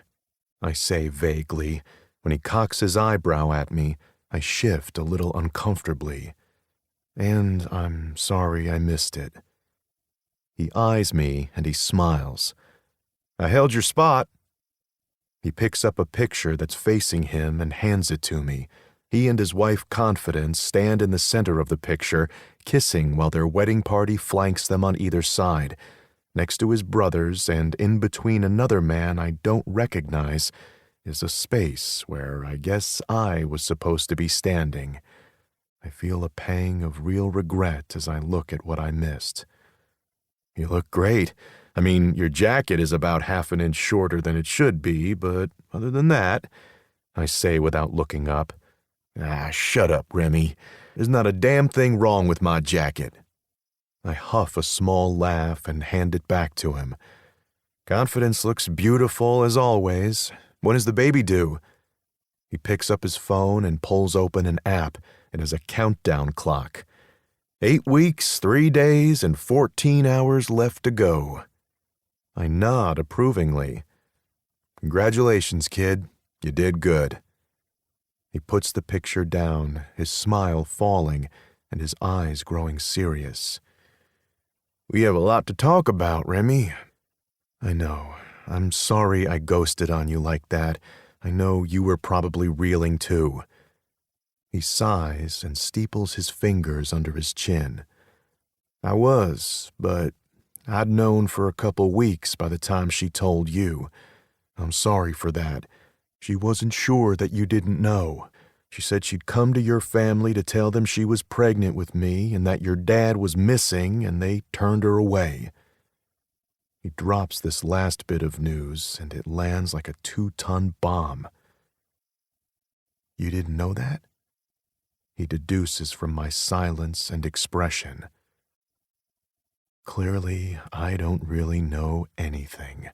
I say vaguely. When he cocks his eyebrow at me, I shift a little uncomfortably. "And I'm sorry I missed it." He eyes me and he smiles. "I held your spot." He picks up a picture that's facing him and hands it to me. He and his wife Confidence stand in the center of the picture, kissing while their wedding party flanks them on either side, next to his brothers, and in between another man I don't recognize is a space where I guess I was supposed to be standing. I feel a pang of real regret as I look at what I missed. You look great. I mean, your jacket is about half an inch shorter than it should be, but other than that, I say without looking up. Ah, shut up, Remy. There's not a damn thing wrong with my jacket. I huff a small laugh and hand it back to him. Confidence looks beautiful as always. When is the baby due? He picks up his phone and pulls open an app. It has a countdown clock. 8 weeks, 3 days, and 14 hours left to go. I nod approvingly. Congratulations, kid. You did good. He puts the picture down, his smile falling and his eyes growing serious. We have a lot to talk about, Remy. I know. I'm sorry I ghosted on you like that. I know you were probably reeling too. He sighs and steeples his fingers under his chin. I was, but I'd known for a couple weeks by the time she told you. I'm sorry for that. She wasn't sure that you didn't know. She said she'd come to your family to tell them she was pregnant with me and that your dad was missing, and they turned her away. He drops this last bit of news, and it lands like a 2-ton bomb. You didn't know that? He deduces from my silence and expression. Clearly, I don't really know anything.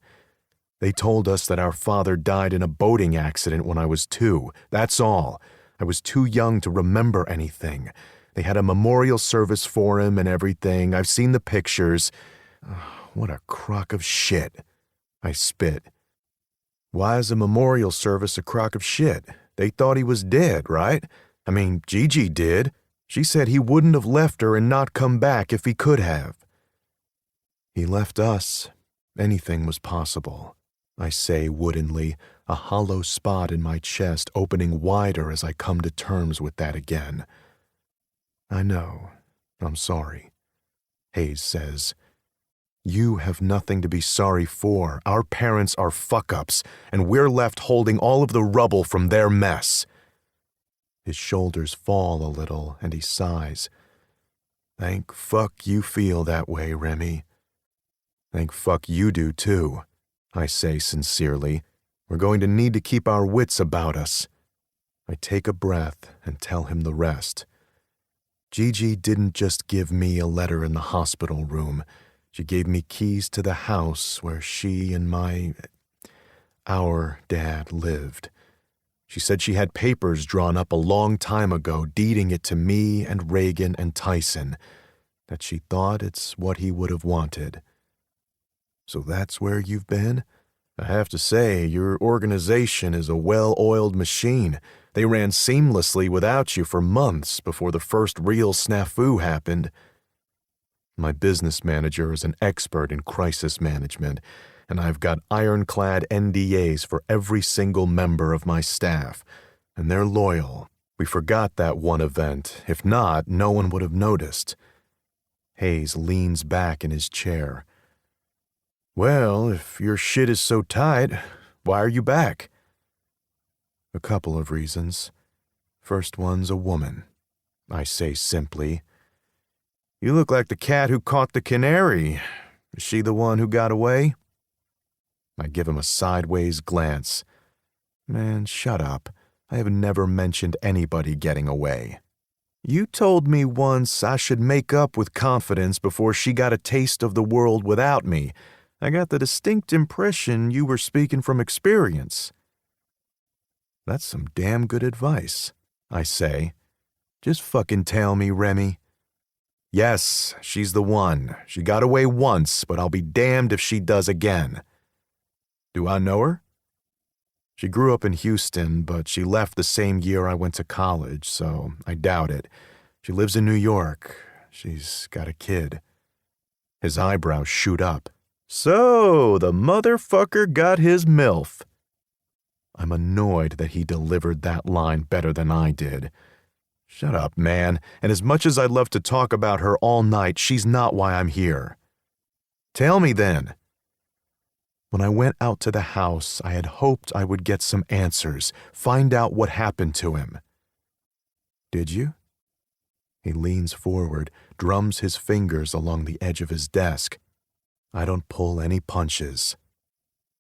They told us that our father died in a boating accident when I was 2. That's all. I was too young to remember anything. They had a memorial service for him and everything. I've seen the pictures. What a crock of shit. I spit. Why is a memorial service a crock of shit? They thought he was dead, right? I mean, Gigi did. She said he wouldn't have left her and not come back if he could have. He left us. Anything was possible. I say woodenly, a hollow spot in my chest opening wider as I come to terms with that again. I know. I'm sorry. Hayes says, You have nothing to be sorry for. Our parents are fuck-ups, and we're left holding all of the rubble from their mess. His shoulders fall a little, and he sighs. Thank fuck you feel that way, Remy. Thank fuck you do, too. I say sincerely. We're going to need to keep our wits about us. I take a breath and tell him the rest. Gigi didn't just give me a letter in the hospital room. She gave me keys to the house where she and our dad lived. She said she had papers drawn up a long time ago deeding it to me and Reagan and Tyson, that she thought it's what he would have wanted. So that's where you've been? I have to say, your organization is a well-oiled machine. They ran seamlessly without you for months before the first real snafu happened. My business manager is an expert in crisis management, and I've got ironclad NDAs for every single member of my staff, and they're loyal. We forgot that one event. If not, no one would have noticed. Hayes leans back in his chair. Well, if your shit is so tight, why are you back? A couple of reasons. First one's a woman. I say simply. You look like the cat who caught the canary. Is she the one who got away? I give him a sideways glance. Man, shut up. I have never mentioned anybody getting away. You told me once I should make up with Confidence before she got a taste of the world without me. I got the distinct impression you were speaking from experience. That's some damn good advice, I say. Just fucking tell me, Remy. Yes, she's the one. She got away once, but I'll be damned if she does again. Do I know her? She grew up in Houston, but she left the same year I went to college, so I doubt it. She lives in New York. She's got a kid. His eyebrows shoot up. So, the motherfucker got his MILF. I'm annoyed that he delivered that line better than I did. Shut up, man, and as much as I'd love to talk about her all night, she's not why I'm here. Tell me then. When I went out to the house, I had hoped I would get some answers, find out what happened to him. Did you? He leans forward, drums his fingers along the edge of his desk. I don't pull any punches.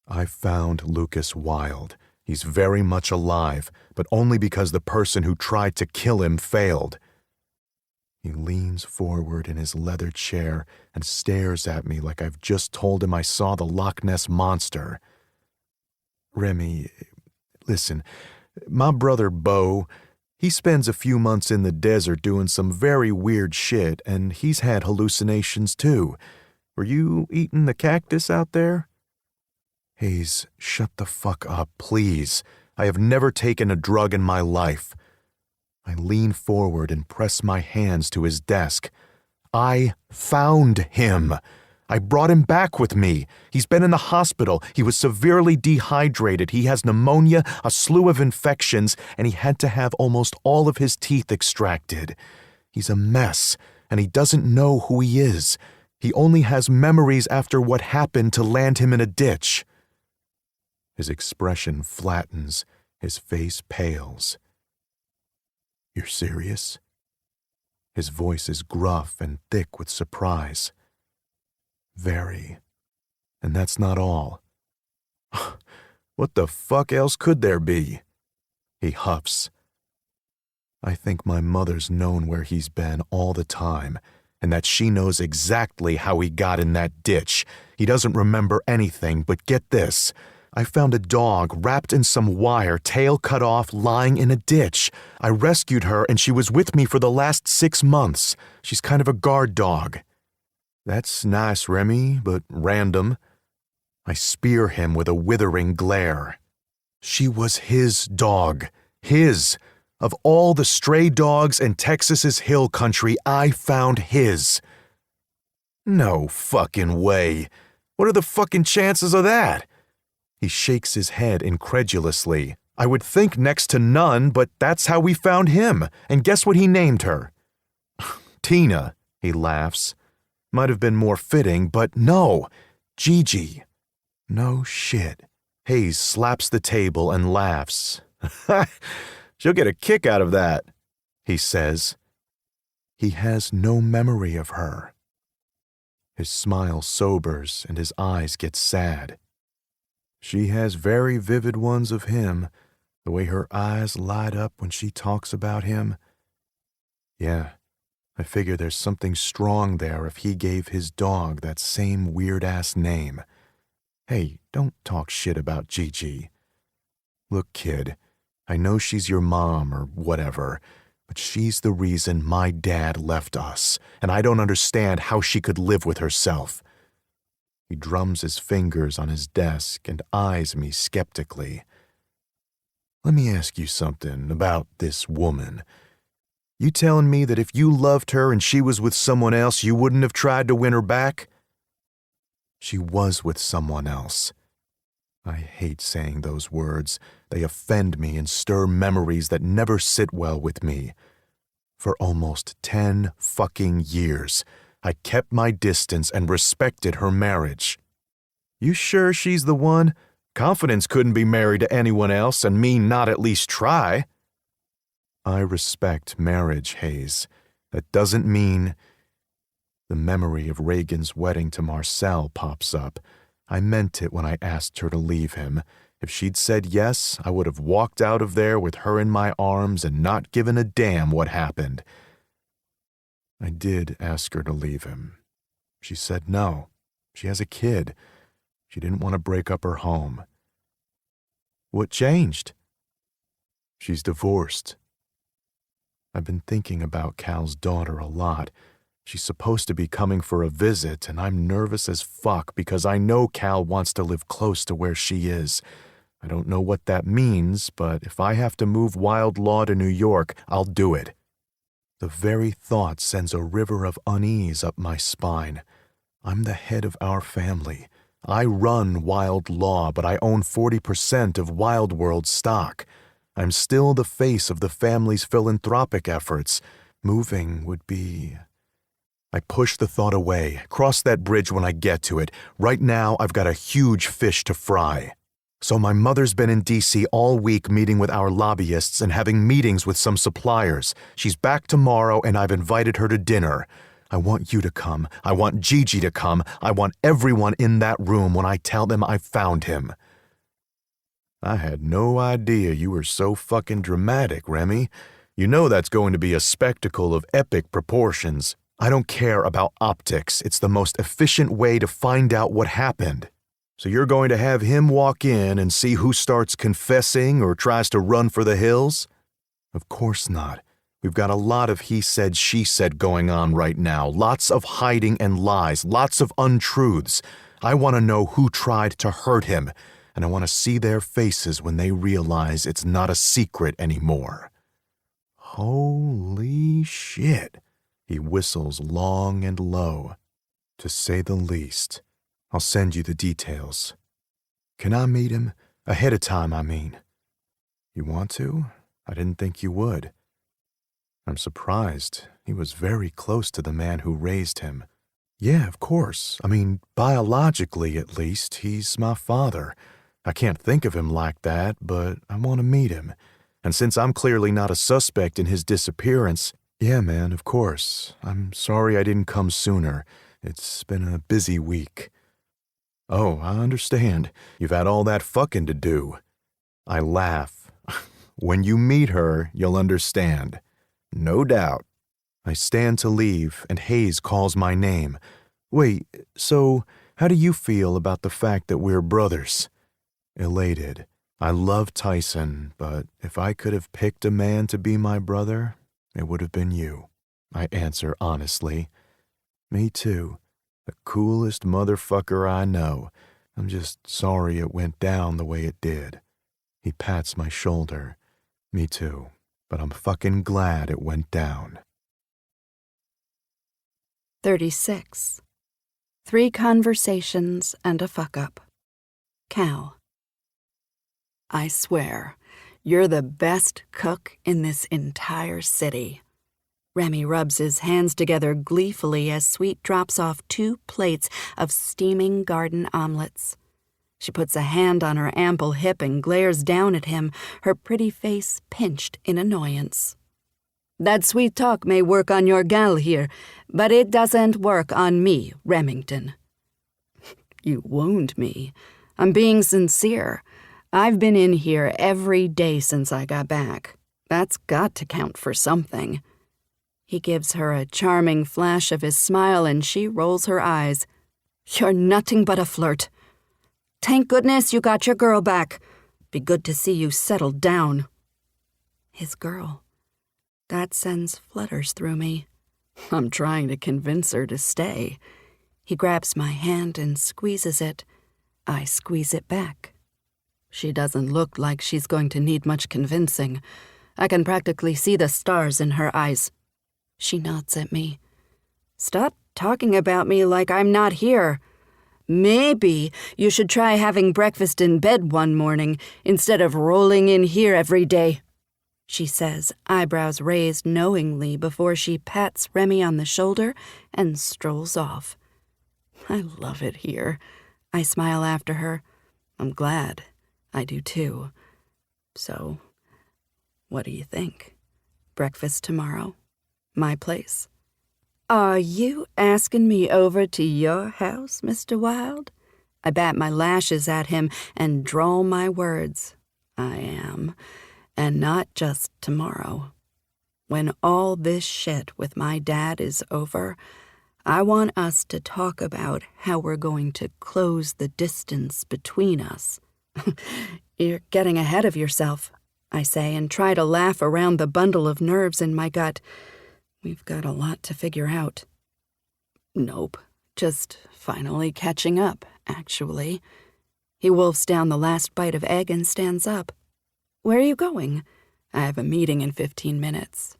I found Lucas Wilde. He's very much alive, but only because the person who tried to kill him failed. He leans forward in his leather chair and stares at me like I've just told him I saw the Loch Ness Monster. Remy, listen, my brother Beau, he spends a few months in the desert doing some very weird shit, and he's had hallucinations too. Were you eating the cactus out there? Hayes, shut the fuck up, please. I have never taken a drug in my life. I lean forward and press my hands to his desk. I found him. I brought him back with me. He's been in the hospital. He was severely dehydrated. He has pneumonia, a slew of infections, and he had to have almost all of his teeth extracted. He's a mess, and he doesn't know who he is. He only has memories after what happened to land him in a ditch. His expression flattens. His face pales. You're serious? His voice is gruff and thick with surprise. Very. And that's not all. What the fuck else could there be? He huffs. I think my mother's known where he's been all the time, and that she knows exactly how he got in that ditch. He doesn't remember anything, but get this. I found a dog wrapped in some wire, tail cut off, lying in a ditch. I rescued her, and she was with me for the last 6 months. She's kind of a guard dog. That's nice, Remy, but random. I spear him with a withering glare. She was his dog. His. Of all the stray dogs in Texas's hill country, I found his. No fucking way. What are the fucking chances of that? He shakes his head incredulously. I would think next to none, but that's how we found him. And guess what he named her? Tina, he laughs. Might have been more fitting, but no. Gigi. No shit. Hayes slaps the table and laughs. She'll get a kick out of that, he says. He has no memory of her. His smile sobers and his eyes get sad. She has very vivid ones of him, the way her eyes light up when she talks about him. Yeah, I figure there's something strong there if he gave his dog that same weird-ass name. Hey, don't talk shit about Gigi. Look, kid, I know she's your mom or whatever, but she's the reason my dad left us, and I don't understand how she could live with herself. He drums his fingers on his desk and eyes me skeptically. Let me ask you something about this woman. You telling me that if you loved her and she was with someone else, you wouldn't have tried to win her back? She was with someone else. I hate saying those words. They offend me and stir memories that never sit well with me. For almost 10 fucking years, I kept my distance and respected her marriage. You sure she's the one? Confidence couldn't be married to anyone else and me not at least try. I respect marriage, Hayes. That doesn't mean... The memory of Reagan's wedding to Marcel pops up. I meant it when I asked her to leave him. If she'd said yes, I would have walked out of there with her in my arms and not given a damn what happened. I did ask her to leave him. She said no. She has a kid. She didn't want to break up her home. What changed? She's divorced. I've been thinking about Cal's daughter a lot. She's supposed to be coming for a visit, and I'm nervous as fuck because I know Cal wants to live close to where she is. I don't know what that means, but if I have to move Wilde Law to New York, I'll do it. The very thought sends a river of unease up my spine. I'm the head of our family. I run Wilde Law, but I own 40% of Wilde World stock. I'm still the face of the family's philanthropic efforts. Moving would be... I push the thought away. Cross that bridge when I get to it. Right now, I've got a huge fish to fry. So my mother's been in D.C. all week meeting with our lobbyists and having meetings with some suppliers. She's back tomorrow and I've invited her to dinner. I want you to come. I want Gigi to come. I want everyone in that room when I tell them I found him. I had no idea you were so fucking dramatic, Remy. You know that's going to be a spectacle of epic proportions. I don't care about optics. It's the most efficient way to find out what happened. So you're going to have him walk in and see who starts confessing or tries to run for the hills? Of course not. We've got a lot of he said, she said going on right now. Lots of hiding and lies, lots of untruths. I want to know who tried to hurt him, and I want to see their faces when they realize it's not a secret anymore. Holy shit. He whistles long and low. To say the least. I'll send you the details. Can I meet him? Ahead of time, I mean. You want to? I didn't think you would. I'm surprised. He was very close to the man who raised him. Yeah, of course. I mean, biologically at least, he's my father. I can't think of him like that, but I want to meet him. And since I'm clearly not a suspect in his disappearance, yeah, man, of course. I'm sorry I didn't come sooner. It's been a busy week. Oh, I understand. You've had all that fucking to do. I laugh. When you meet her, you'll understand. No doubt. I stand to leave, and Hayes calls my name. Wait, so how do you feel about the fact that we're brothers? Elated. I love Tyson, but if I could have picked a man to be my brother, it would have been you. I answer honestly. Me too. The coolest motherfucker I know. I'm just sorry it went down the way it did. He pats my shoulder. Me too. But I'm fucking glad it went down. 36. 3 conversations and a fuck-up. Cal. I swear, you're the best cook in this entire city. Remy rubs his hands together gleefully as Sweet drops off 2 plates of steaming garden omelets. She puts a hand on her ample hip and glares down at him, her pretty face pinched in annoyance. That sweet talk may work on your gal here, but it doesn't work on me, Remington. You wound me. I'm being sincere. I've been in here every day since I got back. That's got to count for something. He gives her a charming flash of his smile and she rolls her eyes. You're nothing but a flirt. Thank goodness you got your girl back. Be good to see you settled down. His girl. That sends flutters through me. I'm trying to convince her to stay. He grabs my hand and squeezes it. I squeeze it back. She doesn't look like she's going to need much convincing. I can practically see the stars in her eyes. She nods at me. Stop talking about me like I'm not here. Maybe you should try having breakfast in bed one morning instead of rolling in here every day, she says, eyebrows raised knowingly before she pats Remy on the shoulder and strolls off. I love it here. I smile after her. I'm glad. I do too. So, what do you think? Breakfast tomorrow? My place? Are you asking me over to your house, Mr. Wilde? I bat my lashes at him and drawl my words. I am. And not just tomorrow. When all this shit with my dad is over, I want us to talk about how we're going to close the distance between us. You're getting ahead of yourself, I say, and try to laugh around the bundle of nerves in my gut. We've got a lot to figure out. Nope. Just finally catching up, actually. He wolfs down the last bite of egg and stands up. Where are you going? I have a meeting in 15 minutes.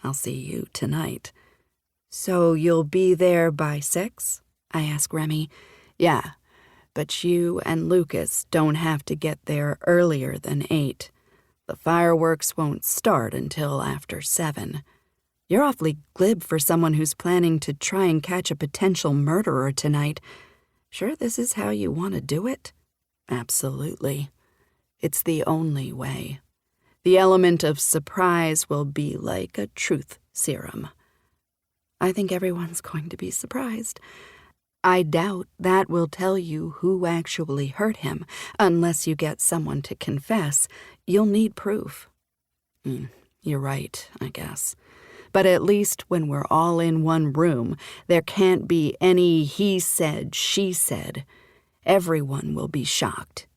I'll see you tonight. So you'll be there by 6? I ask Remy. Yeah, but you and Lucas don't have to get there earlier than 8. The fireworks won't start until after 7. You're awfully glib for someone who's planning to try and catch a potential murderer tonight. Sure this is how you want to do it? Absolutely. It's the only way. The element of surprise will be like a truth serum. I think everyone's going to be surprised. I doubt that will tell you who actually hurt him. Unless you get someone to confess, you'll need proof. You're right, I guess. But at least when we're all in one room, there can't be any he said, she said. Everyone will be shocked.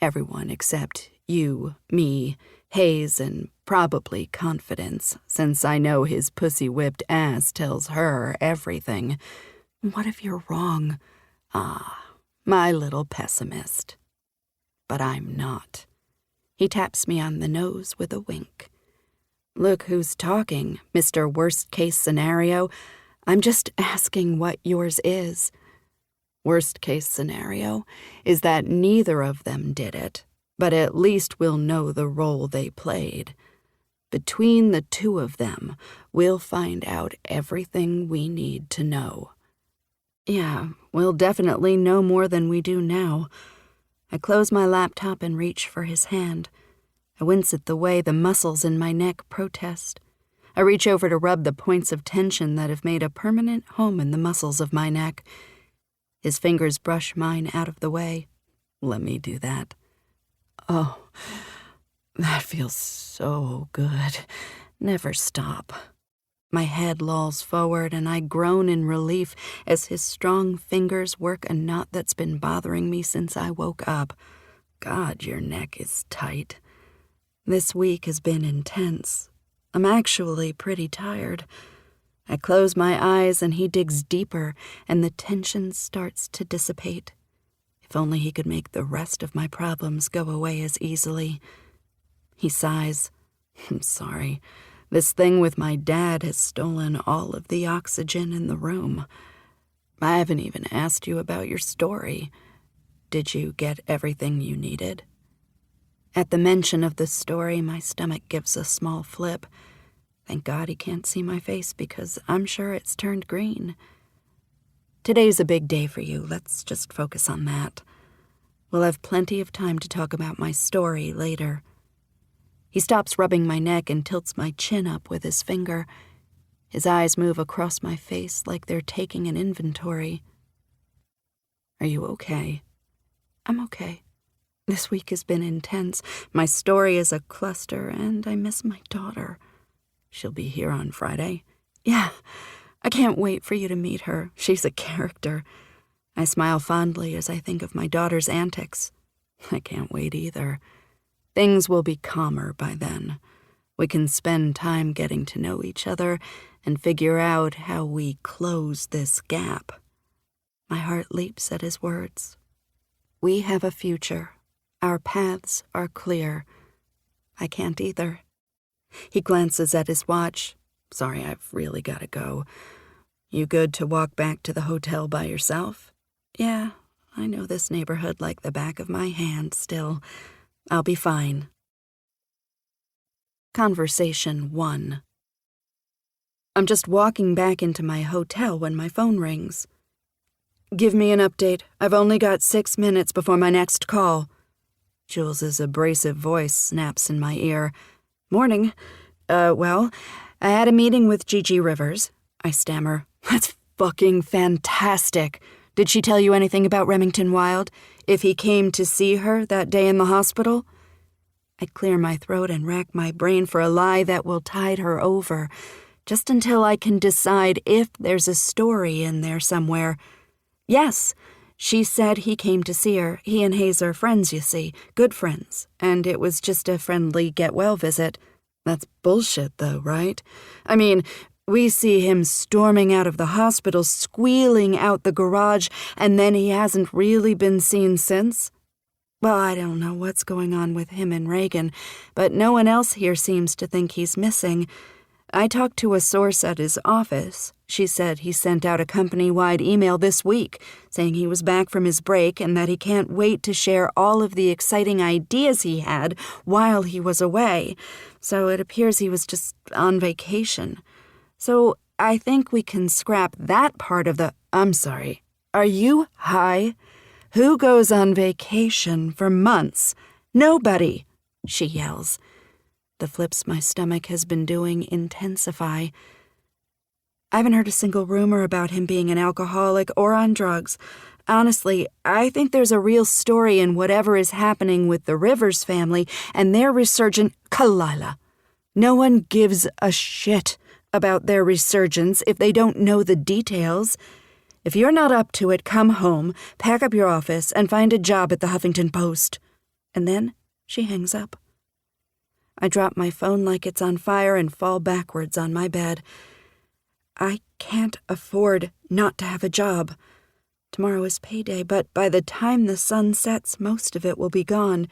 Everyone except you, me, Hayes, and probably Confidence, since I know his pussy-whipped ass tells her everything. What if you're wrong? My little pessimist. But I'm not. He taps me on the nose with a wink. Look who's talking, Mr. Worst-Case Scenario. I'm just asking what yours is. Worst-case scenario is that neither of them did it, but at least we'll know the role they played. Between the two of them, we'll find out everything we need to know. Yeah, we'll definitely know more than we do now. I close my laptop and reach for his hand. I wince at the way the muscles in my neck protest. I reach over to rub the points of tension that have made a permanent home in the muscles of my neck. His fingers brush mine out of the way. Let me do that. Oh, that feels so good. Never stop. My head lolls forward and I groan in relief as his strong fingers work a knot that's been bothering me since I woke up. God, your neck is tight. This week has been intense. I'm actually pretty tired. I close my eyes and he digs deeper and the tension starts to dissipate. If only he could make the rest of my problems go away as easily. He sighs. I'm sorry. This thing with my dad has stolen all of the oxygen in the room. I haven't even asked you about your story. Did you get everything you needed? At the mention of the story, my stomach gives a small flip. Thank God he can't see my face because I'm sure it's turned green. Today's a big day for you. Let's just focus on that. We'll have plenty of time to talk about my story later. He stops rubbing my neck and tilts my chin up with his finger. His eyes move across my face like they're taking an inventory. Are you okay? I'm okay. This week has been intense. My story is a cluster, and I miss my daughter. She'll be here on Friday. Yeah, I can't wait for you to meet her. She's a character. I smile fondly as I think of my daughter's antics. I can't wait either. Things will be calmer by then. We can spend time getting to know each other and figure out how we close this gap. My heart leaps at his words. We have a future. Our paths are clear. I can't either. He glances at his watch. Sorry, I've really got to go. You good to walk back to the hotel by yourself? Yeah, I know this neighborhood like the back of my hand still. I'll be fine. Conversation 1. I'm just walking back into my hotel when my phone rings. Give me an update. I've only got 6 minutes before my next call. Jules's abrasive voice snaps in my ear. Morning. Well, I had a meeting with Gigi Rivers. I stammer. That's fucking fantastic. Did she tell you anything about Remington Wilde? If he came to see her that day in the hospital? I clear my throat and rack my brain for a lie that will tide her over, just until I can decide if there's a story in there somewhere. Yes, she said he came to see her. He and Hayes are friends, you see, good friends, and it was just a friendly get-well visit. That's bullshit, though, right? I mean, we see him storming out of the hospital, squealing out the garage, and then he hasn't really been seen since? Well, I don't know what's going on with him and Reagan, but no one else here seems to think he's missing. I talked to a source at his office. She said he sent out a company-wide email this week saying he was back from his break and that he can't wait to share all of the exciting ideas he had while he was away. So it appears he was just on vacation. So I think we can scrap that part of the... I'm sorry. Are you high? Who goes on vacation for months? Nobody, she yells. The flips my stomach has been doing intensify. I haven't heard a single rumor about him being an alcoholic or on drugs. Honestly, I think there's a real story in whatever is happening with the Rivers family and their resurgent... Kalila. No one gives a shit about their resurgence if they don't know the details. If you're not up to it, come home, pack up your office, and find a job at the Huffington Post. And then she hangs up. I drop my phone like it's on fire and fall backwards on my bed. I can't afford not to have a job. Tomorrow is payday, but by the time the sun sets, most of it will be gone.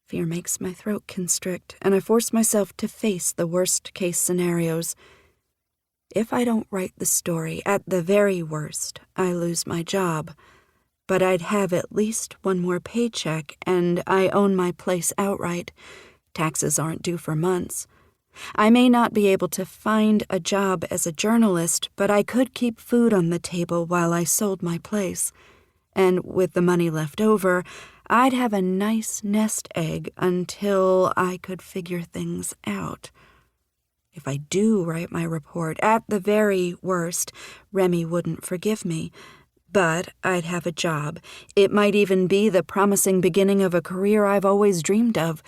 Fear makes my throat constrict, and I force myself to face the worst-case scenarios. If I don't write the story, at the very worst, I lose my job. But I'd have at least one more paycheck, and I own my place outright. Taxes aren't due for months. I may not be able to find a job as a journalist, but I could keep food on the table while I sold my place. And with the money left over, I'd have a nice nest egg until I could figure things out. If I do write my report, at the very worst, Remy wouldn't forgive me. But I'd have a job. It might even be the promising beginning of a career I've always dreamed of.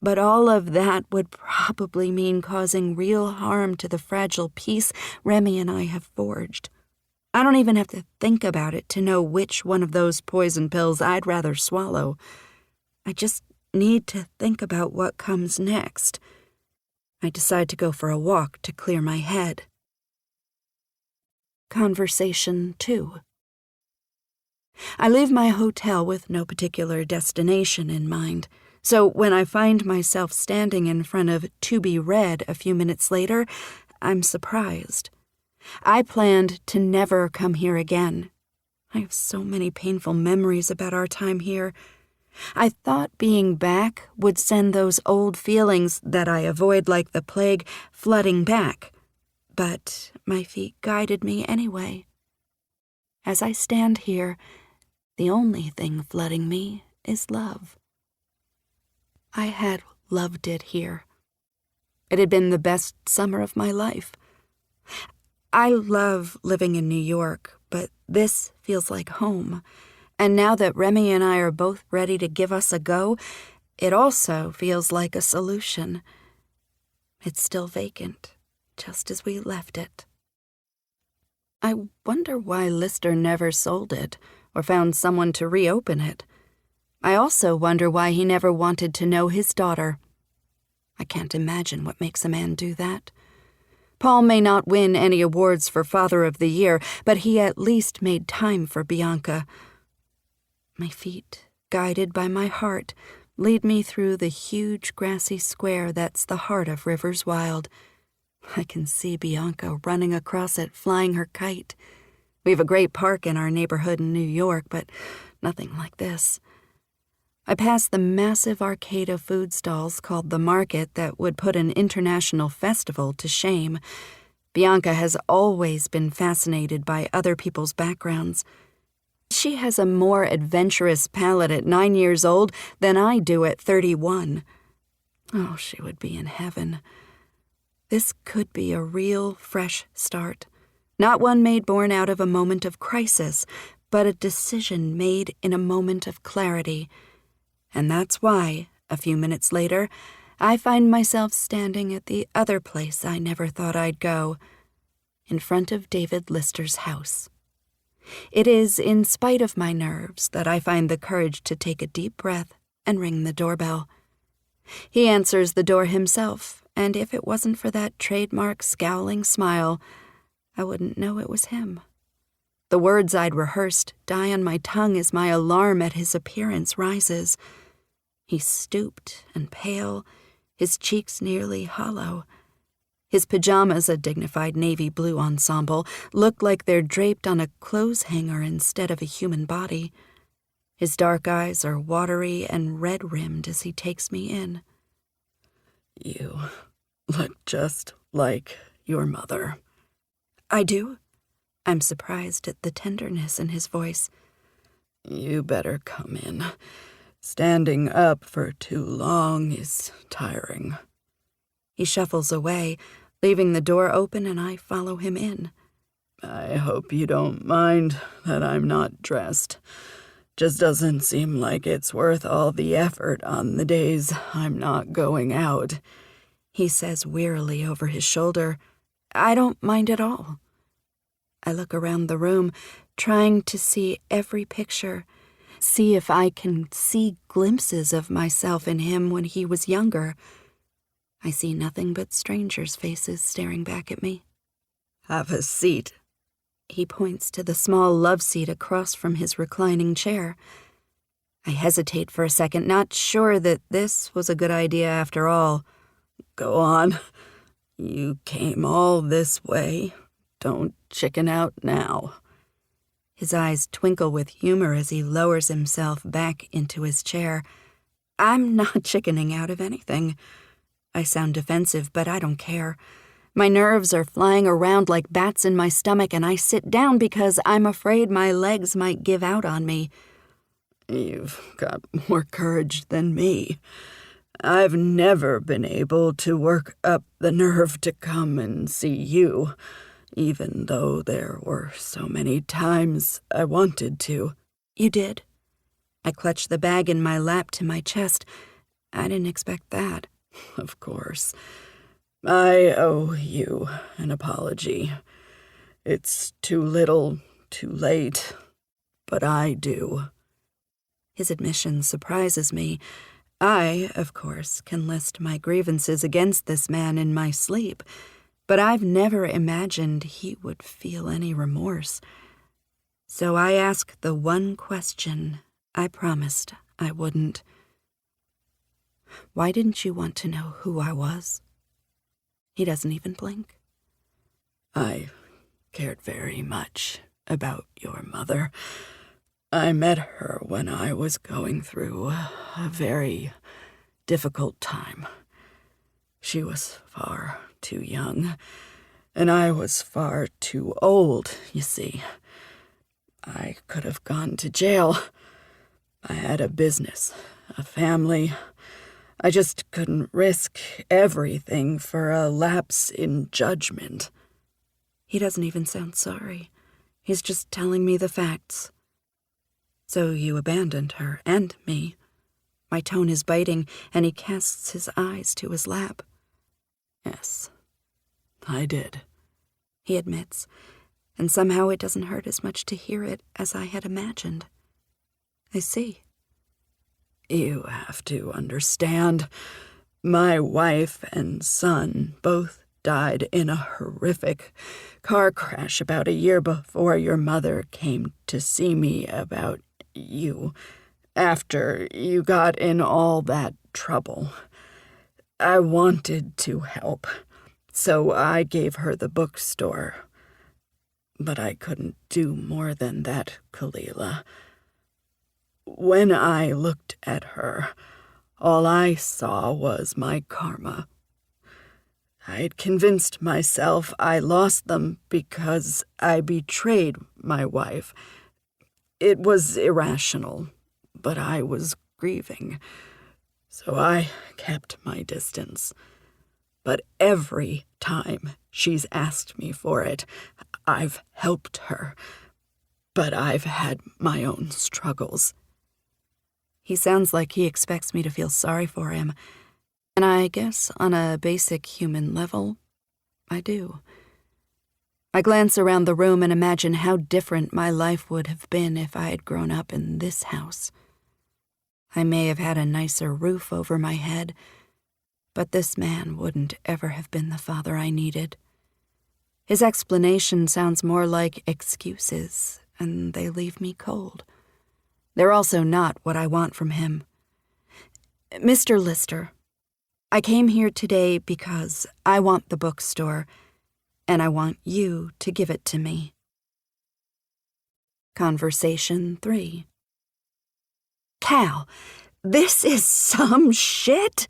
But all of that would probably mean causing real harm to the fragile peace Remy and I have forged. I don't even have to think about it to know which one of those poison pills I'd rather swallow. I just need to think about what comes next. I decide to go for a walk to clear my head. Conversation 2. I leave my hotel with no particular destination in mind. So when I find myself standing in front of To Be Read a few minutes later, I'm surprised. I planned to never come here again. I have so many painful memories about our time here. I thought being back would send those old feelings that I avoid like the plague flooding back. But my feet guided me anyway. As I stand here, the only thing flooding me is love. I had loved it here. It had been the best summer of my life. I love living in New York, but this feels like home. And now that Remy and I are both ready to give us a go, it also feels like a solution. It's still vacant, just as we left it. I wonder why Lister never sold it or found someone to reopen it. I also wonder why he never wanted to know his daughter. I can't imagine what makes a man do that. Paul may not win any awards for Father of the Year, but he at least made time for Bianca. My feet, guided by my heart, lead me through the huge grassy square that's the heart of Rivers Wilde. I can see Bianca running across it, flying her kite. We have a great park in our neighborhood in New York, but nothing like this. I pass the massive arcade of food stalls called the Market that would put an international festival to shame. Bianca has always been fascinated by other people's backgrounds. She has a more adventurous palate at 9 years old than I do at 31. Oh, she would be in heaven. This could be a real, fresh start. Not one made born out of a moment of crisis, but a decision made in a moment of clarity. And that's why, a few minutes later, I find myself standing at the other place I never thought I'd go, in front of David Lister's house. It is in spite of my nerves that I find the courage to take a deep breath and ring the doorbell. He answers the door himself, and if it wasn't for that trademark scowling smile, I wouldn't know it was him. The words I'd rehearsed die on my tongue as my alarm at his appearance rises. He's stooped and pale, his cheeks nearly hollow. His pajamas, a dignified navy blue ensemble, look like they're draped on a clothes hanger instead of a human body. His dark eyes are watery and red-rimmed as he takes me in. You look just like your mother. I do? I'm surprised at the tenderness in his voice. You better come in. Standing up for too long is tiring. He shuffles away, leaving the door open, and I follow him in. I hope you don't mind that I'm not dressed. Just doesn't seem like it's worth all the effort on the days I'm not going out, he says wearily over his shoulder. I don't mind at all. I look around the room, trying to see every picture, see if I can see glimpses of myself in him when he was younger. I see nothing but strangers' faces staring back at me. Have a seat. He points to the small love seat across from his reclining chair. I hesitate for a second, not sure that this was a good idea after all. Go on. You came all this way. Don't chicken out now. His eyes twinkle with humor as he lowers himself back into his chair. I'm not chickening out of anything. I sound defensive, but I don't care. My nerves are flying around like bats in my stomach, and I sit down because I'm afraid my legs might give out on me. You've got more courage than me. I've never been able to work up the nerve to come and see you, even though there were so many times I wanted to. You did? I clutched the bag in my lap to my chest. I didn't expect that. Of course. I owe you an apology. It's too little, too late, but I do. His admission surprises me. I, of course, can list my grievances against this man in my sleep, but I've never imagined he would feel any remorse. So I ask the one question I promised I wouldn't. Why didn't you want to know who I was? He doesn't even blink. I cared very much about your mother. I met her when I was going through a very difficult time. She was far too young, and I was far too old, you see. I could have gone to jail. I had a business, a family. I just couldn't risk everything for a lapse in judgment. He doesn't even sound sorry. He's just telling me the facts. So you abandoned her and me. My tone is biting, and he casts his eyes to his lap. Yes, I did, he admits, and somehow it doesn't hurt as much to hear it as I had imagined. I see. You have to understand, my wife and son both died in a horrific car crash about a year before your mother came to see me about you, after you got in all that trouble. I wanted to help, so I gave her the bookstore. But I couldn't do more than that, Kalila. When I looked at her, all I saw was my karma. I'd convinced myself I lost them because I betrayed my wife. It was irrational, but I was grieving, so I kept my distance. But every time she's asked me for it, I've helped her. But I've had my own struggles. He sounds like he expects me to feel sorry for him, and I guess on a basic human level, I do. I glance around the room and imagine how different my life would have been if I had grown up in this house. I may have had a nicer roof over my head, but this man wouldn't ever have been the father I needed. His explanation sounds more like excuses, and they leave me cold. They're also not what I want from him. Mr. Lister, I came here today because I want the bookstore, and I want you to give it to me. Conversation 3. Cal, this is some shit,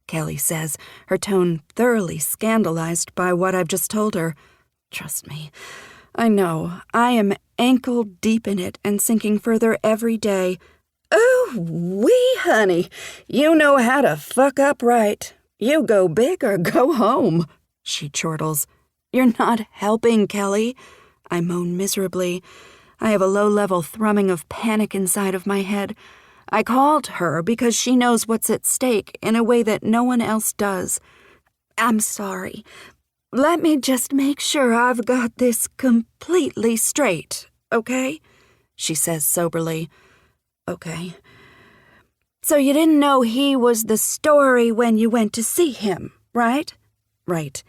Kelly says, her tone thoroughly scandalized by what I've just told her. Trust me, I know. I am ankle-deep in it and sinking further every day. Oh, wee, honey. You know how to fuck up right. You go big or go home, she chortles. You're not helping, Kelly, I moan miserably. I have a low-level thrumming of panic inside of my head. I called her because she knows what's at stake in a way that no one else does. I'm sorry. Let me just make sure I've got this completely straight, okay? She says soberly. Okay. So you didn't know he was the story when you went to see him, right? Right.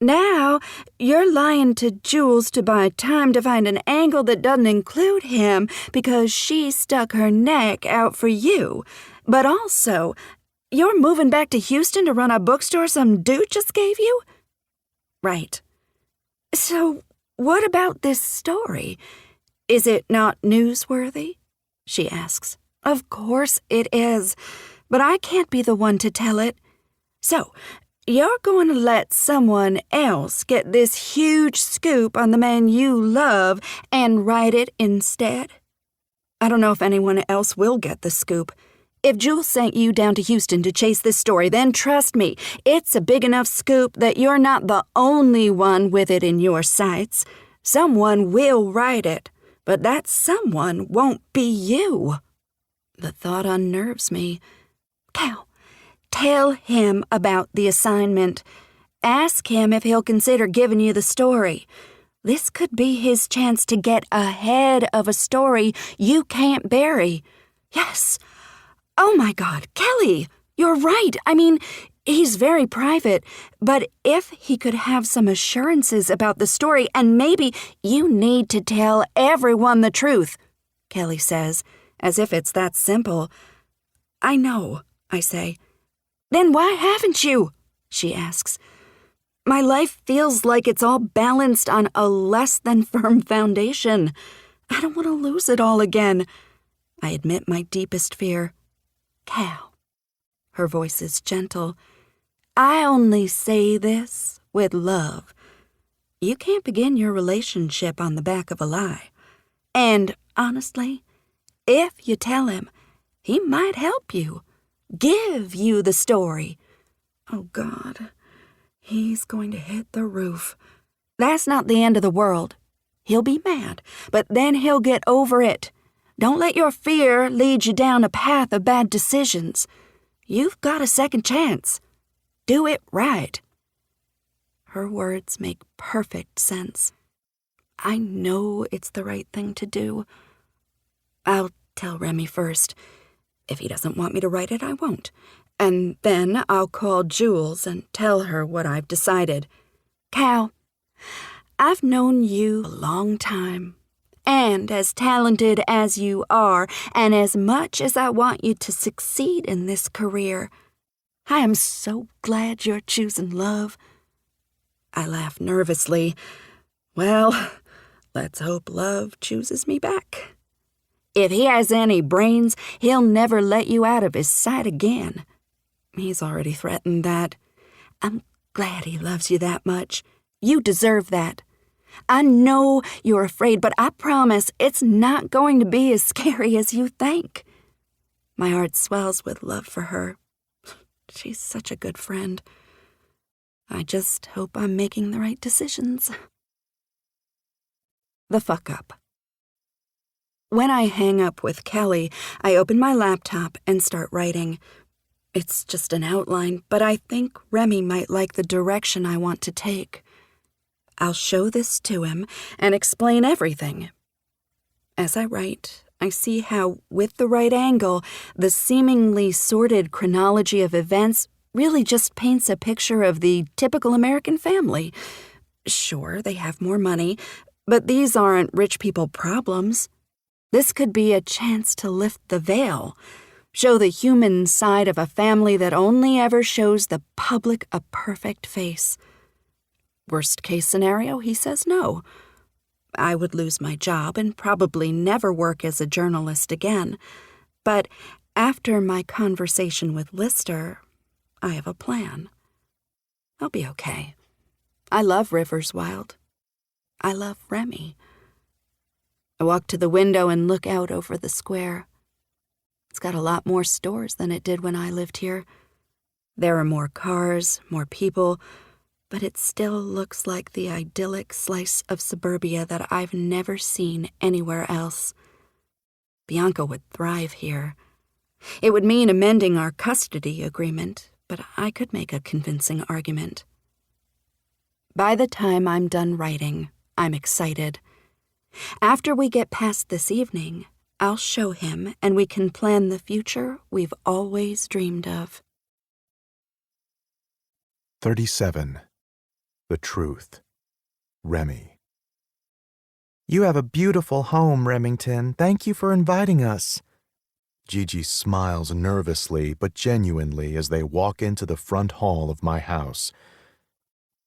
Now, you're lying to Jules to buy time to find an angle that doesn't include him because she stuck her neck out for you. But also, you're moving back to Houston to run a bookstore some dude just gave you? Right. So, what about this story? Is it not newsworthy? She asks. Of course it is, but I can't be the one to tell it. So, you're going to let someone else get this huge scoop on the man you love and write it instead? I don't know if anyone else will get the scoop. If Jules sent you down to Houston to chase this story, then trust me, it's a big enough scoop that you're not the only one with it in your sights. Someone will write it, but that someone won't be you. The thought unnerves me. Cal, tell him about the assignment. Ask him if he'll consider giving you the story. This could be his chance to get ahead of a story you can't bury. Yes. Oh my God, Kelly, you're right. I mean, he's very private, but if he could have some assurances about the story, and maybe you need to tell everyone the truth, Kelly says, as if it's that simple. I know, I say. Then why haven't you? She asks. My life feels like it's all balanced on a less than firm foundation. I don't want to lose it all again. I admit my deepest fear. Cal. Her voice is gentle. I only say this with love. You can't begin your relationship on the back of a lie. And honestly, if you tell him, he might help you, give you the story. Oh, God, he's going to hit the roof. That's not the end of the world. He'll be mad, but then he'll get over it. Don't let your fear lead you down a path of bad decisions. You've got a second chance. Do it right. Her words make perfect sense. I know it's the right thing to do. I'll tell Remy first. If he doesn't want me to write it, I won't. And then I'll call Jules and tell her what I've decided. Cal, I've known you a long time. And as talented as you are, and as much as I want you to succeed in this career, I am so glad you're choosing love. I laugh nervously. Well, let's hope love chooses me back. If he has any brains, he'll never let you out of his sight again. He's already threatened that. I'm glad he loves you that much. You deserve that. I know you're afraid, but I promise it's not going to be as scary as you think. My heart swells with love for her. She's such a good friend. I just hope I'm making the right decisions. The fuck up. When I hang up with Kelly, I open my laptop and start writing. It's just an outline, but I think Remy might like the direction I want to take. I'll show this to him and explain everything. As I write, I see how, with the right angle, the seemingly sordid chronology of events really just paints a picture of the typical American family. Sure, they have more money, but these aren't rich people problems. This could be a chance to lift the veil. show the human side of a family that only ever shows the public a perfect face. Worst case scenario, he says no. I would lose my job and probably never work as a journalist again. But after my conversation with Lister, I have a plan. I'll be okay. I love rivers, Wilde. I love Remy. I walk to the window and look out over the square. It's got a lot more stores than it did when I lived here. There are more cars, more people, but it still looks like the idyllic slice of suburbia that I've never seen anywhere else. Bianca would thrive here. It would mean amending our custody agreement, but I could make a convincing argument. By the time I'm done writing, I'm excited. After we get past this evening, I'll show him and we can plan the future we've always dreamed of. 37. The Truth. Remy. You have a beautiful home, Remington. Thank you for inviting us. Gigi smiles nervously but genuinely as they walk into the front hall of my house.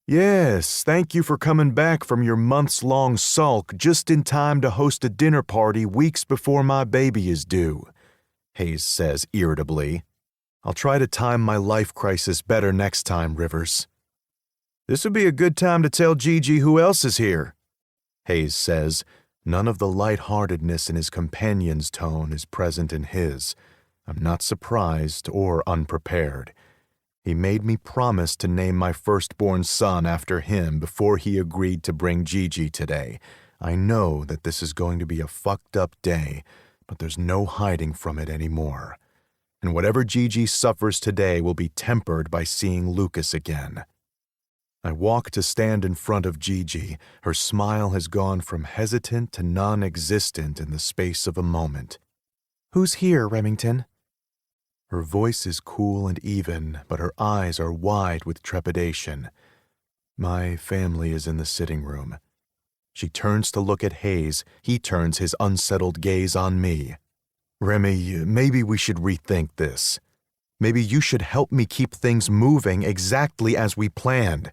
Yes, thank you for coming back from your months-long sulk just in time to host a dinner party weeks before my baby is due, Hayes says irritably. I'll try to time my life crisis better next time, Rivers. This would be a good time to tell Gigi who else is here, Hayes says. None of the lightheartedness in his companion's tone is present in his. I'm not surprised or unprepared. He made me promise to name my firstborn son after him before he agreed to bring Gigi today. I know that this is going to be a fucked up day, but there's no hiding from it anymore. And whatever Gigi suffers today will be tempered by seeing Lucas again. I walk to stand in front of Gigi. Her smile has gone from hesitant to non-existent in the space of a moment. Who's here, Remington? Her voice is cool and even, but her eyes are wide with trepidation. My family is in the sitting room. She turns to look at Hayes. He turns his unsettled gaze on me. Remy, maybe we should rethink this. Maybe you should help me keep things moving exactly as we planned,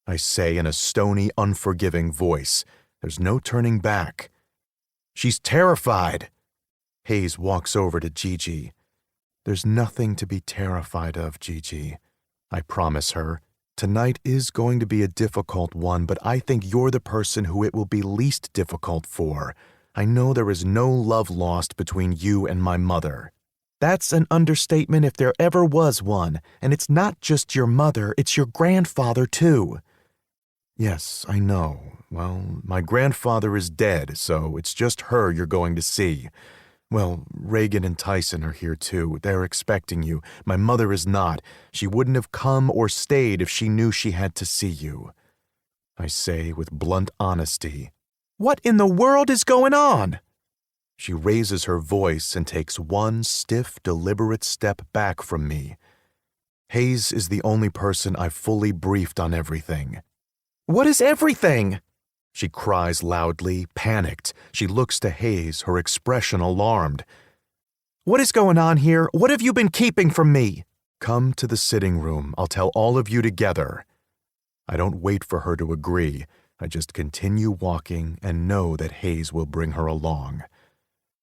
I say in a stony, unforgiving voice. There's no turning back. She's terrified. Hayes walks over to Gigi. There's nothing to be terrified of, Gigi. I promise her. Tonight is going to be a difficult one, but I think you're the person who it will be least difficult for. I know there is no love lost between you and my mother. That's an understatement if there ever was one, and it's not just your mother, it's your grandfather, too. Yes, I know. Well, my grandfather is dead, so it's just her you're going to see. Well, Reagan and Tyson are here too. They're expecting you. My mother is not. She wouldn't have come or stayed if she knew she had to see you, I say with blunt honesty. What in the world is going on? She raises her voice and takes one stiff, deliberate step back from me. Hayes is the only person I've fully briefed on everything. What is everything? She cries loudly, panicked. She looks to Hayes, her expression alarmed. What is going on here? What have you been keeping from me? Come to the sitting room. I'll tell all of you together. I don't wait for her to agree. I just continue walking and know that Hayes will bring her along.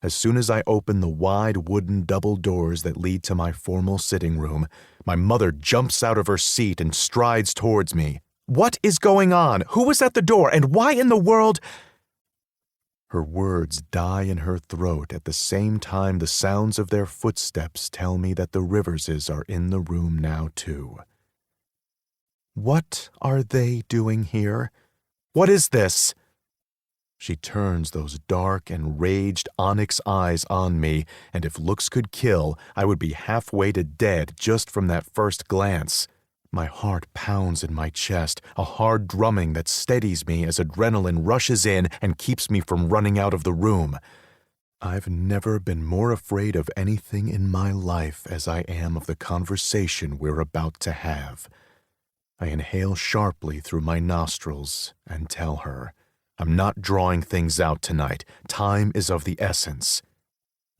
As soon as I open the wide wooden double doors that lead to my formal sitting room, my mother jumps out of her seat and strides towards me. What is going on? Who was at the door, and why in the world? Her words die in her throat at the same time the sounds of their footsteps tell me that the Riverses are in the room now, too. What are they doing here? What is this? She turns those dark and raged onyx eyes on me, and if looks could kill, I would be halfway to dead just from that first glance. My heart pounds in my chest, a hard drumming that steadies me as adrenaline rushes in and keeps me from running out of the room. I've never been more afraid of anything in my life as I am of the conversation we're about to have. I inhale sharply through my nostrils and tell her, I'm not drawing things out tonight. Time is of the essence.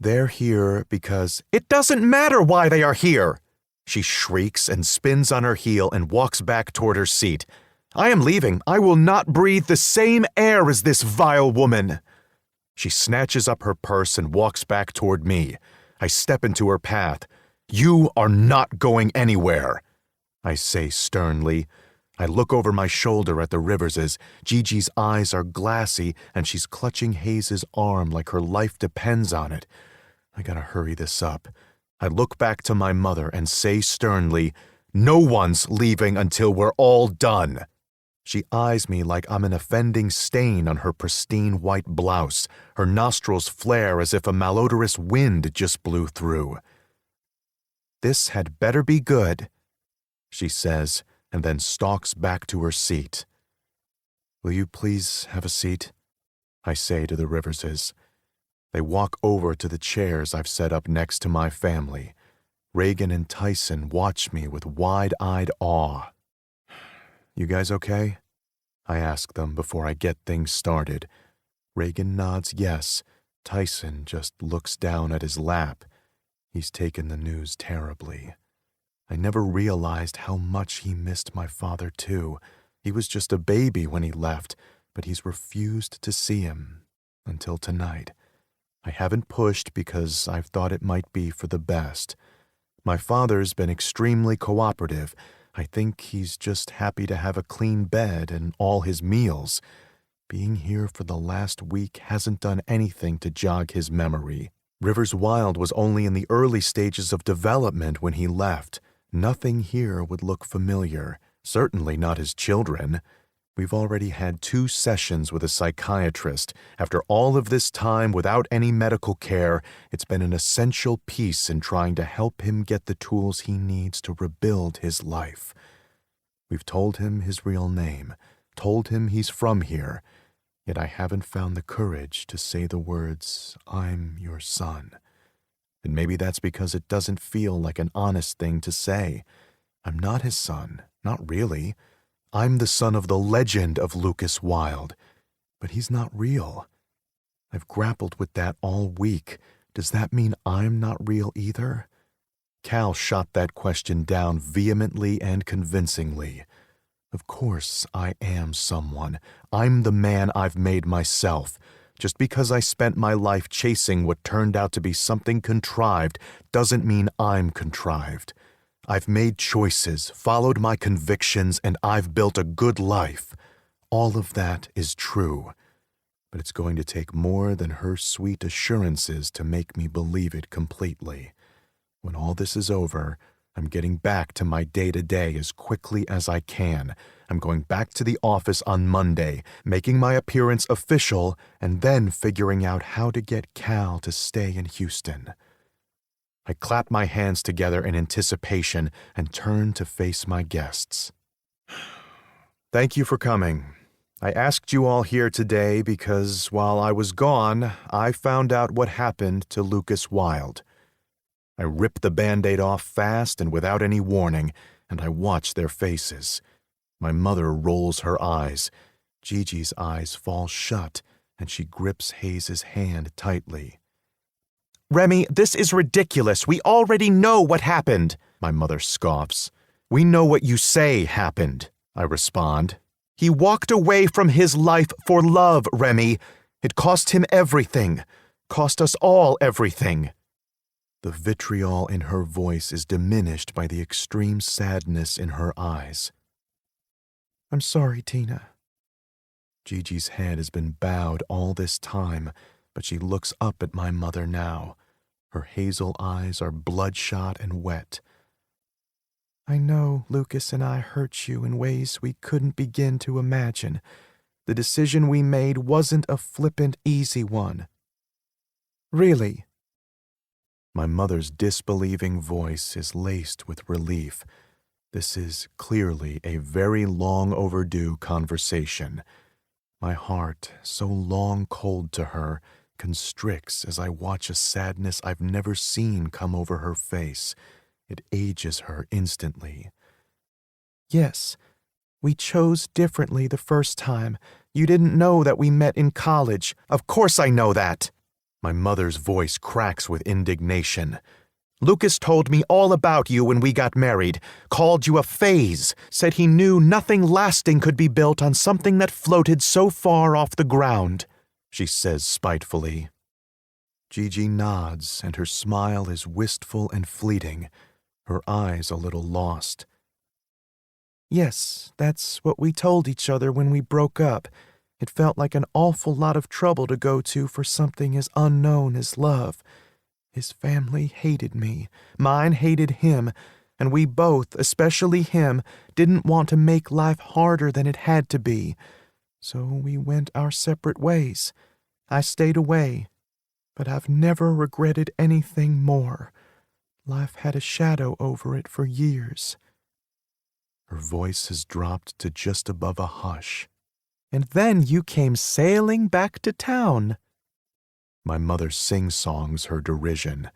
They're here because It doesn't matter why they are here! She shrieks and spins on her heel and walks back toward her seat. I am leaving. I will not breathe the same air as this vile woman. She snatches up her purse and walks back toward me. I step into her path. You are not going anywhere, I say sternly. I look over my shoulder at the Riverses. Gigi's eyes are glassy, and she's clutching Hayes's arm like her life depends on it. I gotta hurry this up. I look back to my mother and say sternly, no one's leaving until we're all done. She eyes me like I'm an offending stain on her pristine white blouse. Her nostrils flare as if a malodorous wind just blew through. This had better be good, she says, and then stalks back to her seat. Will you please have a seat? I say to the Riverses. They walk over to the chairs I've set up next to my family. Reagan and Tyson watch me with wide-eyed awe. You guys okay? I ask them before I get things started. Reagan nods yes. Tyson just looks down at his lap. He's taken the news terribly. I never realized how much he missed my father, too. He was just a baby when he left, but he's refused to see him until tonight. I haven't pushed because I've thought it might be for the best. My father's been extremely cooperative. I think he's just happy to have a clean bed and all his meals. Being here for the last week hasn't done anything to jog his memory. Rivers Wilde was only in the early stages of development when he left. Nothing here would look familiar, certainly not his children. We've already had 2 sessions with a psychiatrist. After all of this time without any medical care, it's been an essential piece in trying to help him get the tools he needs to rebuild his life. We've told him his real name, told him he's from here, yet I haven't found the courage to say the words, I'm your son. And maybe that's because it doesn't feel like an honest thing to say. I'm not his son, not really. I'm the son of the legend of Lucas Wilde, but he's not real. I've grappled with that all week. Does that mean I'm not real either? Cal shot that question down vehemently and convincingly. Of course I am someone. I'm the man I've made myself. Just because I spent my life chasing what turned out to be something contrived doesn't mean I'm contrived. I've made choices, followed my convictions, and I've built a good life. All of that is true. But it's going to take more than her sweet assurances to make me believe it completely. When all this is over, I'm getting back to my day-to-day as quickly as I can. I'm going back to the office on Monday, making my appearance official, and then figuring out how to get Cal to stay in Houston. I clap my hands together in anticipation and turn to face my guests. Thank you for coming. I asked you all here today because while I was gone, I found out what happened to Lucas Wilde. I rip the Band-Aid off fast and without any warning, and I watch their faces. My mother rolls her eyes. Gigi's eyes fall shut, and she grips Hayes's hand tightly. Remy, this is ridiculous. We already know what happened, my mother scoffs. We know what you say happened, I respond. He walked away from his life for love, Remy. It cost him everything. Cost us all everything. The vitriol in her voice is diminished by the extreme sadness in her eyes. I'm sorry, Tina. Gigi's head has been bowed all this time, but she looks up at my mother now. Her hazel eyes are bloodshot and wet. I know Lucas and I hurt you in ways we couldn't begin to imagine. The decision we made wasn't a flippant, easy one. Really. My mother's disbelieving voice is laced with relief. This is clearly a very long overdue conversation. My heart, so long cold to her, constricts as I watch a sadness I've never seen come over her face. It ages her instantly. Yes, we chose differently the first time. You didn't know that we met in college. Of course I know that. My mother's voice cracks with indignation. Lucas told me all about you when we got married, called you a phase, said he knew nothing lasting could be built on something that floated so far off the ground, she says spitefully. Gigi nods, and her smile is wistful and fleeting, her eyes a little lost. Yes, that's what we told each other when we broke up. It felt like an awful lot of trouble to go to for something as unknown as love. His family hated me, mine hated him, and we both, especially him, didn't want to make life harder than it had to be. So we went our separate ways. I stayed away, but I've never regretted anything more. Life had a shadow over it for years. Her voice has dropped to just above a hush. And then you came sailing back to town. My mother sing-songs her derision.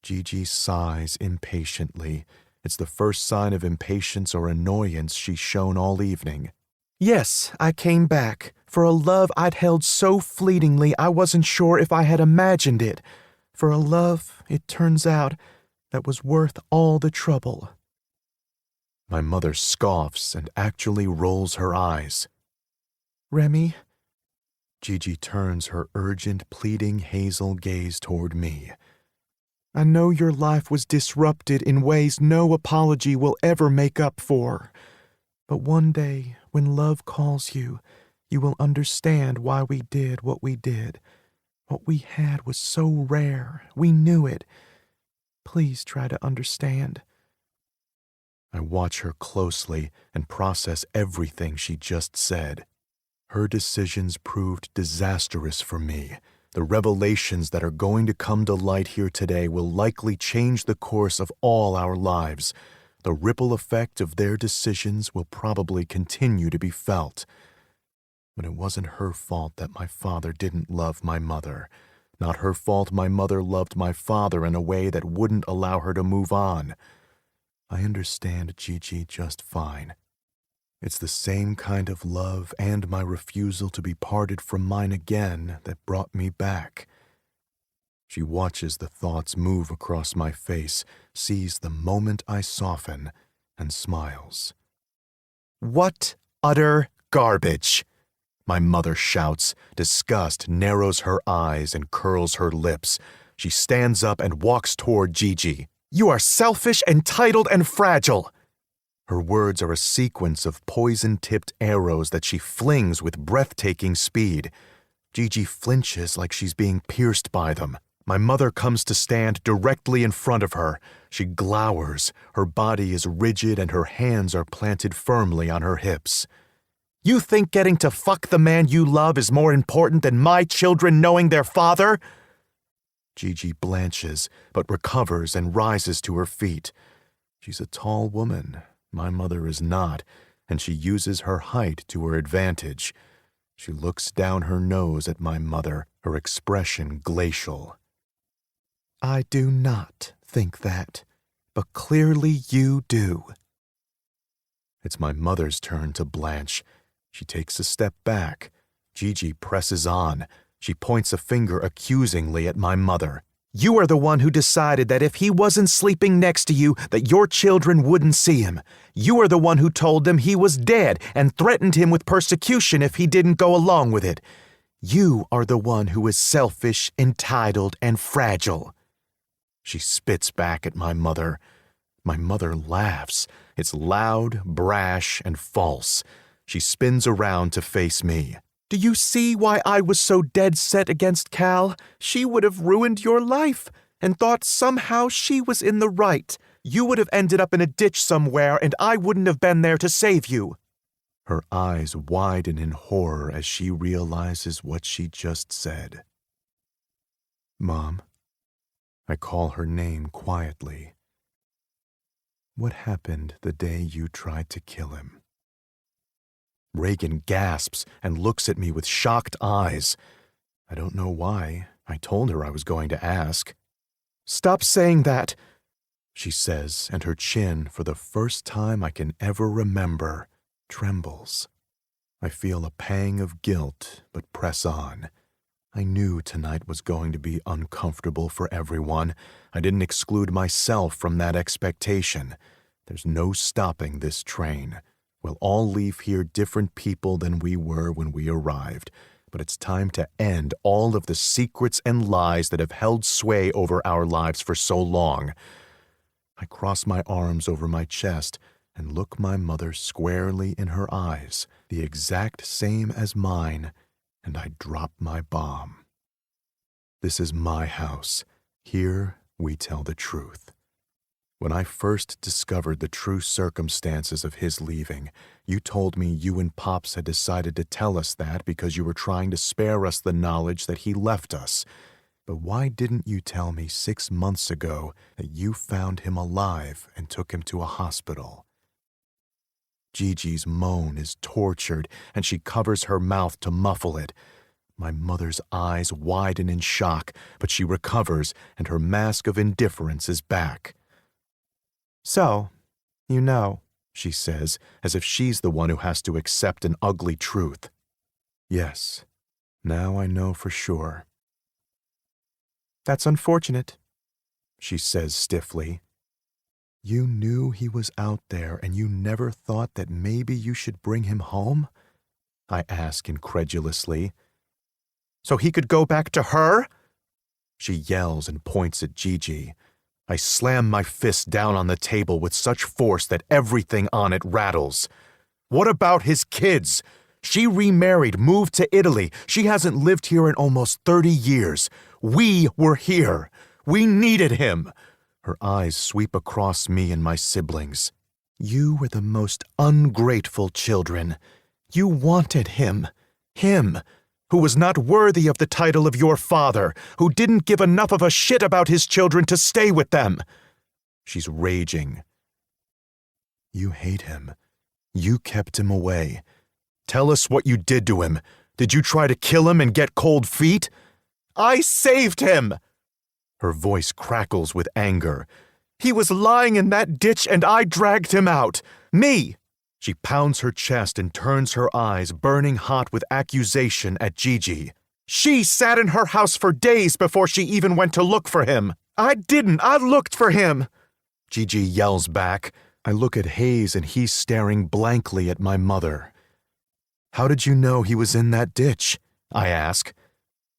Gigi sighs impatiently. It's the first sign of impatience or annoyance she's shown all evening. Yes, I came back, for a love I'd held so fleetingly I wasn't sure if I had imagined it. For a love, it turns out, that was worth all the trouble. My mother scoffs and actually rolls her eyes. Remy? Gigi turns her urgent, pleading hazel gaze toward me. I know your life was disrupted in ways no apology will ever make up for. But one day, when love calls you, you will understand why we did what we did. What we had was so rare. We knew it. Please try to understand. I watch her closely and process everything she just said. Her decisions proved disastrous for me. The revelations that are going to come to light here today will likely change the course of all our lives. The ripple effect of their decisions will probably continue to be felt. But it wasn't her fault that my father didn't love my mother. Not her fault my mother loved my father in a way that wouldn't allow her to move on. I understand Gigi just fine. It's the same kind of love and my refusal to be parted from mine again that brought me back. She watches the thoughts move across my face, sees the moment I soften, and smiles. What utter garbage! My mother shouts. Disgust narrows her eyes and curls her lips. She stands up and walks toward Gigi. You are selfish, entitled, and fragile! Her words are a sequence of poison-tipped arrows that she flings with breathtaking speed. Gigi flinches like she's being pierced by them. My mother comes to stand directly in front of her. She glowers. Her body is rigid and her hands are planted firmly on her hips. You think getting to fuck the man you love is more important than my children knowing their father? Gigi blanches, but recovers and rises to her feet. She's a tall woman. My mother is not, and she uses her height to her advantage. She looks down her nose at my mother, her expression glacial. I do not think that, but clearly you do. It's my mother's turn to blanch. She takes a step back. Gigi presses on. She points a finger accusingly at my mother. You are the one who decided that if he wasn't sleeping next to you, that your children wouldn't see him. You are the one who told them he was dead and threatened him with persecution if he didn't go along with it. You are the one who is selfish, entitled, and fragile. She spits back at my mother. My mother laughs. It's loud, brash, and false. She spins around to face me. Do you see why I was so dead set against Cal? She would have ruined your life and thought somehow she was in the right. You would have ended up in a ditch somewhere and I wouldn't have been there to save you. Her eyes widen in horror as she realizes what she just said. Mom, I call her name quietly. What happened the day you tried to kill him? Reagan gasps and looks at me with shocked eyes. I don't know why. I told her I was going to ask. Stop saying that, she says, and her chin, for the first time I can ever remember, trembles. I feel a pang of guilt, but press on. I knew tonight was going to be uncomfortable for everyone. I didn't exclude myself from that expectation. There's no stopping this train. We'll all leave here different people than we were when we arrived, but it's time to end all of the secrets and lies that have held sway over our lives for so long. I cross my arms over my chest and look my mother squarely in her eyes, the exact same as mine, and I drop my bomb. This is my house. Here we tell the truth. When I first discovered the true circumstances of his leaving, you told me you and Pops had decided to tell us that because you were trying to spare us the knowledge that he left us. But why didn't you tell me 6 months ago that you found him alive and took him to a hospital? Gigi's moan is tortured, and she covers her mouth to muffle it. My mother's eyes widen in shock, but she recovers, and her mask of indifference is back. So, you know, she says, as if she's the one who has to accept an ugly truth. Yes, now I know for sure. That's unfortunate, she says stiffly. You knew he was out there and you never thought that maybe you should bring him home? I ask incredulously. So he could go back to her? She yells and points at Gigi. I slam my fist down on the table with such force that everything on it rattles. What about his kids? She remarried, moved to Italy. She hasn't lived here in almost 30 years. We were here. We needed him. Her eyes sweep across me and my siblings. You were the most ungrateful children. You wanted him. Him, who was not worthy of the title of your father, who didn't give enough of a shit about his children to stay with them. She's raging. You hate him. You kept him away. Tell us what you did to him. Did you try to kill him and get cold feet? I saved him! Her voice crackles with anger. He was lying in that ditch and I dragged him out. Me! She pounds her chest and turns her eyes, burning hot with accusation, at Gigi. She sat in her house for days before she even went to look for him. I didn't. I looked for him. Gigi yells back. I look at Hayes and he's staring blankly at my mother. How did you know he was in that ditch? I ask.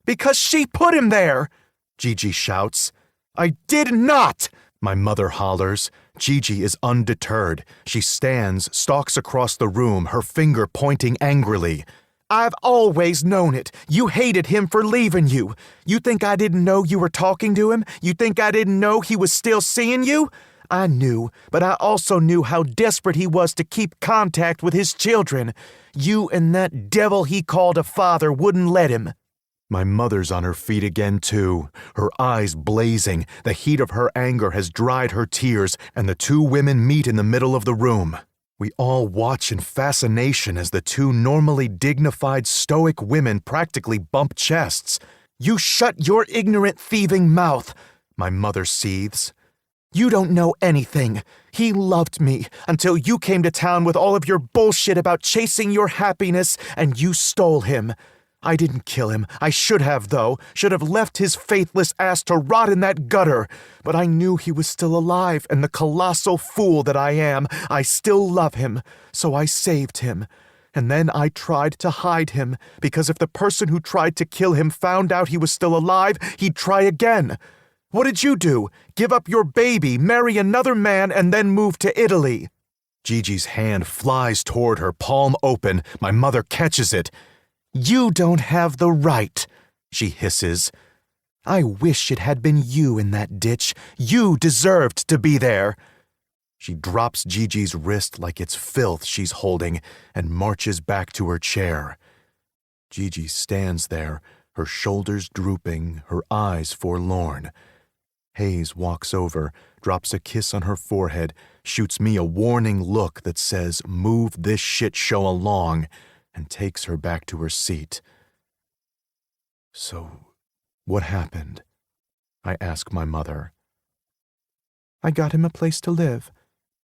Because she put him there, Gigi shouts. I did not! My mother hollers. Gigi is undeterred. She stands, stalks across the room, her finger pointing angrily. I've always known it. You hated him for leaving you. You think I didn't know you were talking to him? You think I didn't know he was still seeing you? I knew, but I also knew how desperate he was to keep contact with his children. You and that devil he called a father wouldn't let him. My mother's on her feet again, too, her eyes blazing. The heat of her anger has dried her tears, and the two women meet in the middle of the room. We all watch in fascination as the two normally dignified, stoic women practically bump chests. You shut your ignorant, thieving mouth, my mother seethes. You don't know anything. He loved me until you came to town with all of your bullshit about chasing your happiness, and you stole him. I didn't kill him. I should have, though. Should have left his faithless ass to rot in that gutter. But I knew he was still alive, and the colossal fool that I am, I still love him. So I saved him. And then I tried to hide him, because if the person who tried to kill him found out he was still alive, he'd try again. What did you do? Give up your baby, marry another man, and then move to Italy. Gigi's hand flies toward her, palm open. My mother catches it. You don't have the right, she hisses. I wish it had been you in that ditch. You deserved to be there. She drops Gigi's wrist like it's filth she's holding and marches back to her chair. Gigi stands there, her shoulders drooping, her eyes forlorn. Hayes walks over, drops a kiss on her forehead, shoots me a warning look that says, "Move this shit show along," and takes her back to her seat. So, what happened? I ask my mother. I got him a place to live,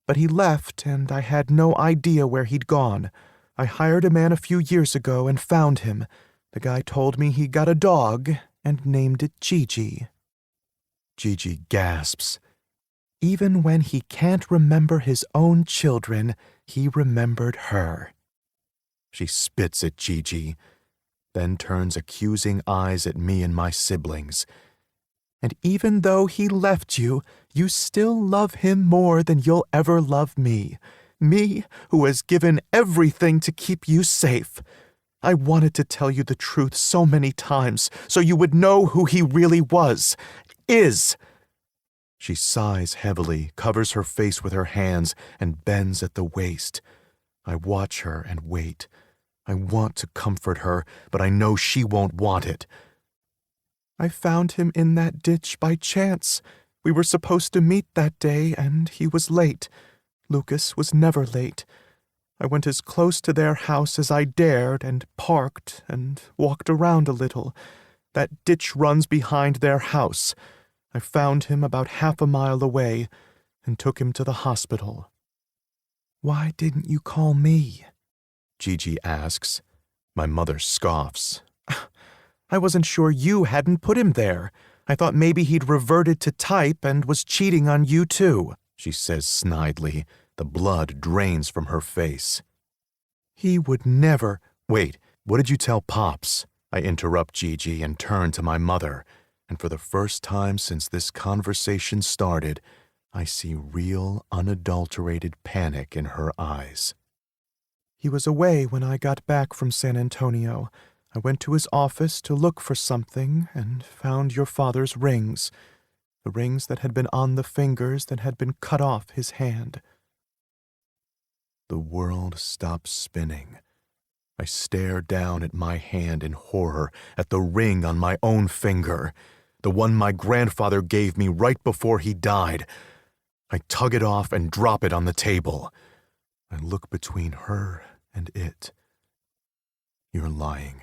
but he left and I had no idea where he'd gone. I hired a man a few years ago and found him. The guy told me he got a dog and named it Gigi. Gigi gasps. Even when he can't remember his own children, he remembered her. She spits at Gigi, then turns accusing eyes at me and my siblings. And even though he left you, you still love him more than you'll ever love me. Me, who has given everything to keep you safe. I wanted to tell you the truth so many times, so you would know who he really is. She sighs heavily, covers her face with her hands, and bends at the waist. I watch her and wait. I want to comfort her, but I know she won't want it. I found him in that ditch by chance. We were supposed to meet that day, and he was late. Lucas was never late. I went as close to their house as I dared and parked and walked around a little. That ditch runs behind their house. I found him about half a mile away and took him to the hospital. Why didn't you call me? Gigi asks. My mother scoffs. I wasn't sure you hadn't put him there. I thought maybe he'd reverted to type and was cheating on you too, she says snidely. The blood drains from her face. He would never— Wait, what did you tell Pops? I interrupt Gigi and turn to my mother, and for the first time since this conversation started, I see real, unadulterated panic in her eyes. He was away when I got back from San Antonio. I went to his office to look for something and found your father's rings, the rings that had been on the fingers that had been cut off his hand. The world stops spinning. I stare down at my hand in horror, at the ring on my own finger, the one my grandfather gave me right before he died. I tug it off and drop it on the table. I look between her and it. You're lying.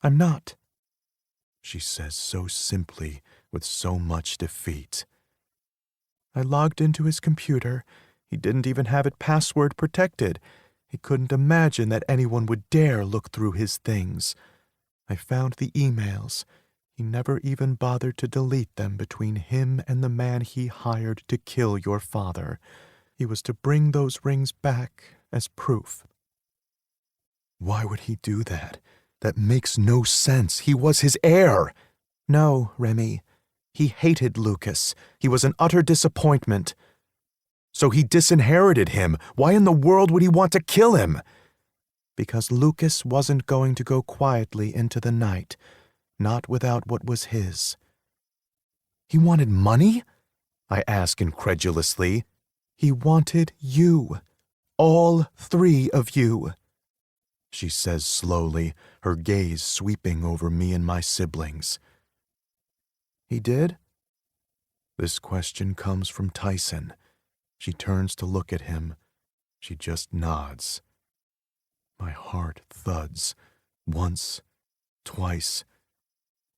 I'm not, she says so simply, with so much defeat. I logged into his computer. He didn't even have it password protected. He couldn't imagine that anyone would dare look through his things. I found the emails. He never even bothered to delete them between him and the man he hired to kill your father. He was to bring those rings back as proof. Why would he do that? That makes no sense. He was his heir. No, Remy. He hated Lucas. He was an utter disappointment. So he disinherited him. Why in the world would he want to kill him? Because Lucas wasn't going to go quietly into the night, not without what was his. He wanted money? I ask incredulously. He wanted you. All three of you. She says slowly, her gaze sweeping over me and my siblings. He did? This question comes from Tyson. She turns to look at him. She just nods. My heart thuds. Once, twice.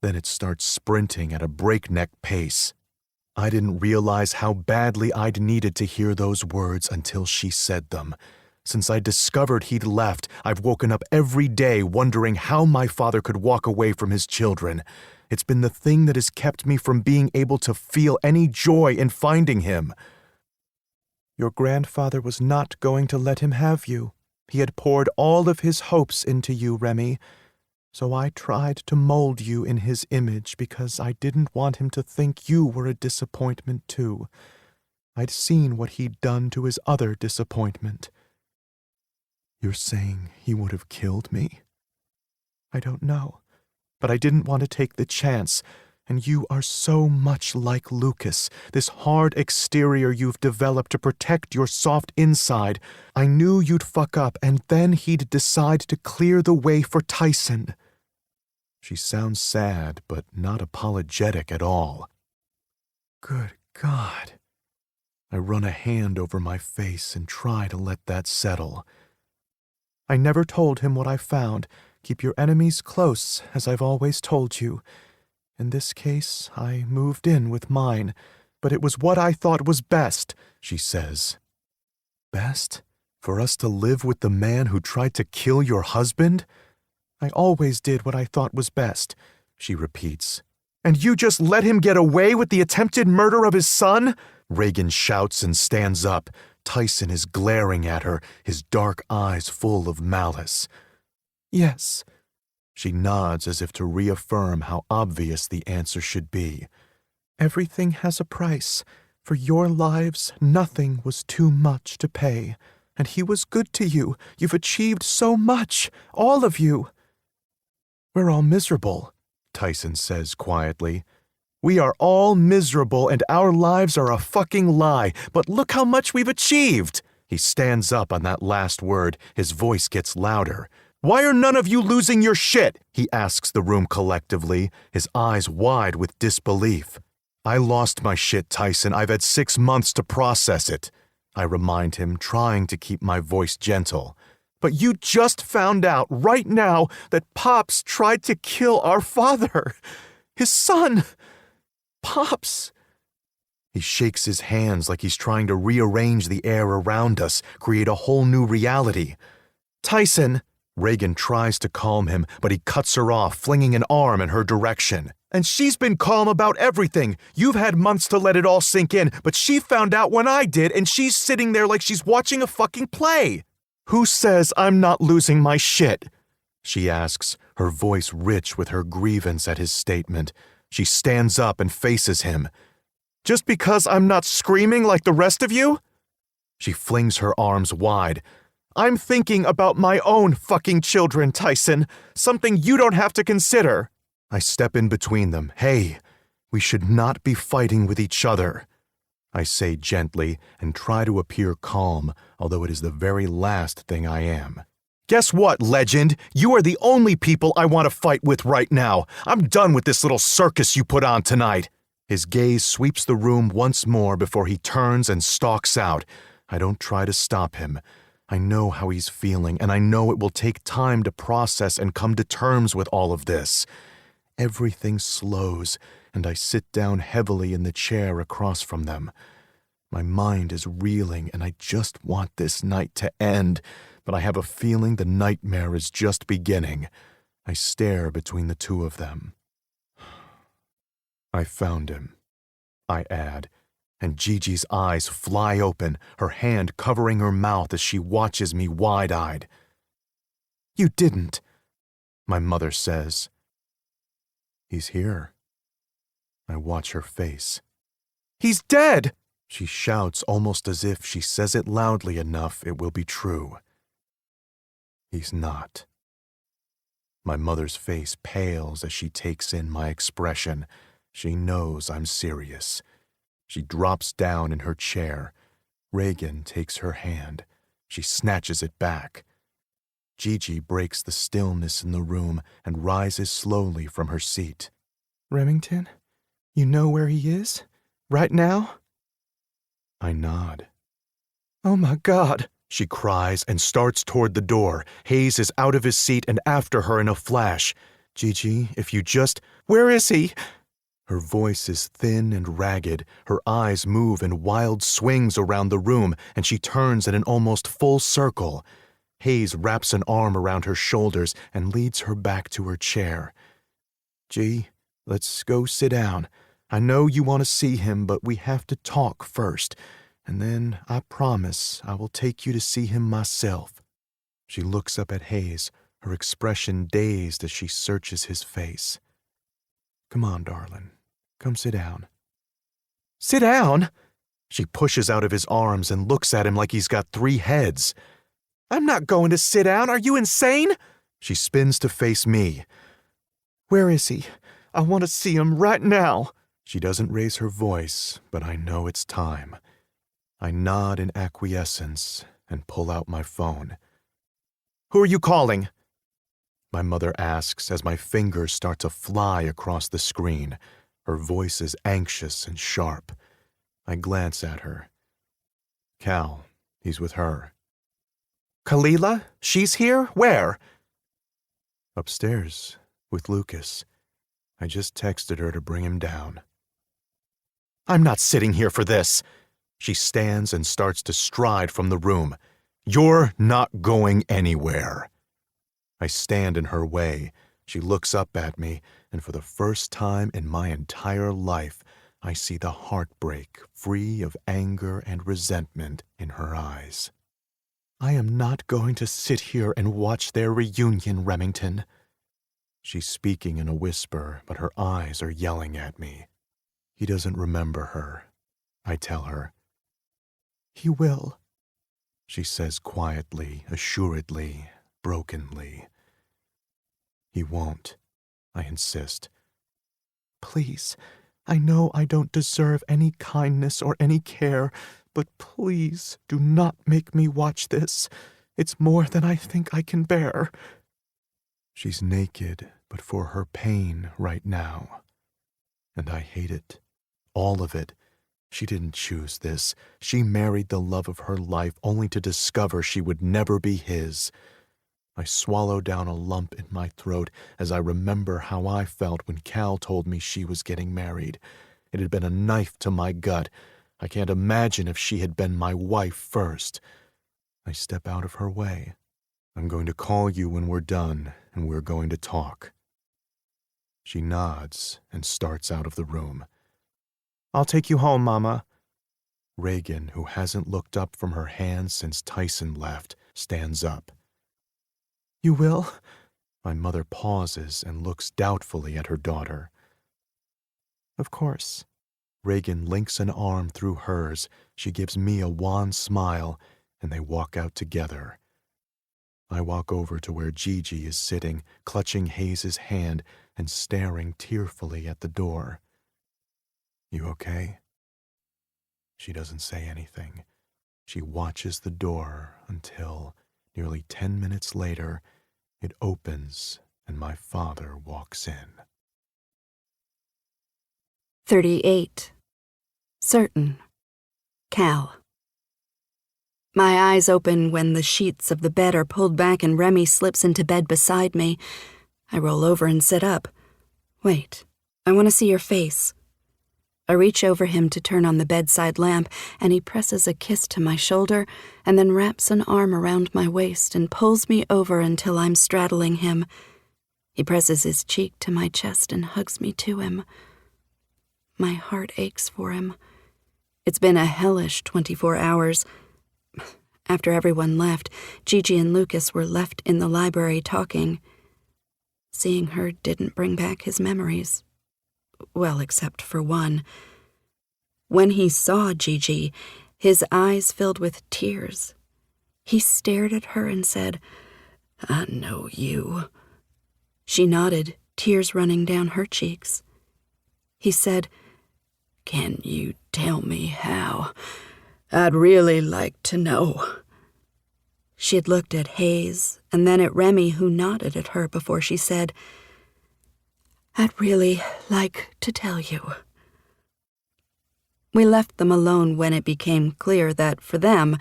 Then it starts sprinting at a breakneck pace. I didn't realize how badly I'd needed to hear those words until she said them. Since I discovered he'd left, I've woken up every day wondering how my father could walk away from his children. It's been the thing that has kept me from being able to feel any joy in finding him. Your grandfather was not going to let him have you. He had poured all of his hopes into you, Remy. So I tried to mold you in his image because I didn't want him to think you were a disappointment too. I'd seen what he'd done to his other disappointment. You're saying he would have killed me? I don't know, but I didn't want to take the chance. And you are so much like Lucas, this hard exterior you've developed to protect your soft inside. I knew you'd fuck up, and then he'd decide to clear the way for Tyson. She sounds sad, but not apologetic at all. Good God. I run a hand over my face and try to let that settle. I never told him what I found. Keep your enemies close, as I've always told you. In this case, I moved in with mine, but it was what I thought was best, she says. Best? For us to live with the man who tried to kill your husband? I always did what I thought was best, she repeats. And you just let him get away with the attempted murder of his son? Reagan shouts and stands up. Tyson is glaring at her, his dark eyes full of malice. Yes. She nods as if to reaffirm how obvious the answer should be. Everything has a price. For your lives, nothing was too much to pay. And he was good to you. You've achieved so much, all of you. We're all miserable, Tyson says quietly. We are all miserable and our lives are a fucking lie, but look how much we've achieved. He stands up on that last word. His voice gets louder. Why are none of you losing your shit? He asks the room collectively, his eyes wide with disbelief. I lost my shit, Tyson. I've had 6 months to process it. I remind him, trying to keep my voice gentle. But you just found out right now that Pops tried to kill our father. His son. Pops. He shakes his hands like he's trying to rearrange the air around us, create a whole new reality. Tyson. Reagan tries to calm him, but he cuts her off, flinging an arm in her direction. And she's been calm about everything. You've had months to let it all sink in, but she found out when I did, and she's sitting there like she's watching a fucking play. Who says I'm not losing my shit? She asks, her voice rich with her grievance at his statement. She stands up and faces him. Just because I'm not screaming like the rest of you? She flings her arms wide. I'm thinking about my own fucking children, Tyson. Something you don't have to consider. I step in between them. Hey, we should not be fighting with each other. I say gently and try to appear calm, although it is the very last thing I am. Guess what, legend? You are the only people I want to fight with right now. I'm done with this little circus you put on tonight. His gaze sweeps the room once more before he turns and stalks out. I don't try to stop him. I know how he's feeling, and I know it will take time to process and come to terms with all of this. Everything slows, and I sit down heavily in the chair across from them. My mind is reeling, and I just want this night to end, but I have a feeling the nightmare is just beginning. I stare between the two of them. I found him, I add, and Gigi's eyes fly open, her hand covering her mouth as she watches me wide-eyed. You didn't, my mother says. He's here. I watch her face. He's dead! She shouts almost as if she says it loudly enough it will be true. He's not. My mother's face pales as she takes in my expression. She knows I'm serious. She drops down in her chair. Reagan takes her hand. She snatches it back. Gigi breaks the stillness in the room and rises slowly from her seat. Remington, you know where he is? Right now? I nod. Oh my God, she cries and starts toward the door. Hayes is out of his seat and after her in a flash. Gigi, if you just... Where is he? Her voice is thin and ragged. Her eyes move in wild swings around the room, and she turns in an almost full circle. Hayes wraps an arm around her shoulders and leads her back to her chair. G, let's go sit down. I know you want to see him, but we have to talk first. And then, I promise, I will take you to see him myself. She looks up at Hayes, her expression dazed as she searches his face. Come on, darling. Come sit down. Sit down? She pushes out of his arms and looks at him like he's got 3 heads. I'm not going to sit down. Are you insane? She spins to face me. Where is he? I want to see him right now. She doesn't raise her voice, but I know it's time. I nod in acquiescence and pull out my phone. Who are you calling? My mother asks as my fingers start to fly across the screen. Her voice is anxious and sharp. I glance at her. Cal, he's with her. Kalila? She's here? Where? Upstairs, with Lucas. I just texted her to bring him down. I'm not sitting here for this. She stands and starts to stride from the room. You're not going anywhere. I stand in her way. She looks up at me, and for the first time in my entire life, I see the heartbreak free of anger and resentment in her eyes. I am not going to sit here and watch their reunion, Remington. She's speaking in a whisper, but her eyes are yelling at me. He doesn't remember her, I tell her. He will, she says quietly, assuredly, brokenly. He won't, I insist. Please, I know I don't deserve any kindness or any care, but please do not make me watch this. It's more than I think I can bear. She's naked, but for her pain right now. And I hate it. All of it. She didn't choose this. She married the love of her life only to discover she would never be his. I swallow down a lump in my throat as I remember how I felt when Cal told me she was getting married. It had been a knife to my gut. I can't imagine if she had been my wife first. I step out of her way. I'm going to call you when we're done, and we're going to talk. She nods and starts out of the room. I'll take you home, Mama. Reagan, who hasn't looked up from her hands since Tyson left, stands up. You will? My mother pauses and looks doubtfully at her daughter. Of course. Reagan links an arm through hers. She gives me a wan smile, and they walk out together. I walk over to where Gigi is sitting, clutching Hayes's hand and staring tearfully at the door. You okay? She doesn't say anything. She watches the door until, nearly 10 minutes later, it opens and my father walks in. 38. Certain. Cal. My eyes open when the sheets of the bed are pulled back and Remy slips into bed beside me. I roll over and sit up. Wait, I want to see your face. I reach over him to turn on the bedside lamp, and he presses a kiss to my shoulder and then wraps an arm around my waist and pulls me over until I'm straddling him. He presses his cheek to my chest and hugs me to him. My heart aches for him. It's been a hellish 24 hours. After everyone left, Gigi and Lucas were left in the library talking. Seeing her didn't bring back his memories. Well, except for one. When he saw Gigi, his eyes filled with tears. He stared at her and said, I know you. She nodded, tears running down her cheeks. He said, Can you tell me how? I'd really like to know. She had looked at Hayes and then at Remy, who nodded at her before she said, I'd really like to tell you. We left them alone when it became clear that, for them,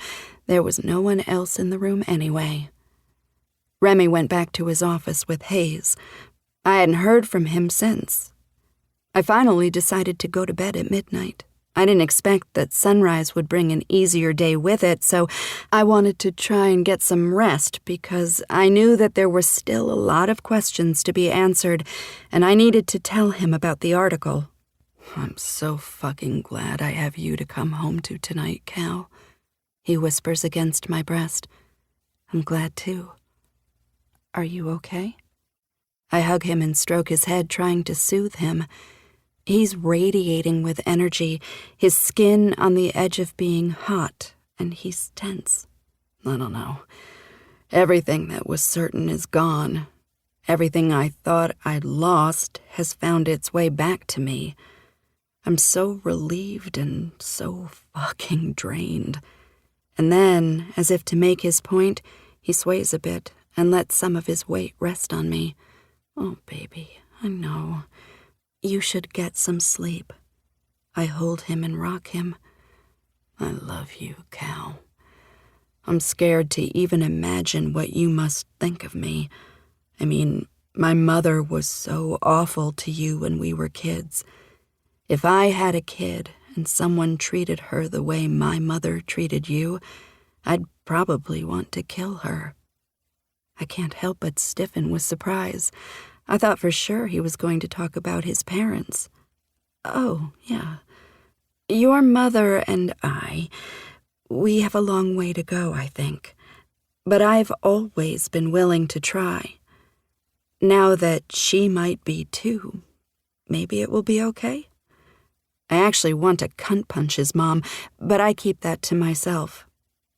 there was no one else in the room anyway. Remy went back to his office with Hayes. I hadn't heard from him since. I finally decided to go to bed at midnight. I didn't expect that sunrise would bring an easier day with it, so I wanted to try and get some rest because I knew that there were still a lot of questions to be answered, and I needed to tell him about the article. I'm so fucking glad I have you to come home to tonight, Cal. He whispers against my breast. I'm glad too. Are you okay? I hug him and stroke his head, trying to soothe him. He's radiating with energy, his skin on the edge of being hot, and he's tense. I don't know. Everything that was certain is gone. Everything I thought I'd lost has found its way back to me. I'm so relieved and so fucking drained. And then, as if to make his point, he sways a bit and lets some of his weight rest on me. Oh, baby, I know. You should get some sleep. I hold him and rock him. I love you, Cal. I'm scared to even imagine what you must think of me. I mean, my mother was so awful to you when we were kids. If I had a kid and someone treated her the way my mother treated you, I'd probably want to kill her. I can't help but stiffen with surprise. I thought for sure he was going to talk about his parents. Oh, yeah. Your mother and we have a long way to go, I think. But I've always been willing to try. Now that she might be too, maybe it will be okay. I actually want to cunt punch his mom, but I keep that to myself.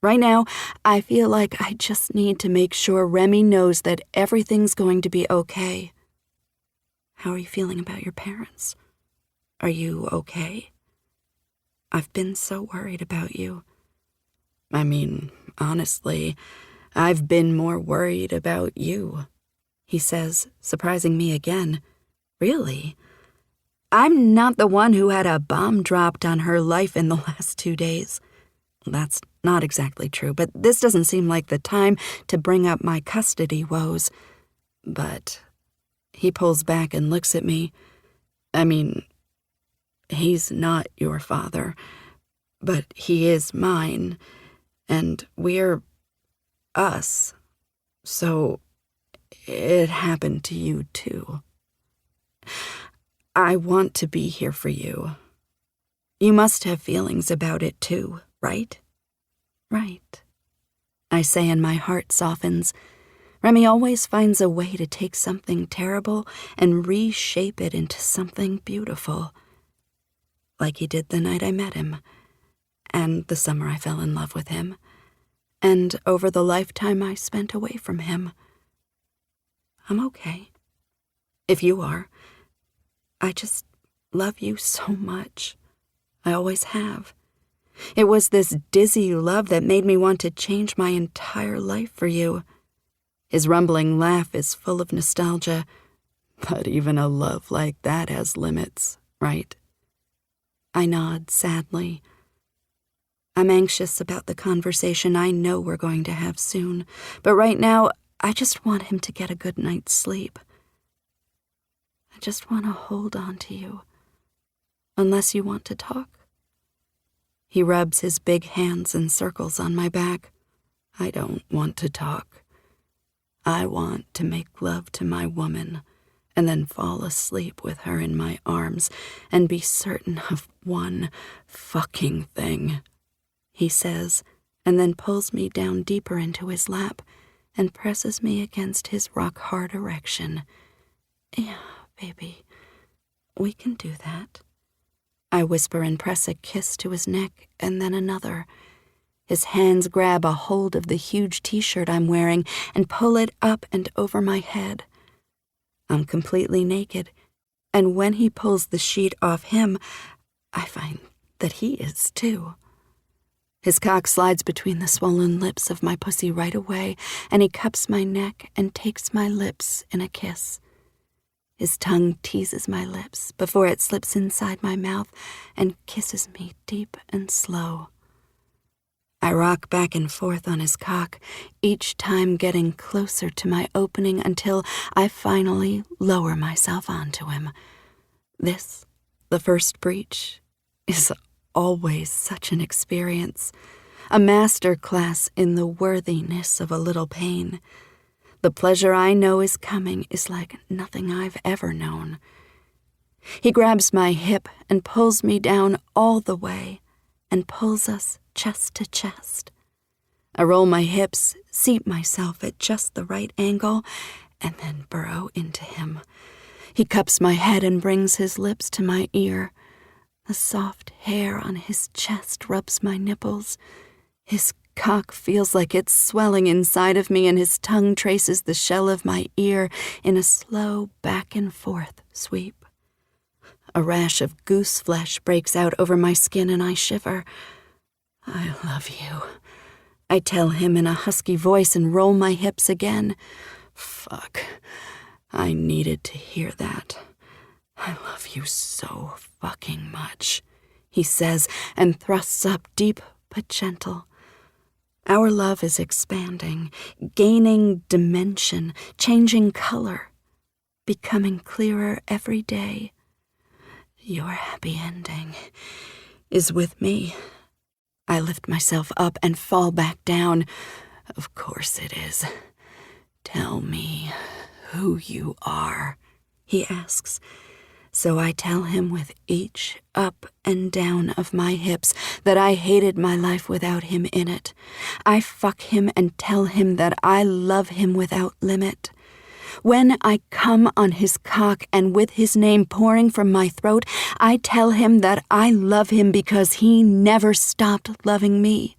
Right now, I feel like I just need to make sure Remy knows that everything's going to be okay. How are you feeling about your parents? Are you okay? I've been so worried about you. I mean, honestly, I've been more worried about you, he says, surprising me again. Really? I'm not the one who had a bomb dropped on her life in the last 2 days. That's not exactly true, but this doesn't seem like the time to bring up my custody woes. But he pulls back and looks at me. I mean, he's not your father, but he is mine, and we're us. So it happened to you too. I want to be here for you. You must have feelings about it too, right? Right. I say, and my heart softens. Remy always finds a way to take something terrible and reshape it into something beautiful. Like he did the night I met him, and the summer I fell in love with him, and over the lifetime I spent away from him. I'm okay. If you are. I just love you so much. I always have. It was this dizzy love that made me want to change my entire life for you. His rumbling laugh is full of nostalgia, but even a love like that has limits, right? I nod sadly. I'm anxious about the conversation I know we're going to have soon, but right now, I just want him to get a good night's sleep. I just want to hold on to you, unless you want to talk. He rubs his big hands in circles on my back. I don't want to talk. I want to make love to my woman and then fall asleep with her in my arms and be certain of one fucking thing, he says, and then pulls me down deeper into his lap and presses me against his rock-hard erection. Yeah, baby, we can do that. I whisper and press a kiss to his neck and then another. His hands grab a hold of the huge t-shirt I'm wearing and pull it up and over my head. I'm completely naked, and when he pulls the sheet off him, I find that he is too. His cock slides between the swollen lips of my pussy right away, and he cups my neck and takes my lips in a kiss. His tongue teases my lips before it slips inside my mouth and kisses me deep and slow. I rock back and forth on his cock, each time getting closer to my opening until I finally lower myself onto him. This, the first breach, is always such an experience, a master class in the worthiness of a little pain. The pleasure I know is coming is like nothing I've ever known. He grabs my hip and pulls me down all the way and pulls us chest to chest. I roll my hips, seat myself at just the right angle, and then burrow into him. He cups my head and brings his lips to my ear. The soft hair on his chest rubs my nipples. His cock feels like it's swelling inside of me, and his tongue traces the shell of my ear in a slow back and forth sweep. A rash of goose flesh breaks out over my skin, and I shiver. I love you, I tell him in a husky voice and roll my hips again. Fuck, I needed to hear that. I love you so fucking much, he says, and thrusts up deep but gentle. Our love is expanding, gaining dimension, changing color, becoming clearer every day. Your happy ending is with me. I lift myself up and fall back down. Of course it is. Tell me who you are, he asks. So I tell him with each up and down of my hips that I hated my life without him in it. I fuck him and tell him that I love him without limit. When I come on his cock and with his name pouring from my throat, I tell him that I love him because he never stopped loving me.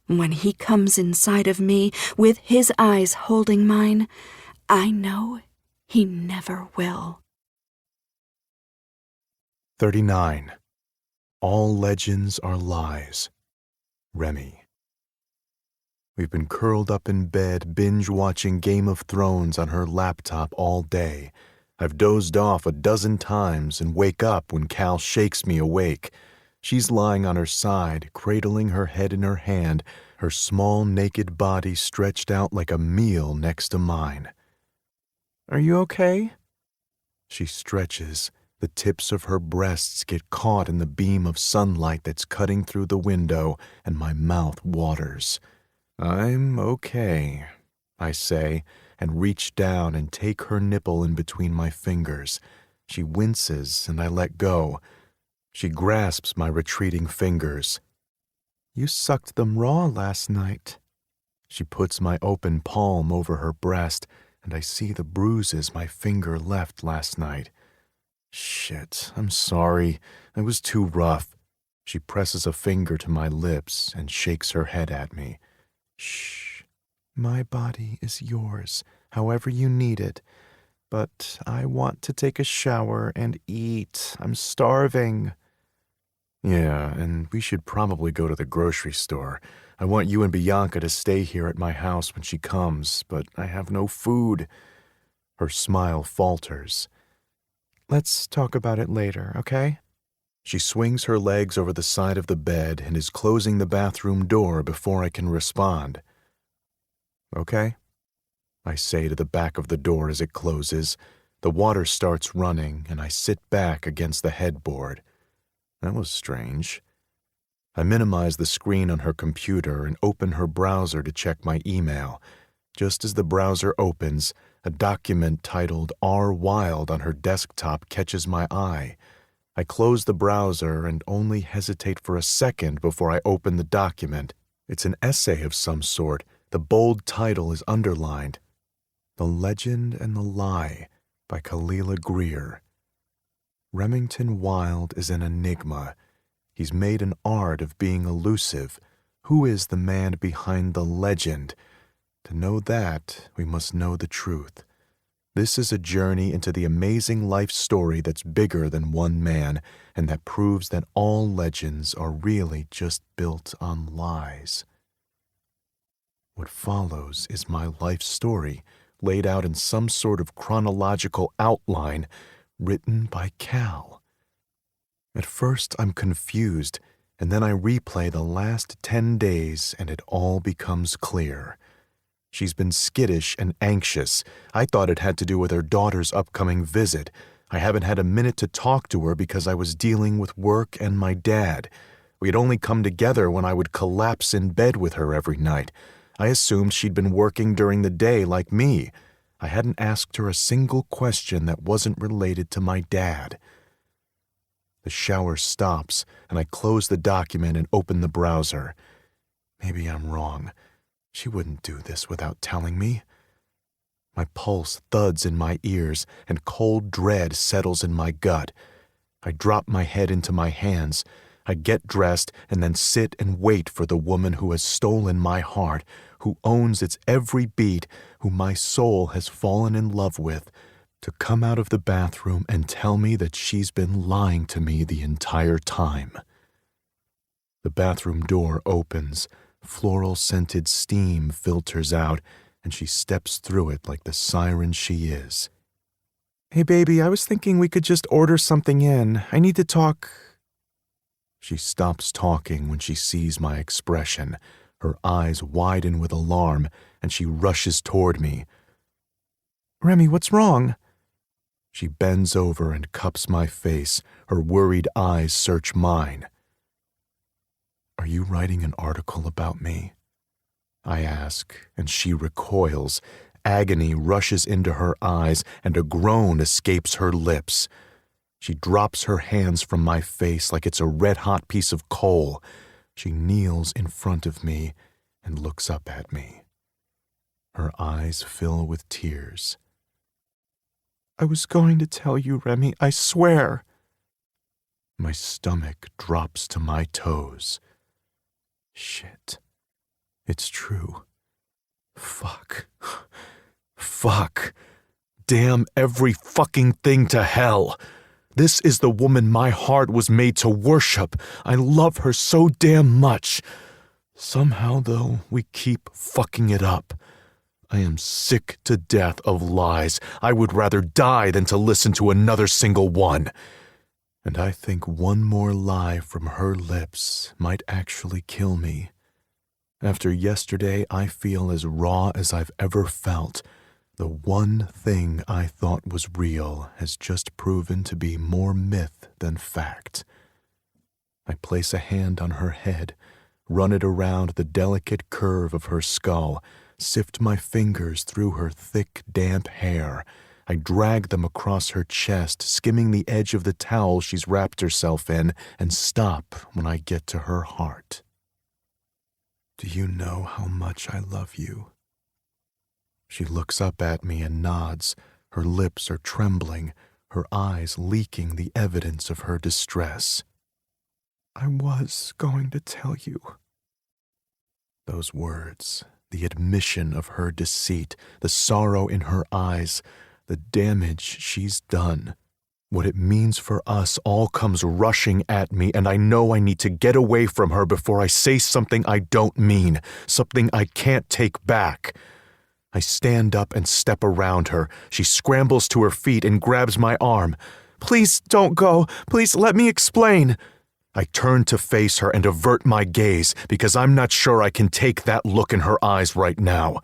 When he comes inside of me with his eyes holding mine, I know he never will. 39. All legends are lies. Remy. We've been curled up in bed, binge-watching Game of Thrones on her laptop all day. I've dozed off a dozen times and wake up when Cal shakes me awake. She's lying on her side, cradling her head in her hand, her small naked body stretched out like a meal next to mine. "Are you okay?" She stretches. The tips of her breasts get caught in the beam of sunlight that's cutting through the window, and my mouth waters. "I'm okay," I say, and reach down and take her nipple in between my fingers. She winces, and I let go. She grasps my retreating fingers. "You sucked them raw last night." She puts my open palm over her breast, and I see the bruises my finger left last night. "Shit, I'm sorry. It was too rough." She presses a finger to my lips and shakes her head at me. "Shh. My body is yours, however you need it. But I want to take a shower and eat. I'm starving." "Yeah, and we should probably go to the grocery store. I want you and Bianca to stay here at my house when she comes, but I have no food." Her smile falters. "Let's talk about it later, okay?" She swings her legs over the side of the bed and is closing the bathroom door before I can respond. "Okay," I say to the back of the door as it closes. The water starts running, and I sit back against the headboard. That was strange. I minimize the screen on her computer and open her browser to check my email. Just as the browser opens, a document titled R. Wilde on her desktop catches my eye. I close the browser and only hesitate for a second before I open the document. It's an essay of some sort. The bold title is underlined. The Legend and the Lie by Kalila Greer. Remington Wilde is an enigma. He's made an art of being elusive. Who is the man behind the legend? To know that, we must know the truth. This is a journey into the amazing life story that's bigger than one man, and that proves that all legends are really just built on lies. What follows is my life story, laid out in some sort of chronological outline, written by Cal. At first, I'm confused, and then I replay the last 10 days, and it all becomes clear. She's been skittish and anxious. I thought it had to do with her daughter's upcoming visit. I haven't had a minute to talk to her because I was dealing with work and my dad. We had only come together when I would collapse in bed with her every night. I assumed she'd been working during the day like me. I hadn't asked her a single question that wasn't related to my dad. The shower stops, and I close the document and open the browser. Maybe I'm wrong. She wouldn't do this without telling me. My pulse thuds in my ears, and cold dread settles in my gut. I drop my head into my hands. I get dressed and then sit and wait for the woman who has stolen my heart, who owns its every beat, who my soul has fallen in love with, to come out of the bathroom and tell me that she's been lying to me the entire time. The bathroom door opens. Floral-scented steam filters out, and she steps through it like the siren she is. "Hey, baby, I was thinking we could just order something in. I need to talk." She stops talking when she sees my expression. Her eyes widen with alarm, and she rushes toward me. "Remy, what's wrong?" She bends over and cups my face. Her worried eyes search mine. "Are you writing an article about me?" I ask, and she recoils. agony rushes into her eyes and a groan escapes her lips. She drops her hands from my face like it's a red-hot piece of coal. She kneels in front of me and looks up at me. Her eyes fill with tears. "I was going to tell you, Remy, I swear." My stomach drops to my toes. Shit. It's true. Fuck. Fuck. Damn every fucking thing to hell. This is the woman my heart was made to worship. I love her so damn much. Somehow, though, we keep fucking it up. I am sick to death of lies. I would rather die than to listen to another single one. And I think one more lie from her lips might actually kill me. After yesterday, I feel as raw as I've ever felt. The one thing I thought was real has just proven to be more myth than fact. I place a hand on her head, run it around the delicate curve of her skull, sift my fingers through her thick, damp hair. I drag them across her chest, skimming the edge of the towel she's wrapped herself in, and stop when I get to her heart. "Do you know how much I love you?" She looks up at me and nods. Her lips are trembling, her eyes leaking the evidence of her distress. "I was going to tell you." Those words, the admission of her deceit, the sorrow in her eyes, the damage she's done. What it means for us all comes rushing at me, and I know I need to get away from her before I say something I don't mean, something I can't take back. I stand up and step around her. She scrambles to her feet and grabs my arm. "Please don't go. Please let me explain." I turn to face her and avert my gaze because I'm not sure I can take that look in her eyes right now.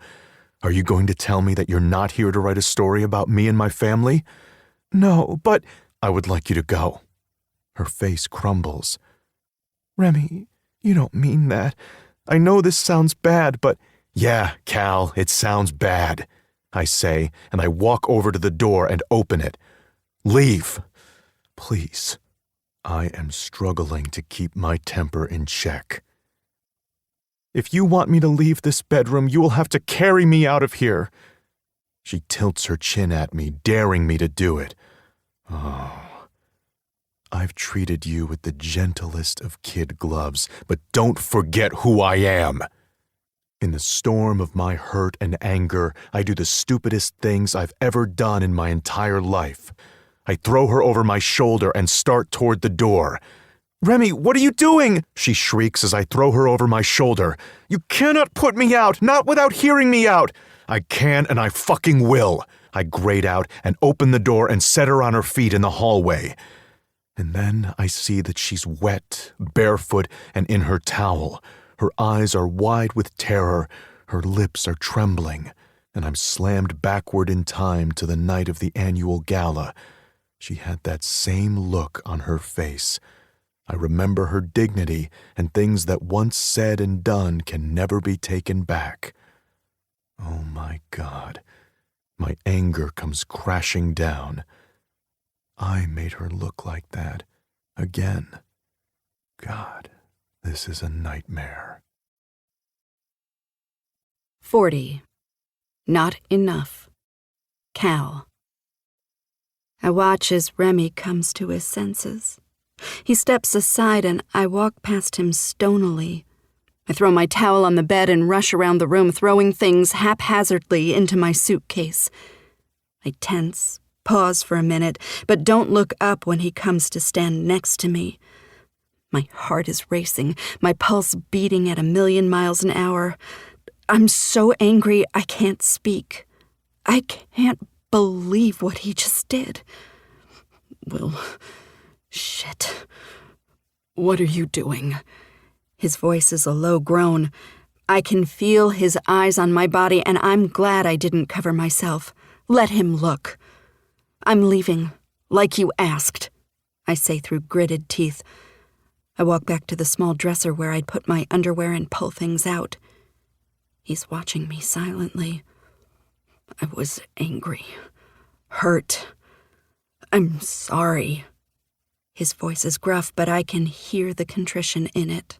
"Are you going to tell me that you're not here to write a story about me and my family?" "No, but—" "I would like you to go." Her face crumbles. "Remy, you don't mean that. I know this sounds bad, but—" "Yeah, Cal, it sounds bad," I say, and I walk over to the door and open it. "Leave, please." I am struggling to keep my temper in check. "If you want me to leave this bedroom, you will have to carry me out of here." She tilts her chin at me, daring me to do it. Oh, I've treated you with the gentlest of kid gloves, but don't forget who I am. In the storm of my hurt and anger, I do the stupidest things I've ever done in my entire life. I throw her over my shoulder and start toward the door. "Remy, what are you doing?" she shrieks as I throw her over my shoulder. "You cannot put me out, not without hearing me out." "I can and I fucking will," I grate out and open the door and set her on her feet in the hallway. And then I see that she's wet, barefoot, and in her towel. Her eyes are wide with terror, her lips are trembling, and I'm slammed backward in time to the night of the annual gala. She had that same look on her face. I remember her dignity, and things that once said and done can never be taken back. Oh my God, my anger comes crashing down. I made her look like that, again. God, this is a nightmare. 40. Not enough. Cal. I watch as Remy comes to his senses. He steps aside and I walk past him stonily. I throw my towel on the bed and rush around the room, throwing things haphazardly into my suitcase. I tense, pause for a minute, but don't look up when he comes to stand next to me. My heart is racing, my pulse beating at 1,000,000 miles an hour. I'm so angry I can't speak. I can't believe what he just did. Will, shit. What are you doing? His voice is a low groan. I can feel his eyes on my body, and I'm glad I didn't cover myself. Let him look. I'm leaving, like you asked, I say through gritted teeth. I walk back to the small dresser where I'd put my underwear and pull things out. He's watching me silently. I was angry, hurt. I'm sorry. His voice is gruff, but I can hear the contrition in it.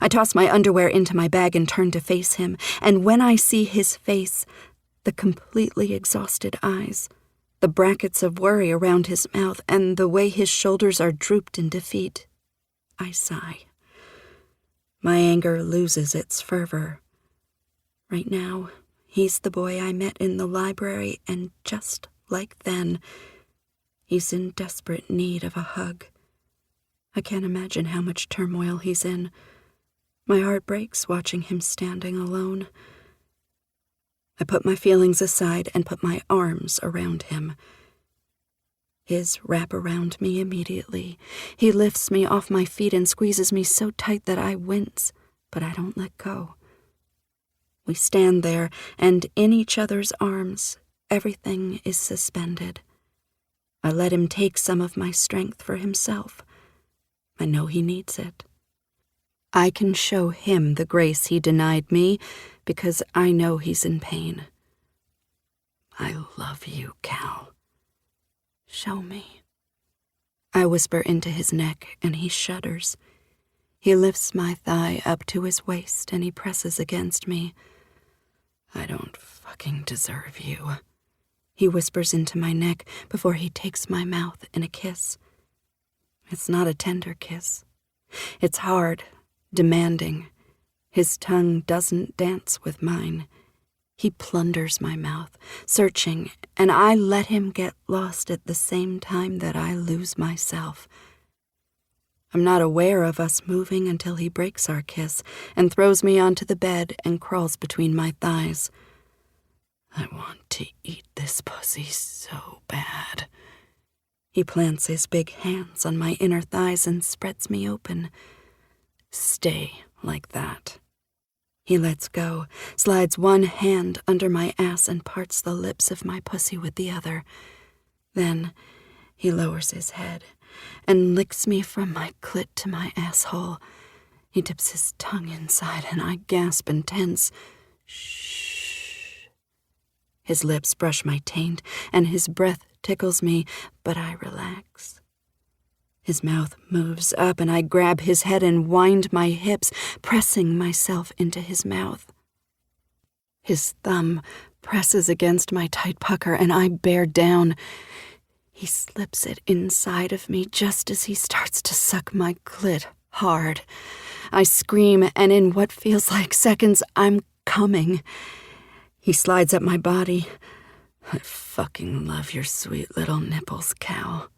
I toss my underwear into my bag and turn to face him, and when I see his face, the completely exhausted eyes, the brackets of worry around his mouth, and the way his shoulders are drooped in defeat, I sigh. My anger loses its fervor. Right now, he's the boy I met in the library, and just like then, he's in desperate need of a hug. I can't imagine how much turmoil he's in. My heart breaks watching him standing alone. I put my feelings aside and put my arms around him. His wrap around me immediately. He lifts me off my feet and squeezes me so tight that I wince, but I don't let go. We stand there, and in each other's arms, everything is suspended. I let him take some of my strength for himself. I know he needs it. I can show him the grace he denied me because I know he's in pain. I love you, Cal. Show me. I whisper into his neck, and he shudders. He lifts my thigh up to his waist, and he presses against me. I don't fucking deserve you. He whispers into my neck before he takes my mouth in a kiss. It's not a tender kiss. It's hard, demanding. His tongue doesn't dance with mine. He plunders my mouth, searching, and I let him get lost at the same time that I lose myself. I'm not aware of us moving until he breaks our kiss and throws me onto the bed and crawls between my thighs. I want to eat this pussy so bad. He plants his big hands on my inner thighs and spreads me open. Stay like that. He lets go, slides one hand under my ass and parts the lips of my pussy with the other. Then he lowers his head and licks me from my clit to my asshole. He dips his tongue inside and I gasp and tense. Shh. His lips brush my taint and his breath tickles me, but I relax. His mouth moves up and I grab his head and wind my hips, pressing myself into his mouth. His thumb presses against my tight pucker and I bear down. He slips it inside of me just as he starts to suck my clit hard. I scream, and in what feels like seconds, I'm coming. He slides up my body. I fucking love your sweet little nipples, Cal.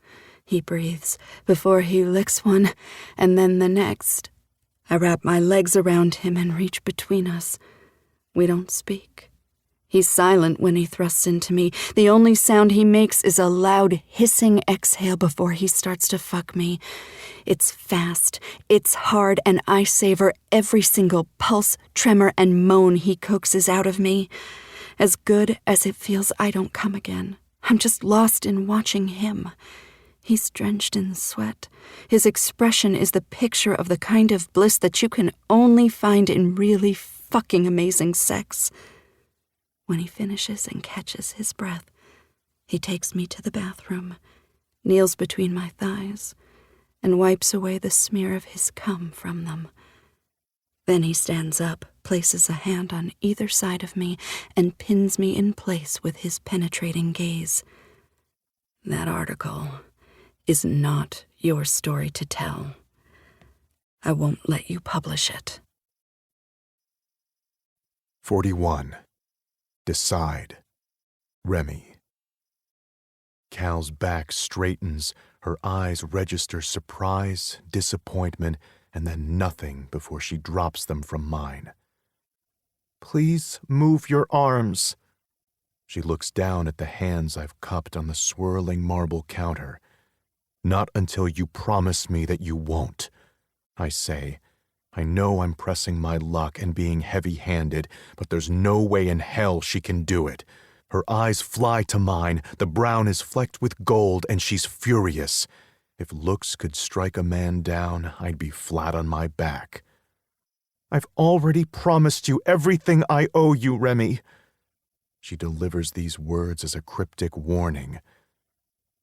He breathes before he licks one, and then the next. I wrap my legs around him and reach between us. We don't speak. He's silent when he thrusts into me. The only sound he makes is a loud, hissing exhale before he starts to fuck me. It's fast, it's hard, and I savor every single pulse, tremor, and moan he coaxes out of me. As good as it feels, I don't come again. I'm just lost in watching him. He's drenched in sweat. His expression is the picture of the kind of bliss that you can only find in really fucking amazing sex. When he finishes and catches his breath, he takes me to the bathroom, kneels between my thighs, and wipes away the smear of his cum from them. Then he stands up, places a hand on either side of me, and pins me in place with his penetrating gaze. That article is not your story to tell. I won't let you publish it. 41. Decide. Remy. Cal's back straightens, her eyes register surprise, disappointment, and then nothing before she drops them from mine. Please move your arms. She looks down at the hands I've cupped on the swirling marble counter. Not until you promise me that you won't. I say, I know I'm pressing my luck and being heavy-handed, but there's no way in hell she can do it. Her eyes fly to mine, the brown is flecked with gold, and she's furious. If looks could strike a man down, I'd be flat on my back. I've already promised you everything I owe you, Remy. She delivers these words as a cryptic warning.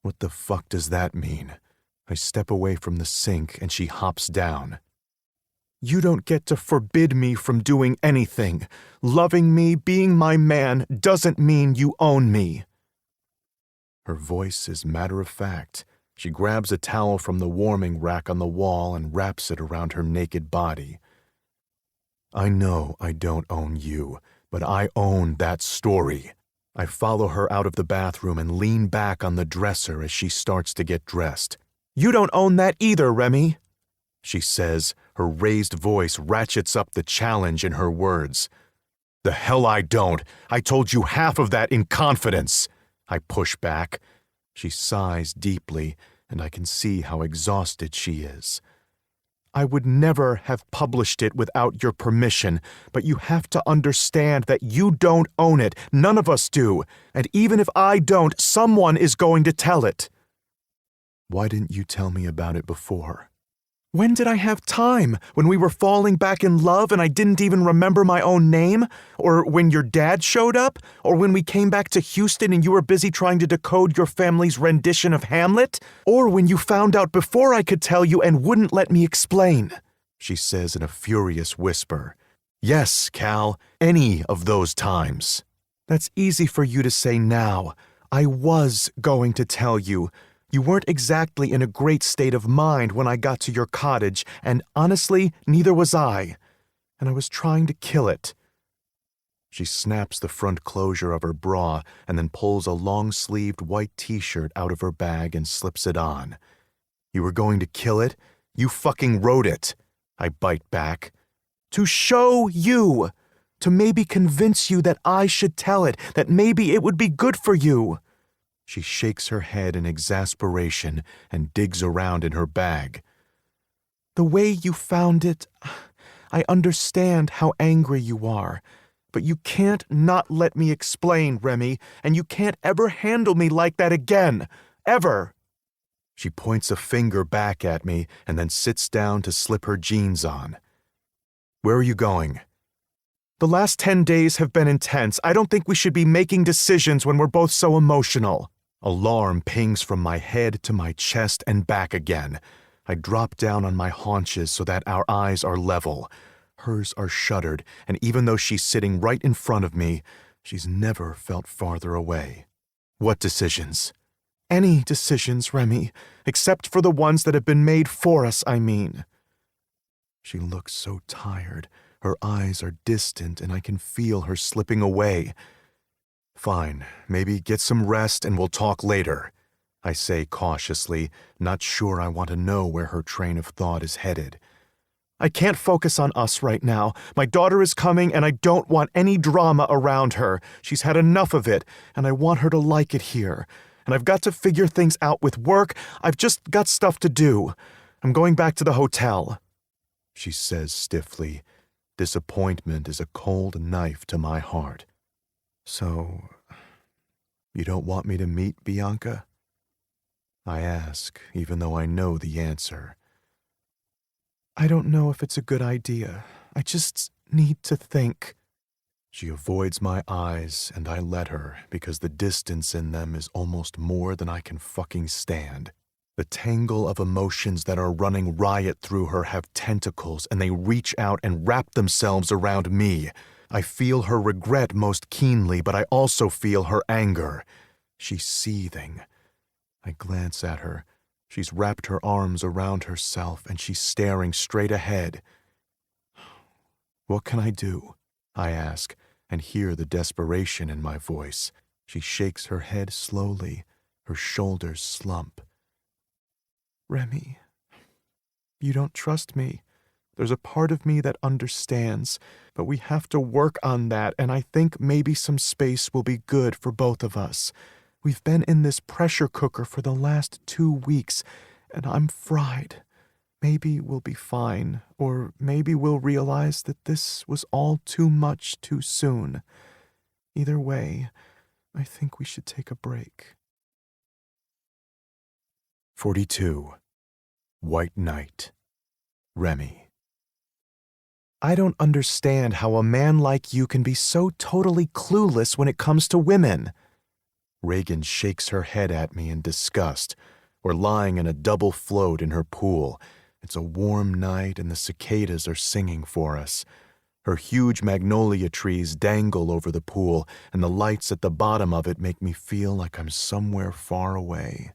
What the fuck does that mean? I step away from the sink and she hops down. You don't get to forbid me from doing anything. Loving me, being my man, doesn't mean you own me. Her voice is matter-of-fact. She grabs a towel from the warming rack on the wall and wraps it around her naked body. I know I don't own you, but I own that story. I follow her out of the bathroom and lean back on the dresser as she starts to get dressed. You don't own that either, Remy, she says. Her raised voice ratchets up the challenge in her words. The hell I don't. I told you half of that in confidence. I push back. She sighs deeply, and I can see how exhausted she is. I would never have published it without your permission, but you have to understand that you don't own it. None of us do. And even if I don't, someone is going to tell it. Why didn't you tell me about it before? When did I have time? When we were falling back in love and I didn't even remember my own name? Or when your dad showed up? Or when we came back to Houston and you were busy trying to decode your family's rendition of Hamlet? Or when you found out before I could tell you and wouldn't let me explain? She says in a furious whisper. Yes, Cal, any of those times. That's easy for you to say now. I was going to tell you. You weren't exactly in a great state of mind when I got to your cottage, and honestly, neither was I. And I was trying to kill it. She snaps the front closure of her bra and then pulls a long-sleeved white t-shirt out of her bag and slips it on. You were going to kill it? You fucking wrote it. I bite back. To show you. To maybe convince you that I should tell it, that maybe it would be good for you. She shakes her head in exasperation and digs around in her bag. The way you found it, I understand how angry you are, but you can't not let me explain, Remy, and you can't ever handle me like that again. Ever. She points a finger back at me and then sits down to slip her jeans on. Where are you going? The last 10 days have been intense. I don't think we should be making decisions when we're both so emotional. Alarm pings from my head to my chest and back again. I drop down on my haunches so that our eyes are level. Hers are shuttered, and even though she's sitting right in front of me, she's never felt farther away. What decisions? Any decisions, Remy, except for the ones that have been made for us, I mean. She looks so tired. Her eyes are distant, and I can feel her slipping away. Fine, maybe get some rest and we'll talk later, I say cautiously, not sure I want to know where her train of thought is headed. I can't focus on us right now. My daughter is coming and I don't want any drama around her. She's had enough of it, and I want her to like it here. And I've got to figure things out with work. I've just got stuff to do. I'm going back to the hotel, she says stiffly. Disappointment is a cold knife to my heart. So, you don't want me to meet Bianca? I ask, even though I know the answer. I don't know if it's a good idea. I just need to think. She avoids my eyes, and I let her, because the distance in them is almost more than I can fucking stand. The tangle of emotions that are running riot through her have tentacles, and they reach out and wrap themselves around me. I feel her regret most keenly, but I also feel her anger. She's seething. I glance at her. She's wrapped her arms around herself, and she's staring straight ahead. What can I do? I ask, and hear the desperation in my voice. She shakes her head slowly. Her shoulders slump. Remy, you don't trust me. There's a part of me that understands, but we have to work on that, and I think maybe some space will be good for both of us. We've been in this pressure cooker for the last 2 weeks, and I'm fried. Maybe we'll be fine, or maybe we'll realize that this was all too much too soon. Either way, I think we should take a break. 42. White Night. Remy. I don't understand how a man like you can be so totally clueless when it comes to women. Reagan shakes her head at me in disgust. We're lying in a double float in her pool. It's a warm night and the cicadas are singing for us. Her huge magnolia trees dangle over the pool, and the lights at the bottom of it make me feel like I'm somewhere far away.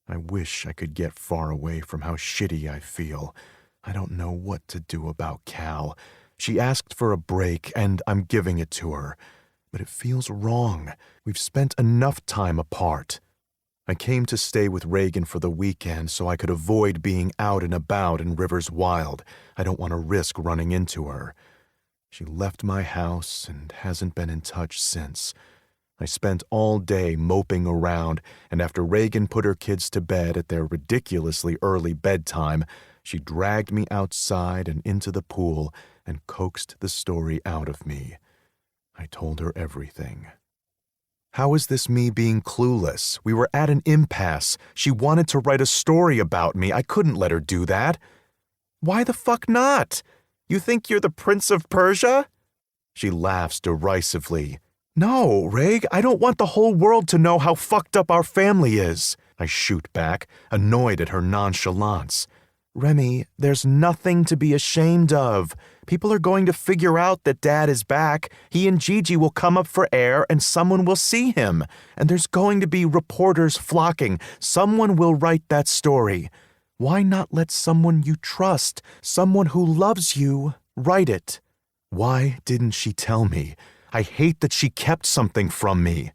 I wish I could get far away from how shitty I feel. I don't know what to do about Cal. She asked for a break, and I'm giving it to her. But it feels wrong. We've spent enough time apart. I came to stay with Reagan for the weekend so I could avoid being out and about in Rivers Wilde. I don't want to risk running into her. She left my house and hasn't been in touch since. I spent all day moping around, and after Reagan put her kids to bed at their ridiculously early bedtime, she dragged me outside and into the pool and coaxed the story out of me. I told her everything. How is this me being clueless? We were at an impasse. She wanted to write a story about me. I couldn't let her do that. Why the fuck not? You think you're the Prince of Persia? She laughs derisively. No, Reg, I don't want the whole world to know how fucked up our family is. I shoot back, annoyed at her nonchalance. Remy, there's nothing to be ashamed of. People are going to figure out that Dad is back. He and Gigi will come up for air and someone will see him. And there's going to be reporters flocking. Someone will write that story. Why not let someone you trust, someone who loves you, write it? Why didn't she tell me? I hate that she kept something from me.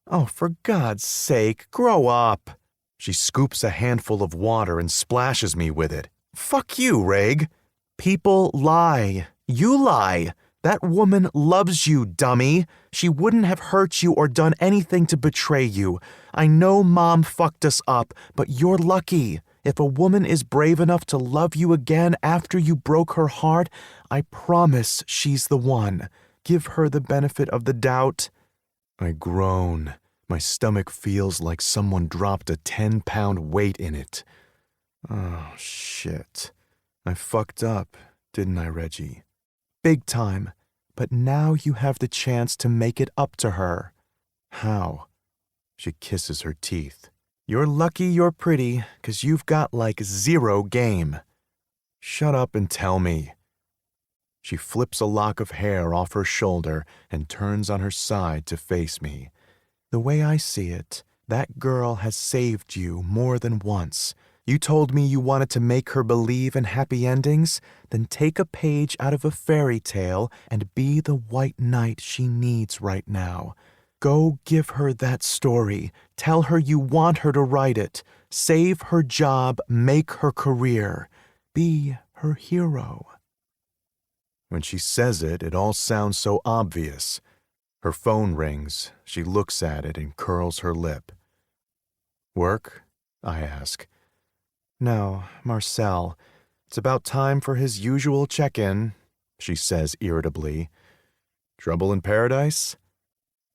Oh, for God's sake, grow up. She scoops a handful of water and splashes me with it. Fuck you, Reg. People lie. You lie. That woman loves you, dummy. She wouldn't have hurt you or done anything to betray you. I know Mom fucked us up, but you're lucky. If a woman is brave enough to love you again after you broke her heart, I promise she's the one. Give her the benefit of the doubt. I groan. My stomach feels like someone dropped a 10-pound weight in it. Oh, shit. I fucked up, didn't I, Reggie? Big time. But now you have the chance to make it up to her. How? She kisses her teeth. You're lucky you're pretty, 'cause you've got like zero game. Shut up and tell me. She flips a lock of hair off her shoulder and turns on her side to face me. The way I see it, that girl has saved you more than once. You told me you wanted to make her believe in happy endings? Then take a page out of a fairy tale and be the white knight she needs right now. Go give her that story. Tell her you want her to write it. Save her job, make her career. Be her hero. When she says it, it all sounds so obvious. Her phone rings. She looks at it and curls her lip. Work? I ask. No, Marcel. It's about time for his usual check-in, she says irritably. Trouble in paradise?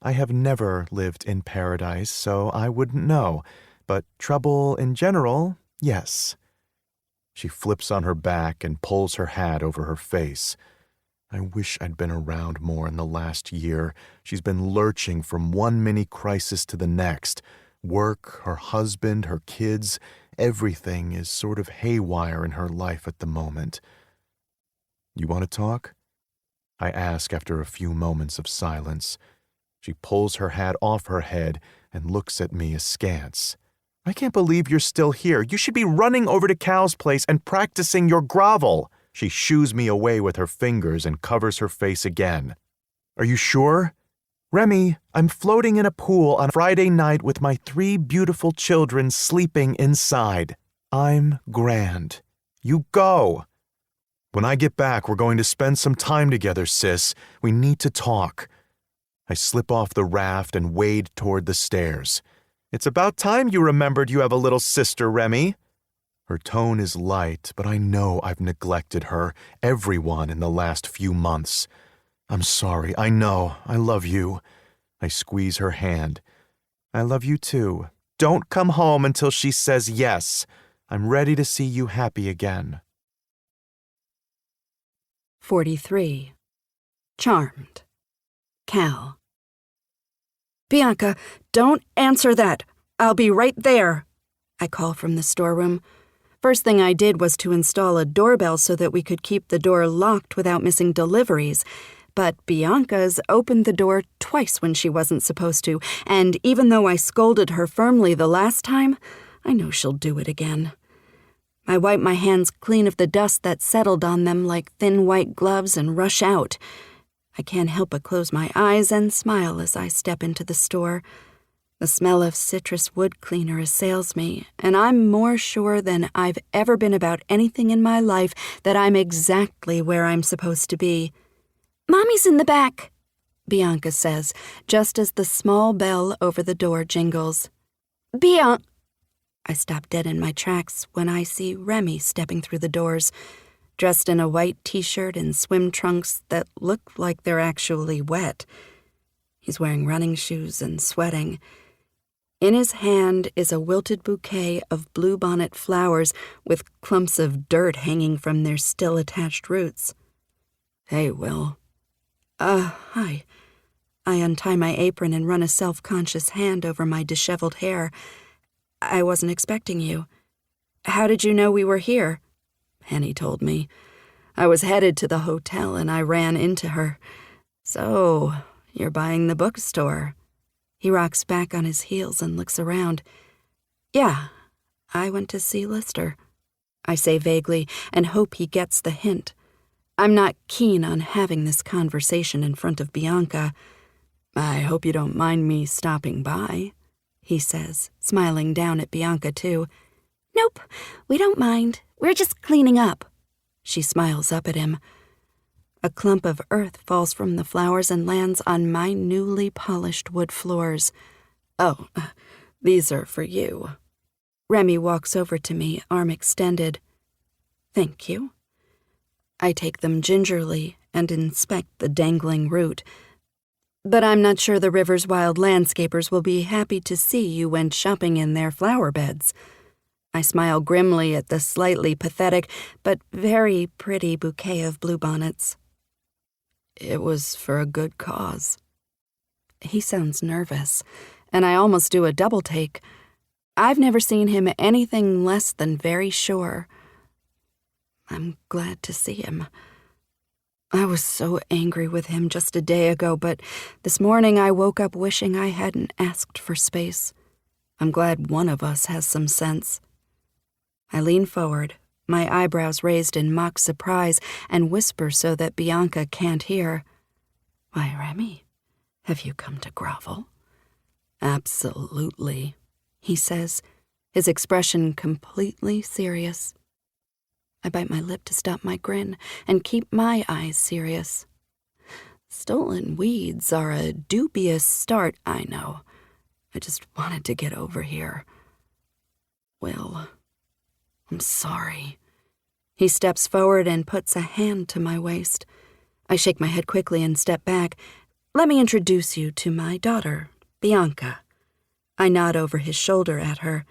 I have never lived in paradise, so I wouldn't know. But trouble in general, yes. She flips on her back and pulls her hat over her face. I wish I'd been around more in the last year. She's been lurching from one mini crisis to the next. Work, her husband, her kids, everything is sort of haywire in her life at the moment. You want to talk? I ask after a few moments of silence. She pulls her hat off her head and looks at me askance. I can't believe you're still here. You should be running over to Cal's place and practicing your grovel. She shoos me away with her fingers and covers her face again. Are you sure? Remy, I'm floating in a pool on Friday night with my 3 beautiful children sleeping inside. I'm grand. You go. When I get back, we're going to spend some time together, sis. We need to talk. I slip off the raft and wade toward the stairs. It's about time you remembered you have a little sister, Remy. Her tone is light, but I know I've neglected her, everyone in the last few months. I'm sorry, I know. I love you. I squeeze her hand. I love you too. Don't come home until she says yes. I'm ready to see you happy again. 43. Charmed. Cal. Bianca, don't answer that. I'll be right there, I call from the storeroom. First thing I did was to install a doorbell so that we could keep the door locked without missing deliveries. But Bianca's opened the door twice when she wasn't supposed to, and even though I scolded her firmly the last time, I know she'll do it again. I wipe my hands clean of the dust that settled on them like thin white gloves and rush out. I can't help but close my eyes and smile as I step into the store. The smell of citrus wood cleaner assails me, and I'm more sure than I've ever been about anything in my life that I'm exactly where I'm supposed to be. "Mommy's in the back," Bianca says, just as the small bell over the door jingles. I stop dead in my tracks when I see Remy stepping through the doors, dressed in a white t-shirt and swim trunks that look like they're actually wet. He's wearing running shoes and sweating. In his hand is a wilted bouquet of bluebonnet flowers with clumps of dirt hanging from their still-attached roots. "Hey, Will." Hi." I untie my apron and run a self-conscious hand over my disheveled hair. "I wasn't expecting you. How did you know we were here?" Henny told me. "I was headed to the hotel and I ran into her. So, you're buying the bookstore." He rocks back on his heels and looks around. "Yeah, I went to see Lister," I say vaguely and hope he gets the hint. I'm not keen on having this conversation in front of Bianca. "I hope you don't mind me stopping by," he says, smiling down at Bianca too. "Nope, we don't mind. We're just cleaning up." She smiles up at him. A clump of earth falls from the flowers and lands on my newly polished wood floors. "Oh, these are for you." Remy walks over to me, arm extended. "Thank you." I take them gingerly and inspect the dangling root. "But I'm not sure the river's wild landscapers will be happy to see you went shopping in their flower beds." I smile grimly at the slightly pathetic but very pretty bouquet of bluebonnets. "It was for a good cause." He sounds nervous, and I almost do a double take. I've never seen him anything less than very sure. I'm glad to see him. I was so angry with him just a day ago, but this morning I woke up wishing I hadn't asked for space. I'm glad one of us has some sense. I lean forward, my eyebrows raised in mock surprise, and whisper so that Bianca can't hear. "Why, Remy, have you come to grovel?" "Absolutely," he says, his expression completely serious. I bite my lip to stop my grin and keep my eyes serious. Stolen weeds are a dubious start, I know. I just wanted to get over here. "Will, I'm sorry." He steps forward and puts a hand to my waist. I shake my head quickly and step back. "Let me introduce you to my daughter, Bianca." I nod over his shoulder at her.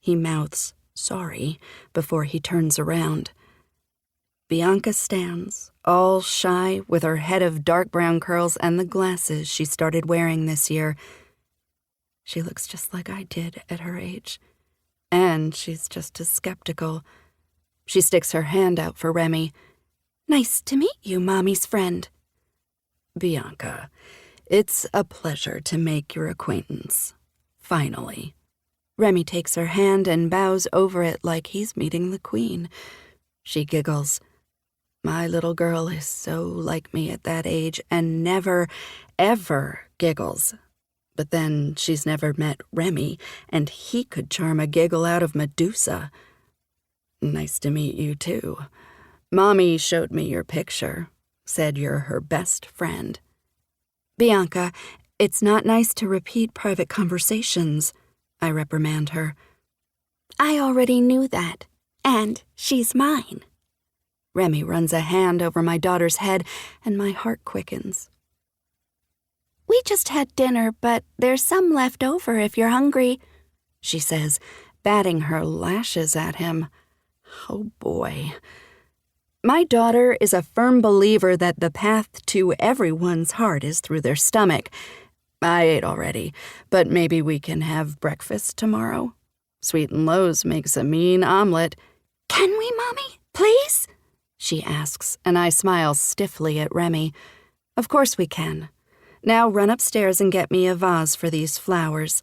He mouths, "Sorry," before he turns around. Bianca stands, all shy, with her head of dark brown curls and the glasses she started wearing this year. She looks just like I did at her age, and she's just as skeptical. She sticks her hand out for Remy. "Nice to meet you, Mommy's friend." "Bianca, it's a pleasure to make your acquaintance. Finally." Remy takes her hand and bows over it like he's meeting the Queen. She giggles. My little girl is so like me at that age and never, ever giggles. But then she's never met Remy, and he could charm a giggle out of Medusa. "Nice to meet you, too. Mommy showed me your picture, said you're her best friend." "Bianca, it's not nice to repeat private conversations," I reprimand her. "I already knew that, and she's mine." Remy runs a hand over my daughter's head, and my heart quickens. "We just had dinner, but there's some left over if you're hungry," she says, batting her lashes at him. Oh boy. My daughter is a firm believer that the path to everyone's heart is through their stomach. I ate already, but maybe we can have breakfast tomorrow. Sweet and Lowe's makes a mean omelet. Can we, Mommy? Please? She asks, and I smile stiffly at Remy. Of course we can. Now run upstairs and get me a vase for these flowers.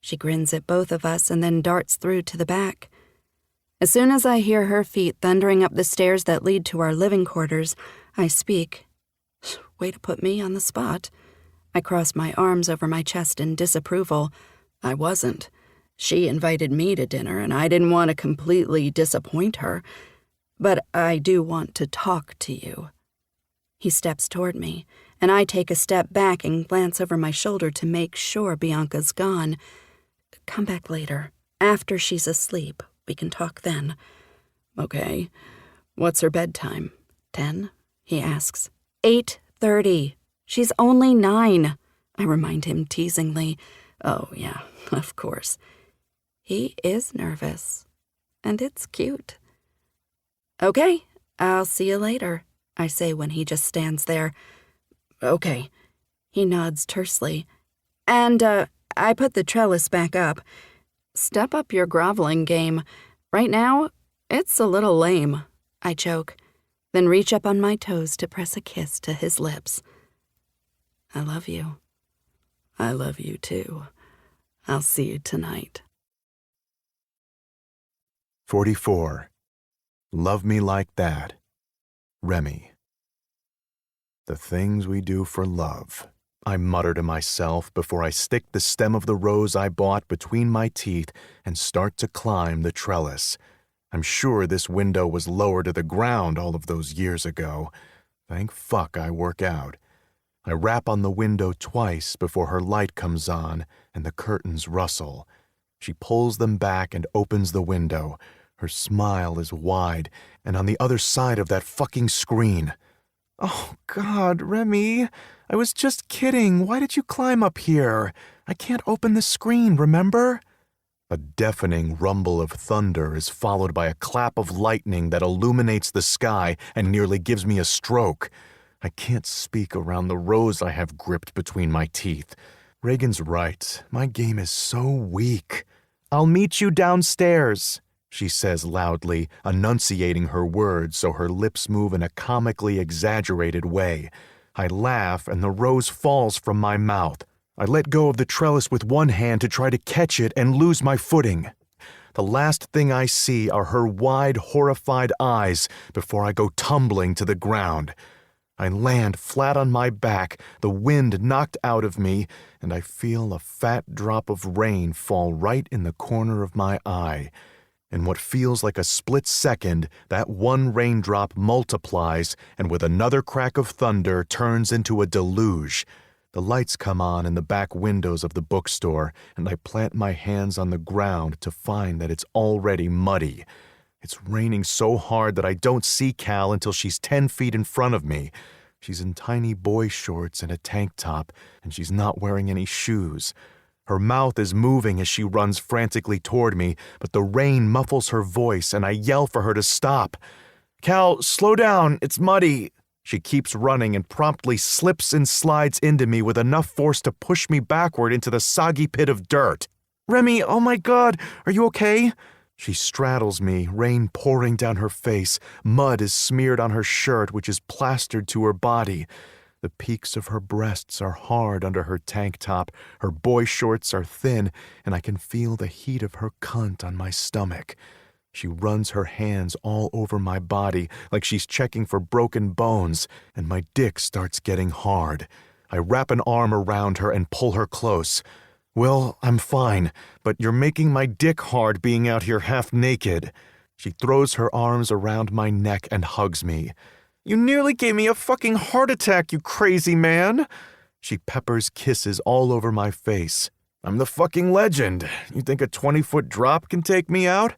She grins at both of us and then darts through to the back. As soon as I hear her feet thundering up the stairs that lead to our living quarters, I speak. Way to put me on the spot. I cross my arms over my chest in disapproval. I wasn't. She invited me to dinner, and I didn't want to completely disappoint her. But I do want to talk to you. He steps toward me, and I take a step back and glance over my shoulder to make sure Bianca's gone. Come back later. After she's asleep, we can talk then. Okay. What's her bedtime? 10? He asks. 8:30. She's only 9. I remind him teasingly. Oh, yeah, of course. He is nervous, and it's cute. Okay, I'll see you later, I say when he just stands there. Okay. He nods tersely. And, I put the trellis back up. Step up your groveling game. Right now, it's a little lame, I choke, then reach up on my toes to press a kiss to his lips. I love you. I love you too. I'll see you tonight. 44. Love me like that. Remy. The things we do for love, I mutter to myself before I stick the stem of the rose I bought between my teeth and start to climb the trellis. I'm sure this window was lower to the ground all of those years ago. Thank fuck I work out. I rap on the window twice before her light comes on and the curtains rustle. She pulls them back and opens the window. Her smile is wide and on the other side of that fucking screen. Oh, God, Remy, I was just kidding. Why did you climb up here? I can't open the screen, remember? A deafening rumble of thunder is followed by a clap of lightning that illuminates the sky and nearly gives me a stroke. I can't speak around the rose I have gripped between my teeth. Reagan's right. My game is so weak. I'll meet you downstairs, she says loudly, enunciating her words so her lips move in a comically exaggerated way. I laugh and the rose falls from my mouth. I let go of the trellis with one hand to try to catch it and lose my footing. The last thing I see are her wide, horrified eyes before I go tumbling to the ground. I land flat on my back, the wind knocked out of me, and I feel a fat drop of rain fall right in the corner of my eye. In what feels like a split second, that one raindrop multiplies and with another crack of thunder turns into a deluge. The lights come on in the back windows of the bookstore, and I plant my hands on the ground to find that it's already muddy. It's raining so hard that I don't see Cal until she's 10 feet in front of me. She's in tiny boy shorts and a tank top, and she's not wearing any shoes. Her mouth is moving as she runs frantically toward me, but the rain muffles her voice and I yell for her to stop. Cal, slow down, it's muddy. She keeps running and promptly slips and slides into me with enough force to push me backward into the soggy pit of dirt. Remy, oh my God, are you okay? She straddles me, rain pouring down her face. Mud is smeared on her shirt, which is plastered to her body. The peaks of her breasts are hard under her tank top, her boy shorts are thin, and I can feel the heat of her cunt on my stomach. She runs her hands all over my body like she's checking for broken bones, and my dick starts getting hard. I wrap an arm around her and pull her close. Well, I'm fine, but you're making my dick hard being out here half naked. She throws her arms around my neck and hugs me. You nearly gave me a fucking heart attack, you crazy man. She peppers kisses all over my face. I'm the fucking legend. You think a 20-foot drop can take me out?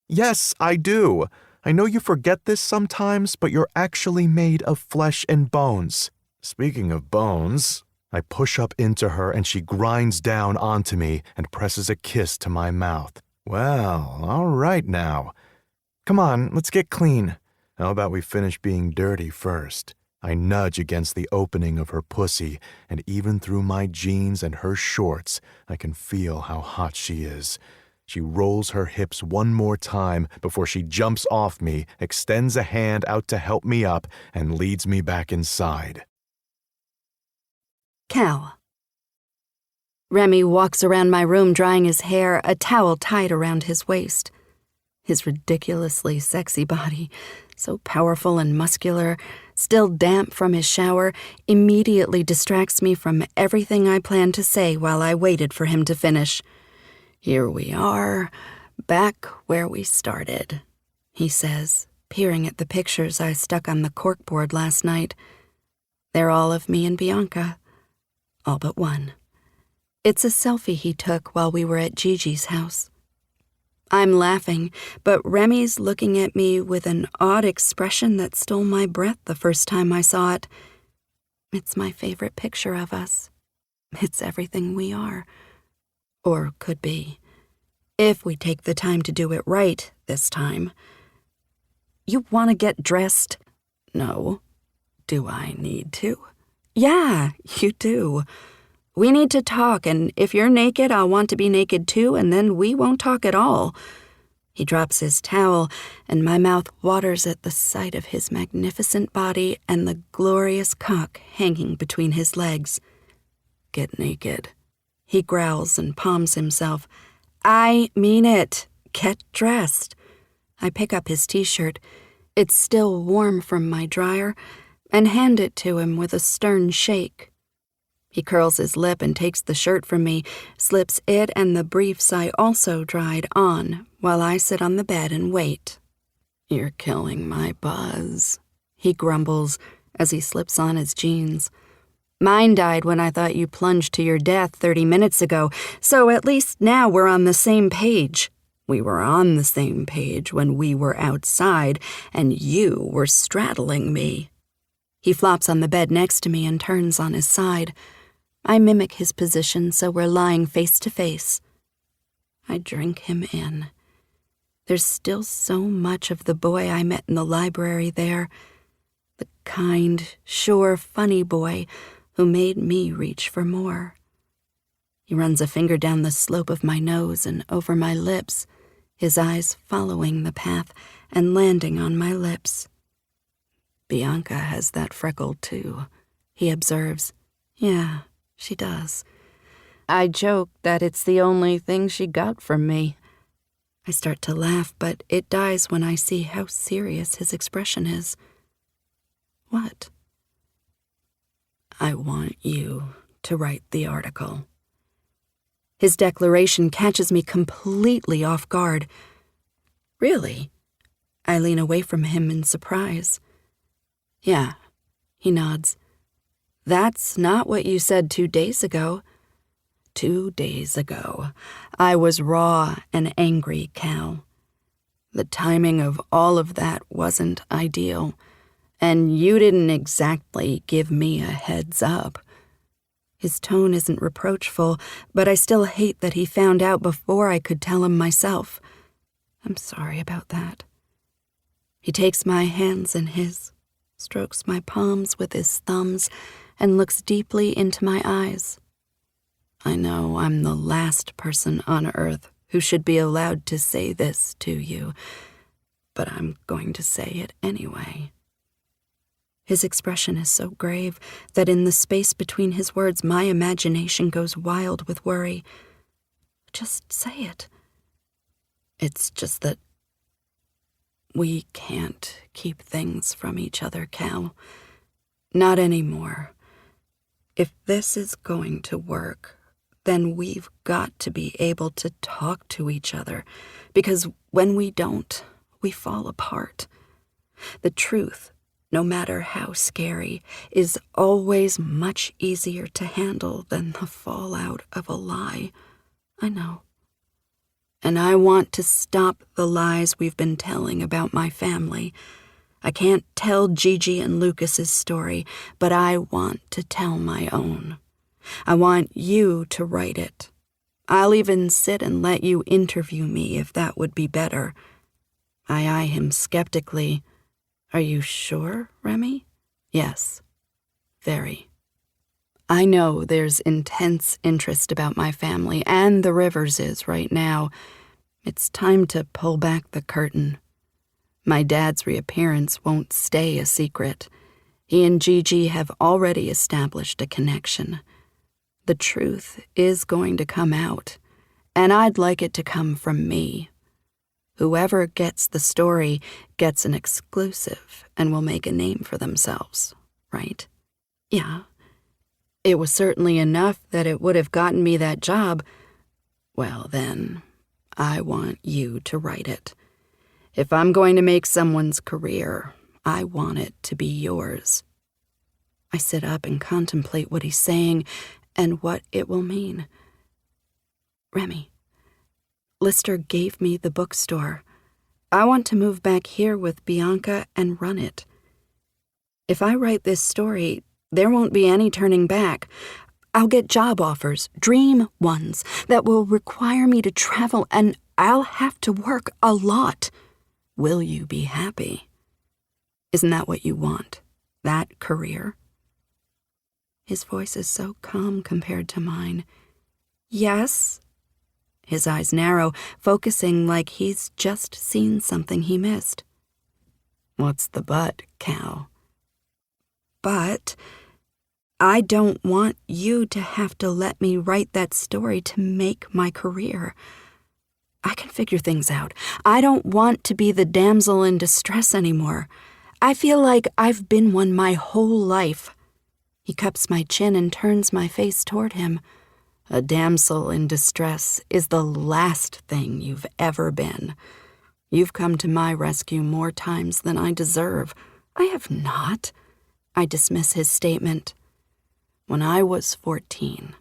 Yes, I do. I know you forget this sometimes, but you're actually made of flesh and bones. Speaking of bones, I push up into her and she grinds down onto me and presses a kiss to my mouth. Well, all right now. Come on, let's get clean. How about we finish being dirty first? I nudge against the opening of her pussy, and even through my jeans and her shorts, I can feel how hot she is. She rolls her hips one more time before she jumps off me, extends a hand out to help me up, and leads me back inside. Cal. Remy walks around my room drying his hair, a towel tied around his waist. His ridiculously sexy body, so powerful and muscular, still damp from his shower, immediately distracts me from everything I planned to say while I waited for him to finish. "Here we are, back where we started," he says, peering at the pictures I stuck on the corkboard last night. They're all of me and Bianca, all but one. It's a selfie he took while we were at Gigi's house. I'm laughing, but Remy's looking at me with an odd expression that stole my breath the first time I saw it. It's my favorite picture of us. It's everything we are. Or could be. If we take the time to do it right this time. "You want to get dressed?" "No." "Do I need to?" "Yeah, you do. We need to talk, and if you're naked, I'll want to be naked too, and then we won't talk at all." He drops his towel, and my mouth waters at the sight of his magnificent body and the glorious cock hanging between his legs. "Get naked." He growls and palms himself. "I mean it. Get dressed." I pick up his t-shirt. It's still warm from my dryer, and hand it to him with a stern shake. He curls his lip and takes the shirt from me, slips it and the briefs I also dried on, while I sit on the bed and wait. "You're killing my buzz," he grumbles as he slips on his jeans. "Mine died when I thought you plunged to your death 30 minutes ago, so at least now we're on the same page. We were on the same page when we were outside, and you were straddling me." He flops on the bed next to me and turns on his side. I mimic his position so we're lying face to face. I drink him in. There's still so much of the boy I met in the library there. The kind, sure, funny boy who made me reach for more. He runs a finger down the slope of my nose and over my lips, his eyes following the path and landing on my lips. "Bianca has that freckle too," he observes. "Yeah, she does." I joke that it's the only thing she got from me. I start to laugh, but it dies when I see how serious his expression is. "What?" "I want you to write the article." His declaration catches me completely off guard. "Really?" I lean away from him in surprise. "Yeah," he nods. "That's not what you said 2 days ago." 2 days ago, I was raw and angry, Cal. The timing of all of that wasn't ideal, and you didn't exactly give me a heads up. His tone isn't reproachful, but I still hate that he found out before I could tell him myself. I'm sorry about that. He takes my hands in his, strokes my palms with his thumbs, and looks deeply into my eyes. I know I'm the last person on earth who should be allowed to say this to you, but I'm going to say it anyway. His expression is so grave that in the space between his words, my imagination goes wild with worry. Just say it. It's just that we can't keep things from each other, Cal. Not anymore. If this is going to work, then we've got to be able to talk to each other, because when we don't, we fall apart. The truth, no matter how scary, is always much easier to handle than the fallout of a lie. I know. And I want to stop the lies we've been telling about my family. I can't tell Gigi and Lucas's story, but I want to tell my own. I want you to write it. I'll even sit and let you interview me if that would be better. I eye him skeptically. Are you sure, Remy? Yes, very. I know there's intense interest about my family, and the Riverses right now. It's time to pull back the curtain. My dad's reappearance won't stay a secret. He and Gigi have already established a connection. The truth is going to come out, and I'd like it to come from me. Whoever gets the story gets an exclusive and will make a name for themselves, right? Yeah. It was certainly enough that it would have gotten me that job. Well, then, I want you to write it. If I'm going to make someone's career, I want it to be yours. I sit up and contemplate what he's saying and what it will mean. Remy, Lister gave me the bookstore. I want to move back here with Bianca and run it. If I write this story, there won't be any turning back. I'll get job offers, dream ones, that will require me to travel, and I'll have to work a lot. Will you be happy? Isn't that what you want? That career? His voice is so calm compared to mine. Yes. His eyes narrow, focusing like he's just seen something he missed. What's the but, Cal? But I don't want you to have to let me write that story to make my career. I can figure things out. I don't want to be the damsel in distress anymore. I feel like I've been one my whole life. He cups my chin and turns my face toward him. A damsel in distress is the last thing you've ever been. You've come to my rescue more times than I deserve. I have not. I dismiss his statement. When I was 14,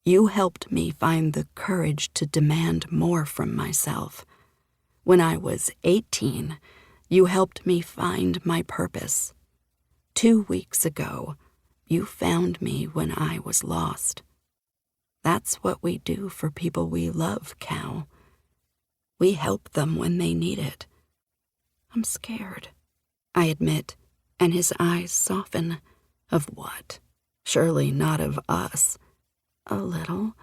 you helped me find the courage to demand more from myself. When I was 18, you helped me find my purpose. 2 weeks ago, you found me when I was lost. That's what we do for people we love, Cal. We help them when they need it. I'm scared, I admit, and his eyes soften. Of what? Surely not of us. A little.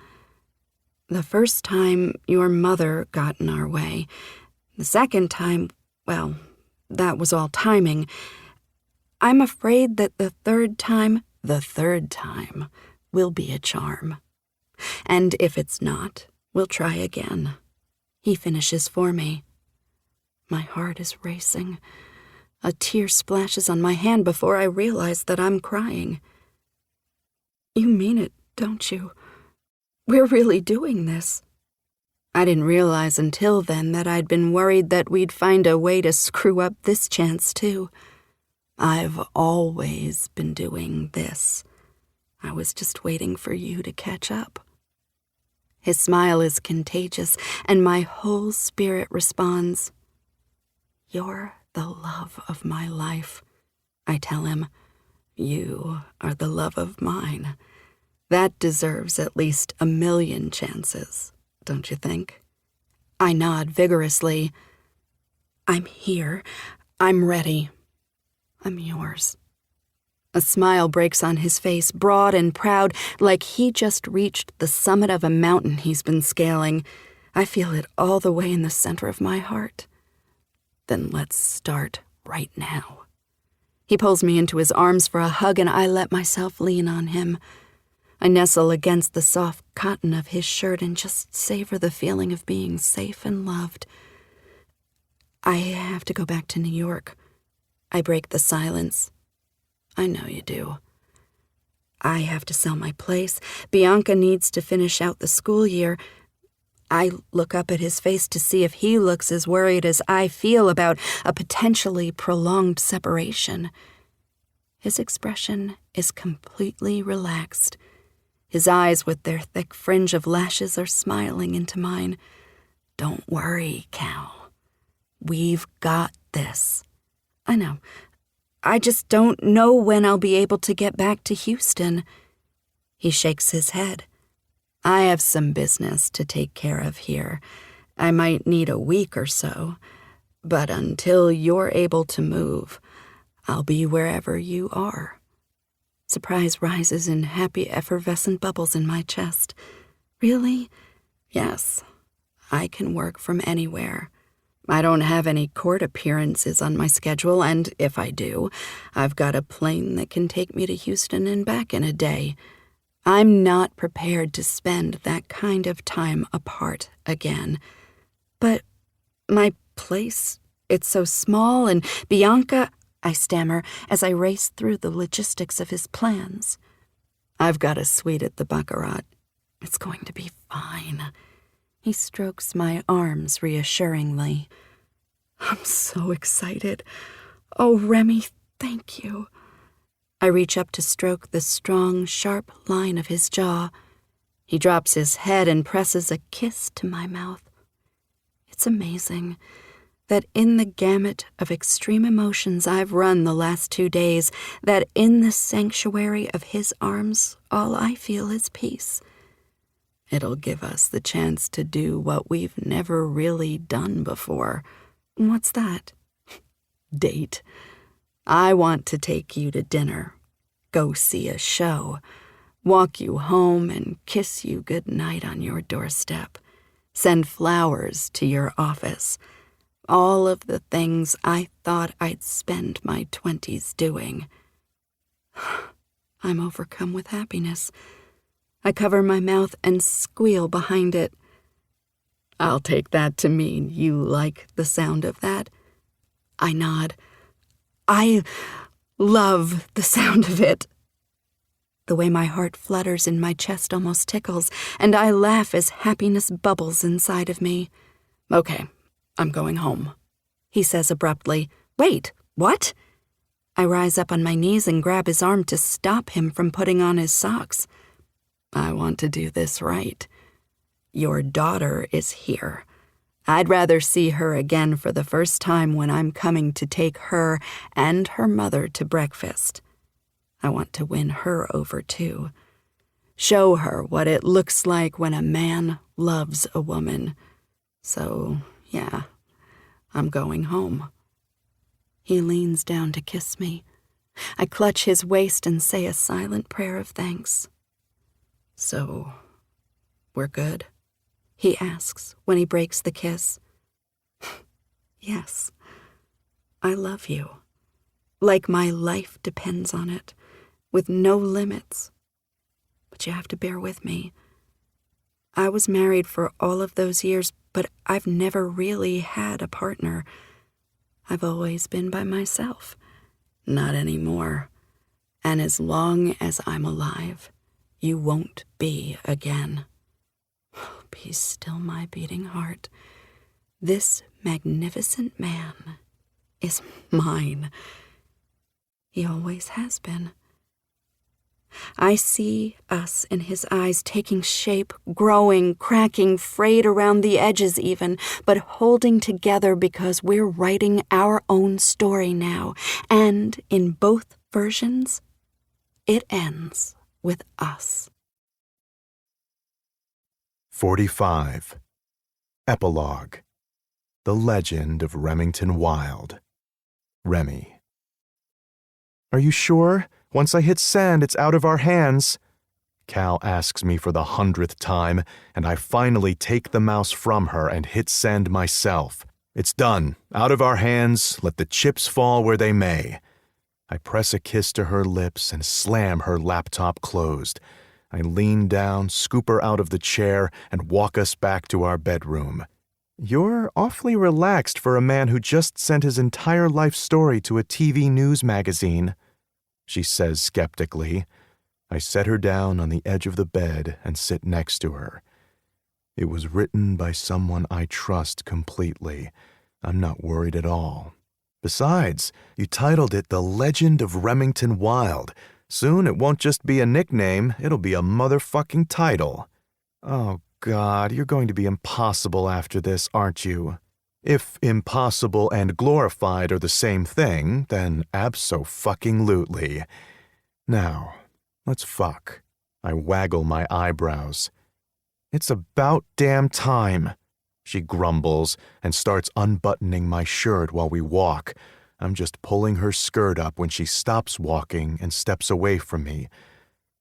The first time your mother got in our way. The second time, well, that was all timing. I'm afraid that the third time will be a charm. And if it's not, we'll try again. He finishes for me. My heart is racing. A tear splashes on my hand before I realize that I'm crying. You mean it, don't you? We're really doing this. I didn't realize until then that I'd been worried that we'd find a way to screw up this chance, too. I've always been doing this. I was just waiting for you to catch up. His smile is contagious, and my whole spirit responds. You're the love of my life, I tell him. You are the love of mine. That deserves at least 1,000,000 chances, don't you think? I nod vigorously. I'm here. I'm ready. I'm yours. A smile breaks on his face, broad and proud, like he just reached the summit of a mountain he's been scaling. I feel it all the way in the center of my heart. Then let's start right now. He pulls me into his arms for a hug, and I let myself lean on him. I nestle against the soft cotton of his shirt and just savor the feeling of being safe and loved. I have to go back to New York. I break the silence. I know you do. I have to sell my place. Bianca needs to finish out the school year. I look up at his face to see if he looks as worried as I feel about a potentially prolonged separation. His expression is completely relaxed. His eyes with their thick fringe of lashes are smiling into mine. Don't worry, Cal. We've got this. I know. I just don't know when I'll be able to get back to Houston. He shakes his head. I have some business to take care of here. I might need a week or so. But until you're able to move, I'll be wherever you are. Surprise rises in happy effervescent bubbles in my chest. Really? Yes, I can work from anywhere. I don't have any court appearances on my schedule, and if I do, I've got a plane that can take me to Houston and back in a day. I'm not prepared to spend that kind of time apart again. But my place, it's so small, and Bianca, I stammer as I race through the logistics of his plans. I've got a suite at the Baccarat. It's going to be fine. He strokes my arms reassuringly. I'm so excited. Oh, Remy, thank you. I reach up to stroke the strong, sharp line of his jaw. He drops his head and presses a kiss to my mouth. It's amazing that in the gamut of extreme emotions I've run the last 2 days, that in the sanctuary of his arms, all I feel is peace. It'll give us the chance to do what we've never really done before. What's that? Date. I want to take you to dinner, go see a show, walk you home and kiss you goodnight on your doorstep, send flowers to your office. All of the things I thought I'd spend my 20s doing. I'm overcome with happiness. I cover my mouth and squeal behind it. I'll take that to mean you like the sound of that. I nod. I love the sound of it. The way my heart flutters in my chest almost tickles, and I laugh as happiness bubbles inside of me. Okay, I'm going home, he says abruptly. Wait, what? I rise up on my knees and grab his arm to stop him from putting on his socks. I want to do this right. Your daughter is here. I'd rather see her again for the first time when I'm coming to take her and her mother to breakfast. I want to win her over, too. Show her what it looks like when a man loves a woman. So, yeah, I'm going home. He leans down to kiss me. I clutch his waist and say a silent prayer of thanks. So, we're good? He asks when he breaks the kiss. Yes, I love you. Like my life depends on it, with no limits. But you have to bear with me. I was married for all of those years, but I've never really had a partner. I've always been by myself. Not anymore. And as long as I'm alive, you won't be again. Be still, my beating heart. This magnificent man is mine. He always has been. I see us in his eyes taking shape, growing, cracking, frayed around the edges even, but holding together because we're writing our own story now, and in both versions, it ends with us. 45. Epilogue. The Legend of Remington Wilde. Remy. Are you sure? Once I hit send, it's out of our hands. Cal asks me for the 100th time, and I finally take the mouse from her and hit send myself. It's done. Out of our hands. Let the chips fall where they may. I press a kiss to her lips and slam her laptop closed. I lean down, scoop her out of the chair, and walk us back to our bedroom. You're awfully relaxed for a man who just sent his entire life story to a TV news magazine, she says skeptically. I set her down on the edge of the bed and sit next to her. It was written by someone I trust completely. I'm not worried at all. Besides, you titled it The Legend of Remington Wilde. Soon it won't just be a nickname, it'll be a motherfucking title. Oh, God, you're going to be impossible after this, aren't you? If impossible and glorified are the same thing, then abso-fucking-lutely. Now, let's fuck. I waggle my eyebrows. It's about damn time, she grumbles and starts unbuttoning my shirt while we walk. I'm just pulling her skirt up when she stops walking and steps away from me.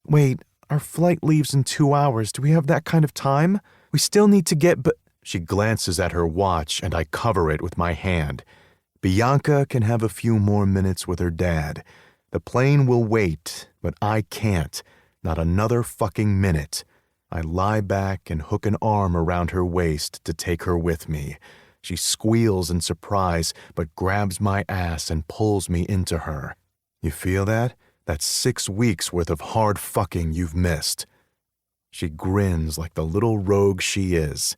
Wait, our flight leaves in 2 hours. Do we have that kind of time? We still need to get She glances at her watch and I cover it with my hand. Bianca can have a few more minutes with her dad. The plane will wait, but I can't. Not another fucking minute. I lie back and hook an arm around her waist to take her with me. She squeals in surprise, but grabs my ass and pulls me into her. You feel that? That's 6 weeks worth of hard fucking you've missed. She grins like the little rogue she is.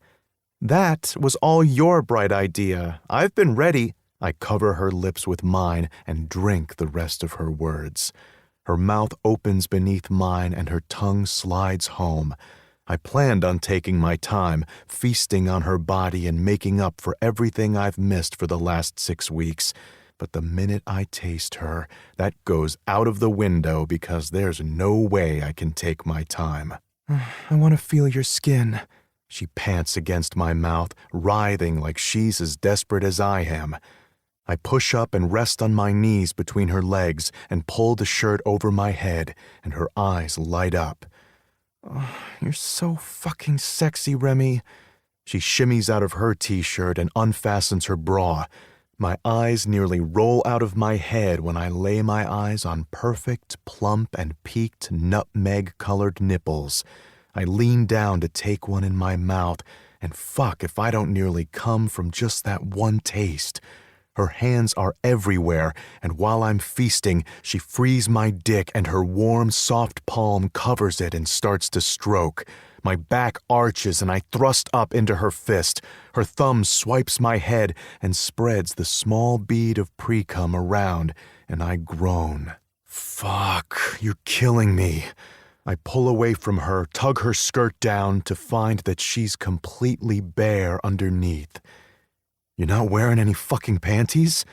That was all your bright idea. I've been ready. I cover her lips with mine and drink the rest of her words. Her mouth opens beneath mine and her tongue slides home. I planned on taking my time, feasting on her body and making up for everything I've missed for the last 6 weeks. But the minute I taste her, that goes out of the window because there's no way I can take my time. I want to feel your skin. She pants against my mouth, writhing like she's as desperate as I am. I push up and rest on my knees between her legs and pull the shirt over my head, and her eyes light up. Oh, you're so fucking sexy, Remy. She shimmies out of her t-shirt and unfastens her bra. My eyes nearly roll out of my head when I lay my eyes on perfect, plump, and peaked nutmeg-colored nipples. I lean down to take one in my mouth, and fuck if I don't nearly come from just that one taste. Her hands are everywhere, and while I'm feasting, she frees my dick and her warm, soft palm covers it and starts to stroke. My back arches and I thrust up into her fist. Her thumb swipes my head and spreads the small bead of pre-cum around, and I groan. Fuck, you're killing me. I pull away from her, tug her skirt down to find that she's completely bare underneath. You're not wearing any fucking panties?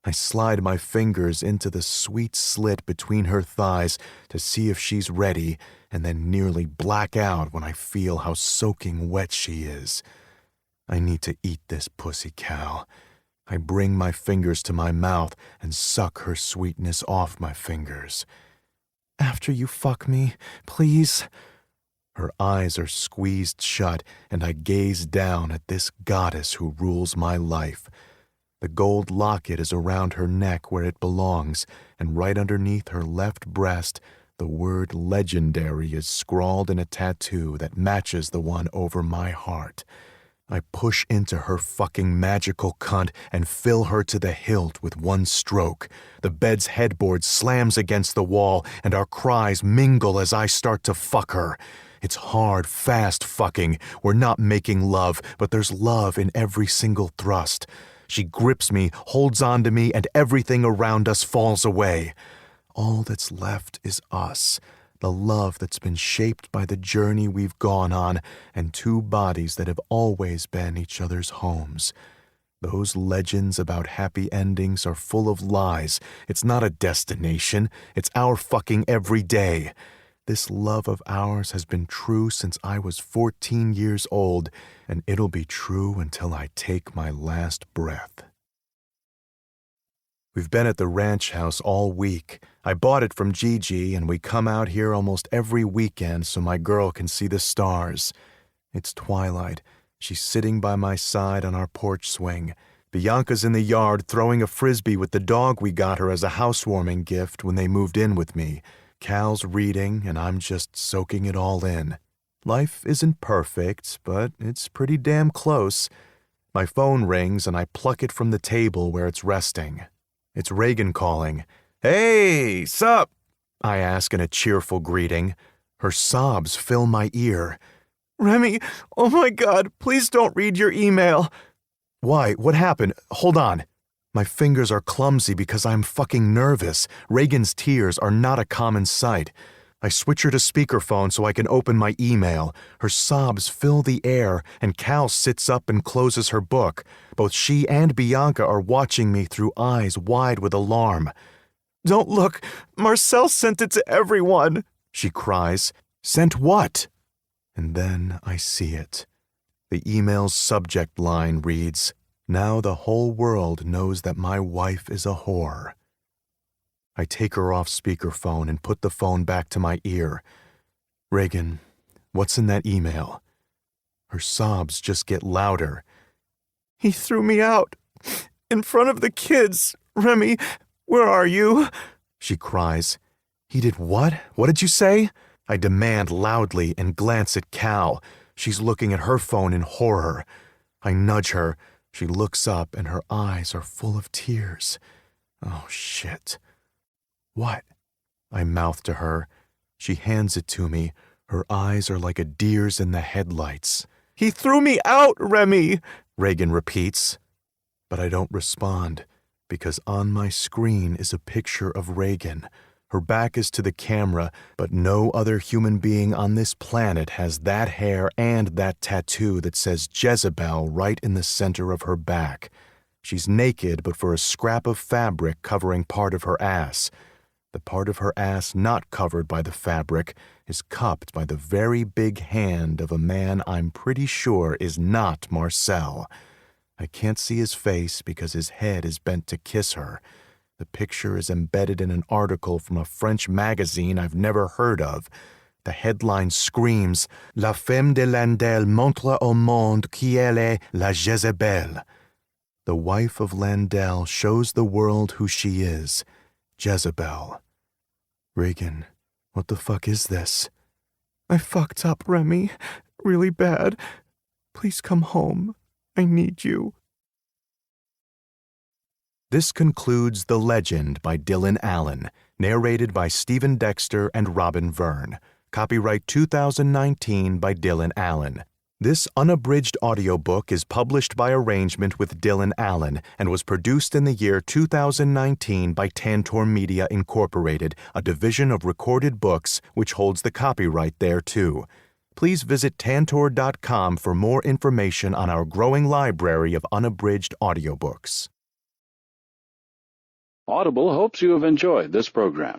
I slide my fingers into the sweet slit between her thighs to see if she's ready, and then nearly black out when I feel how soaking wet she is. I need to eat this pussy, Cal. I bring my fingers to my mouth and suck her sweetness off my fingers. After you fuck me, please. Her eyes are squeezed shut, and I gaze down at this goddess who rules my life. The gold locket is around her neck where it belongs, and right underneath her left breast, the word legendary is scrawled in a tattoo that matches the one over my heart. I push into her fucking magical cunt and fill her to the hilt with one stroke. The bed's headboard slams against the wall, and our cries mingle as I start to fuck her. It's hard, fast fucking. We're not making love, but there's love in every single thrust. She grips me, holds on to me, and everything around us falls away. All that's left is us, the love that's been shaped by the journey we've gone on, and 2 bodies that have always been each other's homes. Those legends about happy endings are full of lies. It's not a destination. It's our fucking everyday. This love of ours has been true since I was 14 years old, and it'll be true until I take my last breath. We've been at the ranch house all week. I bought it from Gigi, and we come out here almost every weekend so my girl can see the stars. It's twilight. She's sitting by my side on our porch swing. Bianca's in the yard throwing a frisbee with the dog we got her as a housewarming gift when they moved in with me. Cal's reading, and I'm just soaking it all in. Life isn't perfect, but it's pretty damn close. My phone rings, and I pluck it from the table where it's resting. It's Reagan calling. Hey, sup? I ask in a cheerful greeting. Her sobs fill my ear. Remy, oh my God, please don't read your email. Why? What happened? Hold on. My fingers are clumsy because I'm fucking nervous. Reagan's tears are not a common sight. I switch her to speakerphone so I can open my email. Her sobs fill the air, and Cal sits up and closes her book. Both she and Bianca are watching me through eyes wide with alarm. Don't look! Marcel sent it to everyone! She cries. Sent what? And then I see it. The email's subject line reads, Now the whole world knows that my wife is a whore. I take her off speakerphone and put the phone back to my ear. Reagan, what's in that email? Her sobs just get louder. He threw me out. In front of the kids. Remy, where are you? She cries. He did what? What did you say? I demand loudly and glance at Cal. She's looking at her phone in horror. I nudge her. She looks up and her eyes are full of tears. Oh, shit. What? I mouth to her. She hands it to me. Her eyes are like a deer's in the headlights. He threw me out, Remy, Reagan repeats. But I don't respond, because on my screen is a picture of Reagan. Her back is to the camera, but no other human being on this planet has that hair and that tattoo that says Jezebel right in the center of her back. She's naked, but for a scrap of fabric covering part of her ass. The part of her ass not covered by the fabric is cupped by the very big hand of a man I'm pretty sure is not Marcel. I can't see his face because his head is bent to kiss her. The picture is embedded in an article from a French magazine I've never heard of. The headline screams, La femme de Landel montre au monde qui elle est la Jezebel. The wife of Landel shows the world who she is, Jezebel. Reagan, what the fuck is this? I fucked up, Remy. Really bad. Please come home. I need you. This concludes The Legend by Dylan Allen, narrated by Stephen Dexter and Robin Verne. Copyright 2019 by Dylan Allen. This unabridged audiobook is published by arrangement with Dylan Allen and was produced in the year 2019 by Tantor Media Incorporated, a division of Recorded Books which holds the copyright thereto. Please visit tantor.com for more information on our growing library of unabridged audiobooks. Audible hopes you have enjoyed this program.